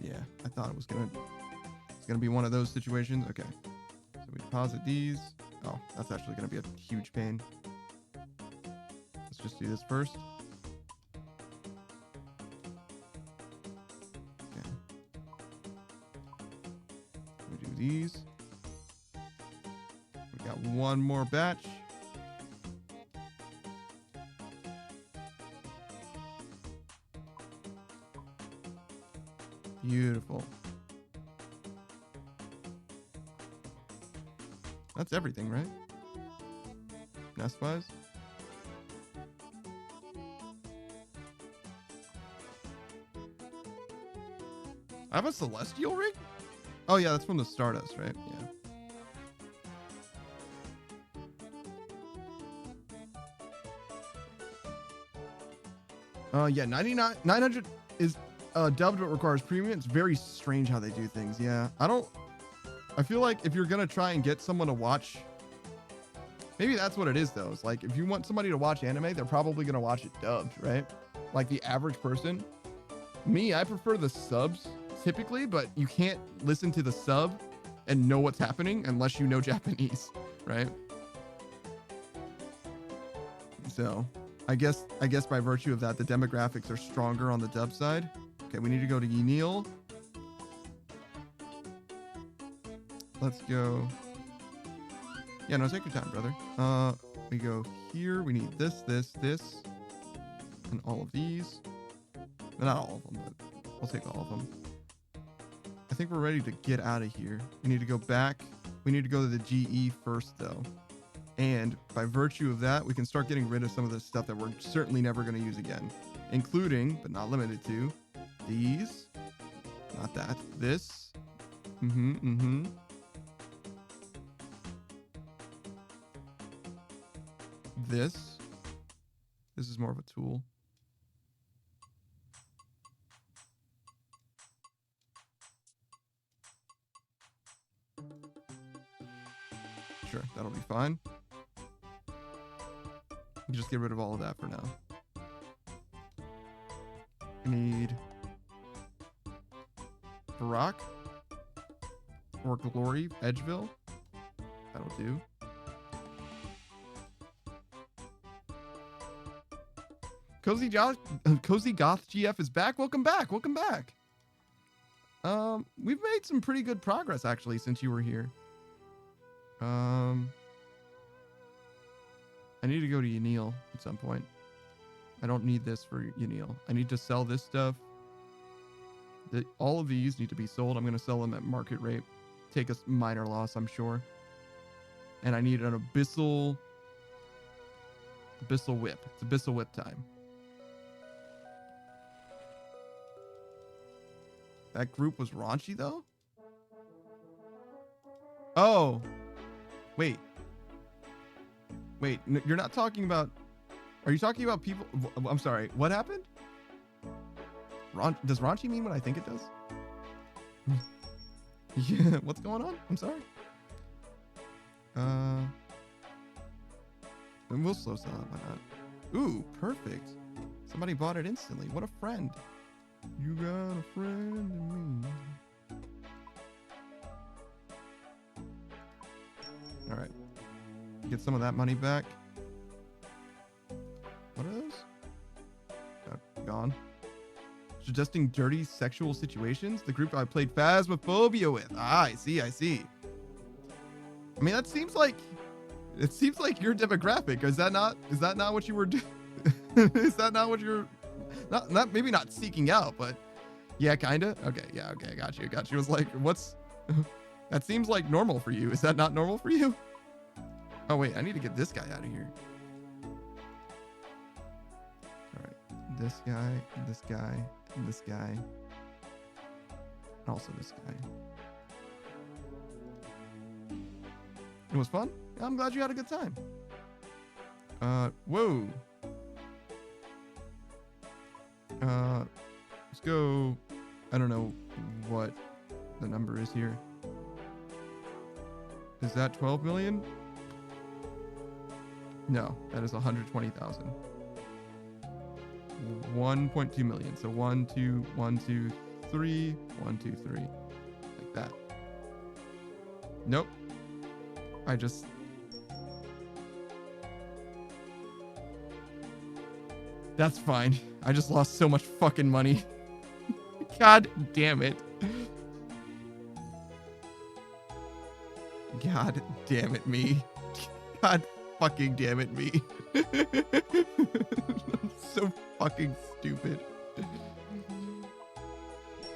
Yeah, I thought it's gonna be one of those situations. Okay, so we deposit these. Oh, that's actually gonna be a huge pain. Let's just do this first. Okay. We do these. We got one more batch. Beautiful. That's everything, right? Nest-wise? I have a celestial ring? Oh yeah, that's from the Stardust, right? Yeah. Yeah, 900 is dubbed but requires premium. It's very strange how they do things. Yeah, I feel like if you're gonna try and get someone to watch, maybe that's what it is though. It's like if you want somebody to watch anime, they're probably gonna watch it dubbed, right? Like the average person. Me, I prefer the subs typically, but you can't listen to the sub and know what's happening unless you know Japanese, right? So I guess by virtue of that, the demographics are stronger on the dub side. Okay, we need to go to Enil. Let's go. Yeah, no, take your time, brother. We go here. We need this, and all of these. Not all of them, but we'll take all of them. I think we're ready to get out of here. We need to go back. We need to go to the GE first, though. And by virtue of that, we can start getting rid of some of the stuff that we're certainly never going to use again, including, but not limited to, these. Not that. This. This. This is more of a tool. Sure, that'll be fine. Just get rid of all of that for now. Need Barack or Glory Edgeville. That'll do. Cozy Goth GF is back. Welcome back. Welcome back. We've made some pretty good progress actually since you were here. I need to go to Yanil at some point. I don't need this for Yanil. I need to sell this stuff. All of these need to be sold. I'm going to sell them at market rate. Take a minor loss, I'm sure. And I need an abyssal whip. It's abyssal whip time. That group was raunchy though? Oh. Wait, you're not talking about... Are you talking about people... I'm sorry, what happened? Does raunchy mean what I think it does? Yeah, what's going on? I'm sorry. And we'll slow sell it, why not? Ooh, perfect. Somebody bought it instantly. What a friend. You got a friend in me. All right. Get some of that money back. What are those? Gone. Suggesting dirty sexual situations? The group I played Phasmophobia with. Ah, I see. I mean, that seems like... It seems like your demographic. Is that not what you were doing? Is that not what you're... Not maybe not seeking out, but... Yeah, kinda? Okay, yeah, okay, I got you. It was like, what's... That seems like normal for you. Is that not normal for you? Oh, wait, I need to get this guy out of here. All right, this guy, and this guy, and this guy. And also this guy. It was fun? I'm glad you had a good time. Whoa. Let's go. I don't know what the number is here. Is that 12 million? No, that is 120,000. 1.2 million. So 1, 2, 1, 2, 3, 1, 2, 3. Like that. Nope. I just... That's fine. I just lost so much fucking money. God damn it. God damn it, me. God fucking damn it, me. I'm so fucking stupid.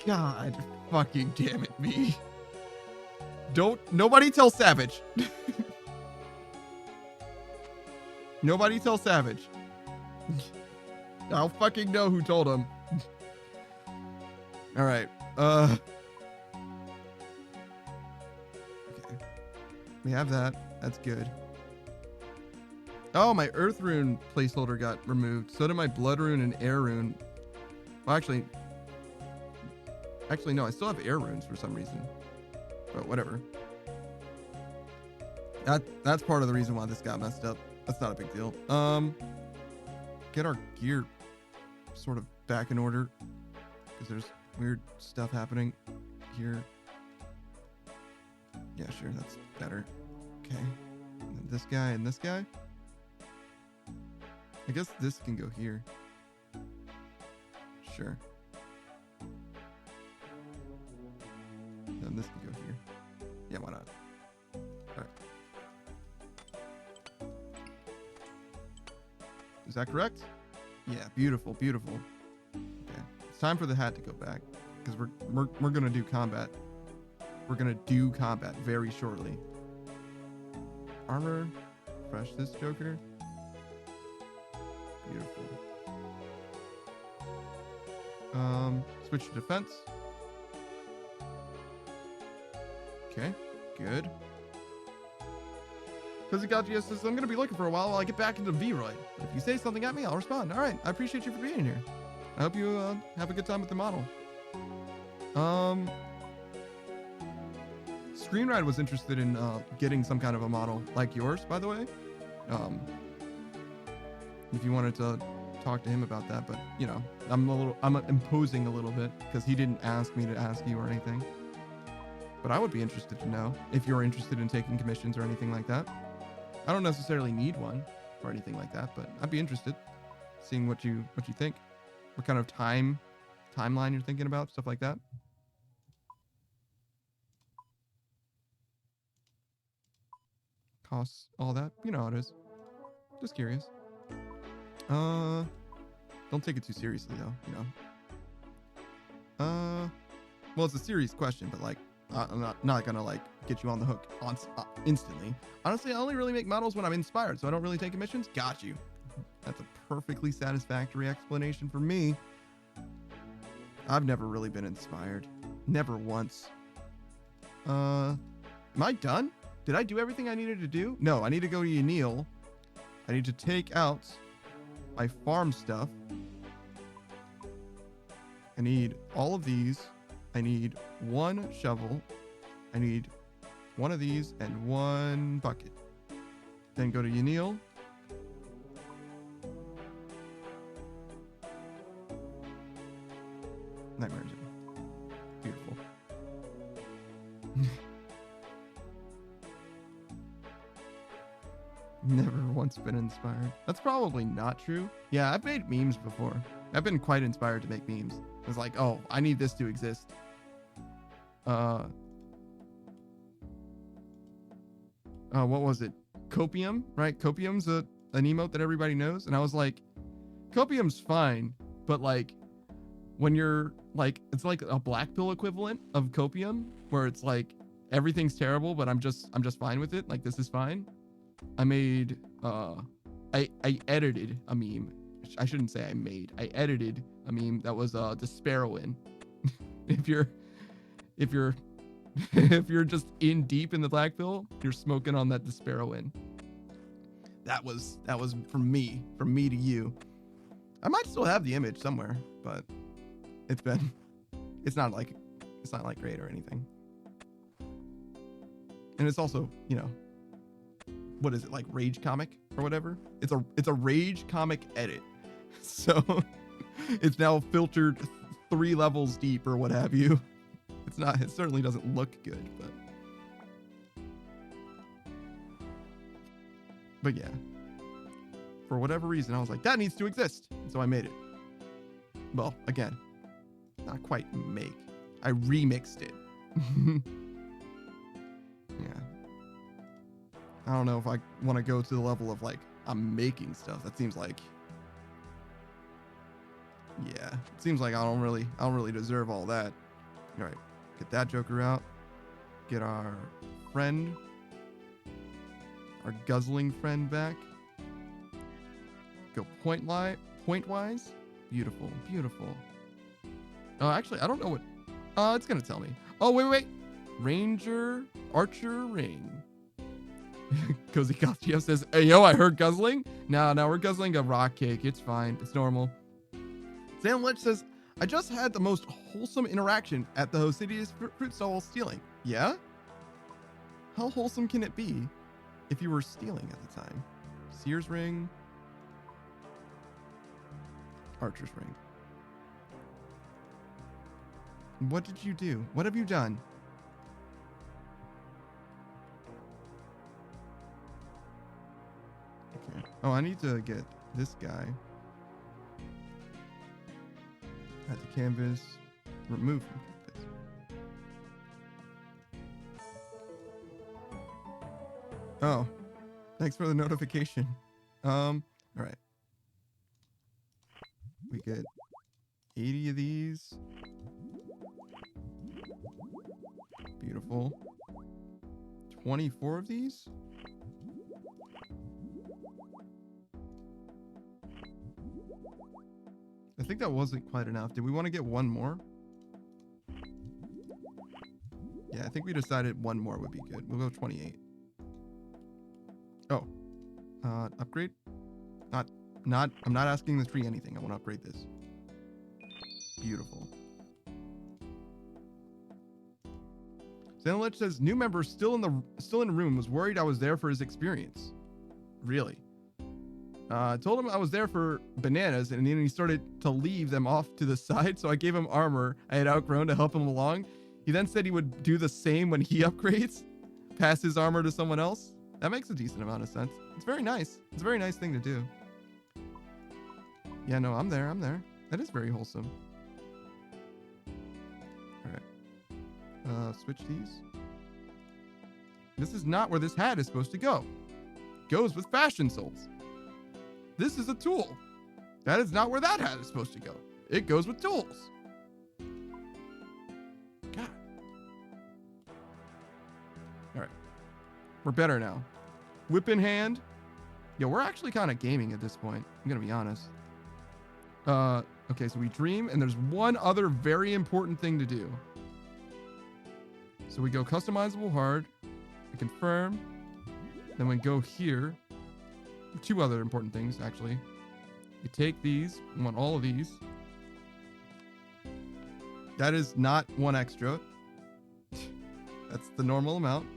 God fucking damn it, me. Nobody tell Savage. Nobody tell Savage. I'll fucking know who told him. All right. Okay. We have that. That's good. Oh, my Earth Rune placeholder got removed. So did my Blood Rune and Air Rune. Well, actually, no. I still have Air Runes for some reason. But whatever. That's part of the reason why this got messed up. That's not a big deal. Get our gear sort of back in order because there's weird stuff happening here. Yeah, sure, that's better. Okay, and then this guy and this guy. I guess this can go here. Sure. Then this can go here. Yeah, why not? All right. Is that correct? Yeah, beautiful, beautiful. Okay, it's time for the hat to go back because we're gonna do combat. We're gonna do combat very shortly. Armor refresh this Joker. Beautiful. Switch to defense. Okay, good. Kozikachi says, I'm going to be looking for a while I get back into V-Roy. If you say something at me, I'll respond. All right, I appreciate you for being here. I hope you have a good time with the model. Screenride was interested in getting some kind of a model like yours, by the way. If you wanted to talk to him about that, but you know, I'm imposing a little bit because he didn't ask me to ask you or anything. But I would be interested to know if you're interested in taking commissions or anything like that. I don't necessarily need one or anything like that, but I'd be interested seeing what you think, what kind of timeline you're thinking about, stuff like that. Costs, all that, you know how it is. Just curious. Don't take it too seriously though, you know. Well, it's a serious question, but like, I'm not gonna like get you on the hook instantly. Honestly, I only really make models when I'm inspired, so I don't really take commissions. Got you. That's a perfectly satisfactory explanation for me. I've never really been inspired. Never once. Am I done? Did I do everything I needed to do? No, I need to go to Yanil. I need to take out my farm stuff. I need all of these. I need one shovel. I need one of these and one bucket. Then go to Yanil. Nightmare Zone. Beautiful. Never once been inspired. That's probably not true. Yeah, I've made memes before. I've been quite inspired to make memes. It's like, oh, I need this to exist. What was it? Copium, right? Copium's an emote that everybody knows. And I was like, Copium's fine, but like when you're like, it's like a black pill equivalent of Copium, where it's like everything's terrible, but I'm just fine with it. Like, this is fine. I made I edited a meme. I shouldn't say I made. I edited a meme that was Despairowin. if you're if you're just in deep in the black pill, you're smoking on that Despairowin. That was from me to you. I might still have the image somewhere, but it's not like great or anything. And it's also, you know, what is it, like Rage Comic or whatever? It's a Rage Comic edit. So it's now filtered 3 levels deep or what have you. It certainly doesn't look good, but yeah. For whatever reason, I was like, that needs to exist. And so I made it. Well, again, not quite make. I remixed it. Yeah. I don't know if I want to go to the level of like, I'm making stuff. That seems like, yeah, it seems like I don't really deserve all that. All right, get that Joker out. Get our friend, our guzzling friend back. Go point-wise. Beautiful, beautiful. Oh, actually, I don't know what, it's gonna tell me. Oh, wait. Ranger, Archer, Ring. Cozy Costume says, hey, yo, I heard guzzling. No, we're guzzling a rock cake. It's fine. It's normal. Sam Lich says, I just had the most wholesome interaction at the Hosidious fruit stall while stealing. Yeah? How wholesome can it be if you were stealing at the time? Sears ring. Archer's ring. What did you do? What have you done? Okay. Oh, I need to get this guy. Add to canvas. Remove from canvas. Oh. Thanks for the notification. All right. We get 80 of these. Beautiful. 24 of these. I think that wasn't quite enough. Did we want to get one more? Yeah, I think we decided one more would be good. We'll go 28. Oh. Upgrade? I'm not asking the tree anything. I want to upgrade this. Beautiful. Zenlich says new member still in the room was worried I was there for his experience. Really? I told him I was there for bananas, and then he started to leave them off to the side, so I gave him armor I had outgrown to help him along. He then said he would do the same when he upgrades, pass his armor to someone else. That makes a decent amount of sense. It's very nice. It's a very nice thing to do. Yeah, no, I'm there. That is very wholesome. All right. Switch these. This is not where this hat is supposed to go. It goes with fashion souls. This is a tool. That is not where that hat is supposed to go. It goes with tools. God. All right. We're better now. Whip in hand. Yo, we're actually kind of gaming at this point. I'm going to be honest. Okay, so we dream, and there's one other very important thing to do. So we go customizable hard. We confirm. Then we go here. Two other important things, actually. You take these. We want all of these. That is not one extra. That's the normal amount.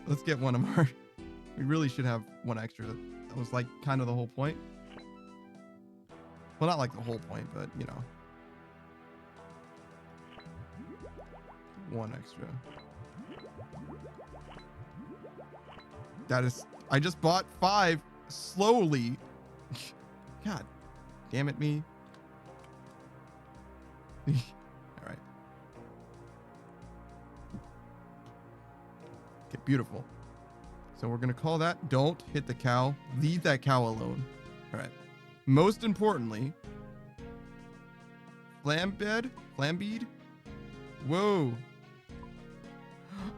Let's get one of our... We really should have one extra. That was like kind of the whole point. Well, not like the whole point, but you know. One extra. That is... I just bought 5 slowly. God damn it, me. All right. Okay, beautiful. So we're going to call that. Don't hit the cow. Leave that cow alone. All right. Most importantly, flambead. Whoa.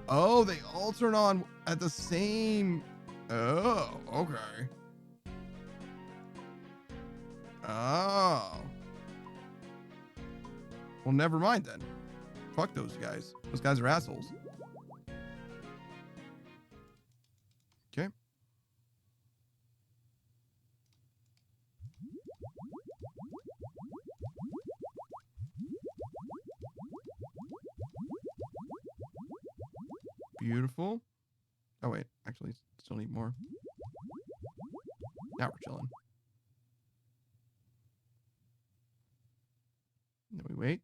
Oh, they all turn on at the same... Oh, okay. Oh. Well, never mind then. Fuck those guys. Those guys are assholes. Okay. Beautiful. Oh, wait. Actually, still need more. Now we're chilling. Then we wait.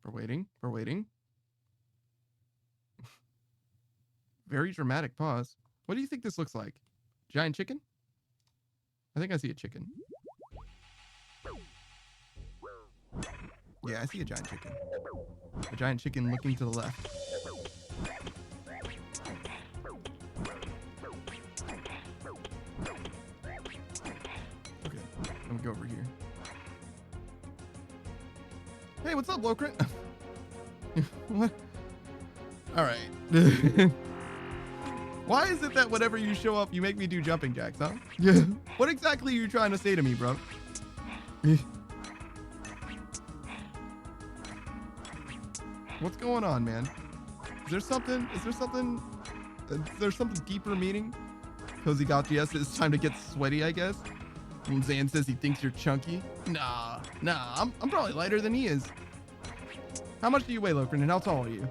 We're waiting. Very dramatic pause. What do you think this looks like? Giant chicken? I think I see a chicken. Yeah, I see a giant chicken. A giant chicken looking to the left. Okay, let me go over here. Hey, what's up, Locrit? What? All right. Why is it that whenever you show up, you make me do jumping jacks, huh? Yeah. What exactly are you trying to say to me, bro? What's going on, man? Is there something deeper meaning? Cozy got yes, it's time to get sweaty, I guess. When Zan says he thinks you're chunky. Nah, I'm probably lighter than he is. How much do you weigh, Lokrin, and how tall are you?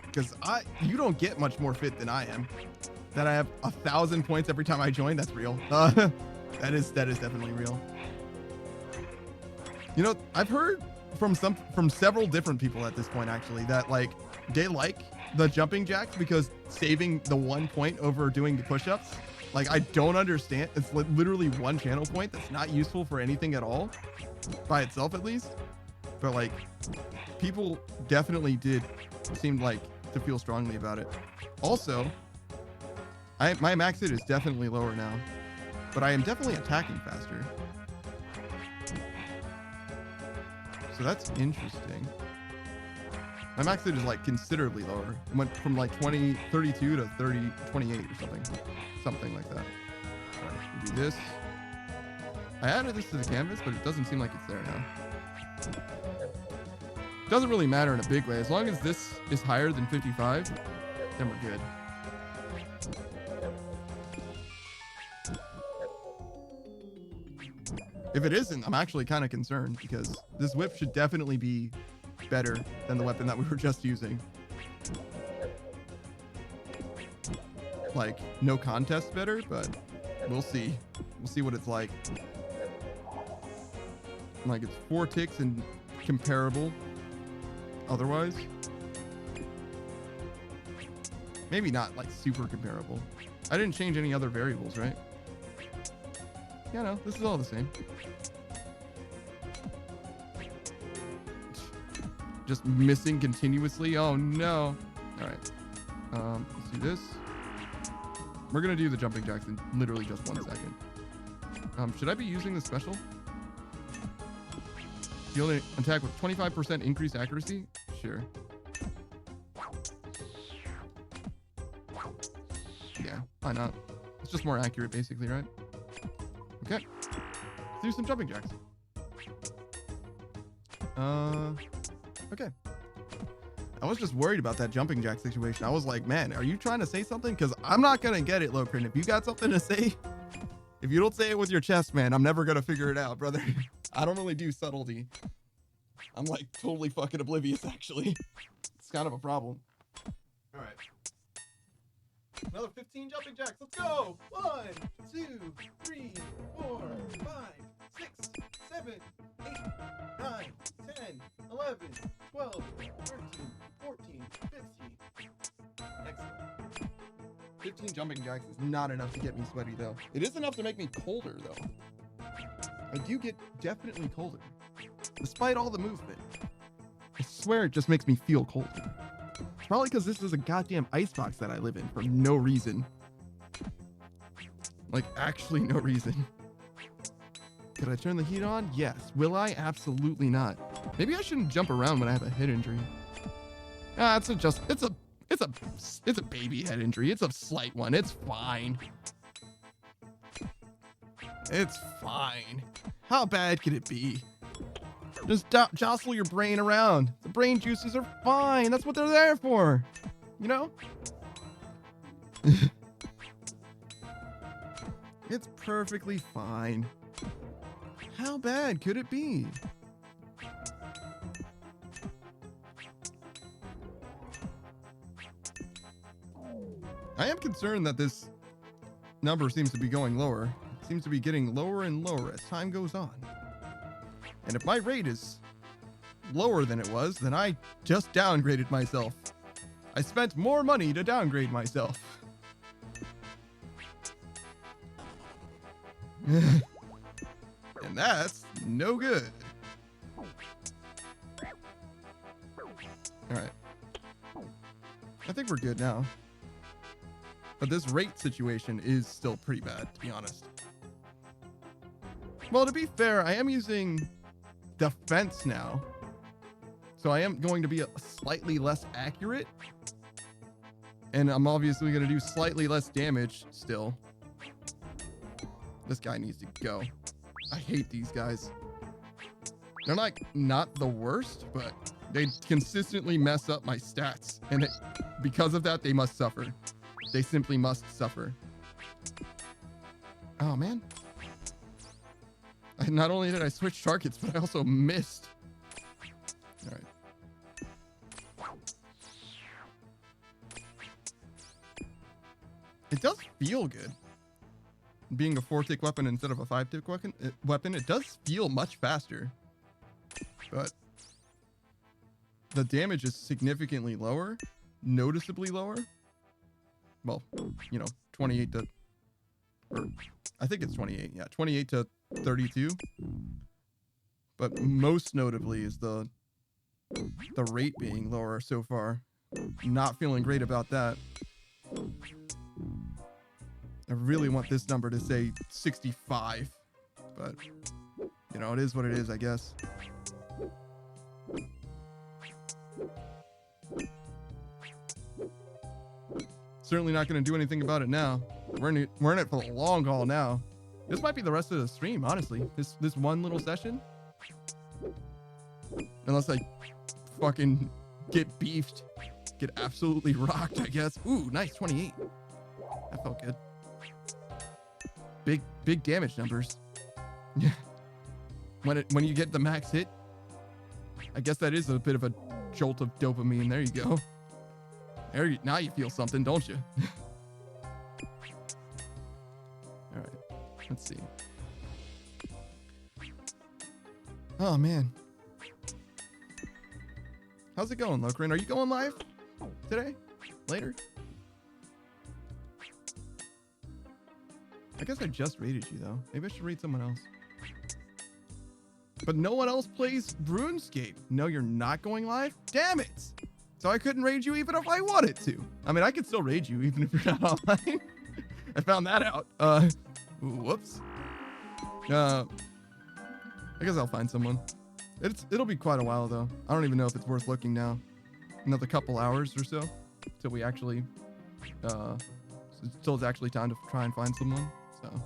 Because you don't get much more fit than I am. That I have 1,000 points every time I join, that's real. That is definitely real. You know, I've heard from several different people at this point, actually, that like they like the jumping jacks because saving the 1 point over doing the push-ups. Like, I don't understand. It's literally 1 channel point that's not useful for anything at all, by itself at least. But like, people definitely seemed like to feel strongly about it. Also, my max hit is definitely lower now, but I am definitely attacking faster. So that's interesting. My max hit is like considerably lower. It went from like 32 to 28 or something like that. All right, we'll do this. I added this to the canvas, but it doesn't seem like it's there now. Doesn't really matter in a big way. As long as this is higher than 55, then we're good. If it isn't, I'm actually kind of concerned because this whip should definitely be better than the weapon that we were just using. Like, no contest better, but we'll see. We'll see what it's like. Like, it's 4 ticks and comparable otherwise. Maybe not, like, super comparable. I didn't change any other variables, right? Yeah, no, this is all the same. Just missing continuously. Oh, no. All right. Let's do this. We're going to do the jumping jacks in literally just 1 second. Should I be using the special? You only attack with 25% increased accuracy? Sure. Yeah, why not? It's just more accurate, basically, right? Okay. Let's do some jumping jacks. Okay. I was just worried about that jumping jack situation. I was like, man, are you trying to say something? Because I'm not going to get it, Lokrin. If you got something to say, if you don't say it with your chest, man, I'm never going to figure it out, brother. I don't really do subtlety. I'm like totally fucking oblivious, actually. It's kind of a problem. All right. Another 15 jumping jacks. Let's go. 1, 2, 3, 4, 5, 6, 7, 8, 9, 10, 11, 12, 13, 14, 15. Excellent. 15 jumping jacks is not enough to get me sweaty, though. It is enough to make me colder, though. I do get definitely colder. Despite all the movement. I swear it just makes me feel colder. It's probably because this is a goddamn icebox that I live in for no reason. Like, actually no reason. Could I turn the heat on? Yes. Will I? Absolutely not. Maybe I shouldn't jump around when I have a head injury. Ah, it's a baby head injury. It's a slight one. It's fine. It's fine. How bad could it be? Just jostle your brain around. The brain juices are fine. That's what they're there for. You know? It's perfectly fine. How bad could it be? I am concerned that this number seems to be going lower. It seems to be getting lower and lower as time goes on. And if my rate is lower than it was, then I just downgraded myself. I spent more money to downgrade myself. And that's no good. Alright. I think we're good now. But this rate situation is still pretty bad, to be honest. Well, to be fair, I am using defense now. So I am going to be slightly less accurate. And I'm obviously going to do slightly less damage still. This guy needs to go. I hate these guys. They're like not the worst, but they consistently mess up my stats. And because of that, they must suffer. They simply must suffer. Oh, man. Not only did I switch targets, but I also missed. All right. It does feel good. Being a 4-tick weapon instead of a 5-tick weapon, it does feel much faster. But the damage is significantly lower, noticeably lower. Well, you know, 28 to, or I think it's 28. Yeah, 28 to 32. But most notably is the rate being lower so far. Not feeling great about that. I really want this number to say 65, but you know, it is what it is, I guess. Certainly not going to do anything about it now. We're in it for the long haul now. This might be the rest of the stream, honestly. This one little session. Unless I fucking get beefed. Get absolutely rocked, I guess. Ooh, nice, 28. That felt good. Big damage numbers. Yeah. When you get the max hit, I guess that is a bit of a jolt of dopamine. There you go. Now you feel something, don't you? All right, let's see. Oh man, how's it going, Lokrin? Are you going live today? Later? I guess I just raided you though. Maybe I should raid someone else. But no one else plays RuneScape. No, you're not going live? Damn it! So I couldn't raid you even if I wanted to. I mean, I could still raid you even if you're not online. I found that out. Whoops. I guess I'll find someone. It'll be quite a while though. I don't even know if it's worth looking now. Another couple hours or so till we actually, till it's actually time to try and find someone. So.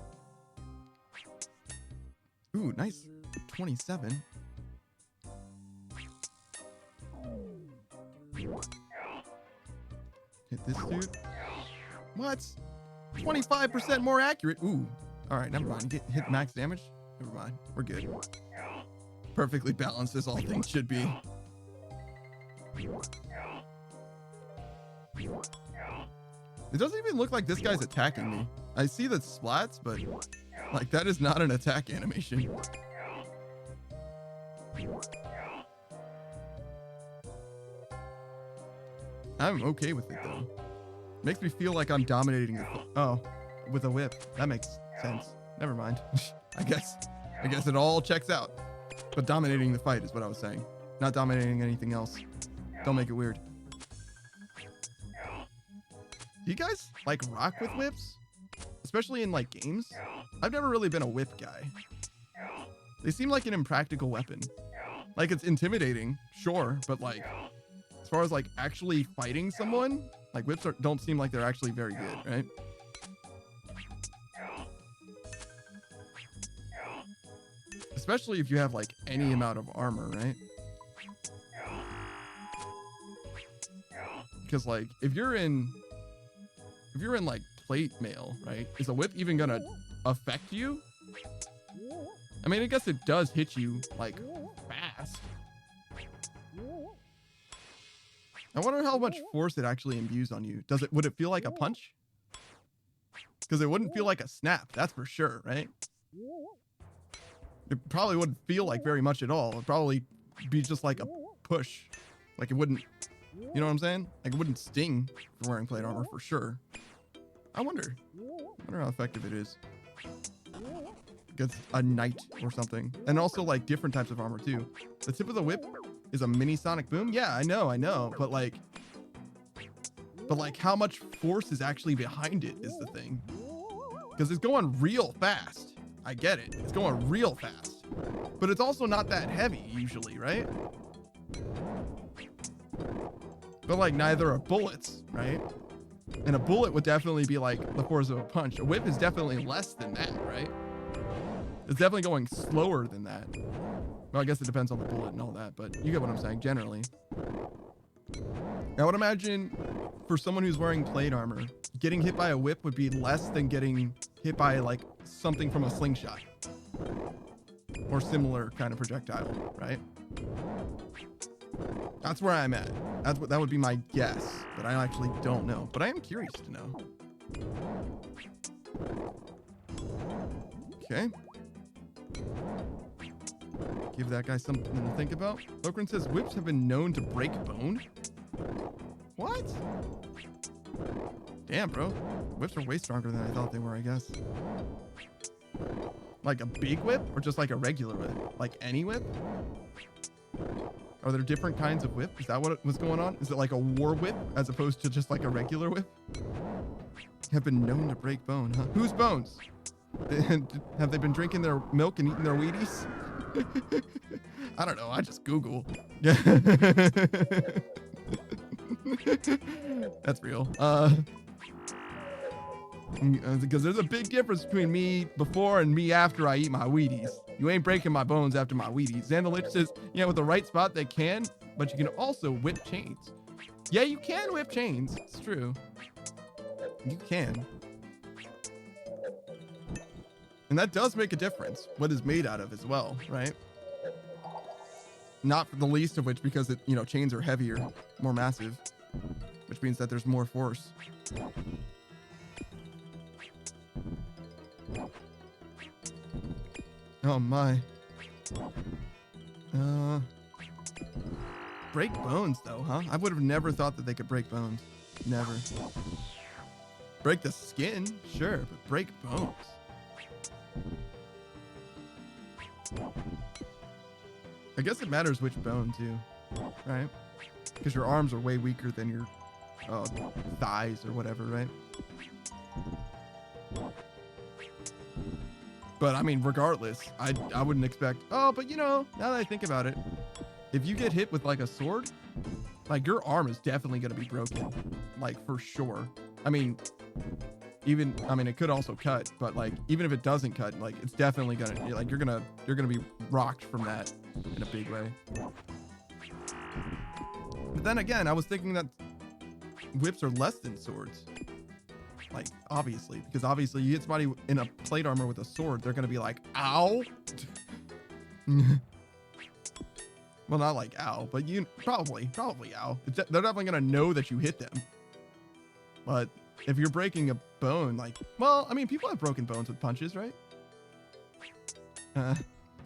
Ooh, nice. 27. Hit this dude. What? 25% more accurate. Ooh. All right, never mind. Hit max damage. Never mind. We're good. Perfectly balanced as all things should be. It doesn't even look like this guy's attacking me. I see the splats, but like that is not an attack animation. I'm okay with it though. Makes me feel like I'm dominating the with a whip. That makes sense. Never mind. I guess it all checks out. But dominating the fight is what I was saying. Not dominating anything else. Don't make it weird. Do you guys like rock with whips? Especially in like games? I've never really been a whip guy. They seem like an impractical weapon. Like it's intimidating, sure, but like as far as like actually fighting someone, like whips don't seem like they're actually very good, right? Especially if you have like any amount of armor, right? Because like if you're in like plate mail, right? Is a whip even gonna affect you? I mean, I guess it does hit you like fast. I wonder how much force it actually imbues on you. Would it feel like a punch? Because it wouldn't feel like a snap, that's for sure, right? It probably wouldn't feel like very much at all. It'd probably be just like a push. Like it wouldn't, you know what I'm saying? Like it wouldn't sting for wearing plate armor for sure. I wonder how effective it is. Against a knight or something. And also like different types of armor too. The tip of the whip is a mini sonic boom. Yeah, I know. But like how much force is actually behind it is the thing. Because it's going real fast. I get it. It's going real fast. But it's also not that heavy usually, right? But like neither are bullets, right? And a bullet would definitely be like the force of a punch. A whip is definitely less than that, right? It's definitely going slower than that. Well, I guess it depends on the bullet and all that, but you get what I'm saying, generally. I would imagine for someone who's wearing plate armor, getting hit by a whip would be less than getting hit by like something from a slingshot. Or similar kind of projectile, right? That's where I'm at. That would be my guess, but I actually don't know. But I am curious to know. Okay. Give that guy something to think about. Lokrin says whips have been known to break bone. What? Damn, bro. Whips are way stronger than I thought they were, I guess. Like a big whip or just like a regular whip? Like any whip? Are there different kinds of whip? Is that what was going on? Is it like a war whip as opposed to just like a regular whip? Have been known to break bone, huh? Whose bones? Have they been drinking their milk and eating their Wheaties? I don't know. I just Google. That's real. Because there's a big difference between me before and me after I eat my Wheaties. You ain't breaking my bones after my Wheaties. Xander Lich says, yeah, with the right spot they can, but you can also whip chains. Yeah, you can whip chains. It's true. You can. And that does make a difference, what it's made out of as well, right? Not the least of which because chains are heavier, more massive, which means that there's more force. Oh my. Break bones though, huh? I would have never thought that they could break bones. Never. Break the skin, sure, but break bones. I guess it matters which bone too, right? Because your arms are way weaker than your thighs or whatever, right? But I mean, regardless, I wouldn't expect, but now that I think about it, if you get hit with like a sword, like your arm is definitely going to be broken, like for sure. I mean, it could also cut, but like, even if it doesn't cut, like it's definitely gonna, like you're gonna be rocked from that in a big way. But then again, I was thinking that whips are less than swords. Like, obviously, because obviously you hit somebody in a plate armor with a sword, they're going to be like, ow. Well, not like ow, but you probably ow. They're definitely going to know that you hit them. But if you're breaking a bone, like, well, I mean, people have broken bones with punches, right?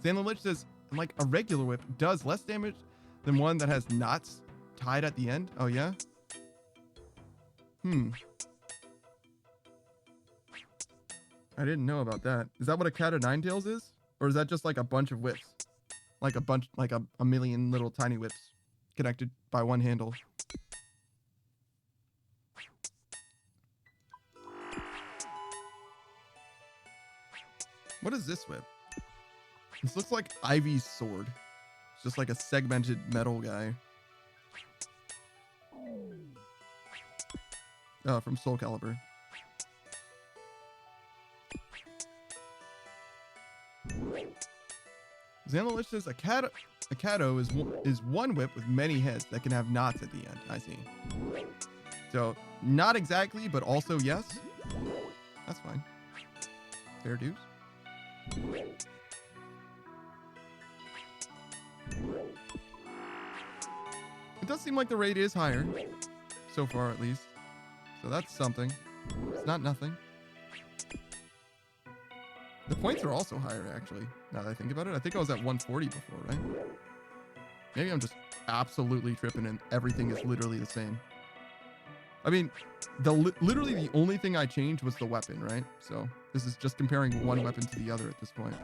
Xander Lich says, like, a regular whip does less damage than one that has knots tied at the end. Oh, yeah? I didn't know about that. Is that what a cat of nine tails is? Or is that just like a bunch of whips? Like a million little tiny whips connected by one handle. What is this whip? This looks like Ivy's sword. It's just like a segmented metal guy. Oh, from Soul Calibur. Xander Lich says a Kato is one whip with many heads that can have knots at the end. I see. So not exactly, but also yes. That's fine. Fair dues. It does seem like the rate is higher, so far at least. So that's something. It's not nothing. The points are also higher, actually, now that I think about it. I think I was at 140 before, right? Maybe I'm just absolutely tripping and everything is literally the same. I mean, literally the only thing I changed was the weapon, right? So this is just comparing one weapon to the other at this point.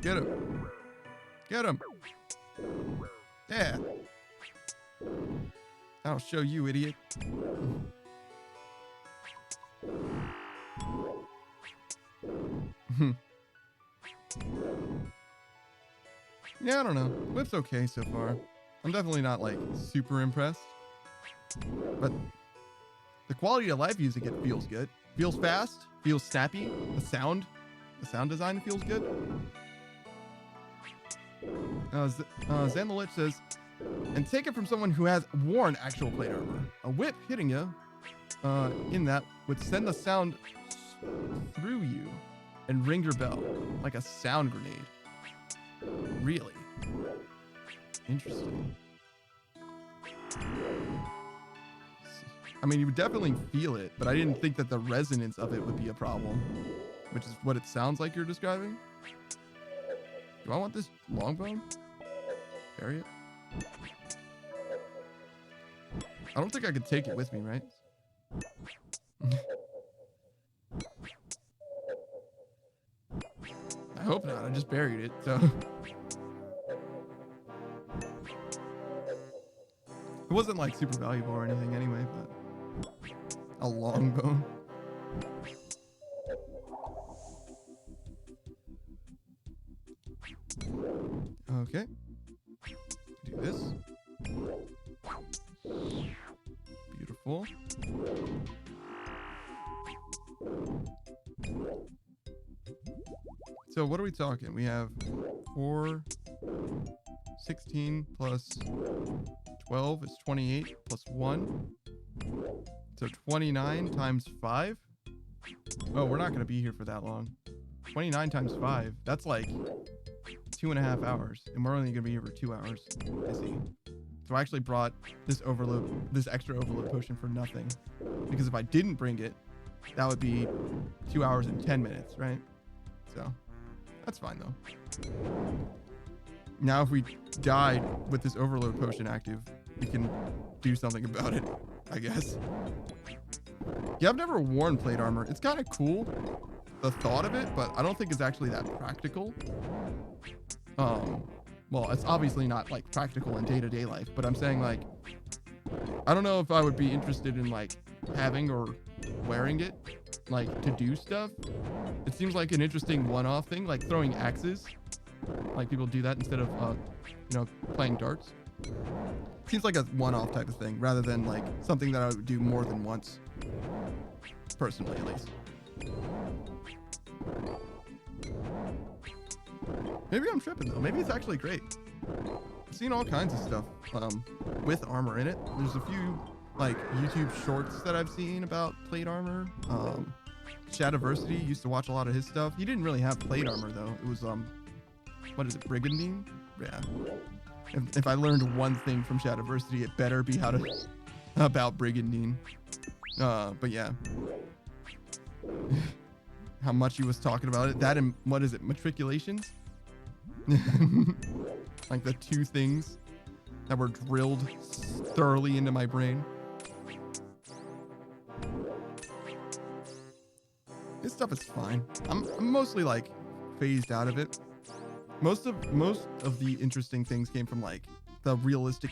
Get him. Get him. Yeah. I'll show you, idiot. Yeah, I don't know. Whip's okay so far. I'm definitely not like super impressed. But the quality of life using it feels good. Feels fast, feels snappy. The sound design feels good. Xander Lich says, and take it from someone who has worn actual plate armor. A whip hitting you in that would send the sound through you and ring your bell like a sound grenade. Really? Interesting. I mean, you would definitely feel it, but I didn't think that the resonance of it would be a problem, which is what it sounds like you're describing. Do I want this long bone? Bury it? I don't think I could take it with me, right? I hope not. I just buried it, so. It wasn't like super valuable or anything anyway, but a long bone. Okay. Do this. cool. So what are we talking? We have 4, 16 plus 12 is 28 plus 1. So 29 times 5. Oh, we're not going to be here for that long. 29 times 5. That's like 2.5 hours. And we're only going to be here for 2 hours. I see. So I actually brought this extra overload potion for nothing. Because if I didn't bring it, that would be 2 hours and 10 minutes, right? So that's fine though. Now if we died with this overload potion active, we can do something about it, I guess. Yeah, I've never worn plate armor. It's kind of cool, the thought of it, but I don't think it's actually that practical. Well, it's obviously not like practical in day-to-day life, but I'm saying like, I don't know if I would be interested in like having or wearing it, like to do stuff. It seems like an interesting one-off thing, like throwing axes. Like people do that instead of, you know, playing darts. Seems like a one-off type of thing rather than like something that I would do more than once. Personally, at least. Maybe I'm tripping though. Maybe it's actually great. I've seen all kinds of stuff with armor in it. There's a few like YouTube shorts that I've seen about plate armor. Shadiversity used to watch a lot of his stuff. He didn't really have plate armor though. It was what is it, Brigandine? Yeah. If I learned one thing from Shadiversity, it better be about Brigandine. But yeah. How much he was talking about it. That and what is it, matriculations? Like the two things that were drilled thoroughly into my brain. This stuff is fine. I'm mostly like phased out of it. Most of the interesting things came from like the realistic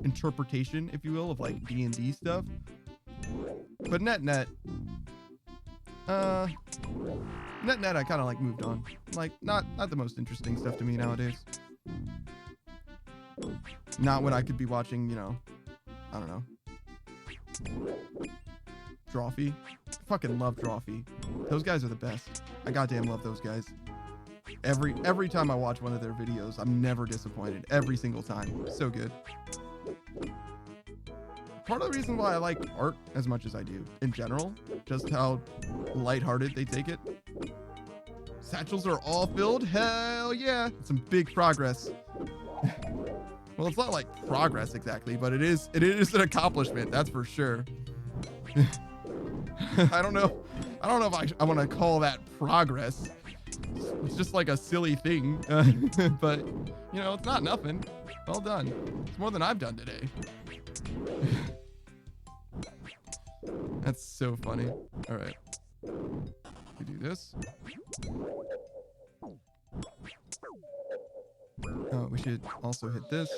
interpretation, if you will, of like D&D stuff. But net, I kind of like moved on. Like not the most interesting stuff to me nowadays. Not when I could be watching, you know, I don't know, Drawfee. Fucking love Drawfee. Those guys are the best. I goddamn love those guys. Every time I watch one of their videos, I'm never disappointed. Every single time. So good. Part of the reason why I like art as much as I do in general, just how lighthearted they take it. Satchels are all filled? Hell yeah. Some big progress. Well, it's not like progress exactly, but it is an accomplishment, that's for sure. I don't know if I want to call that progress. It's just like a silly thing, but you know, it's not nothing. Well done. It's more than I've done today. That's so funny. All right, we do this. Oh, we should also hit this.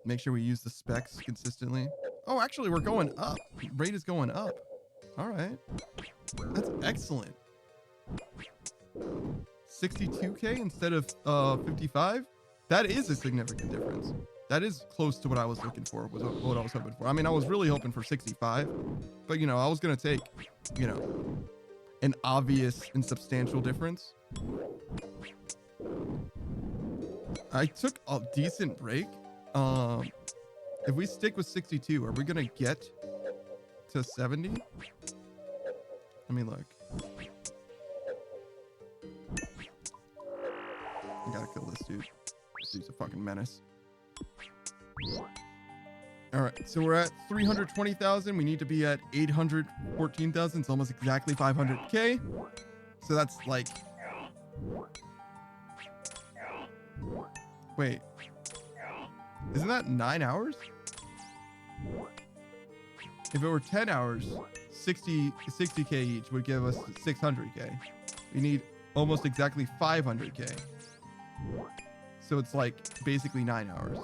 Make sure we use the specs consistently. Oh, actually, we're going up. Rate is going up. All right, that's excellent. 62k instead of 55. That is a significant difference. That is close to what I was looking for, was what I was hoping for. I mean, I was really hoping for 65, but you know, I was gonna take, you know, an obvious and substantial difference. I took a decent break. If we stick with 62, are we gonna get to 70? Let me look. I gotta kill this dude. This dude's a fucking menace. Alright, so we're at 320,000. We need to be at 814,000. It's almost exactly 500k. So that's like... Wait. Isn't that 9 hours? If it were 10 hours, 60k each would give us 600k. We need almost exactly 500k. So it's like basically 9 hours.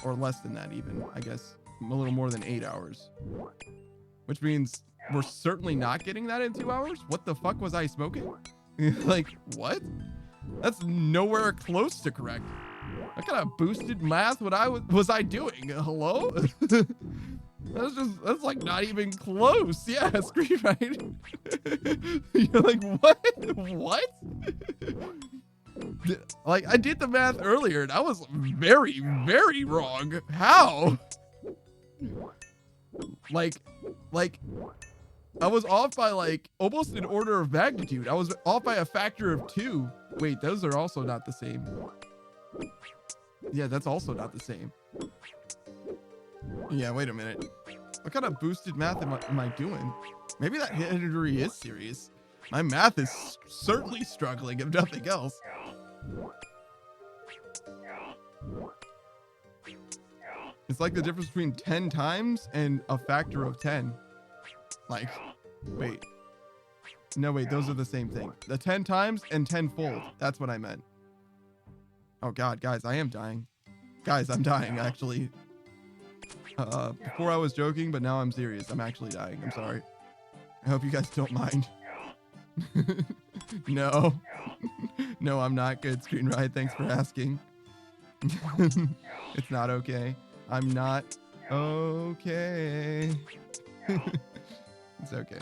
Or less than that even, I guess. A little more than 8 hours. Which means we're certainly not getting that in 2 hours? What the fuck was I smoking? Like, what? That's nowhere close to correct. What kind of boosted math was I doing? Hello? That's like not even close. Yeah, screen right. You're like, what? What? Like, I did the math earlier and I was very, very wrong. How? Like I was off by like almost an order of magnitude. I was off by a factor of 2. Wait, those are also not the same. Yeah, that's also not the same. Yeah, wait a minute. What kind of boosted math am I doing? Maybe that hit injury is serious. My math is certainly struggling, if nothing else. It's like the difference between 10 times and a factor of 10. Like, wait. No, wait, those are the same thing. The 10 times and 10-fold. That's what I meant. Oh God, guys, I am dying. Guys, I'm dying, actually. Before I was joking, but now I'm serious. I'm actually dying. I'm sorry. I hope you guys don't mind. No. No, I'm not good, Screen Ride. Thanks for asking. It's not okay. I'm not okay. It's okay.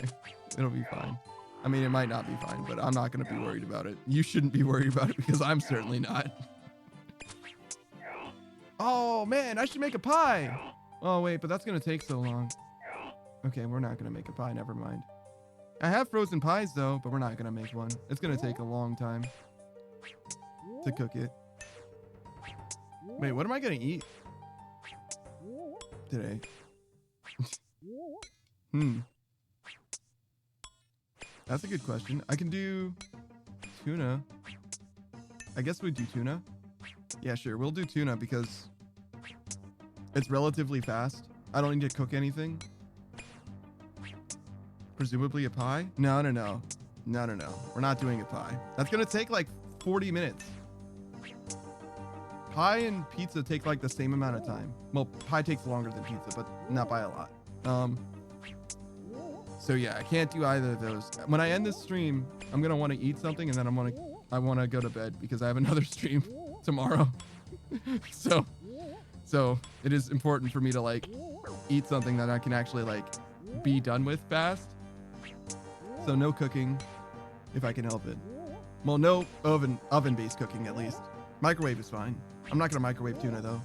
It'll be fine. I mean, it might not be fine, but I'm not going to be worried about it. You shouldn't be worried about it because I'm certainly not. Oh, man, I should make a pie. Oh, wait, but that's going to take so long. Okay, we're not going to make a pie. Never mind. I have frozen pies, though, but we're not going to make one. It's going to take a long time to cook it. Wait, what am I going to eat today? That's a good question. I can do tuna. I guess we'd do tuna. Yeah, sure. We'll do tuna because it's relatively fast. I don't need to cook anything. Presumably a pie? No. We're not doing a pie. That's going to take like 40 minutes. Pie and pizza take like the same amount of time. Well, pie takes longer than pizza, but not by a lot. So yeah, I can't do either of those. When I end this stream, I'm going to want to eat something and then I want to go to bed because I have another stream tomorrow. So it is important for me to like eat something that I can actually like be done with fast. So no cooking if I can help it. Well, no oven-based cooking at least. Microwave is fine. I'm not gonna microwave tuna though.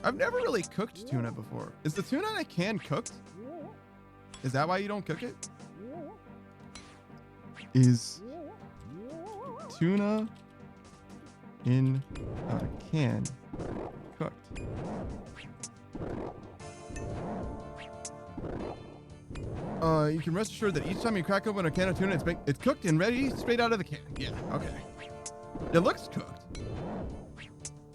I've never really cooked tuna before. Is the tuna in a can cooked? Is that why you don't cook it? Is tuna in a can cooked? You can rest assured that each time you crack open a can of tuna, it's cooked and ready straight out of the can. Yeah, okay. It looks cooked.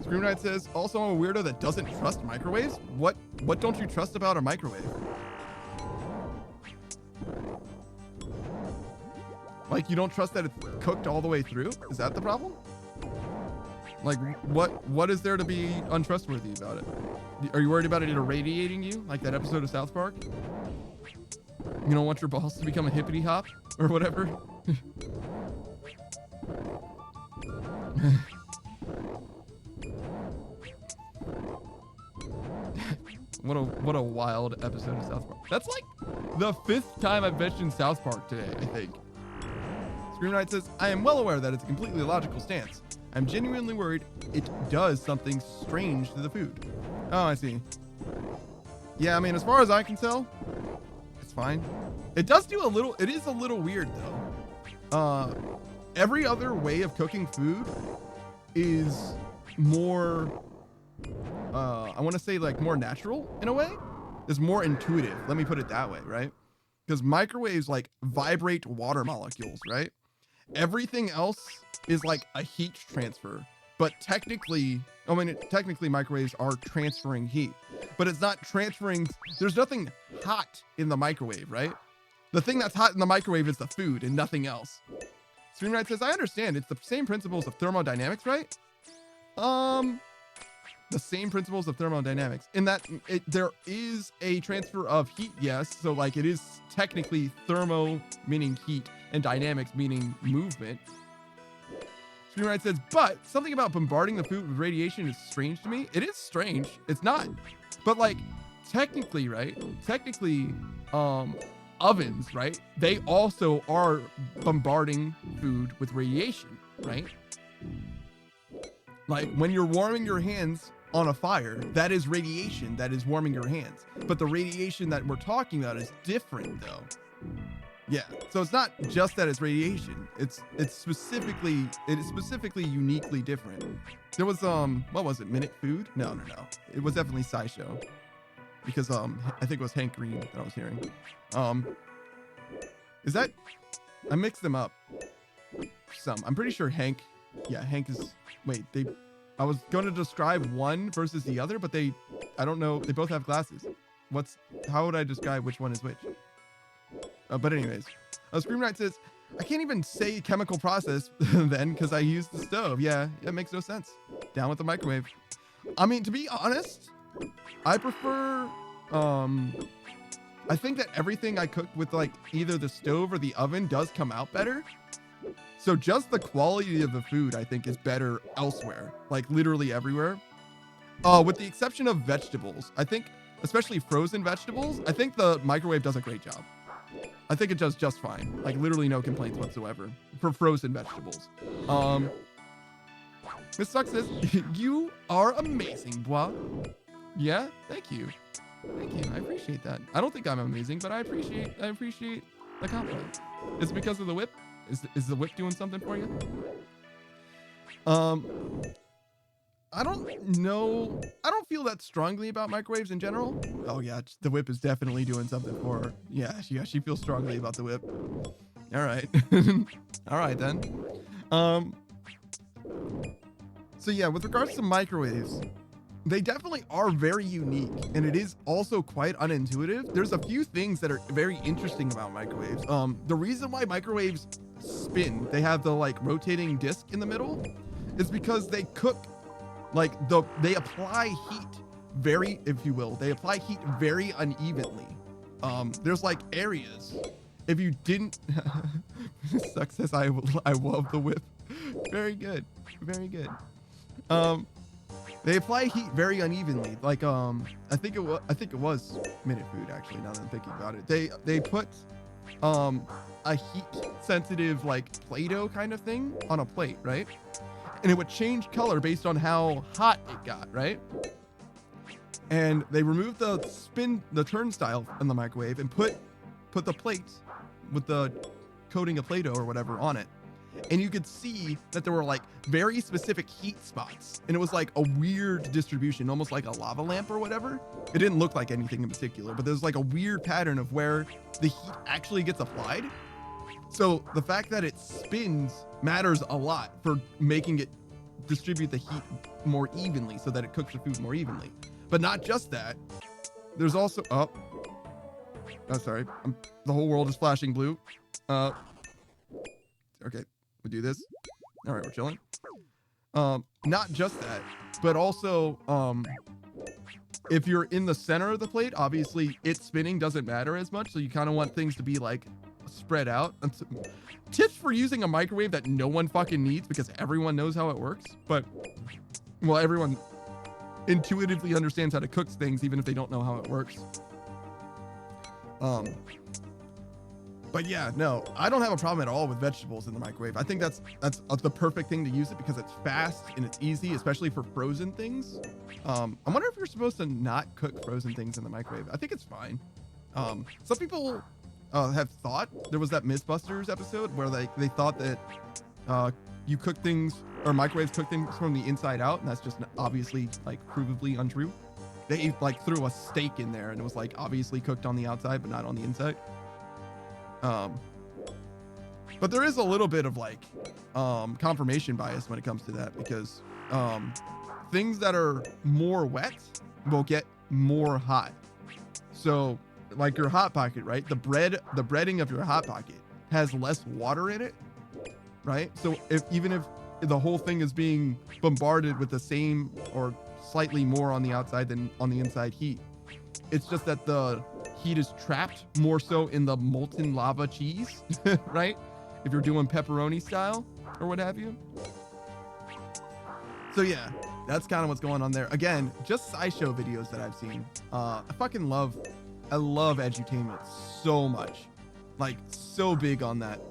Scream Knight says, also I'm a weirdo that doesn't trust microwaves. What don't you trust about a microwave? Like, you don't trust that it's cooked all the way through? Is that the problem? Like, what is there to be untrustworthy about it? Are you worried about it irradiating you? Like that episode of South Park? You don't want your balls to become a hippity hop or whatever? What a wild episode of South Park. That's like the 5th time I've mentioned South Park today, I think. Scream Knight says, I am well aware that it's a completely illogical stance. I'm genuinely worried it does something strange to the food. Oh, I see. Yeah, I mean, as far as I can tell, it's fine. It is a little weird though. Every other way of cooking food is more, I want to say like more natural in a way. It's more intuitive. Let me put it that way, right? Because microwaves like vibrate water molecules, right? Everything else is like a heat transfer, but technically microwaves are transferring heat, but it's not transferring. There's nothing hot in the microwave, right? The thing that's hot in the microwave is the food and nothing else. Stream Knight says, I understand. It's the same principles of thermodynamics, right? The same principles of thermodynamics in that there is a transfer of heat, yes. So like it is technically thermo meaning heat and dynamics meaning movement. Screenwriter says, but something about bombarding the food with radiation is strange to me. It is strange. It's not. But like, technically, right? Technically, ovens, right? They also are bombarding food with radiation, right? Like when you're warming your hands on a fire, that is radiation that is warming your hands. But the radiation that we're talking about is different though. Yeah, so it's not just that it's radiation. It's specifically uniquely different. There was what was it? Minute Food? No. It was definitely SciShow. Because I think it was Hank Green that I was hearing. Is that, I mixed them up. I'm pretty sure Hank is, wait, I was going to describe one versus the other, but I don't know, they both have glasses. How would I describe which one is which? But anyways, Screamknight says, I can't even say chemical process then because I used the stove. Yeah, it makes no sense. Down with the microwave. I mean, to be honest, I prefer, I think that everything I cook with like either the stove or the oven does come out better. So just the quality of the food, I think, is better elsewhere, like literally everywhere. With the exception of vegetables, I think, especially frozen vegetables, I think the microwave does a great job. I think it does just fine. Like literally no complaints whatsoever for frozen vegetables. Miss Suck says, you are amazing, bois. Yeah, thank you. Thank you. I appreciate that. I don't think I'm amazing, but I appreciate the compliment. Is it because of the whip? Is the whip doing something for you? I don't know. I don't feel that strongly about microwaves in general. Oh yeah, the whip is definitely doing something for her. Yeah, she feels strongly about the whip. All right. All right then. So yeah, with regards to microwaves, they definitely are very unique, and it is also quite unintuitive. There's a few things that are very interesting about microwaves. The reason why microwaves spin, they have the like rotating disc in the middle, is because they cook, like they apply heat very, if you will, they apply heat very unevenly. There's like areas. If you didn't, success, I love the whip. Very good, very good. They apply heat very unevenly. Like I think it was Minute Food actually. Now that I'm thinking about it, they put a heat sensitive like Play-Doh kind of thing on a plate, right? And it would change color based on how hot it got, right? And they removed the turnstile in the microwave and put the plate with the coating of Play-Doh or whatever on it. And you could see that there were like very specific heat spots, and it was like a weird distribution, almost like a lava lamp or whatever. It didn't look like anything in particular, but there's like a weird pattern of where the heat actually gets applied. So the fact that it spins matters a lot for making it distribute the heat more evenly so that it cooks the food more evenly. But not just that, there's also, oh sorry, the whole world is flashing blue. Okay. We do this. All right, we're chilling. Not just that, but also if you're in the center of the plate, obviously it spinning doesn't matter as much, so you kind of want things to be like spread out. Tips for using a microwave that no one fucking needs because everyone knows how it works, but well, everyone intuitively understands how to cook things even if they don't know how it works. But yeah, no, I don't have a problem at all with vegetables in the microwave. I think that's the perfect thing to use it because it's fast and it's easy, especially for frozen things. I wonder if you're supposed to not cook frozen things in the microwave. I think it's fine. Some people have thought, there was that Mythbusters episode where they thought that you cook things, or microwaves cook things from the inside out, and that's just obviously like provably untrue. They like threw a steak in there and it was like obviously cooked on the outside but not on the inside. But there is a little bit of like confirmation bias when it comes to that because things that are more wet will get more hot. So like your Hot Pocket, right? The breading of your Hot Pocket has less water in it, right? So even if the whole thing is being bombarded with the same or slightly more on the outside than on the inside heat, it's just that the heat is trapped more so in the molten lava cheese, right? If you're doing pepperoni style or what have you. So yeah, that's kind of what's going on there. Again, just SciShow videos that I've seen. I love edutainment so much. Like, so big on that.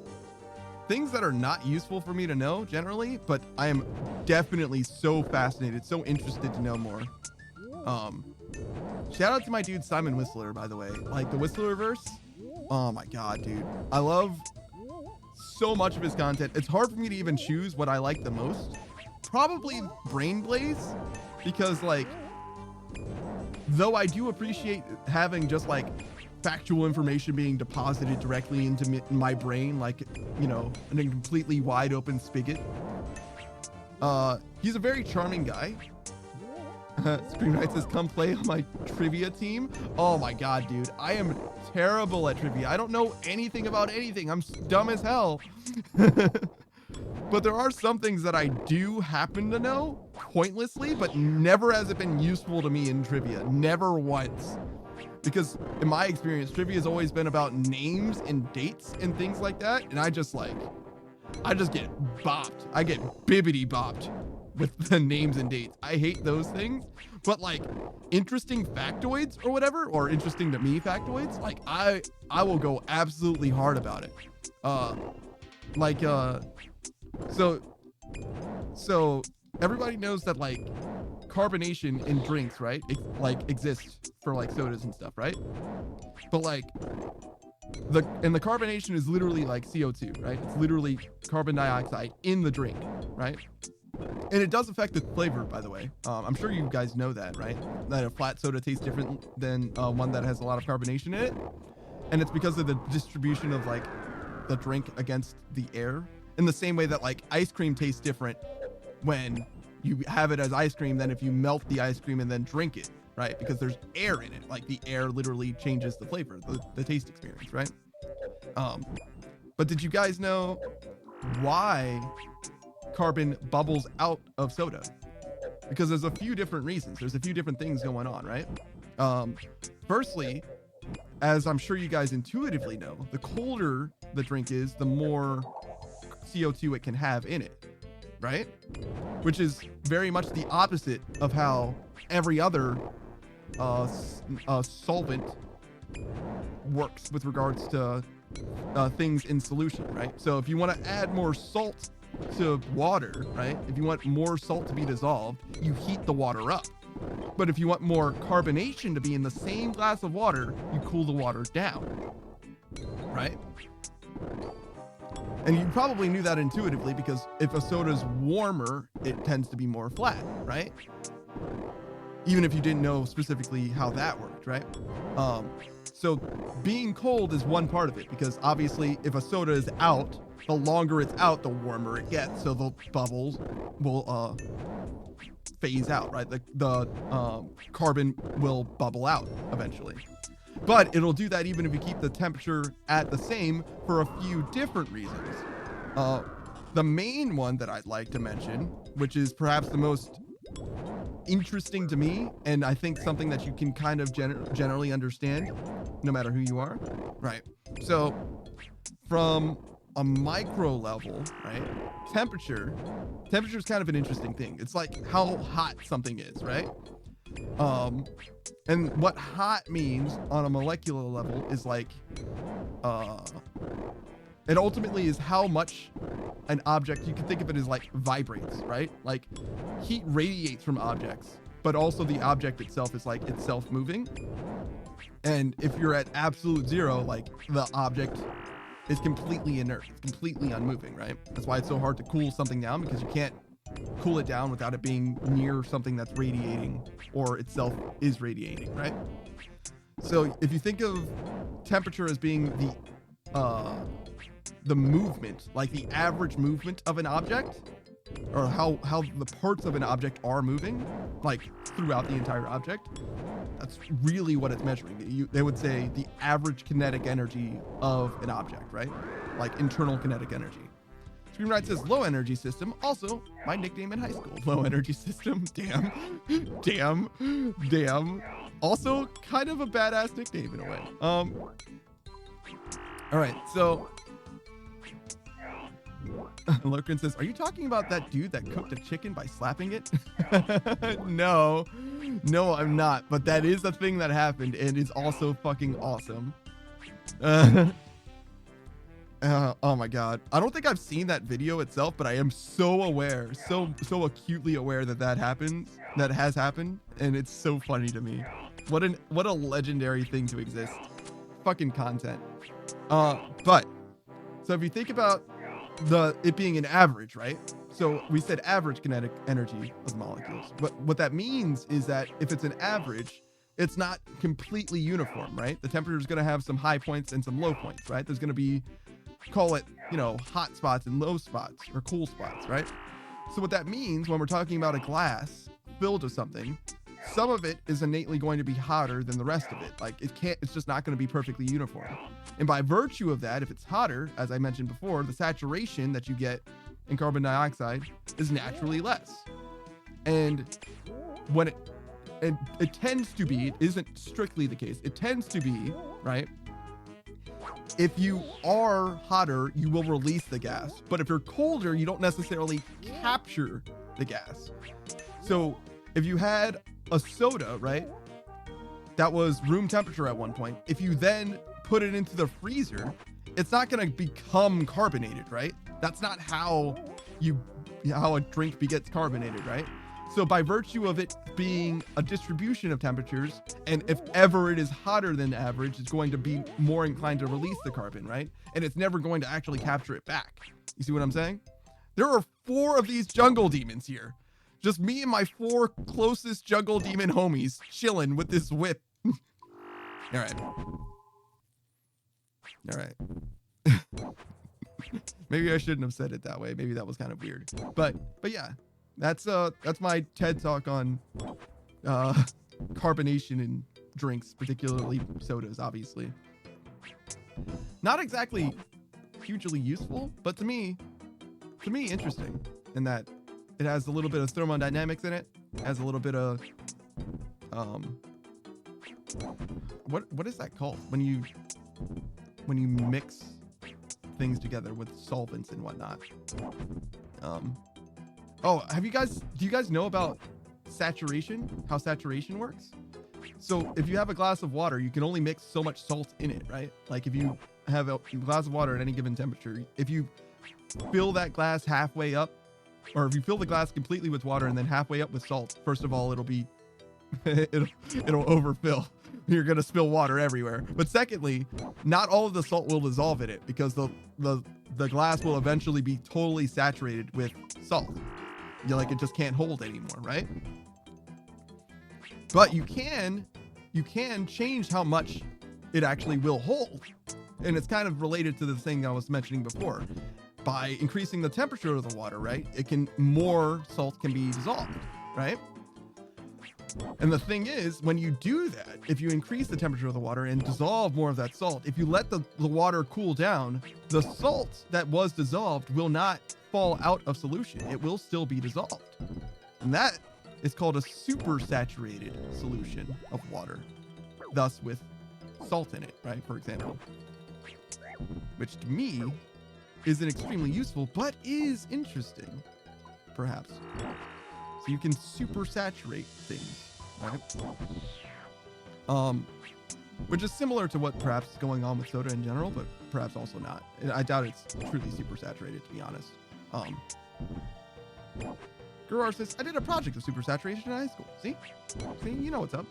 Things that are not useful for me to know generally, but I am definitely so fascinated, so interested to know more. Shout out to my dude Simon Whistler, by the way. Like, the Whistlerverse. Oh my god, dude. I love so much of his content. It's hard for me to even choose what I like the most. Probably Brain Blaze, because like, though I do appreciate having just like factual information being deposited directly into my brain, like, you know, in a completely wide open spigot. He's a very charming guy. Screenwriter says, come play on my trivia team. Oh my god, dude. I am terrible at trivia. I don't know anything about anything. I'm dumb as hell. But there are some things that I do happen to know pointlessly, but never has it been useful to me in trivia. Never once. Because in my experience, trivia has always been about names and dates and things like that. And I just get bopped. I get bibbity bopped with the names and dates. I hate those things. But like interesting factoids or whatever, or interesting to me factoids, like I will go absolutely hard about it. So everybody knows that like carbonation in drinks, right? Like exists for like sodas and stuff, right? But like the carbonation is literally like CO2, right? It's literally carbon dioxide in the drink, right? And it does affect the flavor, by the way. I'm sure you guys know that, right? That a flat soda tastes different than one that has a lot of carbonation in it. And it's because of the distribution of like the drink against the air. In the same way that like ice cream tastes different when you have it as ice cream than if you melt the ice cream and then drink it, right? Because there's air in it. Like the air literally changes the flavor, the taste experience, right? But did you guys know why carbon bubbles out of soda? Because there's a few different reasons. There's a few different things going on, right? Firstly, as I'm sure you guys intuitively know, the colder the drink is, the more CO2 it can have in it, right? Which is very much the opposite of how every other solvent works with regards to things in solution, right? So if you want to add more salt to water, right? If you want more salt to be dissolved, you heat the water up. But if you want more carbonation to be in the same glass of water, you cool the water down, right? And you probably knew that intuitively because if a soda's warmer, it tends to be more flat, right? Even if you didn't know specifically how that worked, right? So being cold is one part of it because obviously if a soda is out, the longer it's out, the warmer it gets. So the bubbles will phase out, right? The carbon will bubble out eventually. But it'll do that even if you keep the temperature at the same for a few different reasons. The main one that I'd like to mention, which is perhaps the most interesting to me, and I think something that you can kind of generally understand, no matter who you are, right? So from a micro level, right? Temperature is kind of an interesting thing. It's like how hot something is, right? And what hot means on a molecular level is like, it ultimately is how much an object, you can think of it as like vibrates, right? Like heat radiates from objects, but also the object itself is like itself moving. And if you're at absolute zero, like the object is completely inert, it's completely unmoving, right? That's why it's so hard to cool something down, because you can't cool it down without it being near something that's radiating or itself is radiating, right? So if you think of temperature as being the movement, like the average movement of an object, or how the parts of an object are moving, like throughout the entire object, that's really what it's measuring. They would say the average kinetic energy of an object, right? Like internal kinetic energy. Screenwriter says low energy system. Also, my nickname in high school. Low energy system. Damn. Also, kind of a badass nickname in a way. All right. So Lurkin says, are you talking about that dude that cooked a chicken by slapping it? No, I'm not. But that is a thing that happened and is also fucking awesome. Oh my god. I don't think I've seen that video itself, but I am so aware, so acutely aware that happens, that has happened, and it's so funny to me. What a legendary thing to exist. Fucking content. But so if you think about it being an average, right? So we said average kinetic energy of molecules. But what that means is that if it's an average, it's not completely uniform, right? The temperature is going to have some high points and some low points, right? There's going to be, call it, hot spots and low spots or cool spots, right? So what that means when we're talking about a glass filled with something, some of it is innately going to be hotter than the rest of it. Like it's just not going to be perfectly uniform. And by virtue of that, if it's hotter, as I mentioned before, the saturation that you get in carbon dioxide is naturally less. And when it tends to be, it isn't strictly the case, it tends to be, right? If you are hotter, you will release the gas. But if you're colder, you don't necessarily capture the gas. So if you had a soda, right, that was room temperature at one point, if you then put it into the freezer, it's not going to become carbonated, right? That's not how a drink begets carbonated, right? So by virtue of it being a distribution of temperatures, and if ever it is hotter than average, it's going to be more inclined to release the carbon, right? And it's never going to actually capture it back. You see what I'm saying? There are 4 of these jungle demons here. Just me and my 4 closest jungle demon homies chilling with this whip. All right. Maybe I shouldn't have said it that way. Maybe that was kind of weird. But yeah, that's my TED talk on carbonation in drinks, particularly sodas, obviously. Not exactly hugely useful, but to me interesting in that it has a little bit of thermodynamics in it. Has a little bit of what is that called when you mix things together with solvents and whatnot? Oh, do you guys know about saturation? How saturation works? So if you have a glass of water, you can only mix so much salt in it, right? Like if you have a glass of water at any given temperature, if you fill that glass halfway up, or if you fill the glass completely with water and then halfway up with salt, first of all, it'll overfill. You're gonna spill water everywhere. But secondly, not all of the salt will dissolve in it because the glass will eventually be totally saturated with salt. Like it just can't hold anymore, right? But you can change how much it actually will hold. And it's kind of related to the thing I was mentioning before. By increasing the temperature of the water, right? More salt can be dissolved, right? And the thing is, when you do that, if you increase the temperature of the water and dissolve more of that salt, if you let the water cool down, the salt that was dissolved will not fall out of solution. It will still be dissolved. And that is called a supersaturated solution of water, thus with salt in it, right? For example, which to me isn't extremely useful, but is interesting, perhaps. So you can supersaturate things, right? Which is similar to what perhaps is going on with soda in general, but perhaps also not. I doubt it's truly supersaturated, to be honest. Gurar says, I did a project of supersaturation in high school. See, you know what's up.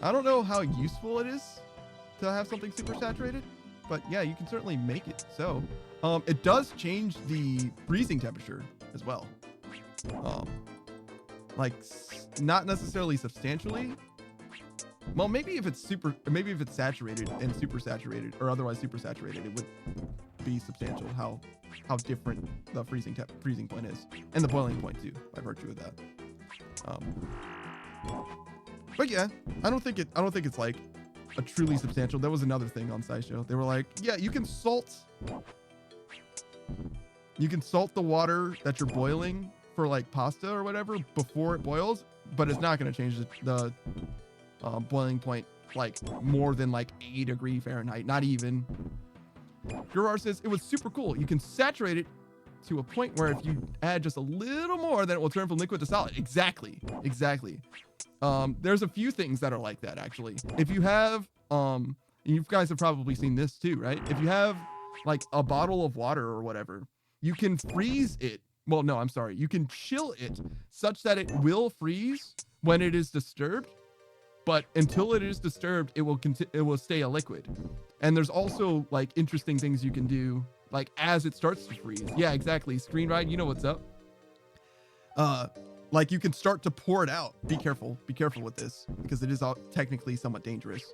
I don't know how useful it is to have something supersaturated, but yeah, you can certainly make it so. It does change the freezing temperature as well. Like not necessarily substantially. Well, maybe if it's saturated and supersaturated, or otherwise supersaturated, it would be substantial how different the freezing point is, and the boiling point too, by virtue of that. But yeah, I don't think it's like a truly substantial. There was another thing on SciShow. They were like, yeah, you can salt the water that you're boiling for like pasta or whatever before it boils, but it's not going to change the boiling point like more than like 80 degrees Fahrenheit, not even. Gurrar says it was super cool. You can saturate it to a point where if you add just a little more, then it will turn from liquid to solid. Exactly. There's a few things that are like that, actually. If you have, and you guys have probably seen this too, right? If you have like a bottle of water or whatever, you can freeze it. Well, no, I'm sorry. You can chill it such that it will freeze when it is disturbed, but until it is disturbed, it will stay a liquid. And there's also like interesting things you can do like as it starts to freeze. Yeah, exactly. Screen ride, you know what's up. Like you can start to pour it out. Be careful with this because it is technically somewhat dangerous.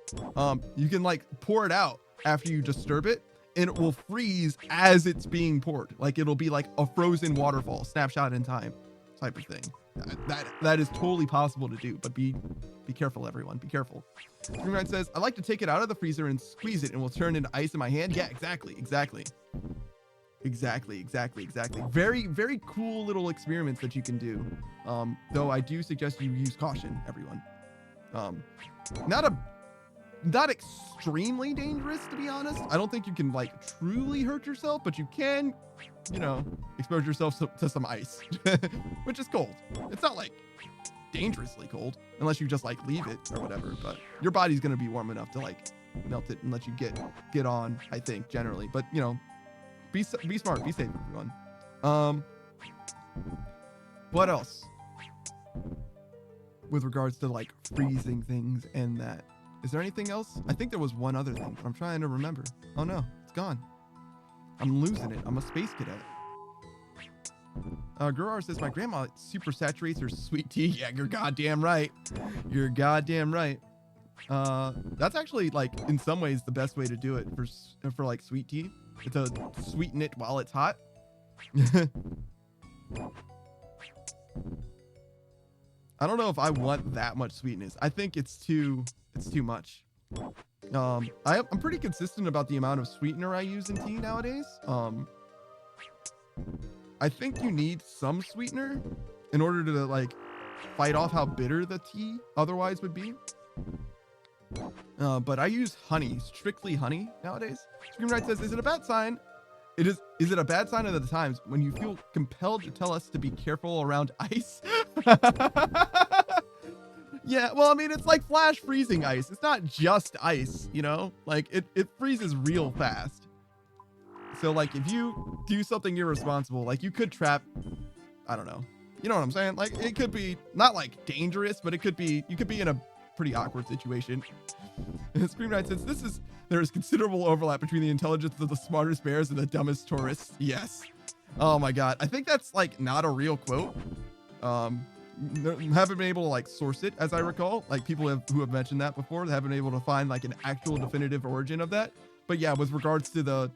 You can like pour it out after you disturb it, and it will freeze as it's being poured. Like it'll be like a frozen waterfall, snapshot in time type of thing. That is totally possible to do, but be careful, everyone. Be careful. Screen ride says, I like to take it out of the freezer and squeeze it and will turn into ice in my hand. Yeah, exactly. Very, very cool little experiments that you can do. Though I do suggest you use caution, everyone. Not extremely dangerous, to be honest. I don't think you can like truly hurt yourself, but you can, expose yourself to some ice, which is cold. It's not like dangerously cold unless you just like leave it or whatever, but your body's going to be warm enough to like melt it and let you get on, I think, generally. But be smart, be safe, everyone. What else with regards to like freezing things and that? Is there anything else? I think there was one other thing, but I'm trying to remember. Oh no, it's gone. I'm losing it. I'm a space cadet. Gurrar says, my grandma super saturates her sweet tea. Yeah, you're goddamn right. That's actually like in some ways the best way to do it for like sweet tea. To sweeten it while it's hot. I don't know if I want that much sweetness. I think it's too much. I'm pretty consistent about the amount of sweetener I use in tea nowadays. I think you need some sweetener in order to like fight off how bitter the tea otherwise would be. But I use honey, strictly honey nowadays. Screamride says, is it a bad sign? Is it a bad sign of the times when you feel compelled to tell us to be careful around ice? Yeah, well, I mean, it's like flash freezing ice. It's not just ice, like it freezes real fast. So like if you do something irresponsible, like you could trap, I don't know. You know what I'm saying? Like it could be not like dangerous, but you could be in a pretty awkward situation. Screamride says, there is considerable overlap between the intelligence of the smartest bears and the dumbest tourists. Yes. Oh my God. I think that's like not a real quote. Haven't been able to like source it, as I recall. Like people who have mentioned that before, they haven't been able to find like an actual definitive origin of that. But yeah, with regards to the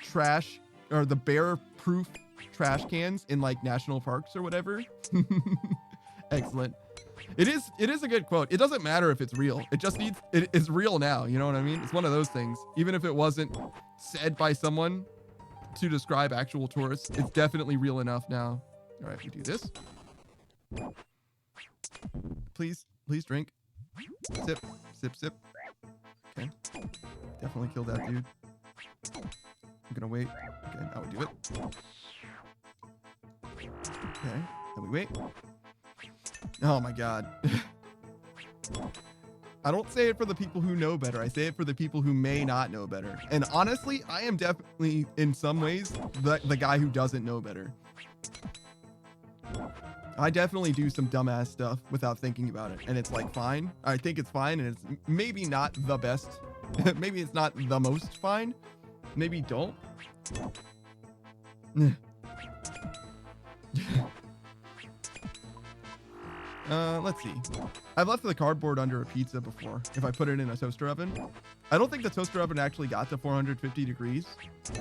trash or the bear-proof trash cans in like national parks or whatever. Excellent. It is a good quote. It doesn't matter if it's real. It is real now. You know what I mean? It's one of those things. Even if it wasn't said by someone to describe actual tourists, it's definitely real enough now. All right, we do this. Please drink. Sip. Okay. Definitely kill that dude. I'm gonna wait. Okay, now we do it. Okay, then we wait. Oh my God. I don't say it for the people who know better. I say it for the people who may not know better. And honestly, I am definitely, in some ways, the guy who doesn't know better. I definitely do some dumbass stuff without thinking about it. And it's like fine. I think it's fine. And it's maybe not the best. Maybe it's not the most fine. Maybe don't. Let's see. I've left the cardboard under a pizza before if I put it in a toaster oven. I don't think the toaster oven actually got to 450 degrees.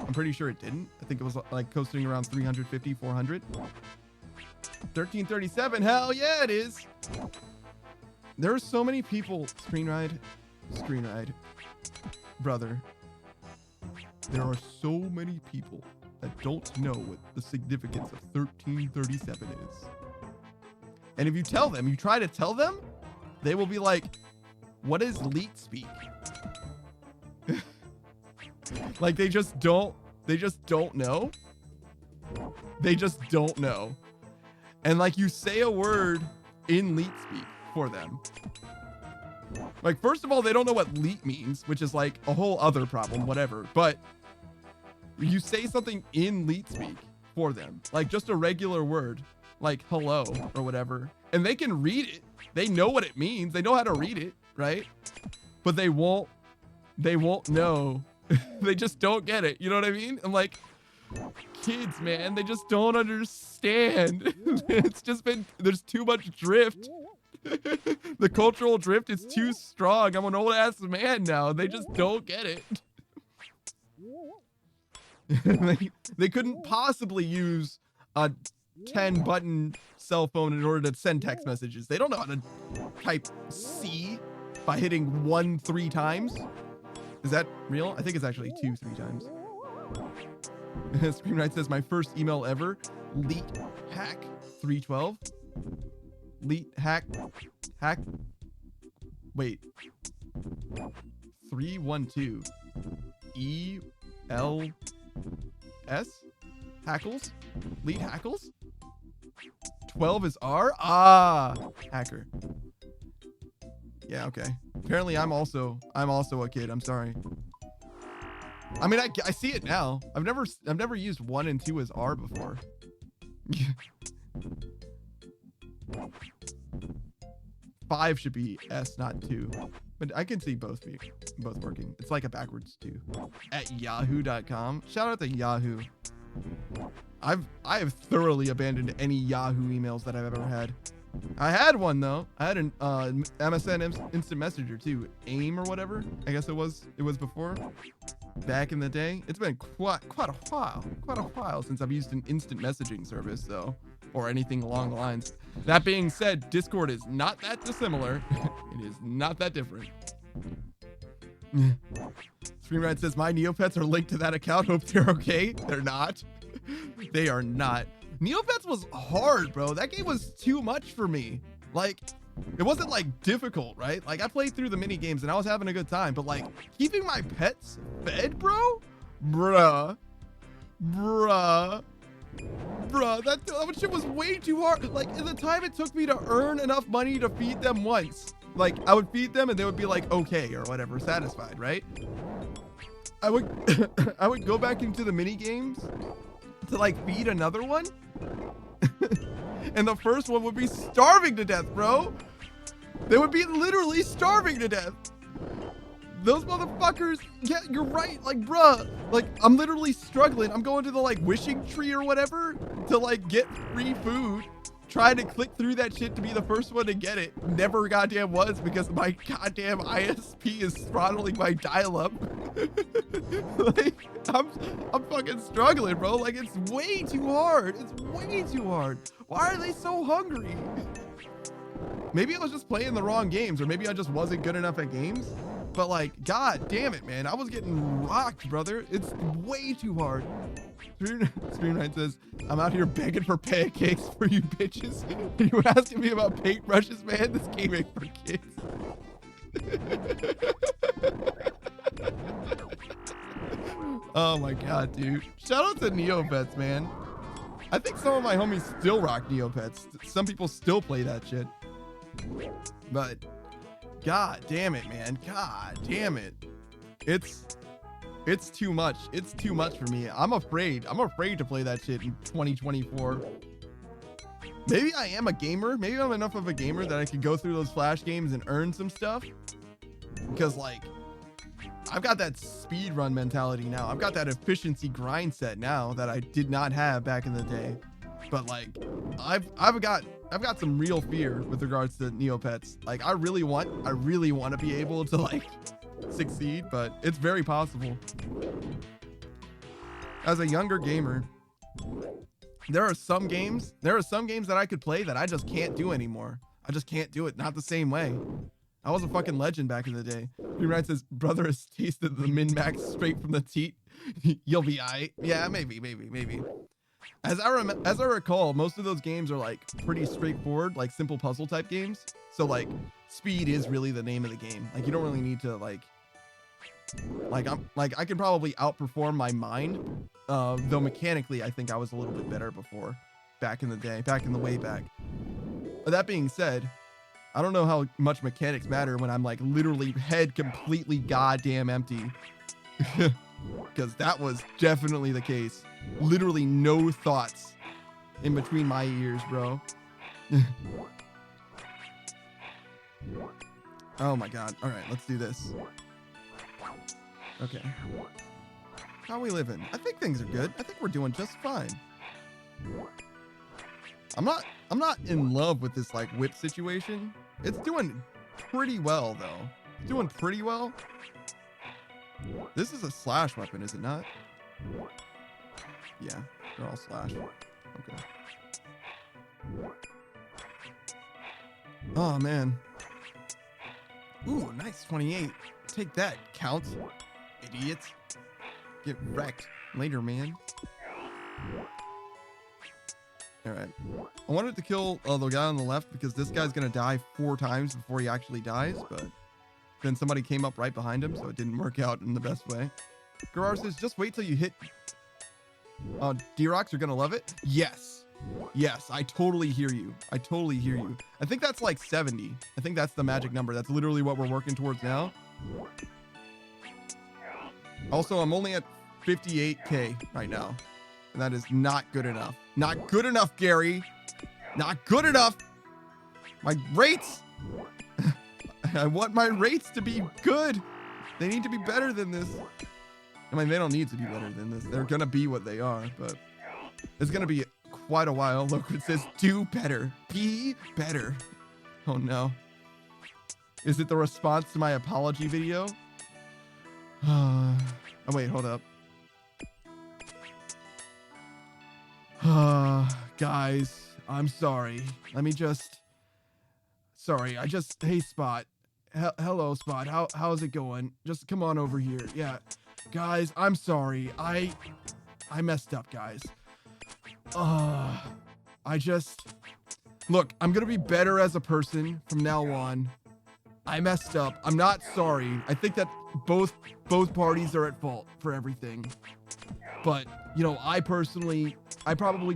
I'm pretty sure it didn't. I think it was like coasting around 350, 400. 1337. Hell yeah, it is. There are so many people. Screen ride. Brother. There are so many people that don't know what the significance of 1337 is. And if you tell them, you try to tell them, they will be like, what is leet speak? Like they just don't know. They just don't know. And like you say a word in leet speak for them. Like, first of all, they don't know what leet means, which is like a whole other problem, whatever. But you say something in leet speak for them, like just a regular word, like hello or whatever, and they can read it. They know what it means. They know how to read it, right? But they won't know. They just don't get it. You know what I mean? I'm like, kids, man, they just don't understand. It's just been, there's too much drift. The cultural drift is too strong. I'm an old ass man now. They just don't get it. They couldn't possibly use a 10 button cell phone in order to send text messages. They don't know how to type C by hitting 1 3 times. Is that real? I think it's actually 2 3 times. Screenwrite says my first email ever, leet hack 312. Leet hack wait, 312 ELS hackles, leet hackles. 12 is R. Hacker. Yeah, okay. Apparently I'm also a kid. I'm sorry. I mean, I see it now. I've never used 1 and 2 as R before. 5 should be S, not 2. But I can see both working. It's like a backwards 2. At yahoo.com. Shout out to Yahoo. I have thoroughly abandoned any Yahoo emails that I've ever had. I had one though. I had an MSN Instant Messenger too. AIM or whatever. I guess it was before. Back in the day. It's been quite a while since I've used an instant messaging service though, or anything along the lines. That being said, Discord is not that dissimilar. It is not that different. Screenwrite says my Neopets are linked to that account. Hope they're okay. They're not. They are not. Neopets was hard, bro. That game was too much for me. Like, it wasn't like difficult, right? Like I played through the mini games and I was having a good time, but like keeping my pets fed, bro, bruh, that shit was way too hard. Like in the time it took me to earn enough money to feed them once, like I would feed them and they would be like okay or whatever, satisfied, right? I would go back into the mini games to like feed another one. And the first one would be starving to death, bro. They would be literally starving to death. Those motherfuckers, yeah, you're right. Like, bruh, like I'm literally struggling. I'm going to the like wishing tree or whatever to like get free food. Trying to click through that shit to be the first one to get it. Never goddamn was because my goddamn ISP is throttling my dial-up. Like, I'm fucking struggling, bro. Like, it's way too hard. It's way too hard. Why are they so hungry? Maybe I was just playing the wrong games, or maybe I just wasn't good enough at games. But like, god damn it, man. I was getting rocked, brother. It's way too hard. Screenwrite says, I'm out here begging for pancakes for you bitches. You asking me about paintbrushes, man? This game ain't for kids. Oh my god, dude. Shout out to Neopets, man. I think some of my homies still rock Neopets. Some people still play that shit. But god damn it, man. God damn it. It's too much. It's too much for me. I'm afraid to play that shit in 2024. Maybe I am a gamer. Maybe I'm enough of a gamer that I could go through those flash games and earn some stuff. Because like, I've got that speed run mentality now. I've got that efficiency grind set now that I did not have back in the day. But like, I've got some real fear with regards to Neopets. Like I really want to be able to like succeed, but it's very possible. As a younger gamer, there are some games that I could play that I just can't do anymore. I just can't do it, not the same way. I was a fucking legend back in the day. Rewrite says, brother has tasted the min-max straight from the teat. You'll be aight. Yeah, maybe. As I recall, most of those games are like pretty straightforward, like simple puzzle type games. So like speed is really the name of the game. Like you don't really need to like Like I can probably outperform my mind. Though mechanically, I think I was a little bit better before, back in the day, back in the way back. But that being said, I don't know how much mechanics matter when I'm like literally head completely goddamn empty. Because that was definitely the case. Literally no thoughts in between my ears, bro. Oh my god. All right, let's do this. Okay. How are we living? I think things are good. I think we're doing just fine. I'm not in love with this like whip situation. It's doing pretty well though. It's doing pretty well. This is a slash weapon, is it not? Yeah, they're all slash. Okay. Oh man. Ooh, nice 28. Take that, count. Idiots. Get wrecked later, man. Alright. I wanted to kill the guy on the left because this guy's gonna die 4 times before he actually dies, but then somebody came up right behind him, so it didn't work out in the best way. Garar says, just wait till you hit... D-Rocks are gonna love it? Yes. Yes, I totally hear you. I totally hear you. I think that's like 70. I think that's the magic number. That's literally what we're working towards now. Also, I'm only at 58K right now. And that is not good enough. Not good enough, Gary. Not good enough. My rates. I want my rates to be good. They need to be better than this. I mean, they don't need to be better than this. They're going to be what they are, but it's going to be quite a while. Look, it says do better. Be better. Oh, no. Is it the response to my apology video? Oh, wait, hold up. Guys, I'm sorry. Let me just... Sorry, hey, Spot. Hello, Spot. How's it going? Just come on over here. Yeah. Guys, I'm sorry. I messed up, guys. Look, I'm gonna be better as a person from now on. I messed up. I'm not sorry. I think that both parties are at fault for everything. But, you know, I probably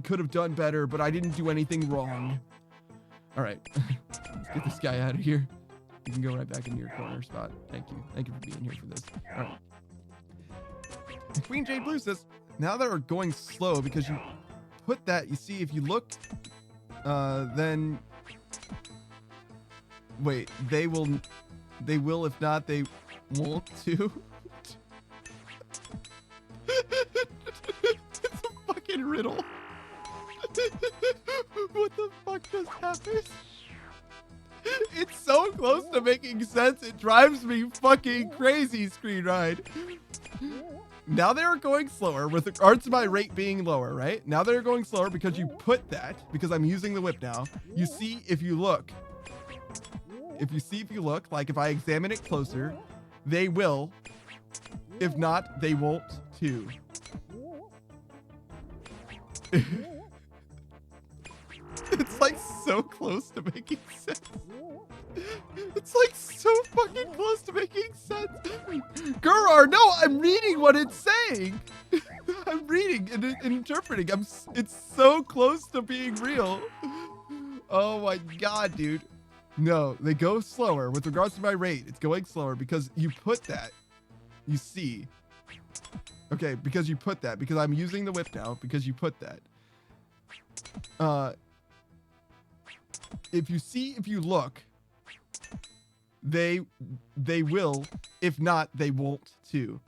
could have done better, but I didn't do anything wrong. All right. Let's get this guy out of here. You can go right back into your corner, Spot. Thank you. Thank you for being here for this. All right. Queen Jade Blue says, now they're going slow because you put that, you see, if you look, then, wait, they will, if not, they won't too. It's a fucking riddle. What the fuck just happened? It's so close to making sense, it drives me fucking crazy, Screen Ride. Now they're going slower with regards to my rate being lower, right? Now they're going slower because you put that, because I'm using the whip now. You see, if you look, like if I examine it closer, they will. If not, they won't too. It's like so close to making sense. It's like so fucking close to making sense. Gurar, no, I'm reading what it's saying. I'm reading and interpreting. It's so close to being real. Oh my god, dude. No, they go slower with regards to my rate. It's going slower because you put that. You see. Okay, because you put that. Because I'm using the whip now. Because you put that. If you look, they will. If not, they won't too.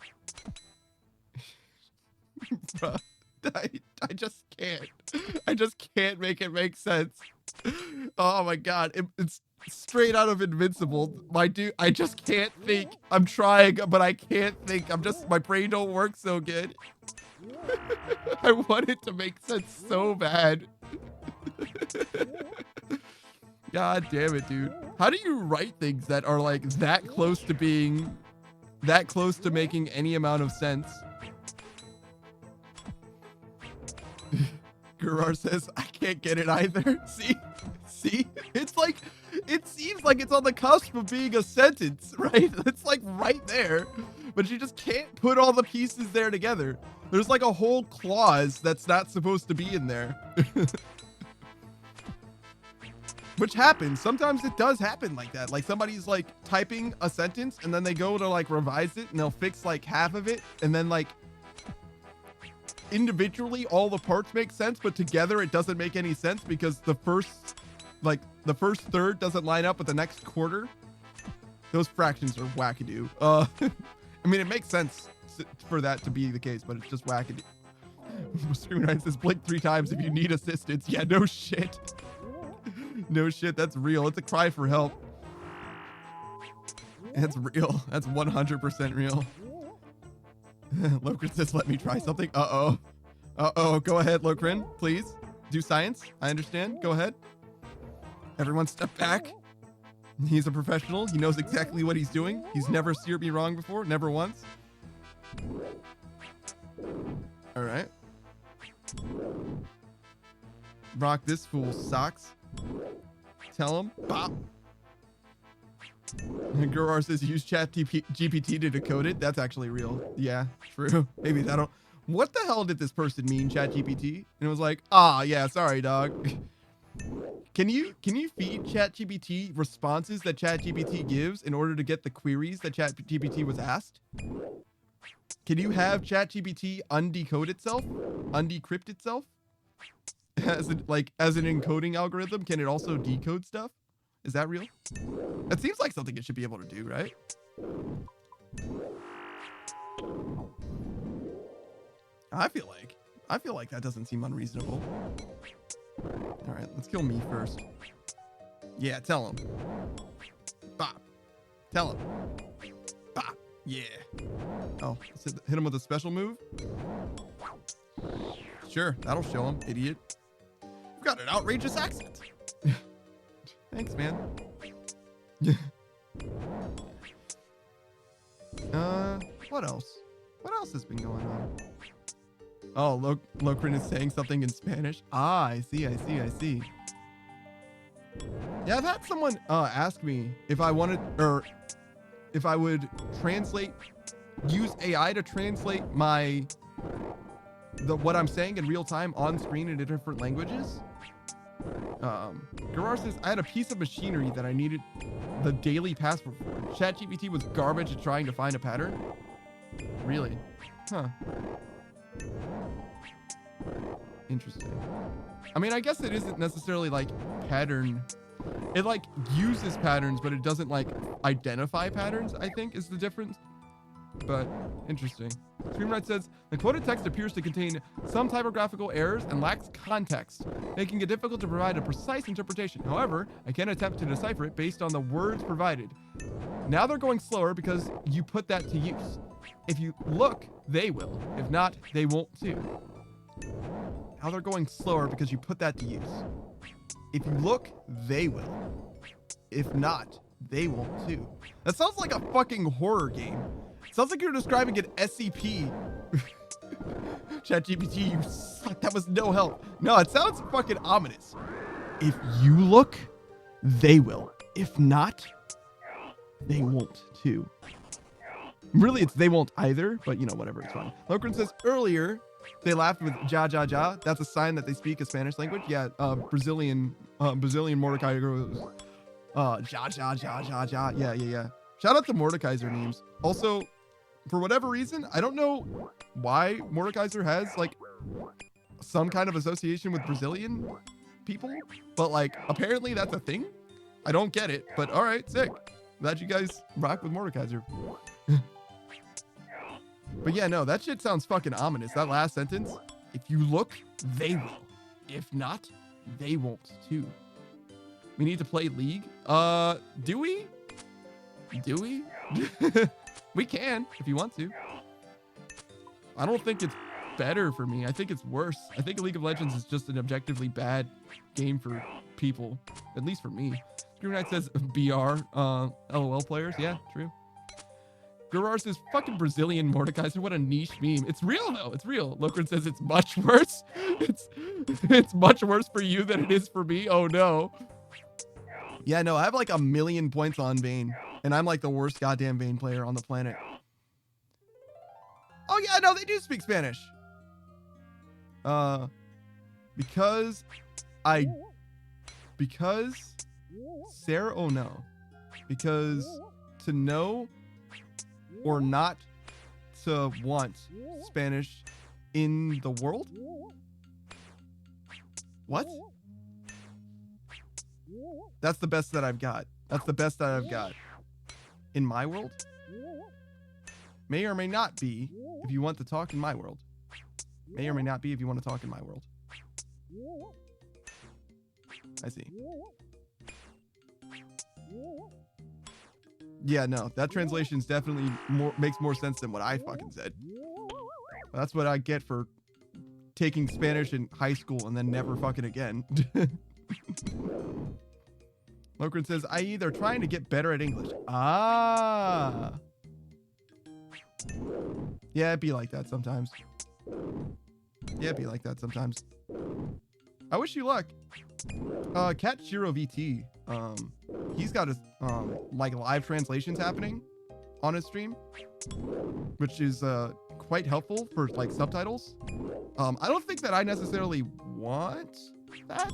Bruh, I just can't. I just can't make it make sense. Oh my god, it's straight out of Invincible. My dude, I just can't think. I'm trying, but I can't think. My brain don't work so good. I want it to make sense so bad. God damn it, dude. How do you write things that are like that close to making any amount of sense? Gurar says, I can't get it either. See? It's like, it seems like it's on the cusp of being a sentence, right? It's like right there. but you just can't put all the pieces there together. There's like a whole clause that's not supposed to be in there. Which happens. Sometimes it does happen like that. Like somebody's like typing a sentence and then they go to like revise it and they'll fix like half of it. And then like individually all the parts make sense, but together it doesn't make any sense because the first third doesn't line up with the next quarter. Those fractions are wackadoo. I mean, it makes sense for that to be the case, but it's just wackadoo. Screenwriter says blink 3 times if you need assistance. Yeah, no shit. No shit, that's real. It's a cry for help. That's real. That's 100% real. Lokrin says, let me try something. Uh-oh. Uh-oh. Go ahead, Lokrin, please. Do science. I understand. Go ahead. Everyone step back. He's a professional. He knows exactly what he's doing. He's never steered me wrong before. Never once. All right. Rock this fool's socks. Tell him. Bop. Gurar says use GPT to decode it. That's actually real. Yeah, true. Maybe that'll... What the hell did this person mean, ChatGPT? And it was like, yeah, sorry, dog. Can you feed ChatGPT responses that ChatGPT gives in order to get the queries that ChatGPT was asked? Can you have ChatGPT undecode itself? Undecrypt itself? As an encoding algorithm, can it also decode stuff? Is that real? That seems like something it should be able to do, right? I feel like that doesn't seem unreasonable. All right, let's kill me first. Yeah, tell him. Bop. Tell him. Bop. Yeah. Oh, hit him with a special move? Sure, that'll show him, idiot. You've got an outrageous accent. Thanks, man. What else? What else has been going on? Oh, Lokrin is saying something in Spanish. Ah, I see. Yeah, I've had someone ask me if I wanted, or if I would use AI to translate what I'm saying in real time on screen in different languages. Gurar says, I had a piece of machinery that I needed the daily password for. ChatGPT was garbage at trying to find a pattern. Really? Huh. Interesting. I mean, I guess it isn't necessarily like pattern. It like uses patterns, but it doesn't like identify patterns, I think is the difference. But interesting. Screenwriter says, the quoted text appears to contain some typographical errors and lacks context, making it difficult to provide a precise interpretation. However, I can attempt to decipher it based on the words provided. Now they're going slower because you put that to use. If you look, they will. If not, they won't too. Now they're going slower because you put that to use. If you look, they will. If not, they won't too. That sounds like a fucking horror game. Sounds like you're describing an SCP. ChatGPT, you suck. That was no help. No, it sounds fucking ominous. If you look, they will. If not, they won't too. Really, it's they won't either, but you know, whatever, it's fine. Lokrin says earlier, they laughed with ja ja ja. That's a sign that they speak a Spanish language. Yeah, Brazilian Mordecai goes, ja ja ja ja ja. Yeah. Shout out to Mordekaiser memes. Also, for whatever reason, I don't know why Mordekaiser has like some kind of association with Brazilian people, but like apparently that's a thing. I don't get it, but all right, sick. Glad you guys rock with Mordekaiser. But yeah, no, that shit sounds fucking ominous. That last sentence, if you look, they will. If not, they won't too. We need to play League. Do we? Do we? We can, if you want to. I don't think it's better for me. I think it's worse. I think League of Legends is just an objectively bad game for people. At least for me. Screw Knight says BR, LOL players. Yeah, true. Gurar says, fucking Brazilian Mordekaiser. What a niche meme. It's real, though. It's real. Lokrin says it's much worse. It's much worse for you than it is for me. Oh, no. Yeah, no, I have like 1,000,000 points on Vayne, and I'm like the worst goddamn Vayne player on the planet. Oh yeah, no, they do speak Spanish. Because Sarah, oh no. Because to know or not to want Spanish in the world? What? That's the best that I've got. That's the best that I've got. In my world? May or may not be if you want to talk in my world. May or may not be if you want to talk in my world. I see. Yeah, no, that translation's definitely makes more sense than what I fucking said. That's what I get for taking Spanish in high school and then never fucking again. Lokrin says, i.e. they're trying to get better at English. Ah. Yeah, it'd be like that sometimes. Yeah, it'd be like that sometimes. I wish you luck. Cat Shiro VT, he's got his like live translations happening on his stream, which is quite helpful for like subtitles. I don't think that I necessarily want that,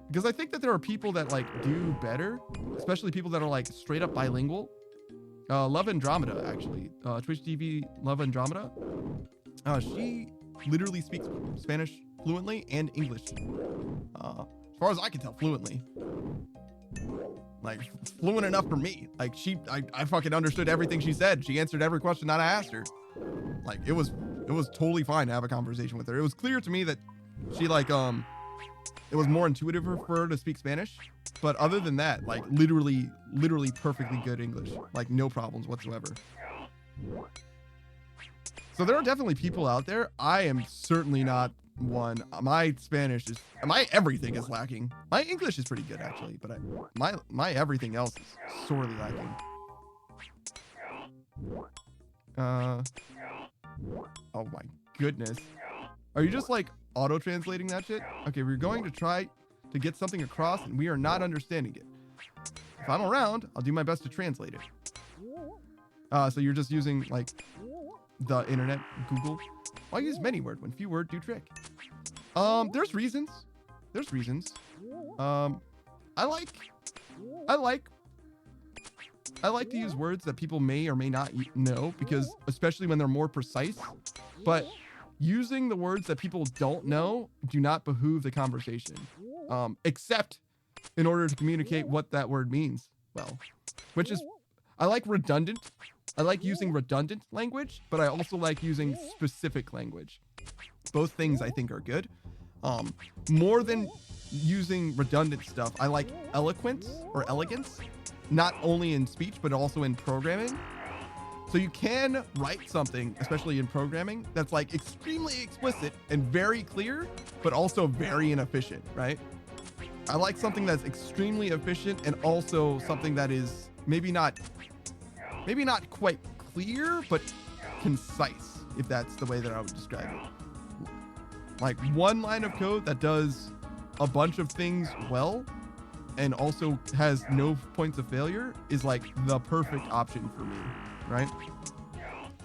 because I think that there are people that like do better, especially people that are like straight up bilingual. Love Andromeda, actually, Twitch TV Love Andromeda, she literally speaks Spanish fluently and English, as far as I can tell, fluently. Like, fluent enough for me. Like, I fucking understood everything she said. She answered every question that I asked her. Like, it was totally fine to have a conversation with her. It was clear to me that she like it was more intuitive for her to speak Spanish, but other than that, like literally perfectly good English, like no problems whatsoever. So there are definitely people out there. I am certainly not one. My Spanish is, my everything is lacking. My English is pretty good actually, but my everything else is sorely lacking. Oh my goodness. Are you just like auto-translating that shit? Okay, we're going to try to get something across and we are not understanding it. If I'm around, I'll do my best to translate it. So you're just using like the internet, Google. Why use many word when few word do trick? There's reasons. There's reasons. I like to use words that people may or may not know, because especially when they're more precise, but using the words that people don't know do not behoove the conversation, except in order to communicate what that word means well, which is, I like redundant. I like using redundant language, but I also like using specific language. Both things I think are good. More than using redundant stuff, I like eloquence or elegance, not only in speech, but also in programming. So you can write something, especially in programming, that's like extremely explicit and very clear, but also very inefficient, right? I like something that's extremely efficient and also something that is maybe not quite clear, but concise, if that's the way that I would describe it. Like one line of code that does a bunch of things well and also has no points of failure is like the perfect option for me, right?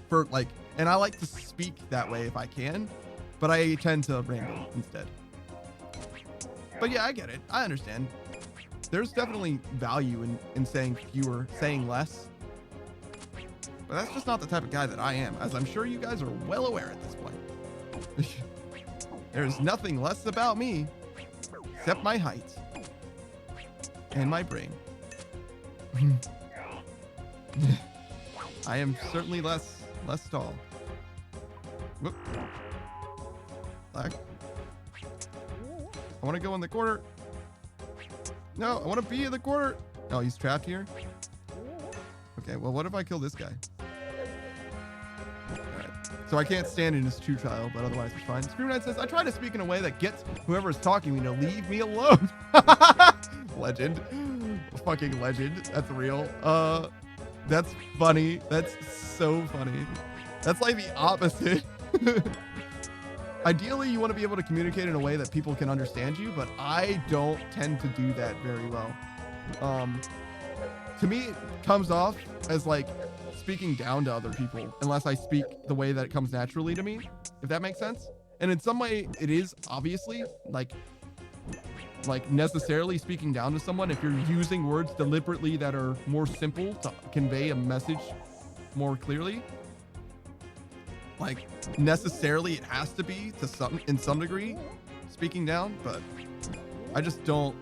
For like, and I like to speak that way if I can, but I tend to ramble instead. But yeah, I get it. I understand. There's definitely value in saying fewer, saying less. But that's just not the type of guy that I am, as I'm sure you guys are well aware at this point. There's nothing less about me except my height and my brain. I am certainly less tall. Whoop. Black. I want to go in the corner. No, I want to be in the corner. Oh, he's trapped here. Okay, well, what if I kill this guy? Alright. So I can't stand in his true trial, but otherwise it's fine. Scream Knight says, I try to speak in a way that gets whoever is talking me to leave me alone. Legend. Fucking legend. That's real. That's funny. That's so funny. That's like the opposite. Ideally, you want to be able to communicate in a way that people can understand you, but I don't tend to do that very well. To me, it comes off as like speaking down to other people unless I speak the way that it comes naturally to me, if that makes sense. And in some way, it is obviously like necessarily speaking down to someone if you're using words deliberately that are more simple to convey a message more clearly. Like necessarily it has to be to some in some degree speaking down, but I just don't.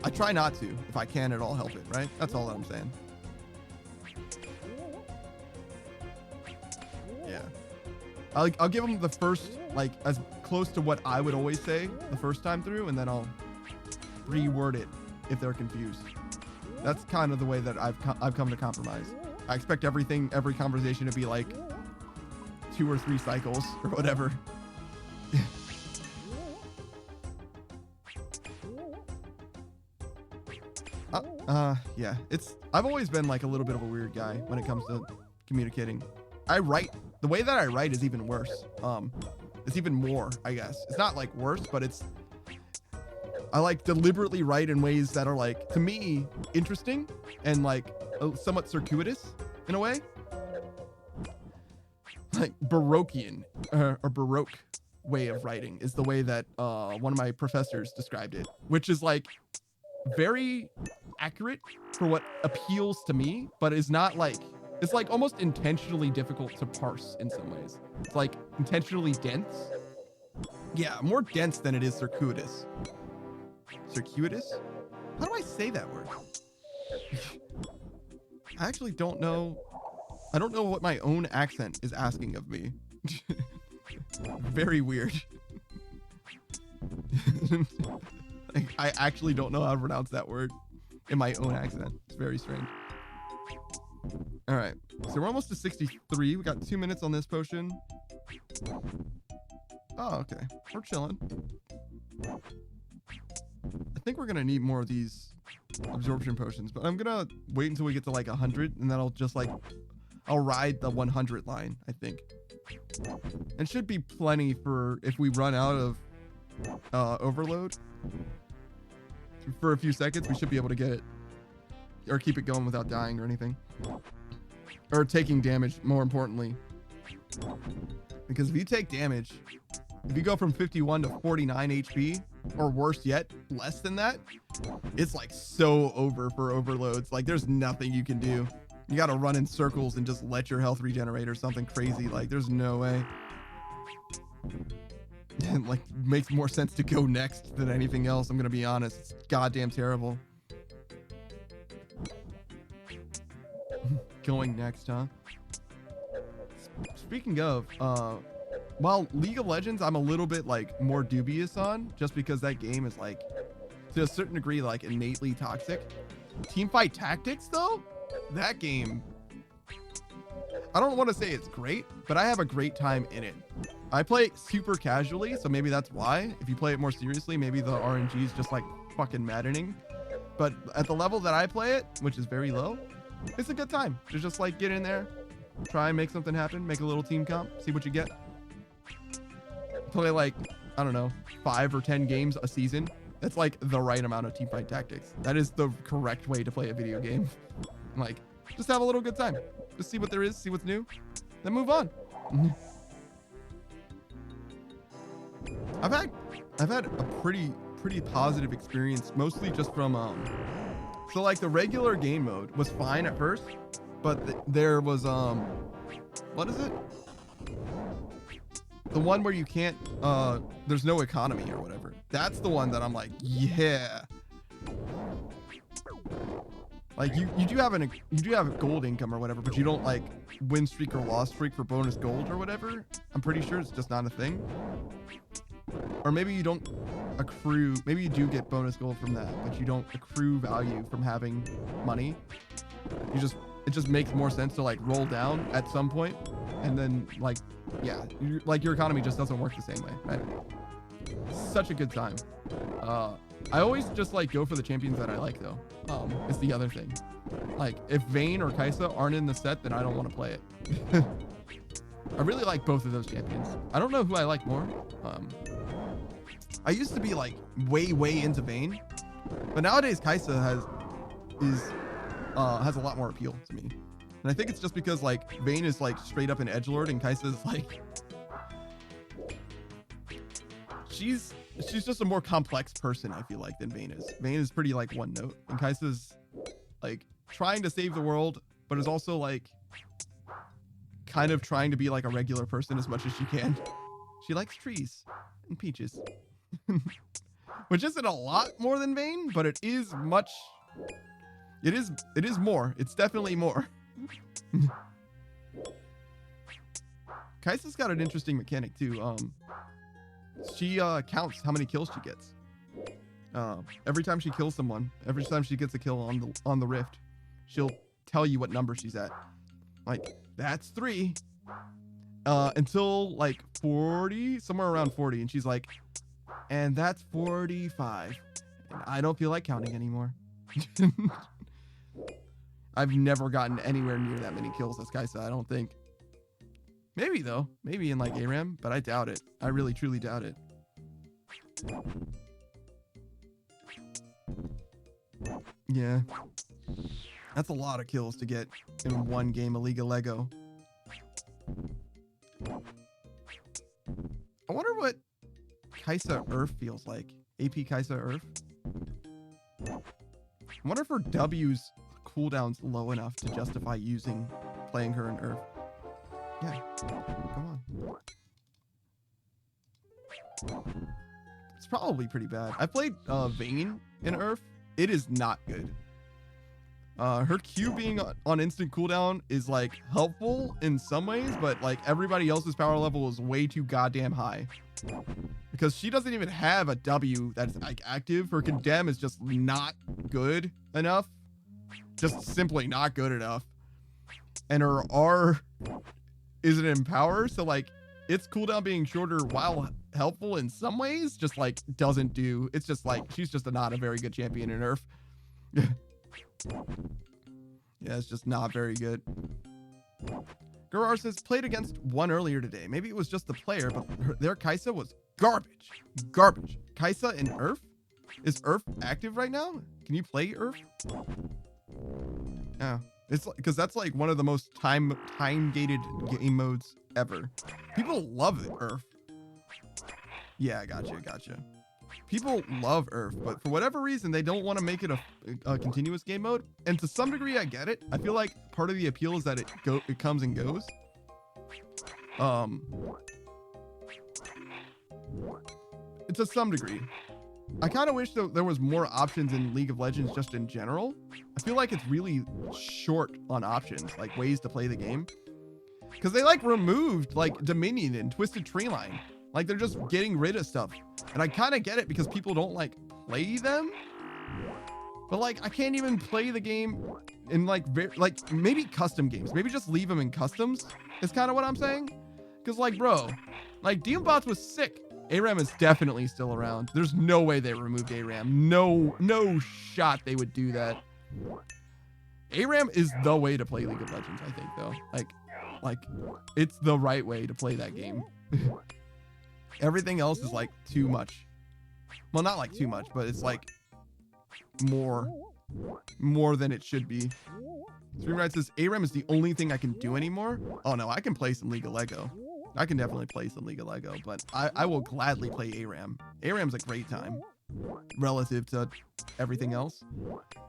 I try not to if I can at all help it, right? That's all that I'm saying. Yeah. I'll give them the first, like, as close to what I would always say the first time through, and then I'll reword it if they're confused. That's kind of the way that I've come to compromise. I expect every conversation to be like 2 or 3 cycles or whatever. Yeah, I've always been like a little bit of a weird guy when it comes to communicating. The way that I write is even worse. It's even more, I guess. It's not like worse, but I like deliberately write in ways that are like, to me, interesting and like somewhat circuitous in a way. Like Baroquean or Baroque way of writing is the way that one of my professors described it, which is like very accurate for what appeals to me, but is not like, it's like almost intentionally difficult to parse in some ways. It's like intentionally dense. Yeah, more dense than it is circuitous. Circuitous? How do I say that word? I actually don't know. I don't know what my own accent is asking of me. Very weird. I actually don't know how to pronounce that word in my own accent. It's very strange. All right, so we're almost to 63. We got 2 minutes on this potion. Oh, okay. We're chilling. I think we're gonna need more of these absorption potions, but I'm gonna wait until we get to like 100, and then I'll ride the 100 line, I think. And should be plenty for if we run out of overload. For a few seconds, we should be able to get it. Or keep it going without dying or anything. Or taking damage, more importantly. Because if you take damage, if you go from 51 to 49 HP, or worse yet, less than that, it's like so over for overloads. Like there's nothing you can do. You gotta run in circles and just let your health regenerate or something crazy. Like there's no way. And like makes more sense to go next than anything else. I'm gonna be honest. It's goddamn terrible. Going next, huh? Speaking of, while League of Legends I'm a little bit like more dubious on, just because that game is like to a certain degree like innately toxic. Teamfight Tactics though, that game, I don't want to say it's great, but I have a great time in it. I play it super casually, so maybe that's why. If you play it more seriously, maybe the RNG is just like fucking maddening. But at the level that I play it, which is very low, it's a good time to just like get in there, try and make something happen, make a little team comp, see what you get. Play like, I don't know, 5 or 10 games a season. That's like the right amount of teamfight tactics. That is the correct way to play a video game. Like, just have a little good time. Just see what there is, see what's new, then move on. I've had a pretty positive experience, mostly just from so like the regular game mode was fine at first, but there was what is it? The one where you can't there's no economy or whatever. That's the one that I'm like, yeah. Like you do have a gold income or whatever, but you don't like win streak or loss streak for bonus gold or whatever. I'm pretty sure it's just not a thing. Or maybe you don't accrue, maybe you do get bonus gold from that, but you don't accrue value from having money. It just makes more sense to like roll down at some point, and then like, yeah, like your economy just doesn't work the same way, right? Such a good time. I always just like go for the champions that I like though. It's the other thing. Like if Vayne or Kai'Sa aren't in the set, then I don't want to play it. I really like both of those champions. I don't know who I like more. I used to be like way into Vayne, but nowadays Kai'Sa has a lot more appeal to me. And I think it's just because like Vayne is like straight up an edgelord and Kai'Sa's like she's just a more complex person, I feel like, than Vayne is. Vayne is pretty like one note, and Kai'Sa's like trying to save the world, but is also like kind of trying to be like a regular person as much as she can. She likes trees and peaches. Which isn't a lot more than Vayne, but it is much. It is more. It's definitely more. Kai'Sa's got an interesting mechanic too. She counts how many kills she gets. Every time she kills someone, every time she gets a kill on the rift, she'll tell you what number she's at. Like, that's 3. Until like 40, somewhere around 40, and she's like, and that's 45. And I don't feel like counting anymore. I've never gotten anywhere near that many kills as Kai'Sa, I don't think. Maybe though. Maybe in like ARAM, but I doubt it. I really truly doubt it. Yeah. That's a lot of kills to get in one game of League of Lego. I wonder what Kai'Sa Earth feels like. AP Kai'Sa Earth. I wonder if her W's cooldown's low enough to justify playing her in Earth. Yeah, come on. It's probably pretty bad. I played Vayne in Earth. It is not good. Her Q being on instant cooldown is like helpful in some ways, but like everybody else's power level is way too goddamn high. Because she doesn't even have a W that's like active. Her condemn is just not good enough. Just simply not good enough. And her R isn't in power, so like its cooldown being shorter while helpful in some ways just like doesn't do. It's just like she's just not a very good champion in Earth. Yeah, it's just not very good. Gurar says, played against one earlier today. Maybe it was just the player, but their Kai'Sa was garbage. Garbage. Kai'Sa in Earth? Is Earth active right now? Can you play Earth? Yeah. It's like, because that's like one of the most time-gated game modes ever. People love it, Earth. Yeah, gotcha. People love Earth, but for whatever reason, they don't want to make it a continuous game mode. And to some degree, I get it. I feel like part of the appeal is that it comes and goes. To some degree. I kind of wish there was more options in League of Legends just in general. I feel like it's really short on options, like ways to play the game. Because they like removed like Dominion and Twisted Treeline. Like they're just getting rid of stuff. And I kind of get it because people don't like play them. But like I can't even play the game in like maybe custom games. Maybe just leave them in customs is kind of what I'm saying. Because like bro, like Demonbots was sick. ARAM is definitely still around. There's no way they removed ARAM. No shot they would do that. ARAM is the way to play League of Legends, I think though. Like it's the right way to play that game. Everything else is like too much. Well, not like too much, but it's like more than it should be. Streamrite says ARAM is the only thing I can do anymore. Oh no, I can play some League of Lego. I can definitely play some League of Lego, but I will gladly play ARAM. ARAM's a great time relative to everything else.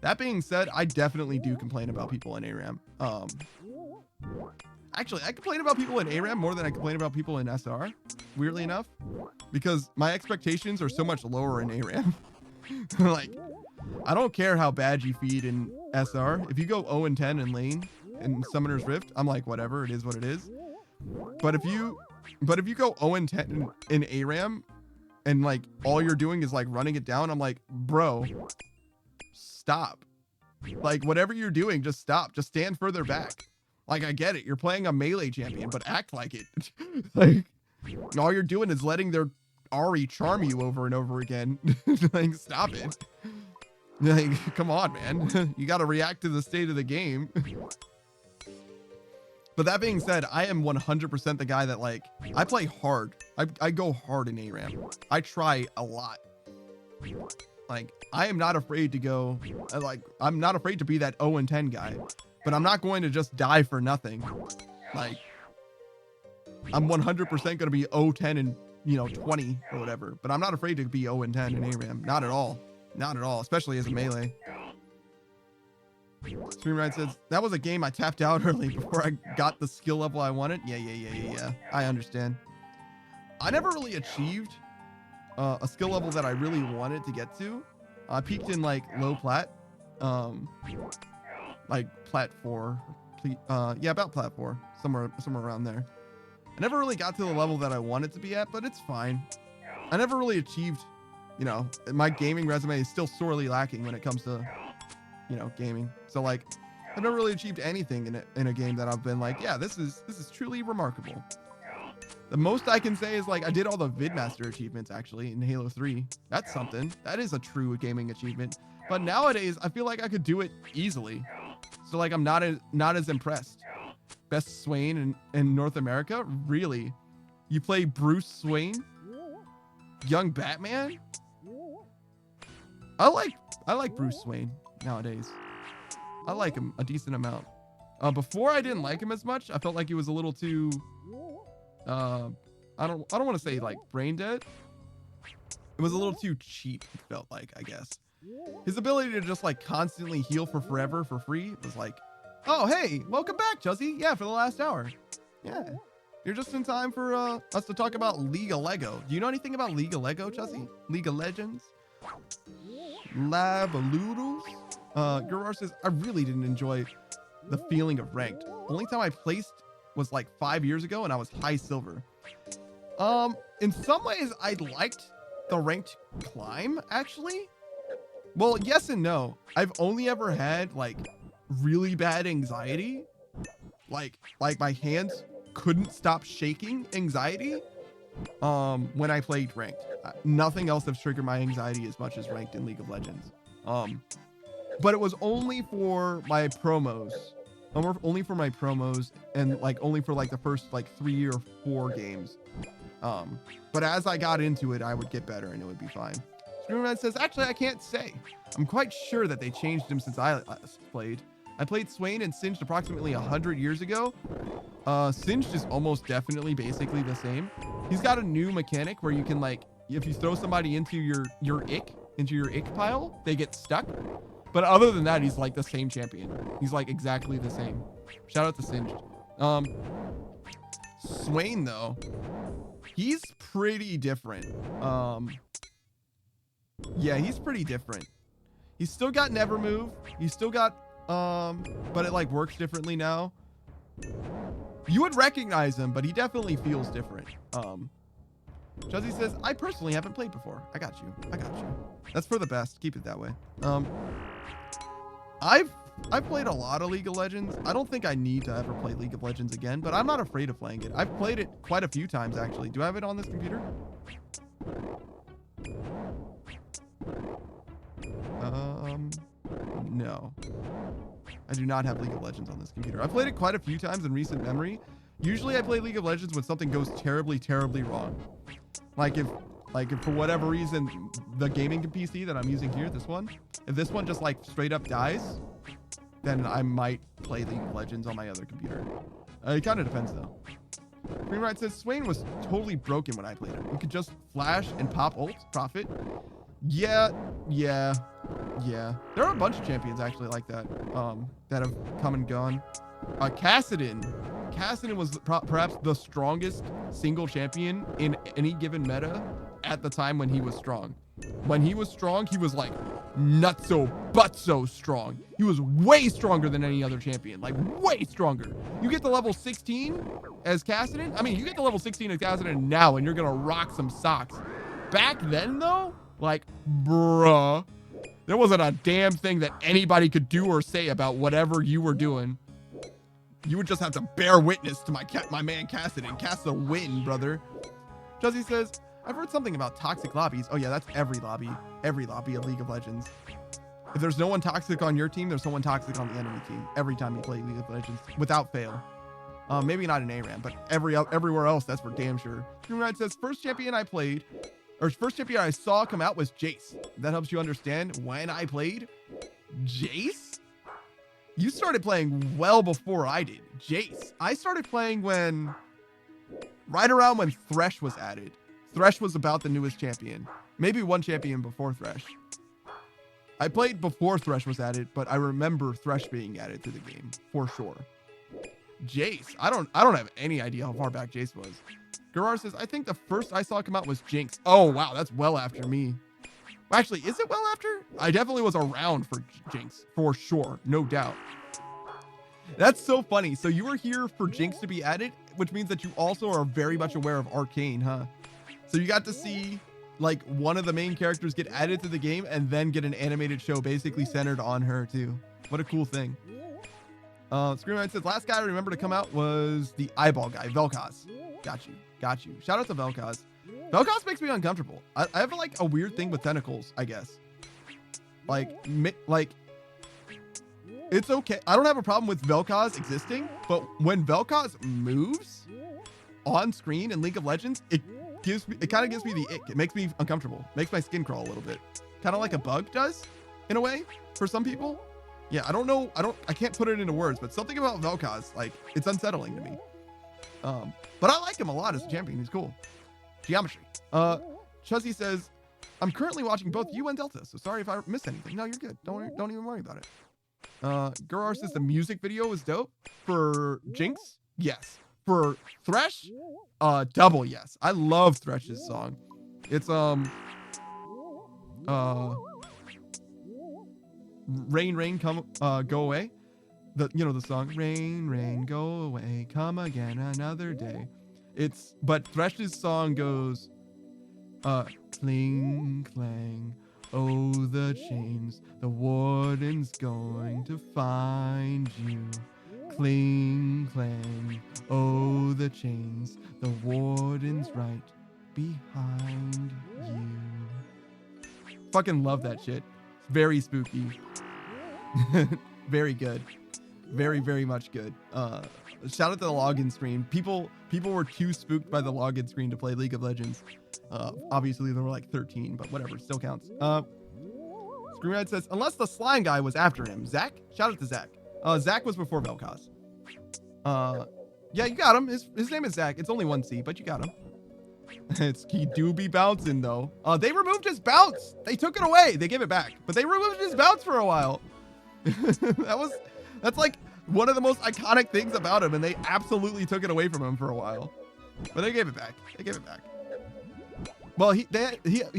That being said, I definitely do complain about people in ARAM. Actually, I complain about people in ARAM more than I complain about people in SR, weirdly enough, because my expectations are so much lower in ARAM. Like, I don't care how bad you feed in SR. If you go 0-10 in lane in Summoner's Rift, I'm like, whatever, it is what it is. But if you go 0-10 in ARAM and like all you're doing is like running it down, I'm like, bro, stop. Like whatever you're doing, just stop. Just stand further back. Like I get it, you're playing a melee champion, but act like it. Like all you're doing is letting their Ahri charm you over and over again. Like stop it. Like come on, man. You got to react to the state of the game. But that being said, I am 100% the guy that like, I play hard. I go hard in ARAM. I try a lot. Like, I am not afraid to go, like, I'm not afraid to be that 0-10 guy. but I'm not going to just die for nothing. Like, I'm 100% going to be 0-10 and, 20 or whatever, but I'm not afraid to be 0-10 in ARAM. Not at all. Not at all, especially as a melee. Streamride says, that was a game I tapped out early before I got the skill level I wanted. Yeah. I understand. I never really achieved a skill level that I really wanted to get to. I peaked in like low plat, like plat 4. Yeah, about plat 4, somewhere around there. I never really got to the level that I wanted to be at, but it's fine. I never really achieved, my gaming resume is still sorely lacking when it comes to, gaming. So like, I've never really achieved anything in a game that I've been like, yeah, this is truly remarkable. The most I can say is like I did all the Vidmaster achievements actually in Halo 3. That's something. That is a true gaming achievement. But nowadays I feel like I could do it easily. So like I'm not as impressed. Best Swain in North America? Really? You play Bruce Swain? Young Batman? I like Bruce Swain nowadays. I like him a decent amount. Before I didn't like him as much. I felt like he was a little too I don't want to say like brain dead. It was a little too cheap, it felt like, I guess. His ability to just like constantly heal for forever for free was like, oh hey, welcome back, Chuzzy. Yeah, for the last hour. Yeah. You're just in time for us to talk about League of Lego. Do you know anything about League of Lego, Chuzzy? League of Legends? Labaloodles? Gurar says, I really didn't enjoy the feeling of ranked. Only time I placed was like 5 years ago and I was high silver. In some ways I liked the ranked climb actually. Well, yes and no. I've only ever had like really bad anxiety. Like my hands couldn't stop shaking anxiety when I played ranked. Nothing else has triggered my anxiety as much as ranked in League of Legends. But it was only for my promos. Only for my promos and like only for like the first like 3 or 4 games. But as I got into it, I would get better and it would be fine. Streamerman says, actually, I can't say. I'm quite sure that they changed him since I last played. I played Swain and Singed approximately 100 years ago. Singed is almost definitely basically the same. He's got a new mechanic where you can like, if you throw somebody into your ick pile, they get stuck. But other than that, he's like the same champion. He's like exactly the same. Shout out to Singed. Swain though, he's pretty different. Yeah, he's pretty different. He's still got Never Move. He's still got, but it like works differently now. You would recognize him, but he definitely feels different. Chuzzy says, I personally haven't played before. I got you. That's for the best. Keep it that way. I've played a lot of League of Legends. I don't think I need to ever play League of Legends again, but I'm not afraid of playing it. I've played it quite a few times, actually. Do I have it on this computer? No. I do not have League of Legends on this computer. I've played it quite a few times in recent memory. Usually I play League of Legends when something goes terribly, terribly wrong. Like if for whatever reason, the gaming PC that I'm using here, if this one just like straight up dies, then I might play League of Legends on my other computer. It kind of depends though. Greenride says, Swain was totally broken when I played him. You could just flash and pop ult, profit. Yeah. There are a bunch of champions actually like that, that have come and gone. Kassadin was perhaps the strongest single champion in any given meta at the time when he was strong. When he was strong, he was like nutso butso strong. He was way stronger than any other champion, like way stronger. You get to level 16 as Kassadin. I mean, you get to level 16 as Kassadin now and you're gonna rock some socks. Back then though, like, bruh, there wasn't a damn thing that anybody could do or say about whatever you were doing. You would just have to bear witness to my man Kassadin. Cast a win, brother. Chuzzy says, I've heard something about toxic lobbies. Oh yeah, that's every lobby of League of Legends. If there's no one toxic on your team, there's someone toxic on the enemy team. Every time you play League of Legends, without fail. Maybe not in ARAM, but everywhere else, that's for damn sure. Streamride says, first champion I saw come out was Jace. That helps you understand when I played Jace? You started playing well before I did. Jace. I started playing right around when Thresh was added. Thresh was about the newest champion. Maybe one champion before Thresh. I played before Thresh was added, but I remember Thresh being added to the game for sure. Jace. I don't have any idea how far back Jace was. Garar says, I think the first I saw come out was Jinx. Oh, wow. That's well after me. Actually, is it well after? I definitely was around for Jinx, for sure. No doubt. That's so funny. So you were here for Jinx to be added, which means that you also are very much aware of Arcane, huh? So you got to see like one of the main characters get added to the game and then get an animated show basically centered on her too. What a cool thing. Screamlight says, last guy I remember to come out was the eyeball guy, Vel'Koz. Got you. Shout out to Vel'Koz. Vel'Koz makes me uncomfortable. I have like a weird thing with tentacles, I guess. Like, it's okay. I don't have a problem with Vel'Koz existing, but when Vel'Koz moves on screen in League of Legends, it kind of gives me the ick. It makes me uncomfortable. Makes my skin crawl a little bit. Kind of like a bug does, in a way, for some people. Yeah, I don't know. I can't put it into words, but something about Vel'Koz, like, it's unsettling to me. But I like him a lot as a champion. He's cool. Geometry. Chuzzy says, I'm currently watching both you and Delta, so sorry if I missed anything. No, you're good. Don't even worry about it. Gurar says the music video was dope. For Jinx, yes. For Thresh, double yes. I love Thresh's song. It's Rain, Rain, Come, Go Away. The song Rain, Rain, Go Away, Come Again Another Day. But Thresh's song goes, cling, clang, oh, the chains, the warden's going to find you. Cling, clang, oh, the chains, the warden's right behind you. Fucking love that shit. It's very spooky. Very good. Very, very much good. Shout out to the login screen. People were too spooked by the login screen to play League of Legends. Obviously there were like 13, but whatever, still counts. Screenride says, unless the slime guy was after him. Zach? Shout out to Zach. Zach was before Vel'Koz. Yeah, you got him. His name is Zach. It's only 1C, but you got him. He do be bouncing though. They removed his bounce. They took it away. They gave it back, but they removed his bounce for a while. That's like one of the most iconic things about him, and they absolutely took it away from him for a while. But they gave it back. Well, he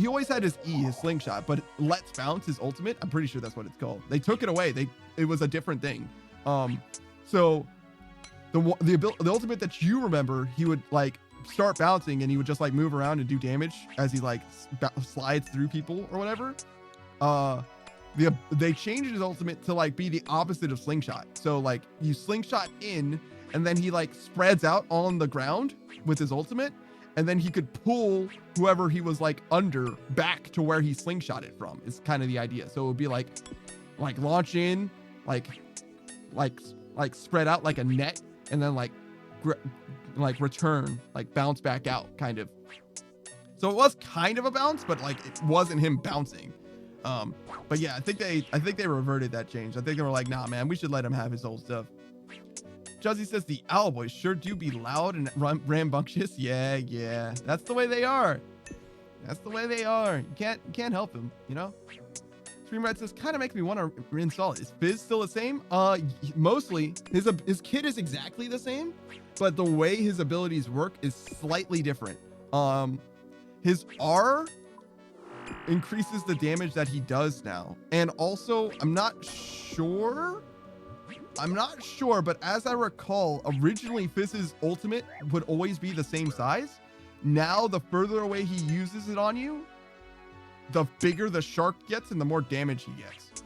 always had his E, his slingshot, but Let's Bounce, his ultimate, I'm pretty sure that's what it's called. They took it away. It was a different thing. So the ultimate that you remember, he would like start bouncing and he would just like move around and do damage as he like slides through people or whatever. They changed his ultimate to like be the opposite of slingshot. So like you slingshot in and then he like spreads out on the ground with his ultimate, and then he could pull whoever he was like under back to where he slingshotted from, is kind of the idea. So it would be like launch in, like spread out like a net, and then like return, like bounce back out kind of. So it was kind of a bounce, but like it wasn't him bouncing. But yeah, I think they reverted that change. I think they were like, nah, man, we should let him have his old stuff. Juzzy says the Owl Boys sure do be loud and rambunctious. Yeah. That's the way they are. You can't help them, you know? Streamrat says, kind of makes me want to reinstall it. Is Fizz still the same? Mostly. His kit is exactly the same, but the way his abilities work is slightly different. His R increases the damage that he does now. And also, I'm not sure, but as I recall, originally Fizz's ultimate would always be the same size. Now, the further away he uses it on you, the bigger the shark gets and the more damage he gets.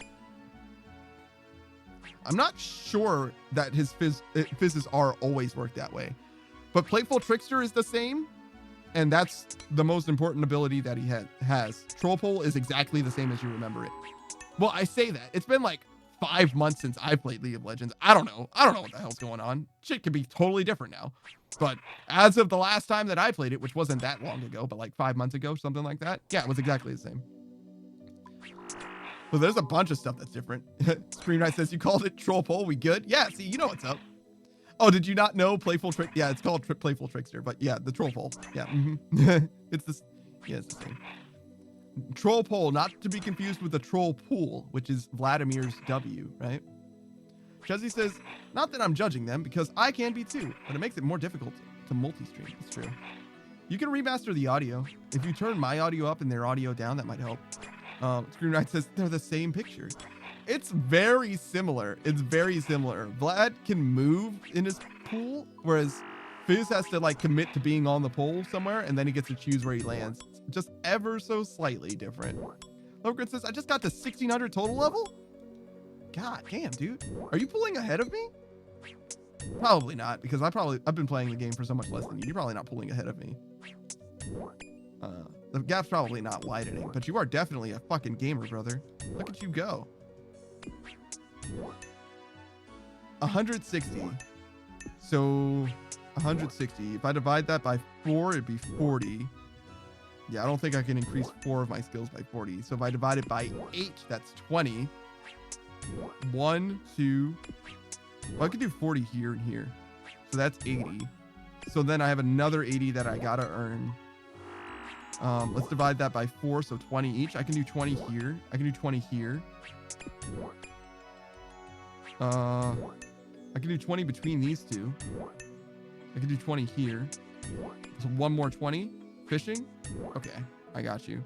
I'm not sure that his Fizz's R always work that way, but Playful Trickster is the same, and that's the most important ability that he has. Troll Pole is exactly the same as you remember it. Well, I say that. It's been like 5 months since I played League of Legends. I don't know what the hell's going on. Shit could be totally different now. But as of the last time that I played it, which wasn't that long ago, but like 5 months ago, something like that. Yeah, it was exactly the same. Well, there's a bunch of stuff that's different. Screen Knight says, you called it troll poll. We good? Yeah, see, you know what's up. Oh, did you not know Playful Trick? Yeah, it's called Playful Trickster, but yeah, the troll poll. Yeah, it's this. Yeah, it's the same. Troll poll, not to be confused with the troll pool, which is Vladimir's W, right? Chezzy says, not that I'm judging them, because I can be too, but it makes it more difficult to multi-stream. It's true. You can remaster the audio. If you turn my audio up and their audio down, that might help. Screen Knight says, they're the same picture. It's very similar. It's very similar. Vlad can move in his pool, whereas Fizz has to like commit to being on the pole somewhere, and then he gets to choose where he lands. It's just ever so slightly different. Logrin says, I just got to 1600 total level? God damn, dude. Are you pulling ahead of me? Probably not, because I've been playing the game for so much less than you. You're probably not pulling ahead of me. The gap's probably not widening, but you are definitely a fucking gamer, brother. Look at you go. 160. So 160. If I divide that by 4, it'd be 40. Yeah, I don't think I can increase 4 of my skills by 40. So if I divide it by 8, that's 20. 1, 2. Well, I could do 40 here and here. So that's 80. So then I have another 80 that I gotta earn. Let's divide that by 4, so 20 each. I can do 20 here. I can do 20 here. I can do 20 between these two. I can do 20 here. So one more 20. Fishing? Okay, I got you.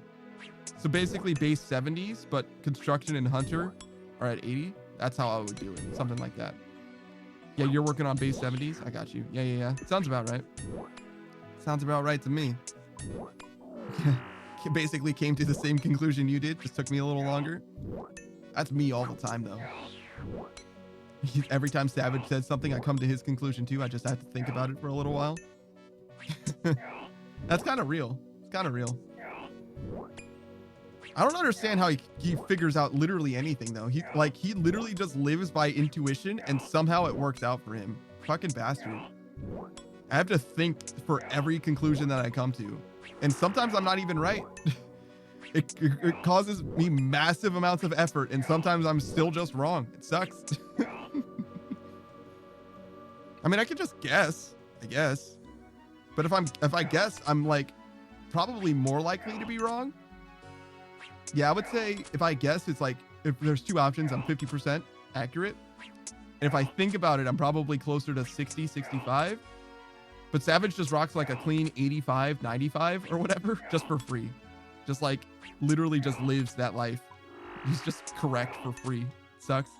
So basically base 70s, but construction and hunter are at 80. That's how I would do it. Something like that. Yeah, you're working on base 70s. I got you. Yeah. Sounds about right. Sounds about right to me. Basically came to the same conclusion you did. Just took me a little longer. That's me all the time, though. Every time Savage says something, I come to his conclusion, too. I just have to think about it for a little while. That's kind of real. It's kind of real. I don't understand how he figures out literally anything, though. He literally just lives by intuition, and somehow it works out for him. Fucking bastard. I have to think for every conclusion that I come to. And sometimes I'm not even right. It causes me massive amounts of effort, and sometimes I'm still just wrong. It sucks. I mean, I could just guess, I guess. But if I guess, I'm like probably more likely to be wrong. Yeah, I would say if I guess, it's like if there's 2 options, I'm 50% accurate. And if I think about it, I'm probably closer to 60, 65. But Savage just rocks like a clean 85, 95 or whatever, just for free. Just like literally just lives that life. He's just correct for free. Sucks.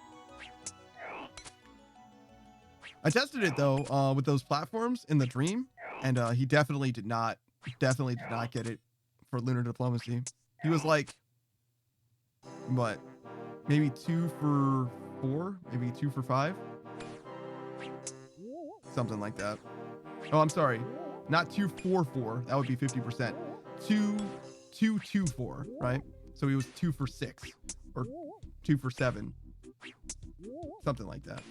I tested it though with those platforms in the dream, and he definitely did not get it for lunar diplomacy. He was like, what? Maybe 2 for 4, maybe 2 for 5, something like that. Oh, I'm sorry, not 2 for 4. That would be 50%. 2 4, right? So he was 2 for 6 or 2 for 7, something like that.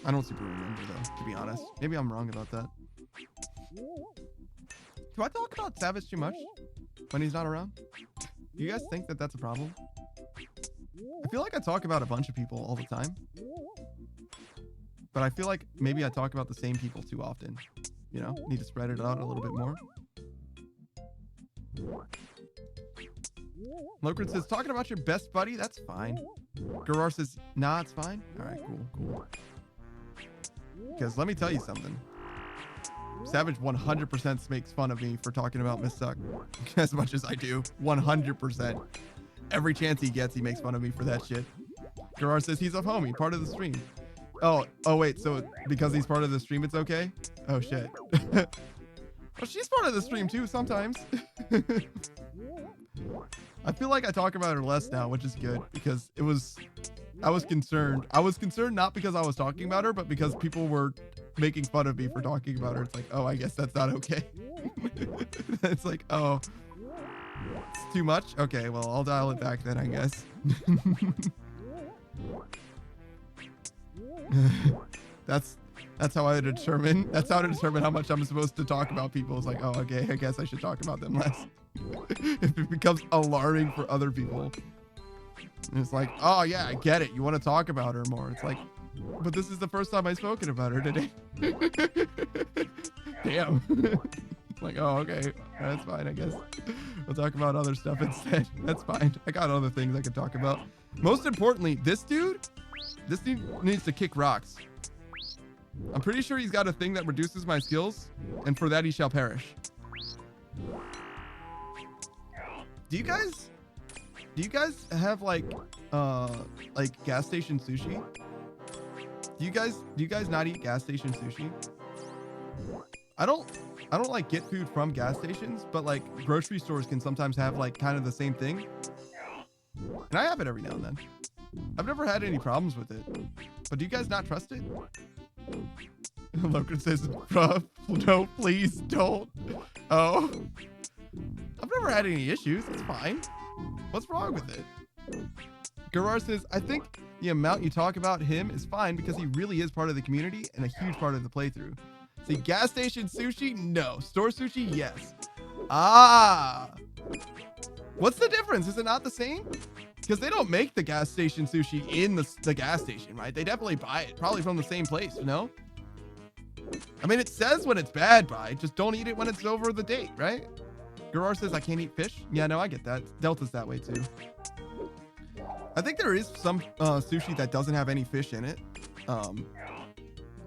I don't super remember though, to be honest. Maybe I'm wrong about that. Do I talk about Savage too much when he's not around? Do you guys think that that's a problem? I feel like I talk about a bunch of people all the time, but I feel like maybe I talk about the same people too often. You know, need to spread it out a little bit more. Locrit says, talking about your best buddy? That's fine. Garar says, nah, it's fine. All right, cool. Because let me tell you something. Savage 100% makes fun of me for talking about Miss Suck as much as I do. 100%. Every chance he gets, he makes fun of me for that shit. Garar says he's a homie, part of the stream. Oh wait, so because he's part of the stream, it's okay? Oh shit. Well, she's part of the stream too sometimes. I feel like I talk about her less now, which is good, because I was concerned. I was concerned not because I was talking about her, but because people were making fun of me for talking about her. It's like, oh, I guess that's not okay. It's like, oh, it's too much? Okay, well, I'll dial it back then, I guess. That's how I determine. That's how to determine how much I'm supposed to talk about people. It's like, oh, okay, I guess I should talk about them less. if it becomes alarming for other people. And it's like, oh yeah, I get it. You want to talk about her more. It's like, but this is the first time I've spoken about her today. Damn. Like, oh, okay. That's fine, I guess. We'll talk about other stuff instead. That's fine. I got other things I could talk about. Most importantly, this dude needs to kick rocks. I'm pretty sure he's got a thing that reduces my skills, and for that he shall perish. Do you guys have like gas station sushi? Do you guys not eat gas station sushi? I don't like get food from gas stations, but like grocery stores can sometimes have like kind of the same thing. And I have it every now and then. I've never had any problems with it. But do you guys not trust it? Logan says, bruh, no, please don't. Oh. I've never had any issues. It's fine. What's wrong with it? Garar says, I think the amount you talk about him is fine because he really is part of the community and a huge part of the playthrough. See, gas station sushi? No. Store sushi? Yes. Ah. What's the difference? Is it not the same? Because they don't make the gas station sushi in the gas station, right? They definitely buy it, probably from the same place, you know? I mean, it says when it's bad by, just don't eat it when it's over the date, right? Garar says, I can't eat fish. Yeah, no, I get that. Delta's that way too. I think there is some sushi that doesn't have any fish in it.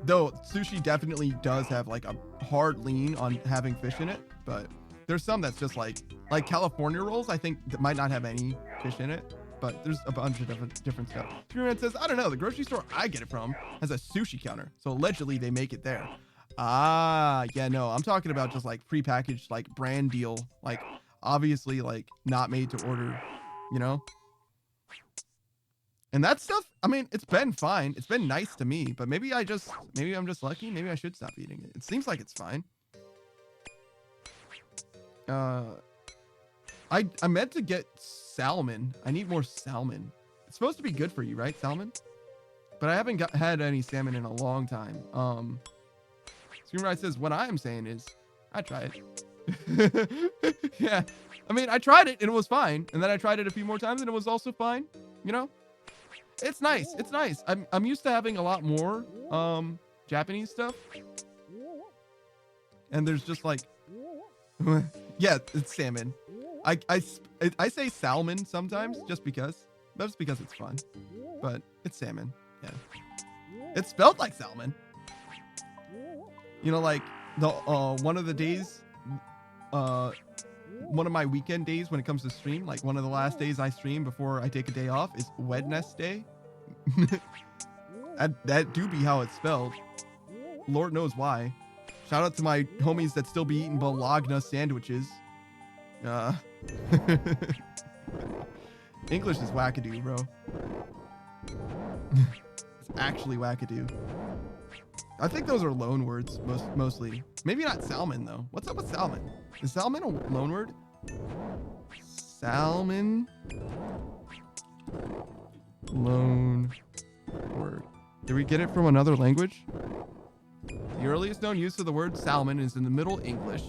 Though sushi definitely does have like a hard lean on having fish in it, but there's some that's just like California rolls, I think that might not have any fish in it, but there's a bunch of different stuff. Screwman says, I don't know, the grocery store I get it from has a sushi counter, so allegedly they make it there. Ah, yeah, no, I'm talking about just like prepackaged, like brand deal, like obviously like not made to order, you know? And that stuff, I mean, it's been fine. It's been nice to me, but maybe I'm just lucky. Maybe I should stop eating it. It seems like it's fine. I meant to get salmon. I need more salmon. It's supposed to be good for you, right? Salmon? But I haven't had any salmon in a long time. Screenwriter says, what I am saying is, I tried it. Yeah. I mean, I tried it and it was fine. And then I tried it a few more times and it was also fine. You know? It's nice. It's nice. I'm used to having a lot more Japanese stuff. And there's just like yeah, it's salmon. I say salmon sometimes just because. That's because it's fun. But it's salmon. Yeah. It's spelled like salmon. You know, like the one of the days one of my weekend days when it comes to stream, like one of the last days I stream before I take a day off is Wednesday. that do be how it's spelled. Lord knows why. Shout out to my homies that still be eating Bologna sandwiches. English is wackadoo, bro. It's actually wackadoo. I think those are loan words mostly. Maybe not salmon though. What's up with salmon? Is salmon a loan word? Salmon. Loan word. Did we get it from another language? The earliest known use of the word salmon is in the Middle English.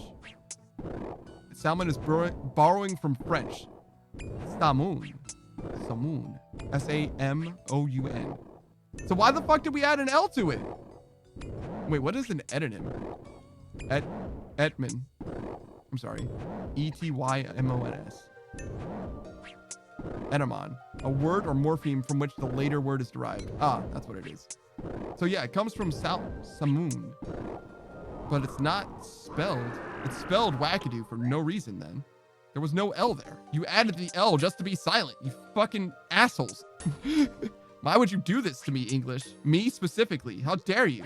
Salmon is borrowing from French. Samoun. Samoun. S-A-M-O-U-N. So why the fuck did we add an L to it? Wait, what is an etynym? Etymon. I'm sorry. E-T-Y-M-O-N-S. Etymon. A word or morpheme from which the later word is derived. Ah, that's what it is. So yeah, it comes from Samoun. But it's not spelled. It's spelled wackadoo for no reason then. There was no L there. You added the L just to be silent. You fucking assholes. Why would you do this to me, English? Me specifically. How dare you?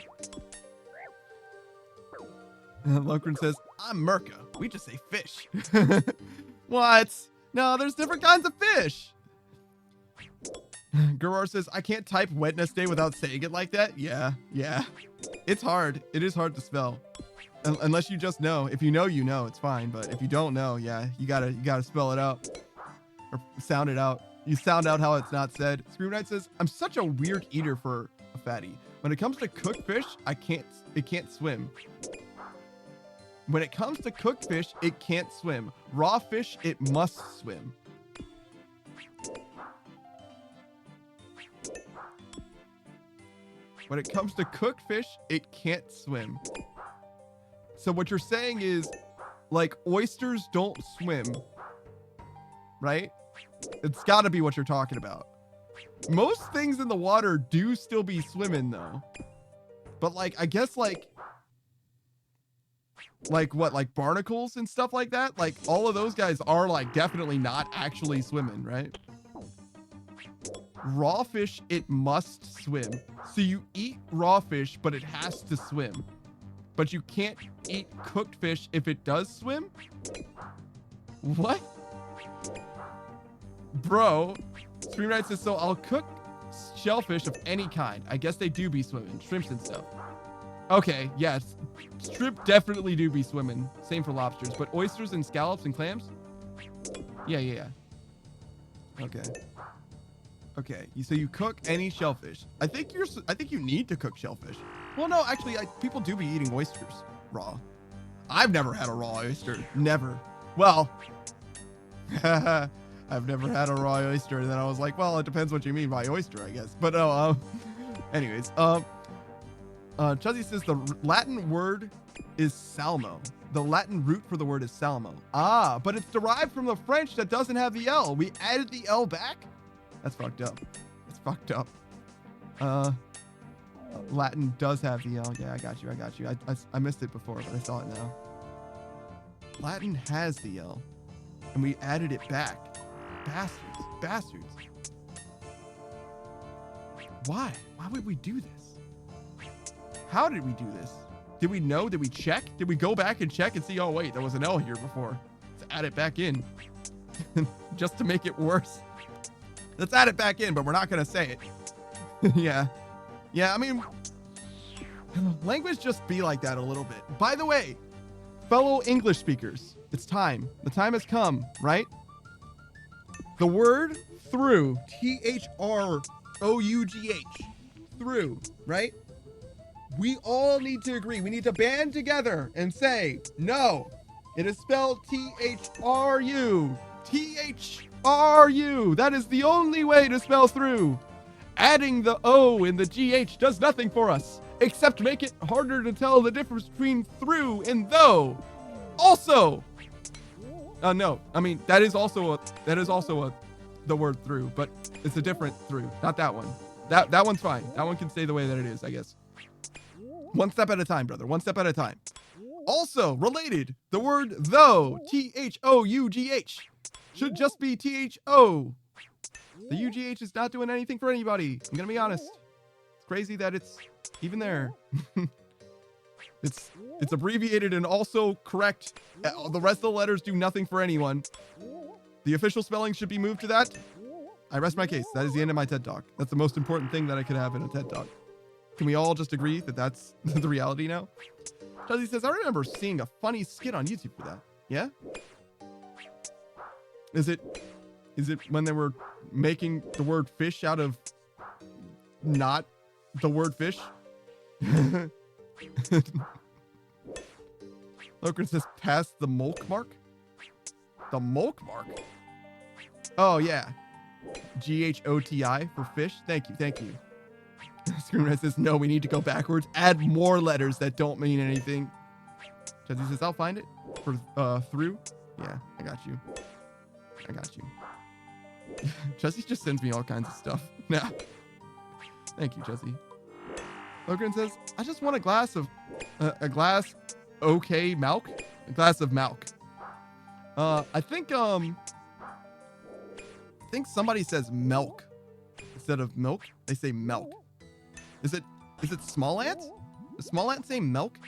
Locran says, I'm Merca. We just say fish. What? No, there's different kinds of fish. Garar says, I can't type Wednesday without saying it like that. Yeah. It's hard. It is hard to spell. Unless you just know. If you know, you know. It's fine. But if you don't know, yeah, you gotta spell it out. Or sound it out. You sound out how it's not said. Scream Knight says, I'm such a weird eater for a fatty. When it comes to cooked fish, it can't swim. When it comes to cooked fish, it can't swim. Raw fish, it must swim. When it comes to cooked fish, it can't swim. So what you're saying is, like, oysters don't swim, right? It's got to be what you're talking about. Most things in the water do still be swimming, though. But, like, I guess, like what, like barnacles and stuff like that? Like, all of those guys are, like, definitely not actually swimming, right? Raw fish, it must swim. So you eat raw fish, but it has to swim. But you can't eat cooked fish if it does swim? What? Bro, Screenwrite says, so I'll cook shellfish of any kind. I guess they do be swimming. Shrimps and stuff. Okay, yes. Shrimp definitely do be swimming. Same for lobsters. But oysters and scallops and clams? Yeah. Okay. Okay, so you cook any shellfish. I think you need to cook shellfish. Well, no, actually, people do be eating oysters raw. I've never had a raw oyster. Never. Well, I've never had a raw oyster. And then I was like, well, it depends what you mean by oyster, I guess. But anyways, Chuzzy says the Latin word is salmo. The Latin root for the word is salmo. Ah, but it's derived from the French that doesn't have the L. We added the L back? That's fucked up. It's fucked up. Latin does have the L. Yeah, I got you. I missed it before, but I saw it now. Latin has the L, and we added it back. Bastards. Why? Why would we do this? How did we do this? Did we know? Did we check? Did we go back and check and see, oh wait, there was an L here before. Let's add it back in. Just to make it worse. Let's add it back in, but we're not going to say it. Yeah, I mean, language just be like that a little bit. By the way, fellow English speakers, it's time. The time has come, right? The word through, Through, through, right? We all need to agree. We need to band together and say, no, it is spelled Thru. Thru. That is the only way to spell through. Adding the O in the GH does nothing for us, except make it harder to tell the difference between through and though. Also, no, I mean, that is also the word through, but it's a different through, not that one. That one's fine. That one can stay the way that it is, I guess. One step at a time, brother. One step at a time. Also, related, the word though, Though, should just be THO. The UGH is not doing anything for anybody. I'm gonna be honest. It's crazy that it's even there. It's abbreviated and also correct. The rest of the letters do nothing for anyone. The official spelling should be moved to that. I rest my case. That is the end of my TED Talk. That's the most important thing that I could have in a TED Talk. Can we all just agree that that's the reality now? Chuzzy says, I remember seeing a funny skit on YouTube for that. Yeah? Is it when they were making the word fish out of not the word fish? Lokran says, pass the Molk mark? The Molk mark? Oh, yeah. GHOTI for fish. Thank you. Screenwriter says, no, we need to go backwards. Add more letters that don't mean anything. Chuzzy says, I'll find it for through. Yeah, I got you. Chuzzy just sends me all kinds of stuff. Nah. Thank you, Chuzzy. Lokran says, I just want a glass of okay milk. A glass of milk. I think somebody says milk instead of milk. They say milk. Is it small ants? Does small ants say milk?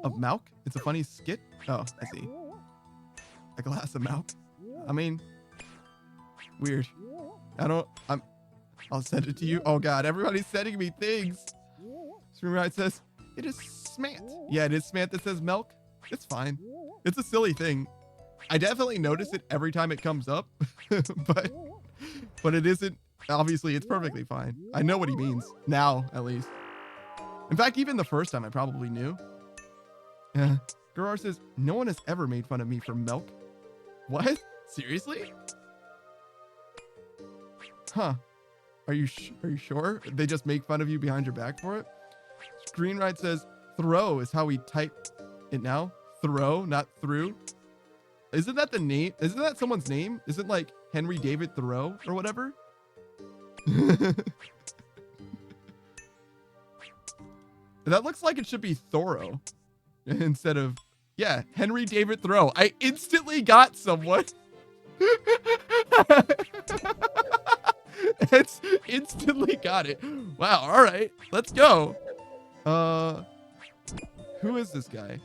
Of milk? It's a funny skit? Oh, I see. A glass of milk? I mean, weird. I'll send it to you. Oh god, everybody's sending me things. Screenwrite says, it is Smant. Yeah, it is Smant that says milk. It's fine. It's a silly thing. I definitely notice it every time it comes up, but it isn't. Obviously, it's perfectly fine. I know what he means now, at least. In fact, even the first time I probably knew. Gerard says, no one has ever made fun of me for milk. What? Seriously? Huh. Are you sure? They just make fun of you behind your back for it? Greenride says, throw is how we type it now. Throw, not through. Isn't that the name? Isn't that someone's name? Isn't like Henry David Thoreau or whatever? That looks like it should be Thoreau instead of, yeah, Henry David Thoreau. I instantly got someone. It's instantly got it. Wow. All right, let's go. Who is this guy?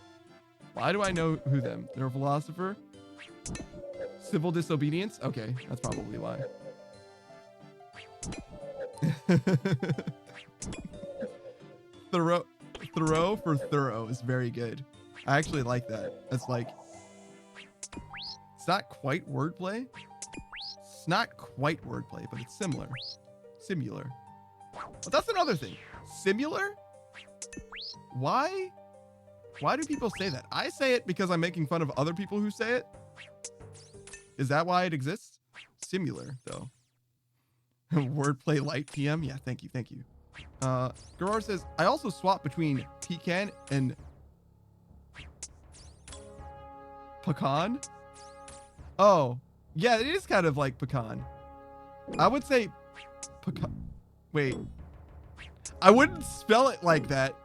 Why do I know who them? They're a philosopher. Civil disobedience. Okay, that's probably why. Thoreau for thorough is very good. I actually like that. It's like, it's not quite wordplay. It's not quite wordplay, but it's similar. Similar. But that's another thing. Similar? Why? Why do people say that? I say it because I'm making fun of other people who say it. Is that why it exists? Similar, though. Wordplay light PM? Yeah, thank you, thank you. Gerard says, I also swap between pecan and pecan. Oh, yeah, it is kind of like pecan. I would say pecan. Wait, I wouldn't spell it like that,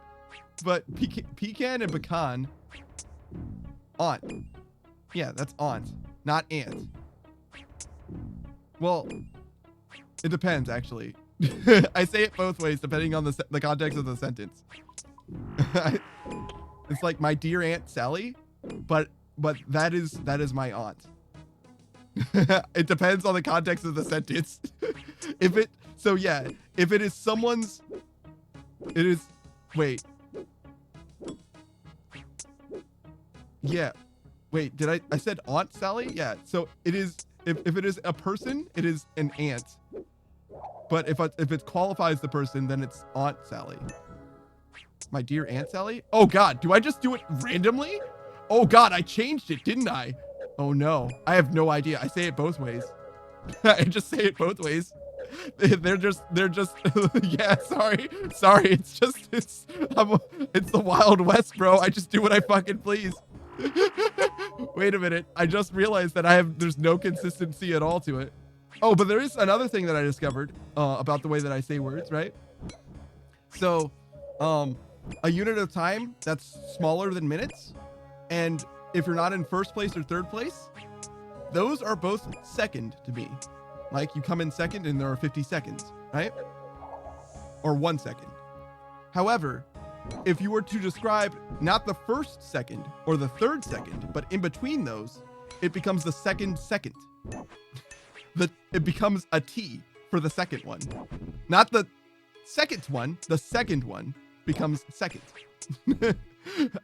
but pecan and pecan. Aunt. Yeah, that's aunt, not aunt. Well, it depends, actually. I say it both ways depending on the context of the sentence. It's like my dear Aunt Sally, but that is my aunt. It depends on the context of the sentence. If it is someone's, it is, wait. Yeah. Wait, did I said Aunt Sally? Yeah. So it is, if it is a person, it is an aunt. But if it qualifies the person, then it's Aunt Sally. My dear Aunt Sally? Oh God, do I just do it randomly? Oh God, I changed it, didn't I? Oh no, I have no idea. I say it both ways. I just say it both ways. They're just yeah, sorry. It's the Wild West, bro. I just do what I fucking please. Wait a minute. I just realized that there's no consistency at all to it. Oh, but there is another thing that I discovered about the way that I say words, right? So, a unit of time that's smaller than minutes, and if you're not in first place or third place, those are both second to me. Like you come in second and there are 50 seconds, right? Or 1 second. However, if you were to describe not the first second or the third second, but in between those, it becomes the second. It becomes a T for the second one. Not the second one, the second one becomes second.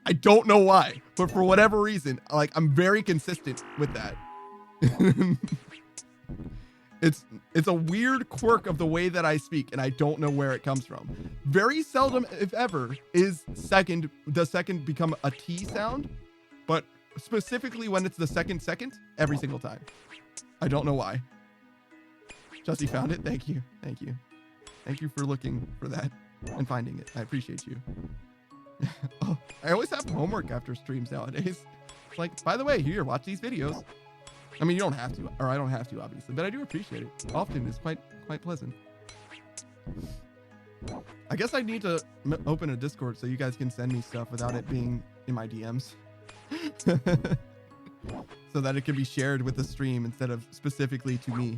I don't know why, but for whatever reason, like I'm very consistent with that. It's a weird quirk of the way that I speak, and I don't know where it comes from. Very seldom, if ever, does second become a T sound, but specifically when it's the second, every single time. I don't know why. Justy found it. Thank you. Thank you for looking for that and finding it. I appreciate you. Oh, I always have homework after streams nowadays. It's like, by the way, here, watch these videos. I mean, you don't have to, or I don't have to, obviously, but I do appreciate it. Often it's quite pleasant. I guess I need to open a Discord so you guys can send me stuff without it being in my DMs. So that it can be shared with the stream instead of specifically to me.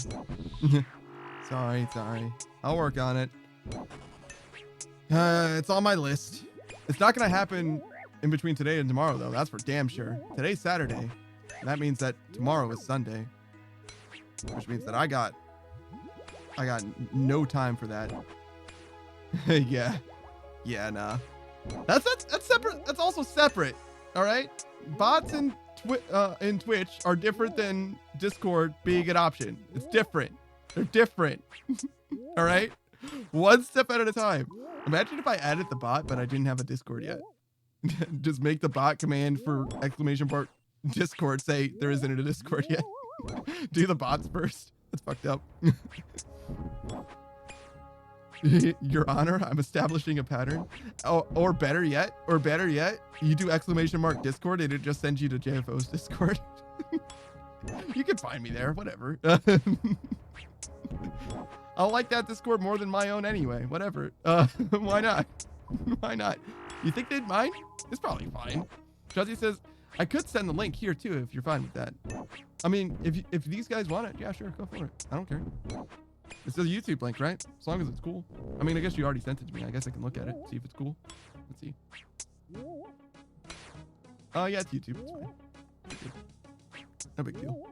Sorry. I'll work on it. It's on my list. It's not going to happen in between today and tomorrow, though. That's for damn sure. Today's Saturday. And that means that tomorrow is Sunday. Which means that I got no time for that. Yeah. Yeah, nah. That's separate. That's also separate. All right? Bots in Twitch are different than Discord being an option. It's different. They're different. All right? One step at a time. Imagine if I added the bot, but I didn't have a Discord yet. Just make the bot command for exclamation mark Discord say there isn't a Discord yet. Do the bots first. That's fucked up. Your Honor, I'm establishing a pattern. Oh, or better yet, you do exclamation mark Discord and it just sends you to JFO's Discord. You can find me there, whatever. I'll like that Discord more than my own anyway. Whatever. Why not? Why not? You think they'd mind? It's probably fine. Juzzy says, I could send the link here too if you're fine with that. I mean, if these guys want it, yeah, sure, go for it. I don't care. It's a YouTube link, right? As long as it's cool. I mean, I guess you already sent it to me. I guess I can look at it, see if it's cool. Let's see. Oh, yeah, it's YouTube. It's fine. No big deal.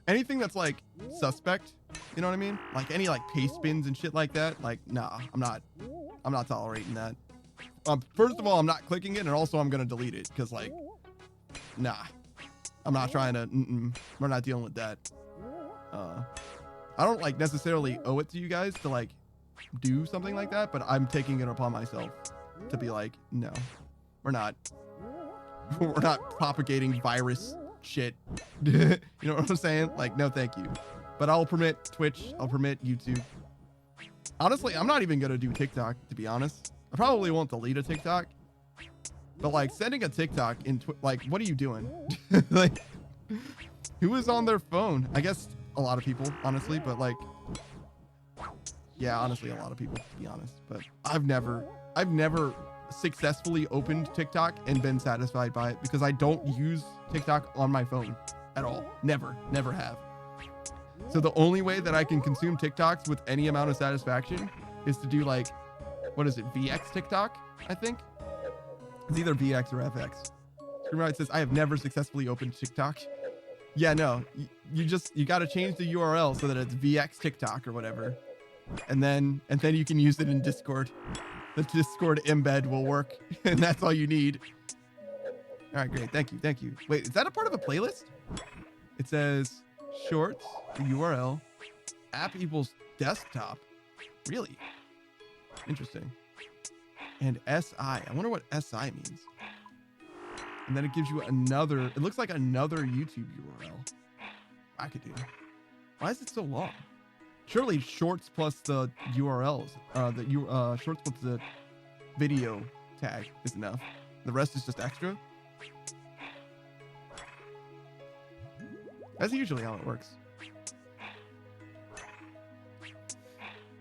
Anything that's like suspect, you know what I mean? Like any like paste spins and shit like that. Like, nah, I'm not tolerating that. First of all, I'm not clicking it, and also I'm gonna delete it because like, nah, I'm not trying to. We're not dealing with that. I don't like necessarily owe it to you guys to like do something like that, but I'm taking it upon myself to be like, no, we're not propagating virus shit. You know what I'm saying? Like, no, thank you. But I'll permit Twitch. I'll permit YouTube. Honestly, I'm not even gonna do TikTok, to be honest. I probably won't delete a TikTok. But like sending a TikTok in, like, what are you doing? Like, who is on their phone? I guess a lot of people, honestly, but like, yeah, honestly, a lot of people, to be honest. But I've never successfully opened TikTok and been satisfied by it because I don't use TikTok on my phone at all. Never have. So the only way that I can consume TikToks with any amount of satisfaction is to do like, what is it, VX TikTok, I think? It's either VX or FX. Screamride says, I have never successfully opened TikTok. Yeah, no, you got to change the URL so that it's VX TikTok or whatever. And then you can use it in Discord. The Discord embed will work, and that's all you need. All right, great. Thank you. Wait, is that a part of a playlist? It says shorts, the URL, app equals desktop. Really? Interesting. And SI. I wonder what SI means. And then it gives you another, it looks like another YouTube URL. I could do. Why is it so long? Surely shorts plus the URLs, shorts plus the video tag is enough. The rest is just extra. That's usually how it works.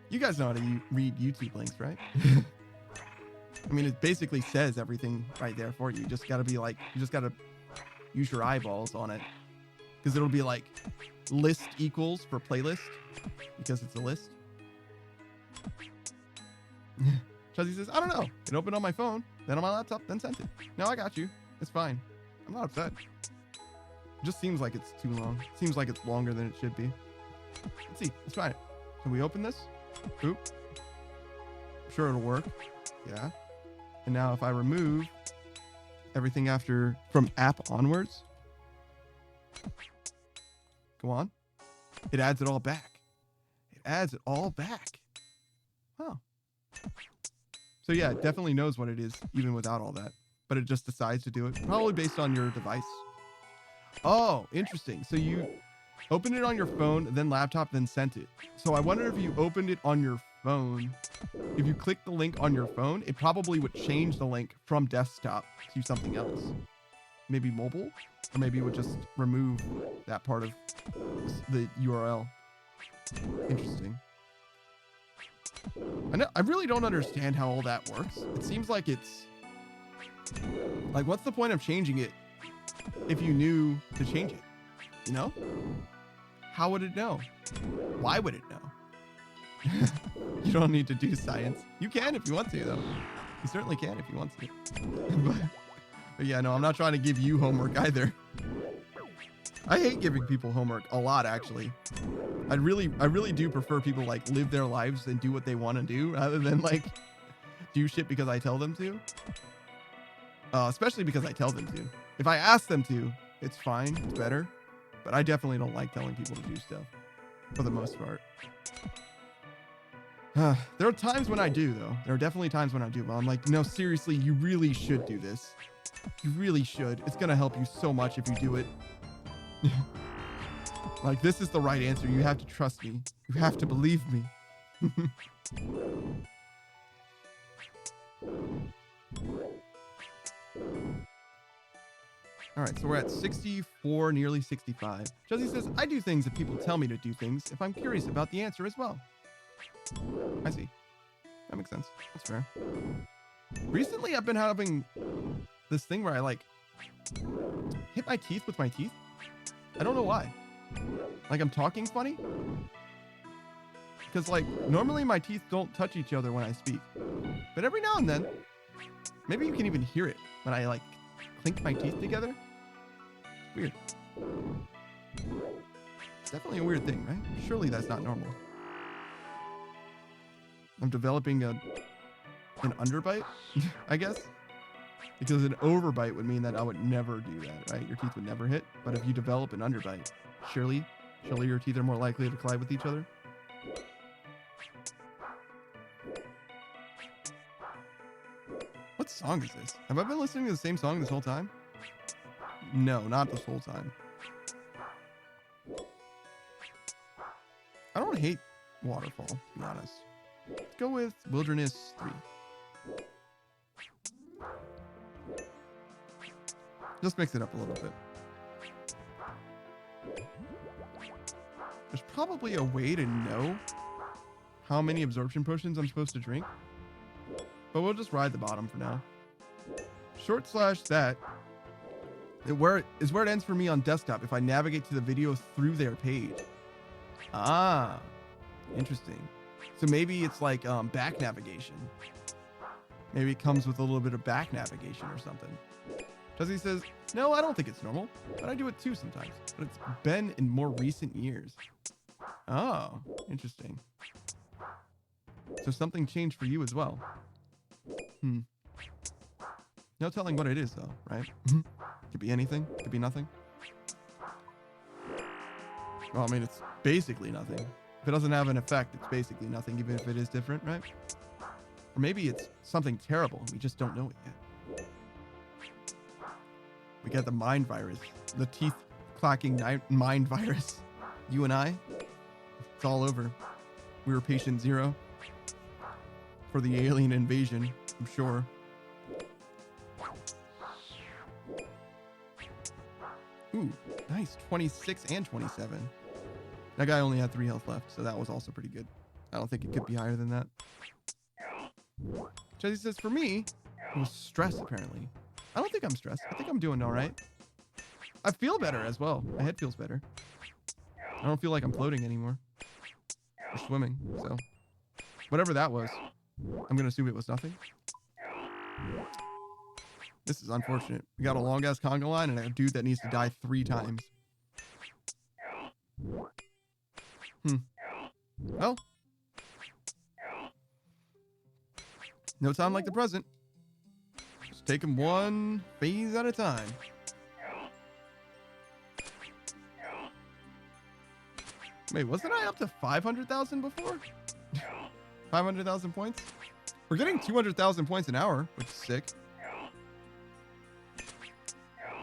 You guys know how to read YouTube links, right? I mean, it basically says everything right there for you. You just gotta be like, you just gotta use your eyeballs on it. Because it'll be like list equals for playlist because it's a list. Chuzzy says, I don't know. It opened on my phone, then on my laptop, then sent it. No, I got you. It's fine. I'm not upset. It just seems like it's too long. It seems like it's longer than it should be. Let's see. Let's try it. Can we open this? Oop. I'm sure it'll work. Yeah. And now if I remove everything after from app onwards, go on. It adds it all back. It adds it all back. Oh. So yeah, it definitely knows what it is even without all that, but it just decides to do it probably based on your device. Oh, interesting. So you opened it on your phone, then laptop, then sent it. So I wonder if you opened it on your phone, if you click the link on your phone, it probably would change the link from desktop to something else. Maybe mobile, or maybe it would just remove that part of the URL. Interesting. I really don't understand how all that works. It seems like it's like, what's the point of changing it if you knew to change it? You know? How would it know? Why would it know? You don't need to do science. You can if you want to, though. You certainly can if you want to. But yeah, no, I'm not trying to give you homework either. I hate giving people homework a lot, actually. I really do prefer people like live their lives and do what they want to do rather than like do shit because I tell them to. Especially because I tell them to. If I ask them to, it's fine, it's better. But I definitely don't like telling people to do stuff for the most part. There are times when I do, though. There are definitely times when I do. Well, I'm like, no, seriously, you really should do this. You really should. It's going to help you so much if you do it. Like, this is the right answer. You have to trust me. You have to believe me. All right, so we're at 64, nearly 65. Josie says, I do things if people tell me to do things, if I'm curious about the answer as well. I see. That makes sense. That's fair. Recently, I've been having this thing where I, like, hit my teeth with my teeth. I don't know why. Like, I'm talking funny. Because, like, normally my teeth don't touch each other when I speak. But every now and then, maybe you can even hear it when I, like, clink my teeth together. It's weird. It's definitely a weird thing, right? Surely that's not normal. I'm developing an underbite, I guess. Because an overbite would mean that I would never do that, right? Your teeth would never hit. But if you develop an underbite, surely your teeth are more likely to collide with each other. What song is this? Have I been listening to the same song this whole time? No, not this whole time. I don't hate Waterfall, to be honest. Let's go with Wilderness 3. Just mix it up a little bit. There's probably a way to know how many absorption potions I'm supposed to drink, but we'll just ride the bottom for now. /that is where it ends for me on desktop if I navigate to the video through their page. Ah, interesting. So maybe it's like back navigation. Maybe it comes with a little bit of back navigation or something. Josie says, no, I don't think it's normal, but I do it too sometimes. But it's been in more recent years. Oh, interesting. So something changed for you as well. No telling what it is, though, right? Could be anything. Could be nothing. Well, I mean, it's basically nothing. If it doesn't have an effect, it's basically nothing, even if it is different, right? Or maybe it's something terrible. We just don't know it yet. We got the mind virus. The teeth clacking mind virus. You and I, it's all over. We were patient 0 for the alien invasion, I'm sure. Ooh, nice. 26 and 27. That guy only had 3 health left, so that was also pretty good. I don't think it could be higher than that. Jesse says, for me, it was stress, apparently. I don't think I'm stressed. I think I'm doing all right. I feel better as well. My head feels better. I don't feel like I'm floating anymore. Or swimming, so. Whatever that was, I'm going to assume it was nothing. This is unfortunate. We got a long-ass conga line and a dude that needs to die 3 times. Well. No time like the present. Just take him one phase at a time. Wait, wasn't I up to 500,000 before? 500,000 points? We're getting 200,000 points an hour, which is sick.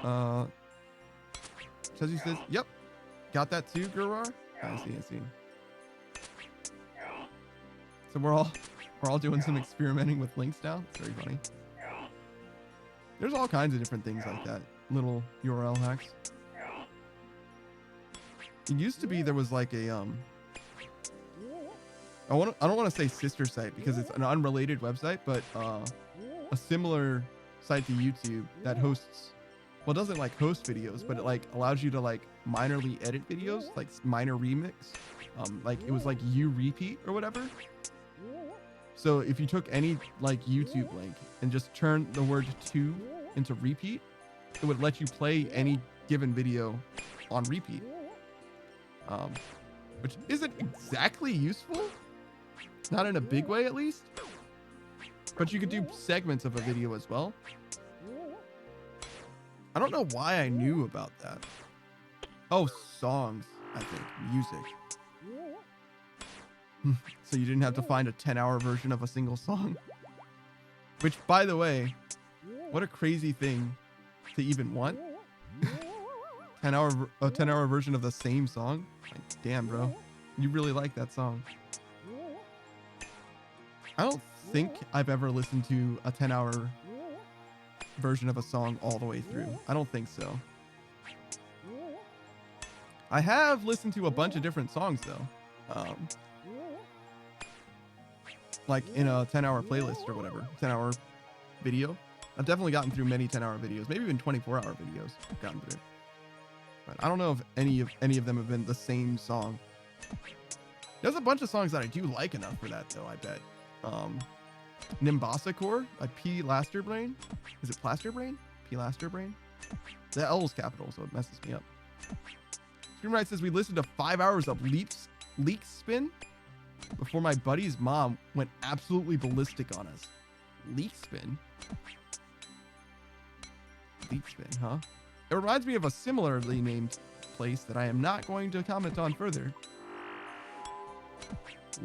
Chessie says, yep. Got that too, Gurwar? I see. So we're all doing some experimenting with links now. It's very funny. There's all kinds of different things like that. Little URL hacks. It used to be there was like a I don't want to say sister site because it's an unrelated website, but a similar site to YouTube that hosts, well, it doesn't like host videos, but it like allows you to like minorly edit videos, like minor remix. Like it was like repeat or whatever. So if you took any like YouTube link and just turned the word to into repeat, it would let you play any given video on repeat. Which isn't exactly useful. Not in a big way, at least. But you could do segments of a video as well. I don't know why I knew about that. Oh, songs, I think. Music. So you didn't have to find a 10-hour version of a single song. Which, by the way, what a crazy thing to even want. A 10-hour version of the same song. Like, damn, bro. You really like that song. I don't think I've ever listened to a 10-hour version of a song all the way through. I don't think so. I have listened to a bunch of different songs though. Like in a 10-hour playlist or whatever, 10-hour video. I've definitely gotten through many 10-hour videos, maybe even 24-hour videos I've gotten through. But I don't know if any of them have been the same song. There's a bunch of songs that I do like enough for that though, I bet. Nimbasa Core by P. Lasterbrain. Is it Plasterbrain? P. Lasterbrain? The L is capital, so it messes me up. Screenwrite says we listened to 5 hours of leak spin before my buddy's mom went absolutely ballistic on us. Leak spin? Leak spin, huh? It reminds me of a similarly named place that I am not going to comment on further.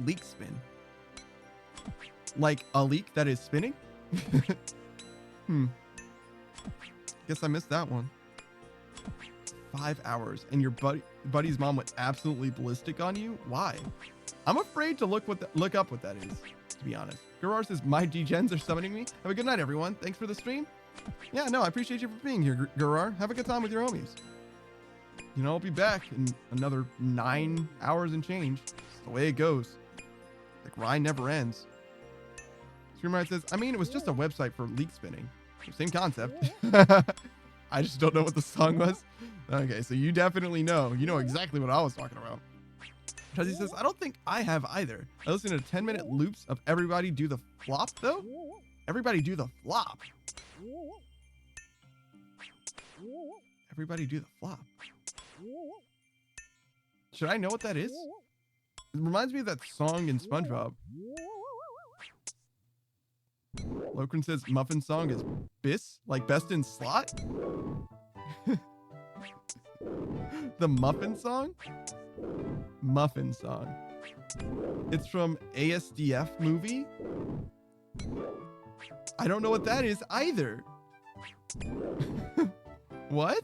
Leak spin. Like a leak that is spinning? Guess I missed that one. 5 hours and your buddy's mom went absolutely ballistic on you? Why? I'm afraid to look up what that is, to be honest. Gurar says my G-Gens are summoning me. Have a good night, everyone. Thanks for the stream. Yeah, no, I appreciate you for being here, Gurar. Have a good time with your homies. You know, I'll be back in another 9 hours and change. It's the way it goes. The grind never ends. Screamrite says, I mean, it was just a website for leak spinning. Same concept. I just don't know what the song was. Okay, so you definitely know. You know exactly what I was talking about. Trezzy says, I don't think I have either. I listen to 10-minute loops of Everybody Do the Flop, though? Everybody Do the Flop. Everybody Do the Flop. Should I know what that is? It reminds me of that song in SpongeBob. Lokren says Muffin song is BIS, like best in slot? The Muffin song? Muffin song. It's from ASDF movie? I don't know what that is either. What?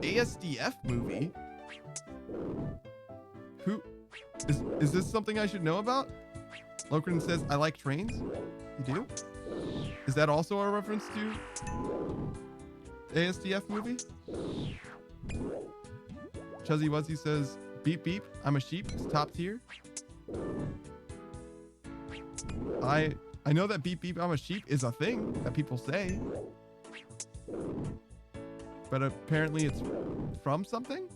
ASDF movie? Who? Is this something I should know about? Lokren says, I like trains. You do? Is that also a reference to ASDF movie? Chuzzy Wuzzy says, beep beep, I'm a sheep. It's top tier. I know that beep beep, I'm a sheep is a thing that people say. But apparently it's from something?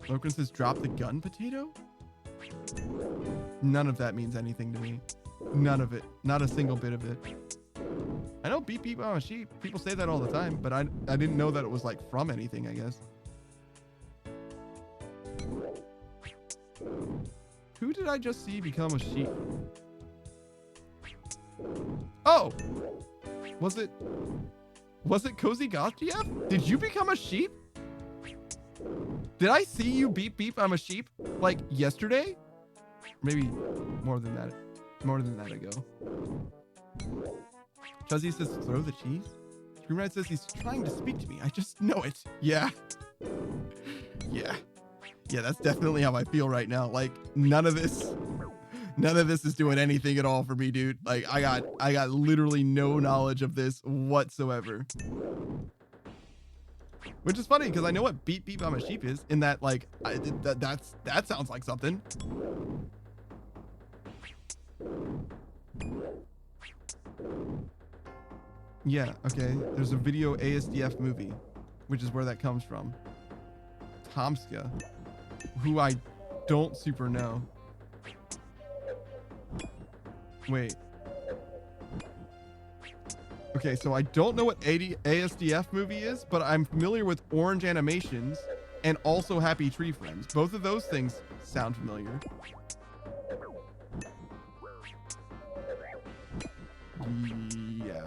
Lokren says, drop the gun potato? None of that means anything to me. None of it. Not a single bit of it. I know beep beep, I'm a sheep. People say that all the time, but I didn't know that it was like from anything, I guess. Who did I just see become a sheep? Oh! Was it Cozy Goth GF? Did you become a sheep? Did I see you beep beep, I'm a sheep? Like yesterday? Maybe more than that ago. Chuzzy says throw the cheese. Screamrite says he's trying to speak to me. I just know it. Yeah. Yeah, that's definitely how I feel right now. Like none of this is doing anything at all for me, dude. Like I got literally no knowledge of this whatsoever. Which is funny because I know what beep beep I'm a sheep is in that like that sounds like something. Yeah, okay. There's a video ASDF movie, which is where that comes from. Tomska, who I don't super know. Wait. Okay, so I don't know what ASDF movie is, but I'm familiar with Orange Animations and also Happy Tree Friends. Both of those things sound familiar. Yeah.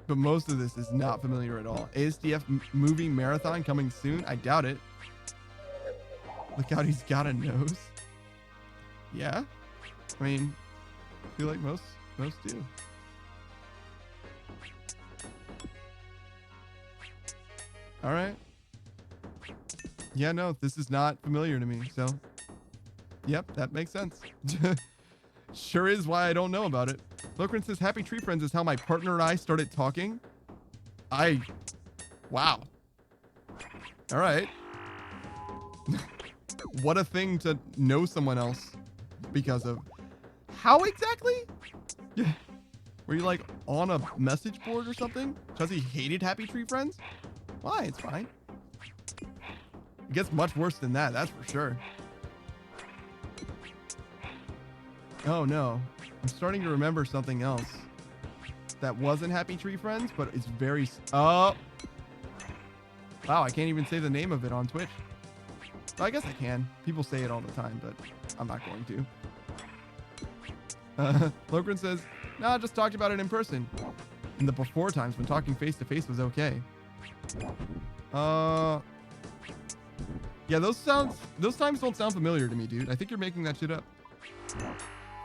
but most of this is not familiar at all. ASDF movie marathon coming soon? I doubt it. Look out, he's got a nose. Yeah? I mean, I feel like most do. All right. Yeah, no, this is not familiar to me, so. Yep, that makes sense. Sure is why I don't know about it. Lokrin says, Happy Tree Friends is how my partner and I started talking. Wow. All right. What a thing to know someone else because of. How exactly? Were you like on a message board or something? Because he hated Happy Tree Friends? Why? It's fine. It gets much worse than that, that's for sure. Oh no. I'm starting to remember something else that wasn't Happy Tree Friends, but it's very. Oh. Wow, I can't even say the name of it on Twitch. Well, I guess I can. People say it all the time, but I'm not going to. Lokrin says, nah, just talked about it in person. In the before times when talking face to face was okay. Yeah, those times don't sound familiar to me, dude. I think you're making that shit up.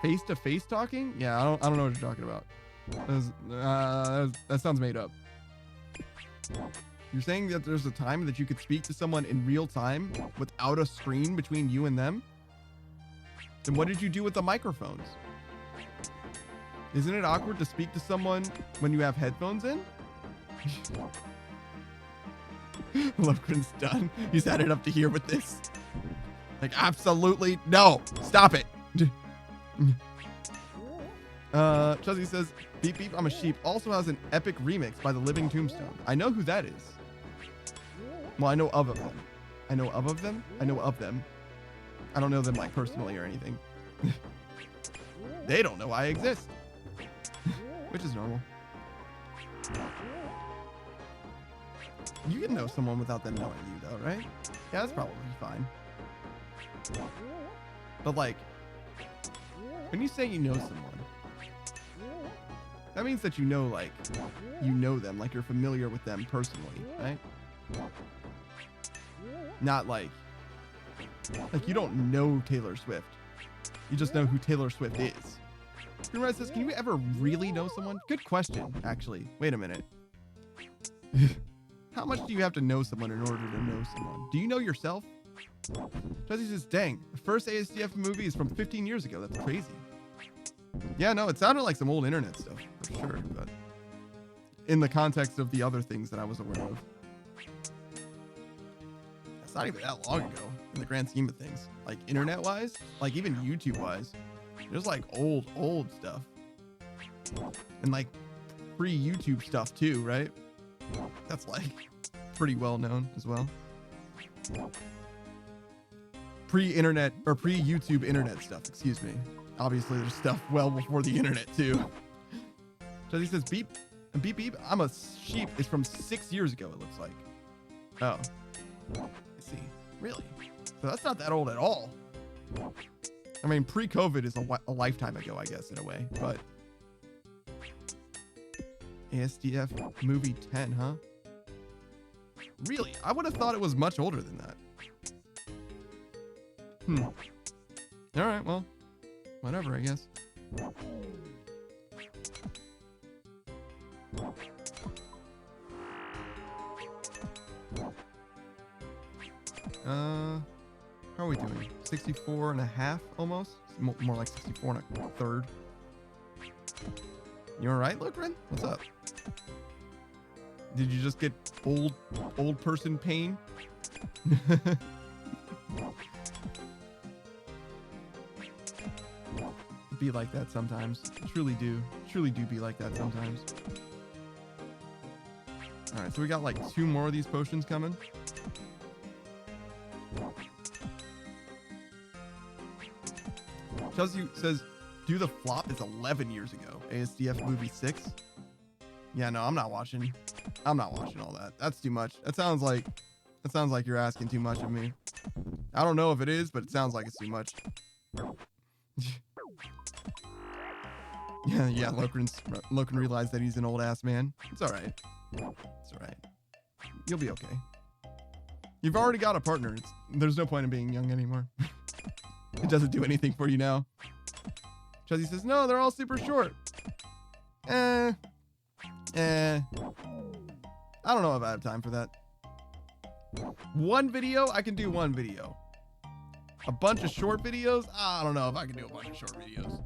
Face to face talking? Yeah, I don't know what you're talking about. That sounds made up. You're saying that there's a time that you could speak to someone in real time without a screen between you and them? Then what did you do with the microphones? Isn't it awkward to speak to someone when you have headphones in? Lovegren's done. He's had it up to here with this. Like, absolutely no. Stop it. Chuzzy says, Beep Beep, I'm a Sheep also has an epic remix by the Living Tombstone. I know who that is. Well, I know of them. I know of them. I know of them. I don't know them like personally or anything. They don't know I exist. Which is normal. You can know someone without them knowing you though, right? Yeah, that's probably fine. But like, when you say you know someone, that means that you know, like, you know them, like you're familiar with them personally, right? Not like you don't know Taylor Swift. You just know who Taylor Swift is. Screenwriter says, can you ever really know someone? Good question, actually. Wait a minute. How much do you have to know someone in order to know someone? Do you know yourself? Jesse says, dang, the first ASDF movie is from 15 years ago. That's crazy. Yeah, no, it sounded like some old internet stuff, for sure, but in the context of the other things that I was aware of. That's not even that long ago in the grand scheme of things. Like, internet-wise, like even YouTube-wise, there's like old stuff. And like pre-YouTube stuff too, right? That's like pretty well known as well. Pre-internet or pre-YouTube internet stuff, excuse me. Obviously there's stuff well before the internet too. Jesse says, beep, beep, I'm a Sheep is from 6 years ago, it looks like. Oh, I see. Really? So that's not that old at all. I mean, pre-COVID is a lifetime ago, I guess, in a way, but ASDF movie 10, huh? Really? I would have thought it was much older than that. All right, well, whatever, I guess. How are we doing? 64 and a half almost? More like 64 and a third. You all right, Lokrin? What's up? Did you just get old person pain? Be like that sometimes. Truly do be like that sometimes. All right, so we got like 2 more of these potions coming. Chelsea says, do the flop is 11 years ago. ASDF movie 6. Yeah, no, I'm not watching all that. That's too much. That sounds like you're asking too much of me. I don't know if it is, but it sounds like it's too much. Yeah, Loken realized that he's an old ass man. It's alright. It's alright. You'll be okay. You've already got a partner. There's no point in being young anymore. It doesn't do anything for you now. Chuzzy says, no, they're all super short. I don't know if I have time for that. One video, I can do one video. A bunch of short videos, I don't know if I can do a bunch of short videos.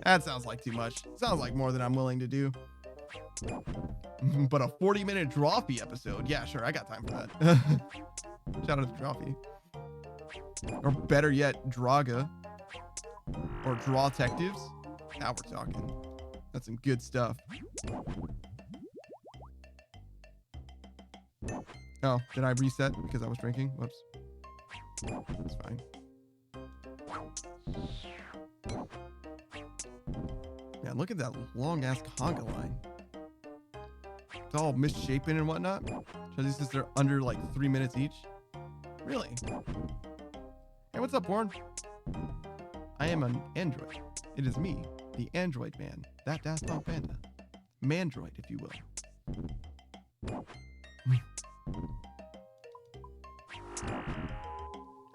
That sounds like too much. Sounds like more than I'm willing to do. But a 40-minute Drawfee episode, yeah, sure, I got time for that. Shout out to Drawfee. Or better yet, Draga. Or Draw Detectives. Now we're talking. That's some good stuff. Oh, did I reset because I was drinking? Whoops. That's fine. Man, look at that long-ass conga line. It's all misshapen and whatnot. Chuzzy says they're under like 3 minutes each. Really? Hey, what's up, Warren? I am an android. It is me, the android man. That Daft Punk Panda. Mandroid, if you will.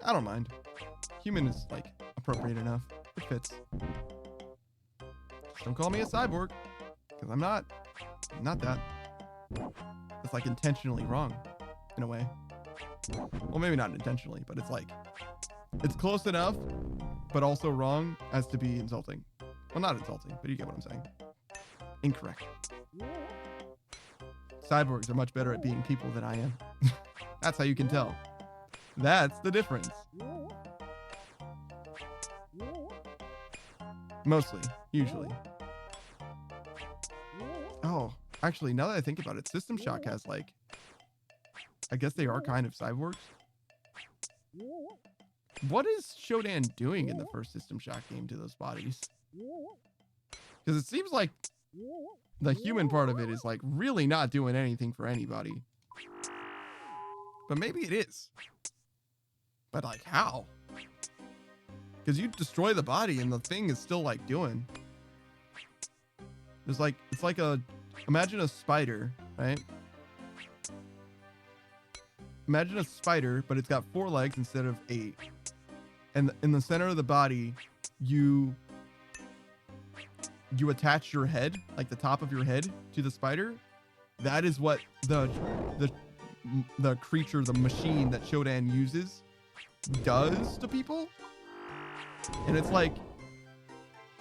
I don't mind. Human is, like, appropriate enough. It fits. Just don't call me a cyborg. Because I'm not. I'm not that. It's, like, intentionally wrong. In a way. Well, maybe not intentionally, but it's, like... It's close enough, but also wrong as to be insulting. Well, not insulting, but you get what I'm saying. Incorrect. Cyborgs are much better at being people than I am. That's how you can tell. That's the difference. Mostly. Usually. Oh, actually, now that I think about it, System Shock has, like... I guess they are kind of cyborgs. What is Shodan doing in the first System Shock game to those bodies? Because it seems like the human part of it is like really not doing anything for anybody. But maybe it is. But like how? Because you destroy the body and the thing is still like doing. There's like, it's like a, imagine a spider, right? Imagine a spider, but it's got 4 legs instead of 8. And in the center of the body, you attach your head, like the top of your head, to the spider. That is what the creature, the machine that Shodan uses, does to people. And it's like,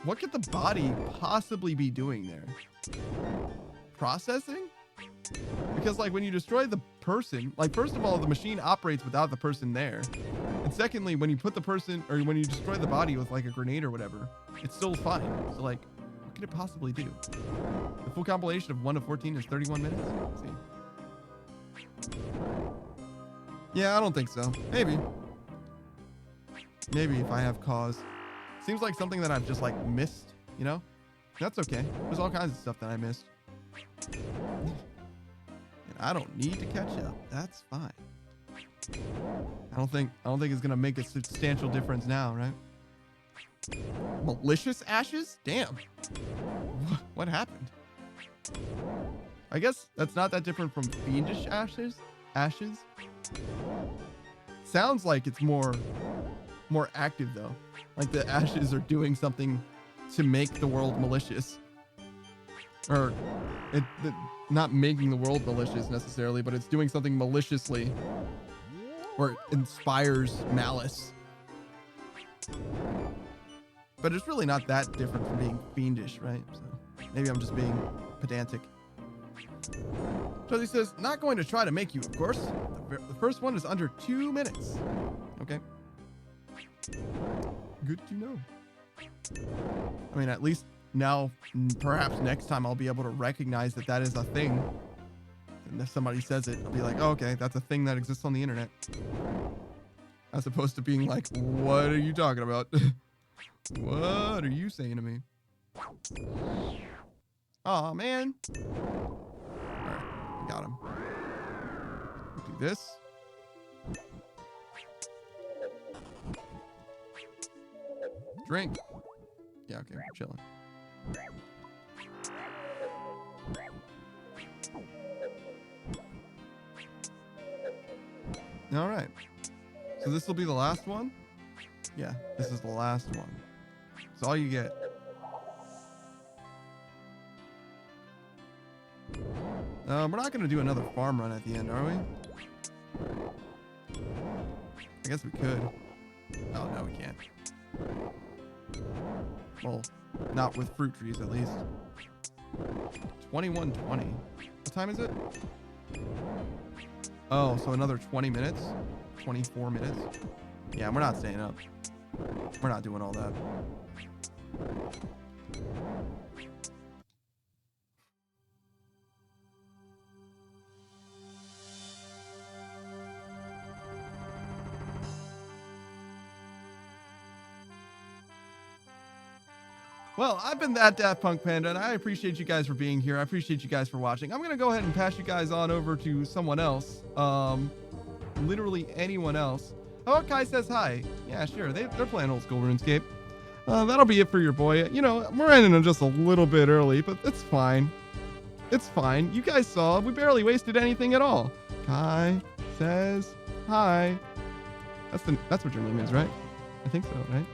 what could the body possibly be doing there? Processing? Because like when you destroy the person, like first of all, the machine operates without the person there. And secondly, when you put the person, or when you destroy the body with like a grenade or whatever, it's still fine. So like, what could it possibly do? The full compilation of 1 to 14 is 31 minutes? Let's see. Yeah, I don't think so. Maybe. Maybe if I have cause. Seems like something that I've just like missed, you know? That's okay. There's all kinds of stuff that I missed. And I don't need to catch up. That's fine. I don't think it's gonna make a substantial difference now, right? Malicious ashes? Damn. What happened? I guess that's not that different from fiendish ashes. Sounds like it's more active though. Like the ashes are doing something to make the world malicious. Or not making the world malicious necessarily, but it's doing something maliciously. Or it inspires malice. But it's really not that different from being fiendish, right? So maybe I'm just being pedantic. Josie says, not going to try to make you, of course. The first one is under 2 minutes. Okay. Good to know. I mean, at least now, perhaps next time I'll be able to recognize that that is a thing. And if somebody says it, I'll be like, oh, okay, that's a thing that exists on the internet. As opposed to being like, what are you talking about? What are you saying to me? Aw, man. Alright, we got him. Do this. Drink. Yeah, okay, we're chilling. All right. So this will be the last one? Yeah, this is the last one. It's all you get. We're not going to do another farm run at the end, are we? I guess we could. Oh, no, we can't. Well, not with fruit trees, at least. 21:20. What time is it? Oh, so another 20 minutes? 24 minutes? Yeah, we're not staying up. We're not doing all that. Well, I've been that Daft Punk Panda, and I appreciate you guys for being here. I appreciate you guys for watching. I'm going to go ahead and pass you guys on over to someone else. Literally anyone else. How about Kai Says Hi? Yeah, sure. They're playing old school RuneScape. That'll be it for your boy. You know, we're ending just a little bit early, but it's fine. It's fine. You guys saw, we barely wasted anything at all. Kai Says Hi. That's what your name is, right? I think so, right?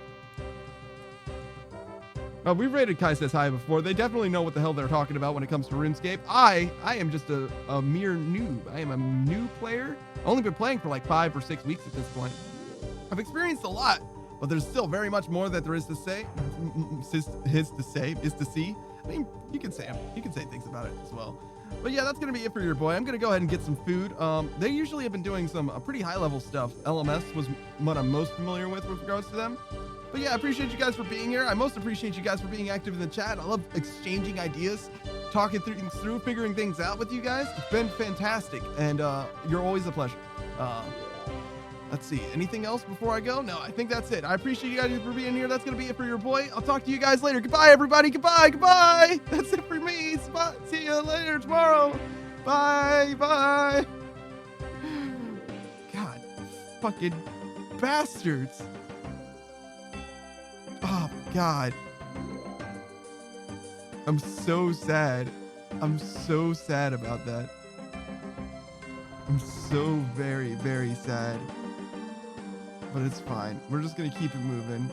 We've rated Kai Says Hi before. They definitely know what the hell they're talking about when it comes to RuneScape. I am just a mere noob. I am a new player. I've only been playing for like 5 or 6 weeks at this point. I've experienced a lot, but there's still very much more that there is to say. Is to see. I mean, you can say things about it as well. But yeah, that's gonna be it for your boy. I'm gonna go ahead and get some food. They usually have been doing some pretty high level stuff. LMS was what I'm most familiar with regards to them. But yeah, I appreciate you guys for being here. I most appreciate you guys for being active in the chat. I love exchanging ideas, talking things through, figuring things out with you guys. It's been fantastic, and you're always a pleasure. Let's see, anything else before I go? No, I think that's it. I appreciate you guys for being here. That's gonna be it for your boy. I'll talk to you guys later. Goodbye, everybody. Goodbye. That's it for me. See you later tomorrow. Bye. God, fucking bastards. Oh my God. I'm so sad. I'm so sad about that. I'm so very, very sad. But it's fine. We're just gonna keep it moving.